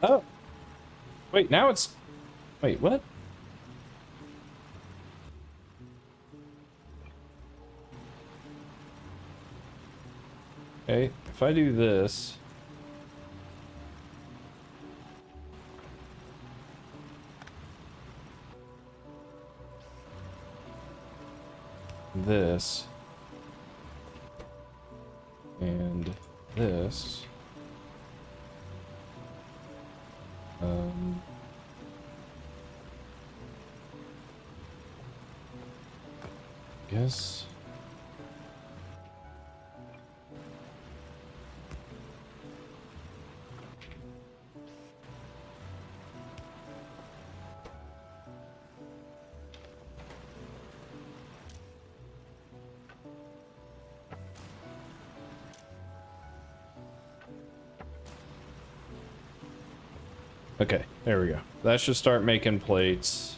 Oh. Wait, now it's... Wait, what? Okay, if I do this... This... And this. Guess. Okay, there we go. That should start making plates.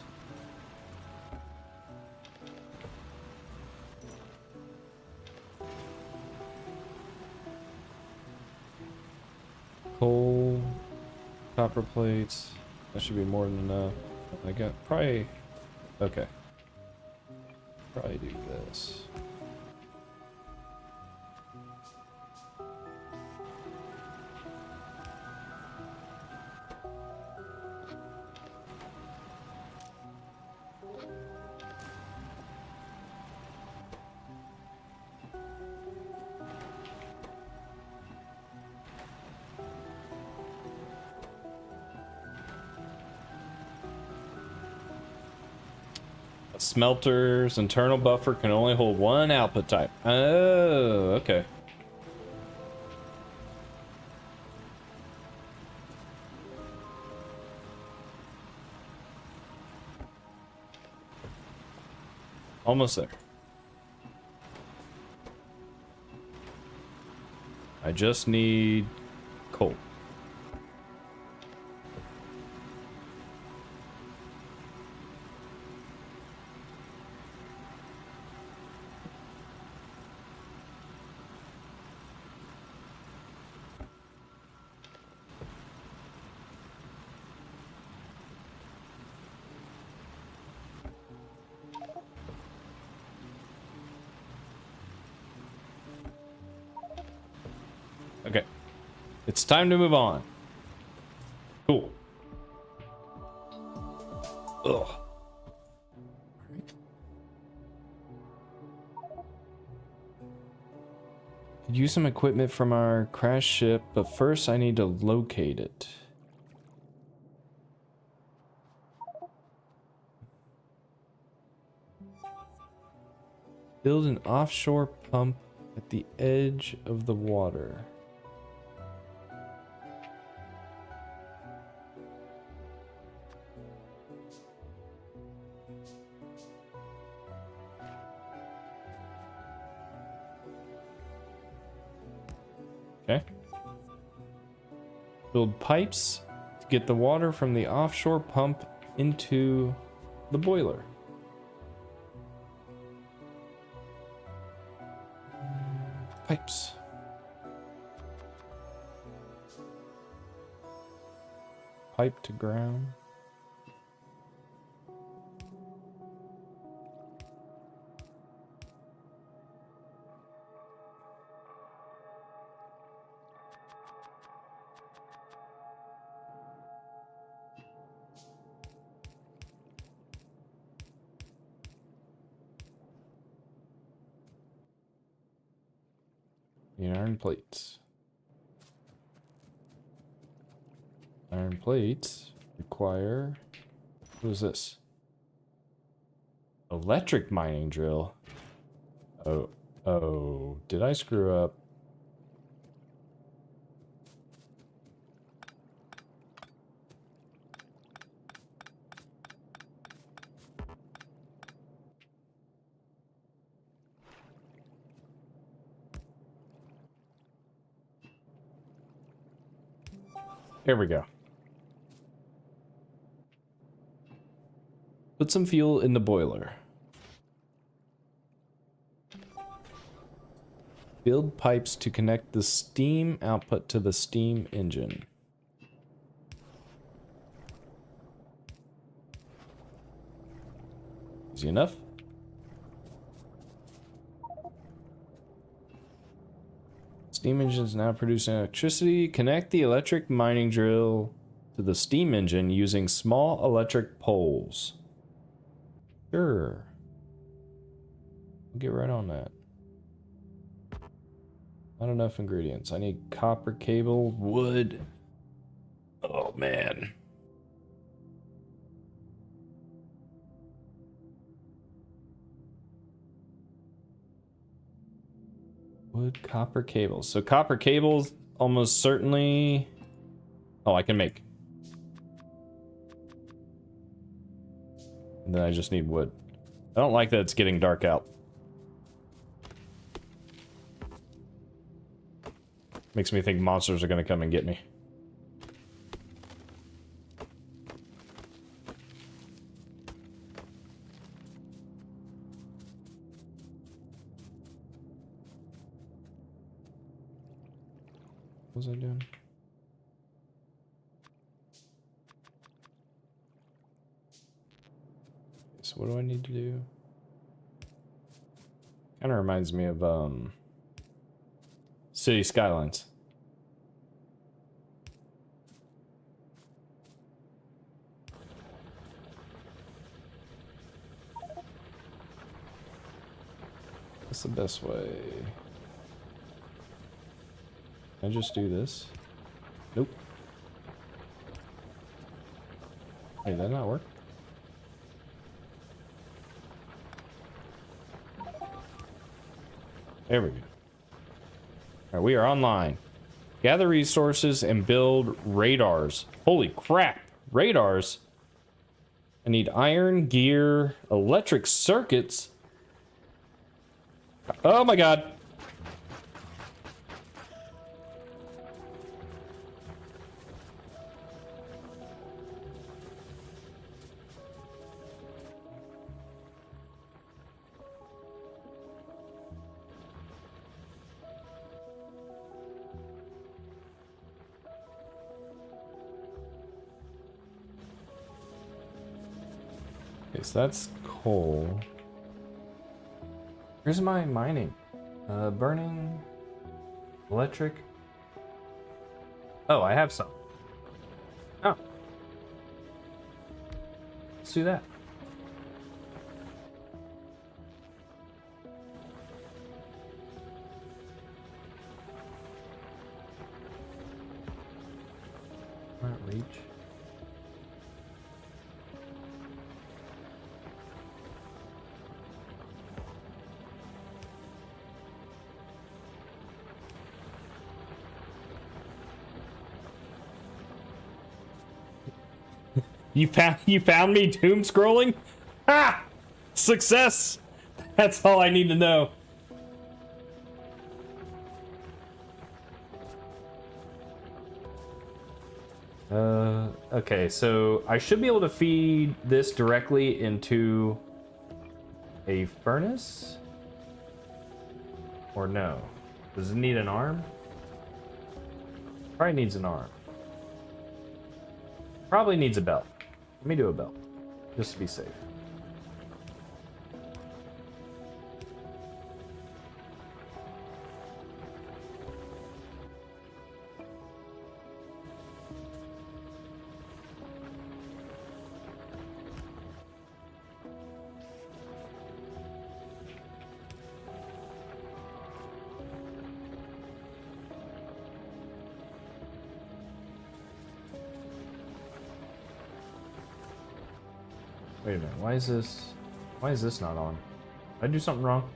Coal, copper plates. That should be more than enough. I got probably. Okay. Probably do this. Smelter's internal buffer can only hold one output type. Oh, okay. Almost there. I just need coal. Okay. It's time to move on. Cool. Ugh. Could use some equipment from our crash ship, but first I need to locate it. Build an offshore pump at the edge of the water. Okay. Build pipes to get the water from the offshore pump into the boiler. Pipes. Pipe to ground. Iron plates. Iron plates require... What is this? Electric mining drill. Oh, did I screw up? Here we go. Put some fuel in the boiler. Build pipes to connect the steam output to the steam engine. Easy enough. Steam engine is now producing electricity. Connect the electric mining drill to the steam engine using small electric poles. Sure. We'll get right on that. Not enough ingredients. I need copper cable, wood. Oh man. Wood, copper cables. So copper cables almost certainly. Oh, I can make. And then I just need wood. I don't like that it's getting dark out. Makes me think monsters are gonna come and get me. What was I doing? So what do I need to do? Kind of reminds me of City Skylines. What's the best way? Can I just do this? Nope. Hey, did that not work? There we go. Alright, we are online. Gather resources and build radars. Holy crap! Radars? I need iron, gear, electric circuits. Oh my god. Okay, so that's coal. Here's my mining. Burning. Electric. Oh, I have some. Oh. Let's do that. Not reach. You found me doom scrolling? Ha! Success! That's all I need to know. Okay, so I should be able to feed this directly into a furnace? Or no? Does it need an arm? Probably needs an arm. Probably needs a belt. Let me do a belt, just to be safe. Wait a minute, why is this not on? Did I do something wrong?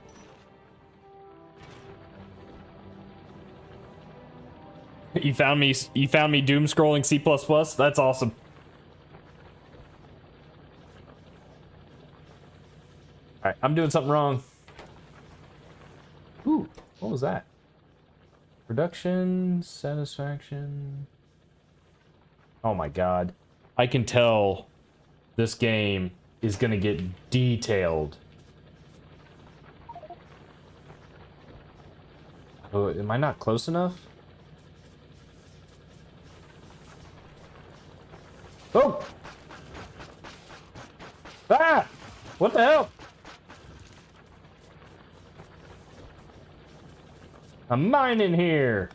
You found me doom scrolling C++? That's awesome. Alright, I'm doing something wrong. Ooh, what was that? Production, satisfaction. Oh my god. I can tell this game is gonna get detailed. Oh, am I not close enough? Oh! Ah! What the hell? A mine in here.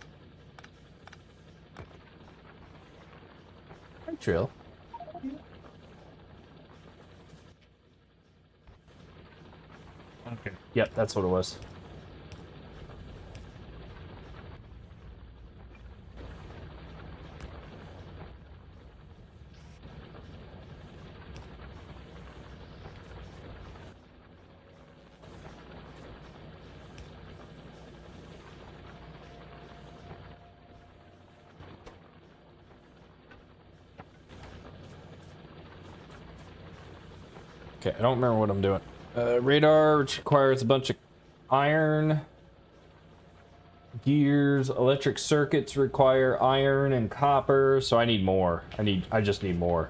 Hi, Trill. Okay. Yep, that's what it was. Okay, I don't remember what I'm doing. Radar, which requires a bunch of iron. Gears, electric circuits require iron and copper, so I need more. I just need more.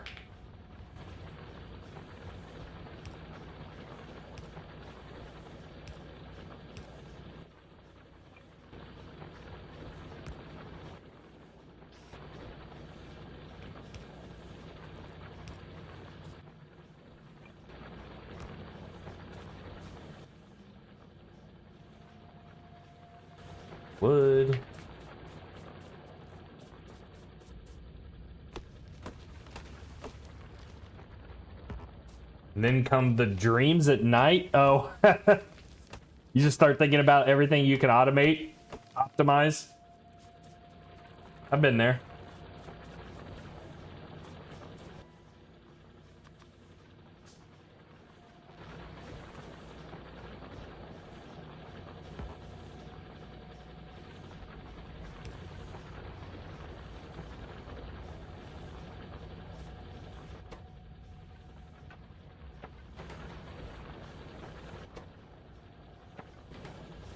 Wood. And then come the dreams at night. Oh, you just start thinking about everything you can automate, optimize. I've been there.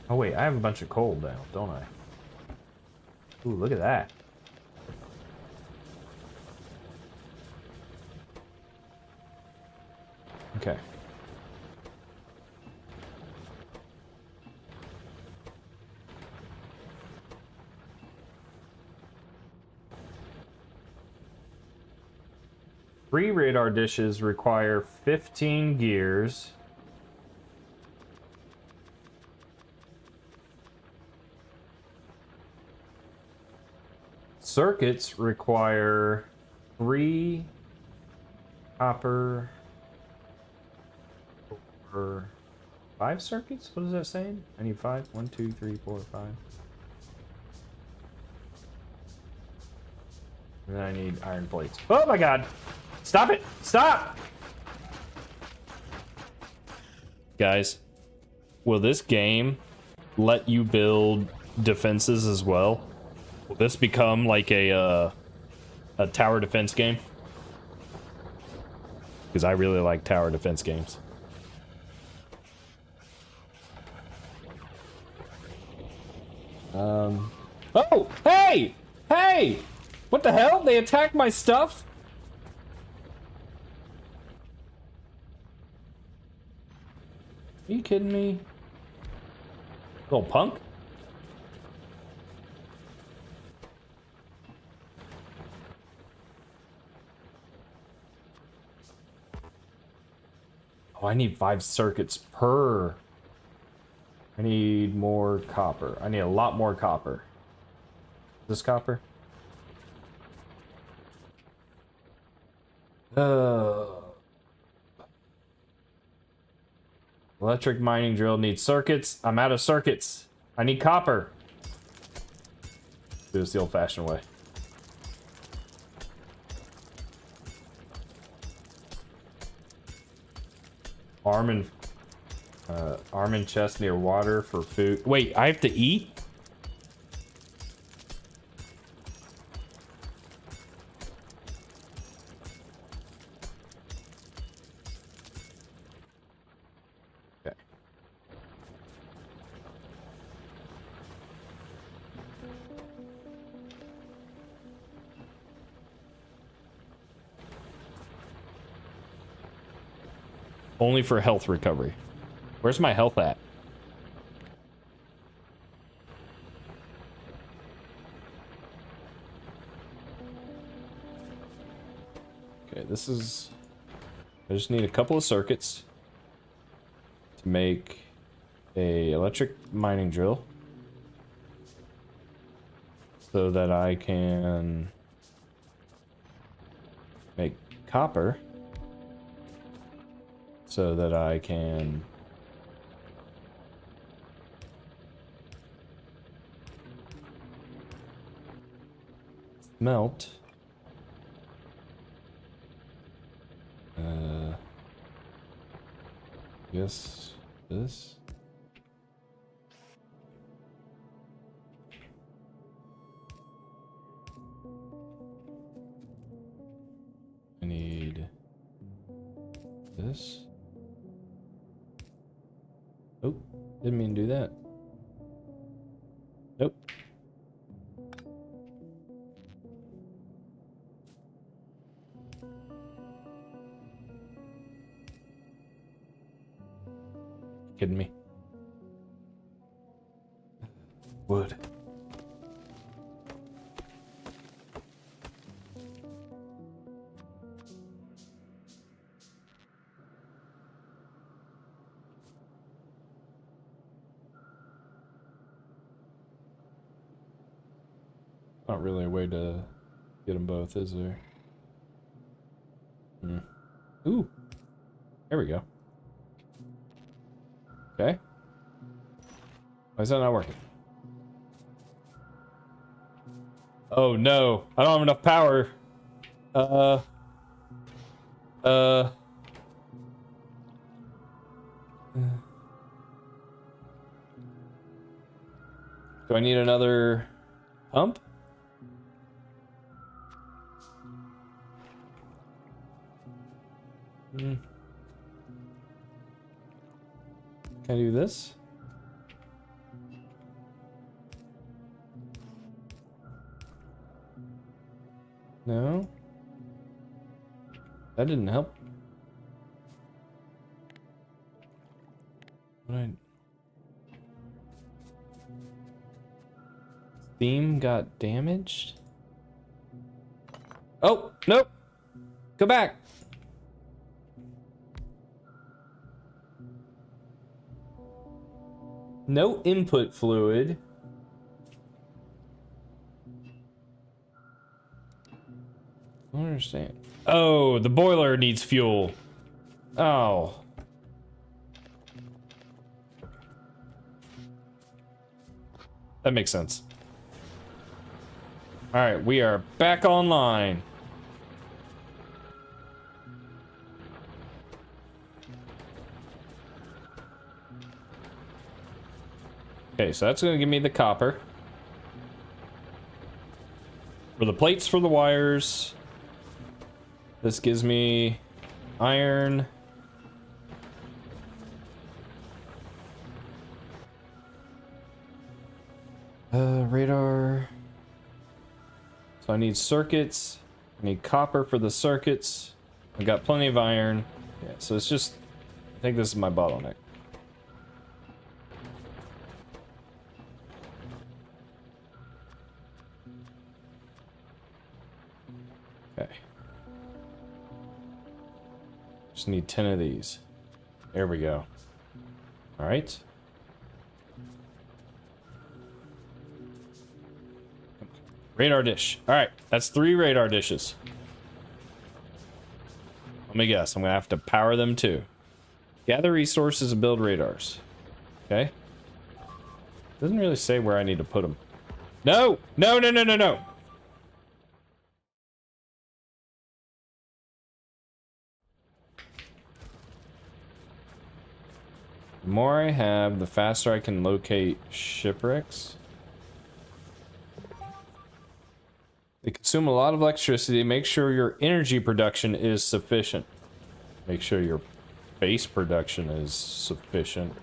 Oh wait, I have a bunch of coal now, don't I? Ooh, look at that. Okay. Three radar dishes require 15 gears. Circuits require 3 copper or 5 circuits? What is that saying? I need 5. 1, 2, 3, 4, 5. And then I need iron plates. Oh my god! Stop it! Stop! Guys, will this game let you build defenses as well? Will this become like a tower defense game? Because I really like tower defense games. Oh! Hey! Hey! What the hell? They attacked my stuff? Are you kidding me? Little punk? Oh, I need 5 circuits per. I need more copper. I need a lot more copper. Is this copper? Electric mining drill needs circuits. I'm out of circuits. I need copper. Do this the old-fashioned way. Arm and chest near water for food. Wait, I have to eat? Okay. Only for health recovery. Where's my health at? Okay, this is... I just need a couple of circuits to make a electric mining drill so that I can make copper so that I can melt. Yes, this. I need this. Didn't mean to do that. Nope. Kidding me? Wood. Not really a way to get them both, is there? Ooh. There we go. Okay. Why is that not working? Oh no, I don't have enough power. Do I need another pump? Can I do this? No. That didn't help. What Theme got damaged? Oh, nope. Go back. No input fluid. I don't understand. Oh, the boiler needs fuel. Oh. That makes sense. All right, we are back online. Okay, so that's gonna give me the copper. For the plates for the wires. This gives me iron. Radar. So I need circuits. I need copper for the circuits. I've got plenty of iron. Yeah, so it's just, I think this is my bottleneck. Okay. Just need 10 of these. There we go. All right. Radar dish. All right, that's 3 radar dishes. Let me guess, I'm gonna have to power them too. Gather resources and build radars. Okay. Doesn't really say where I need to put them. No! No, no, no, no, no! The more I have, the faster I can locate shipwrecks. They consume a lot of electricity. Make sure your energy production is sufficient. Make sure your base production is sufficient.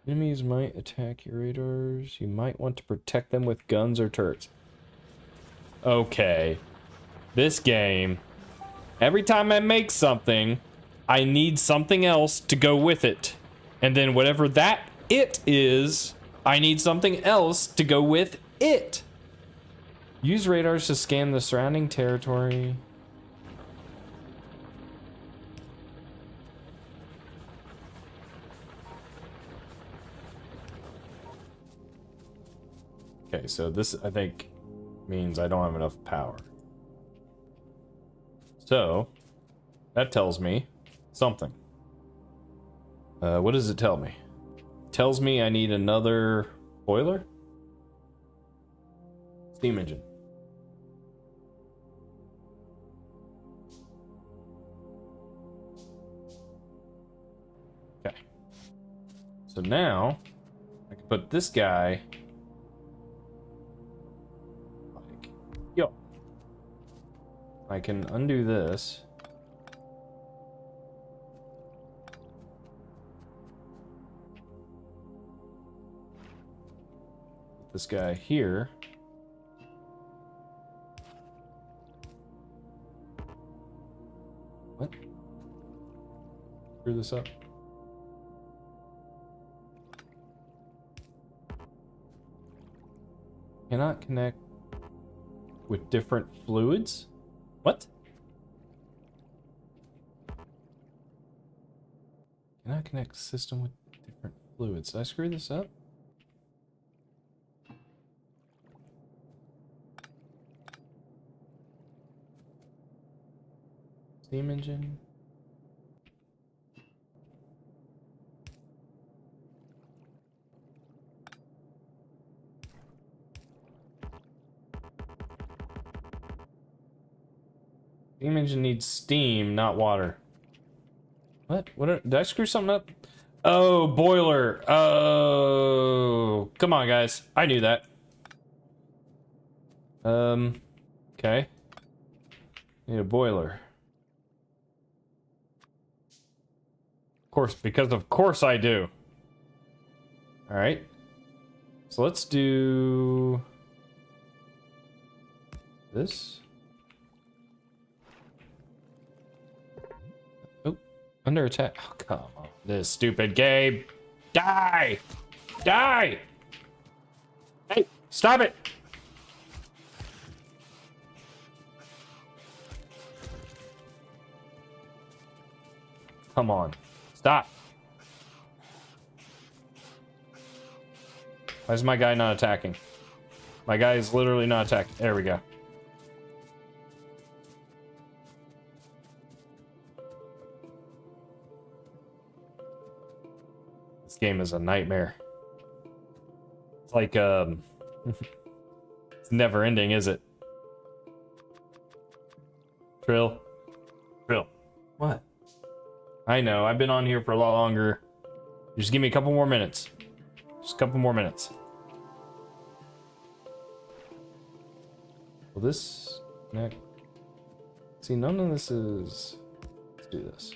Enemies might attack your radars. You might want to protect them with guns or turrets. Okay. This game, every time I make something, I need something else to go with it. And then whatever that it is, I need something else to go with it. Use radars to scan the surrounding territory. Okay, so this, I think, means I don't have enough power. So, that tells me something. What does it tell me? It tells me I need another boiler? Steam engine. Okay. So now, I can put this guy... like, yo. I can undo this. put this guy here. What? Screw this up. Cannot connect with different fluids? What? Cannot connect system with different fluids. Did I screw this up? Steam engine. Steam engine needs steam, not water. What? Did I screw something up? Oh, boiler. Oh, come on, guys. I knew that. Okay. Need a boiler. Of course I do. All right. So let's do this. Oh, under attack. Oh, come on. This stupid game. Die! Die! Hey, stop it! Come on. Stop. Why is my guy not attacking? My guy is literally not attacking. There we go. This game is a nightmare. It's like, it's never ending, is it? Trill. What? I know, I've been on here for a lot longer. Just give me a couple more minutes. Just a couple more minutes. Will this connect? See, none of this is... Let's do this.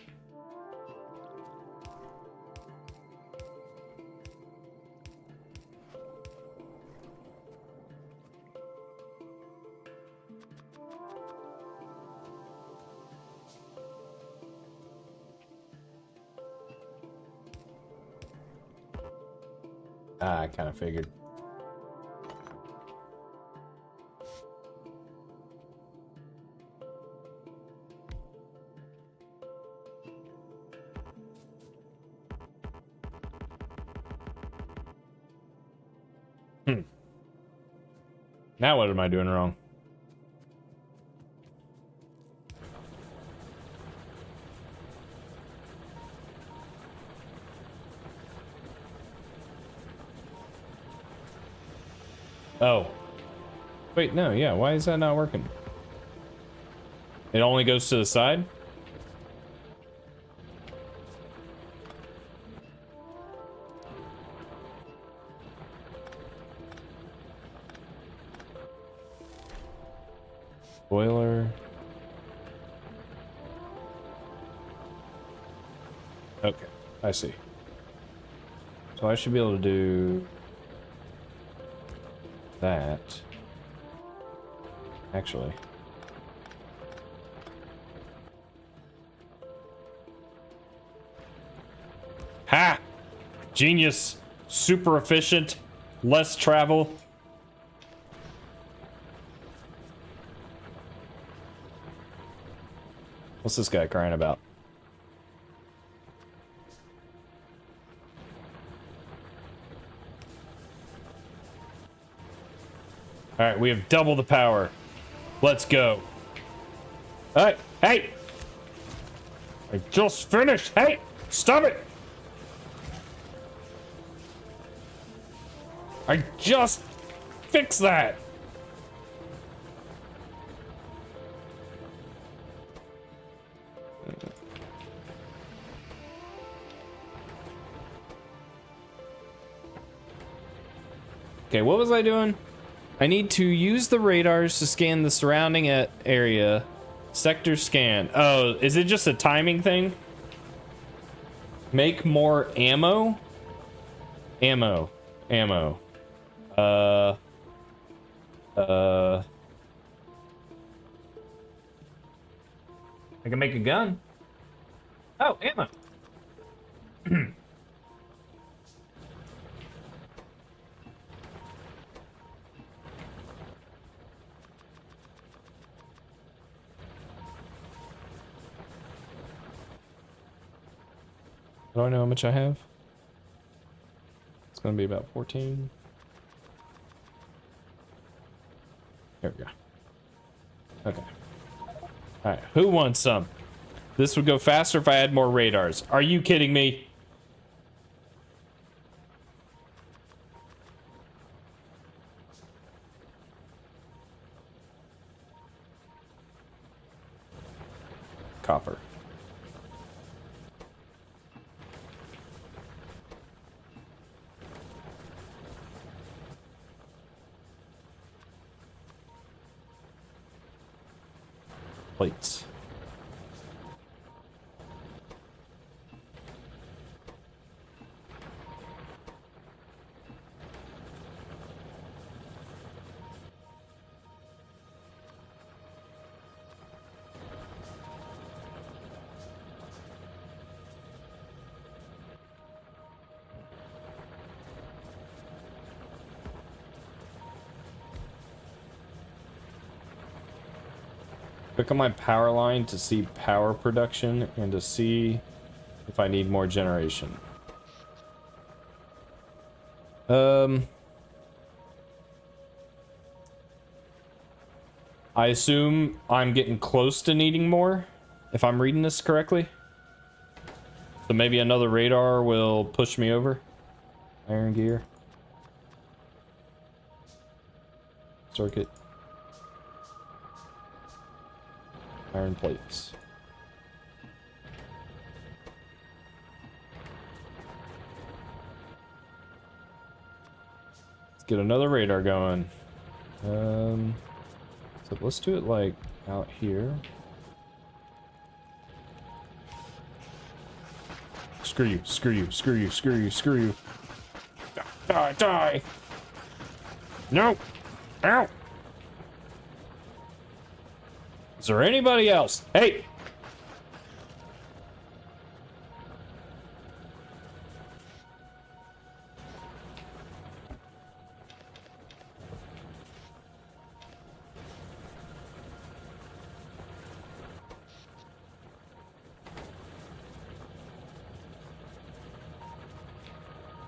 I kind of figured. Now what am I doing wrong? Oh. Wait, no, yeah, why is that not working? It only goes to the side? Boiler. Okay, I see. So I should be able to do that. Actually. Ha! Genius. Super efficient. Less travel. What's this guy crying about? Alright, we have double the power. Let's go. Alright, hey! I just finished! Hey! Stop it! I just fixed that! Okay, what was I doing? I need to use the radars to scan the surrounding area. Sector scan. Oh, is it just a timing thing? Make more ammo? Ammo. Uh. I can make a gun. Oh, ammo. Do I know how much I have? It's gonna be about 14. There we go. Okay. Alright, who wants some? This would go faster if I had more radars. Are you kidding me? Copper. Plates. Click on my power line to see power production and to see if I need more generation. I assume I'm getting close to needing more, if I'm reading this correctly. So maybe another radar will push me over. Iron gear. Circuit. Iron plates. Let's get another radar going. So let's do it like out here. Screw you, screw you, screw you, screw you, screw you. Die, die! No! Ow! Is there anybody else? Hey!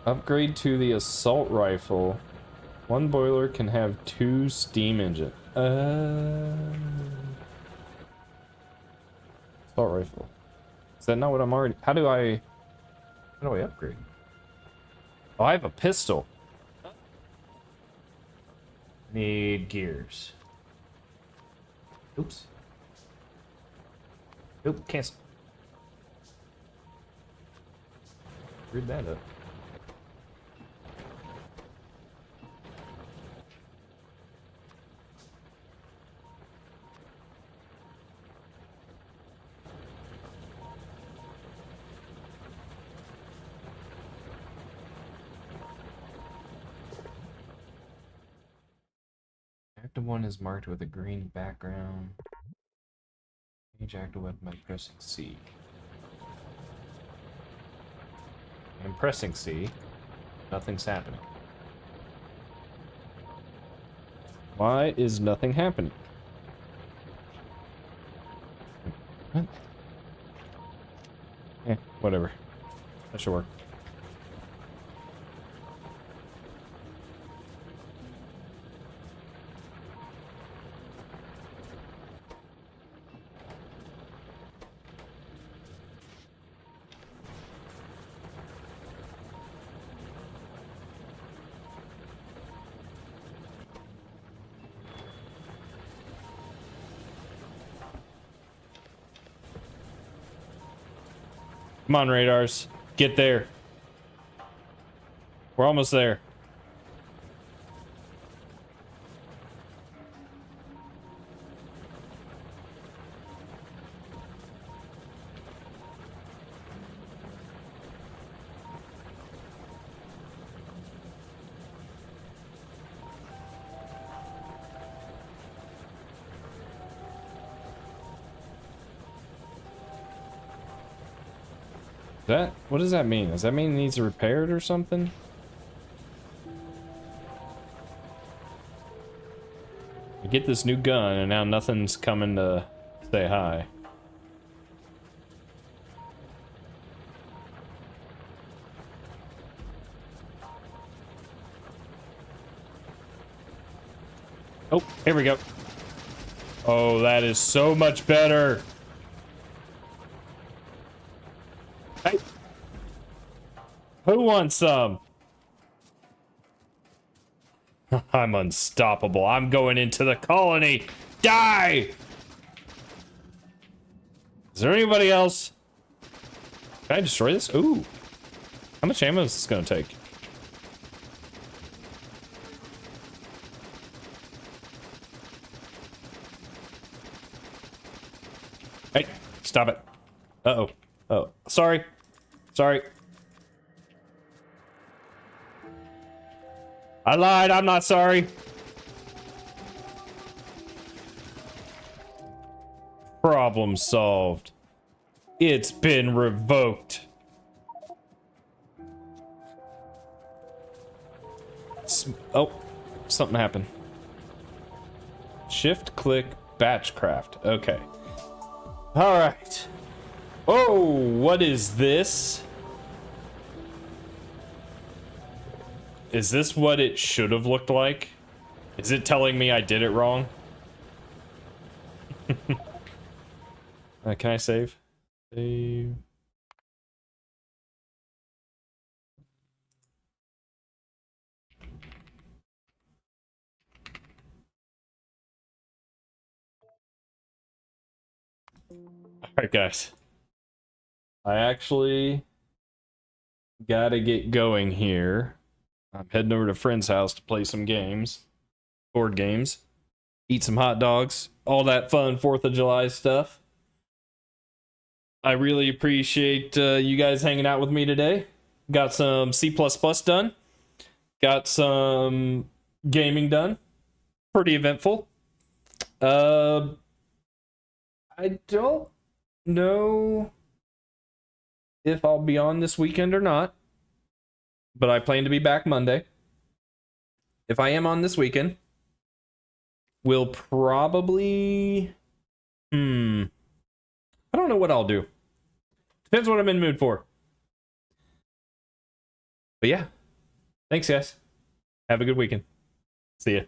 Upgrade to the assault rifle. One boiler can have 2 steam engine. Assault rifle. Is that not what I'm already... How do I upgrade? Oh, I have a pistol. Need gears. Oops. Nope, cancel. Read that up. Active one is marked with a green background. Change active weapon by pressing C. I'm pressing C. Nothing's happening. Why is nothing happening? What? Whatever. That should work. Come on, radars. Get there. We're almost there. What does that mean? Does that mean it needs repaired or something? I get this new gun and now nothing's coming to say hi. Oh, here we go. Oh, that is so much better. Hey. Who wants some? I'm unstoppable. I'm going into the colony. Die! Is there anybody else? Can I destroy this? Ooh. How much ammo is this gonna take? Hey, stop it. Uh-oh. Oh, sorry. Sorry. I lied. I'm not sorry. Problem solved. It's been revoked. Oh, something happened. Shift click batchcraft. Okay. All right. Oh, what is this? Is this what it should have looked like? Is it telling me I did it wrong? Can I save? Save. Alright, guys. I actually gotta get going here. I'm heading over to a friend's house to play some games. Board games. Eat some hot dogs. All that fun 4th of July stuff. I really appreciate you guys hanging out with me today. Got some C++ done. Got some gaming done. Pretty eventful. I don't know if I'll be on this weekend or not, but I plan to be back Monday. If I am on this weekend, we'll probably... I don't know what I'll do. Depends what I'm in the mood for. But yeah. Thanks, guys. Have a good weekend. See ya.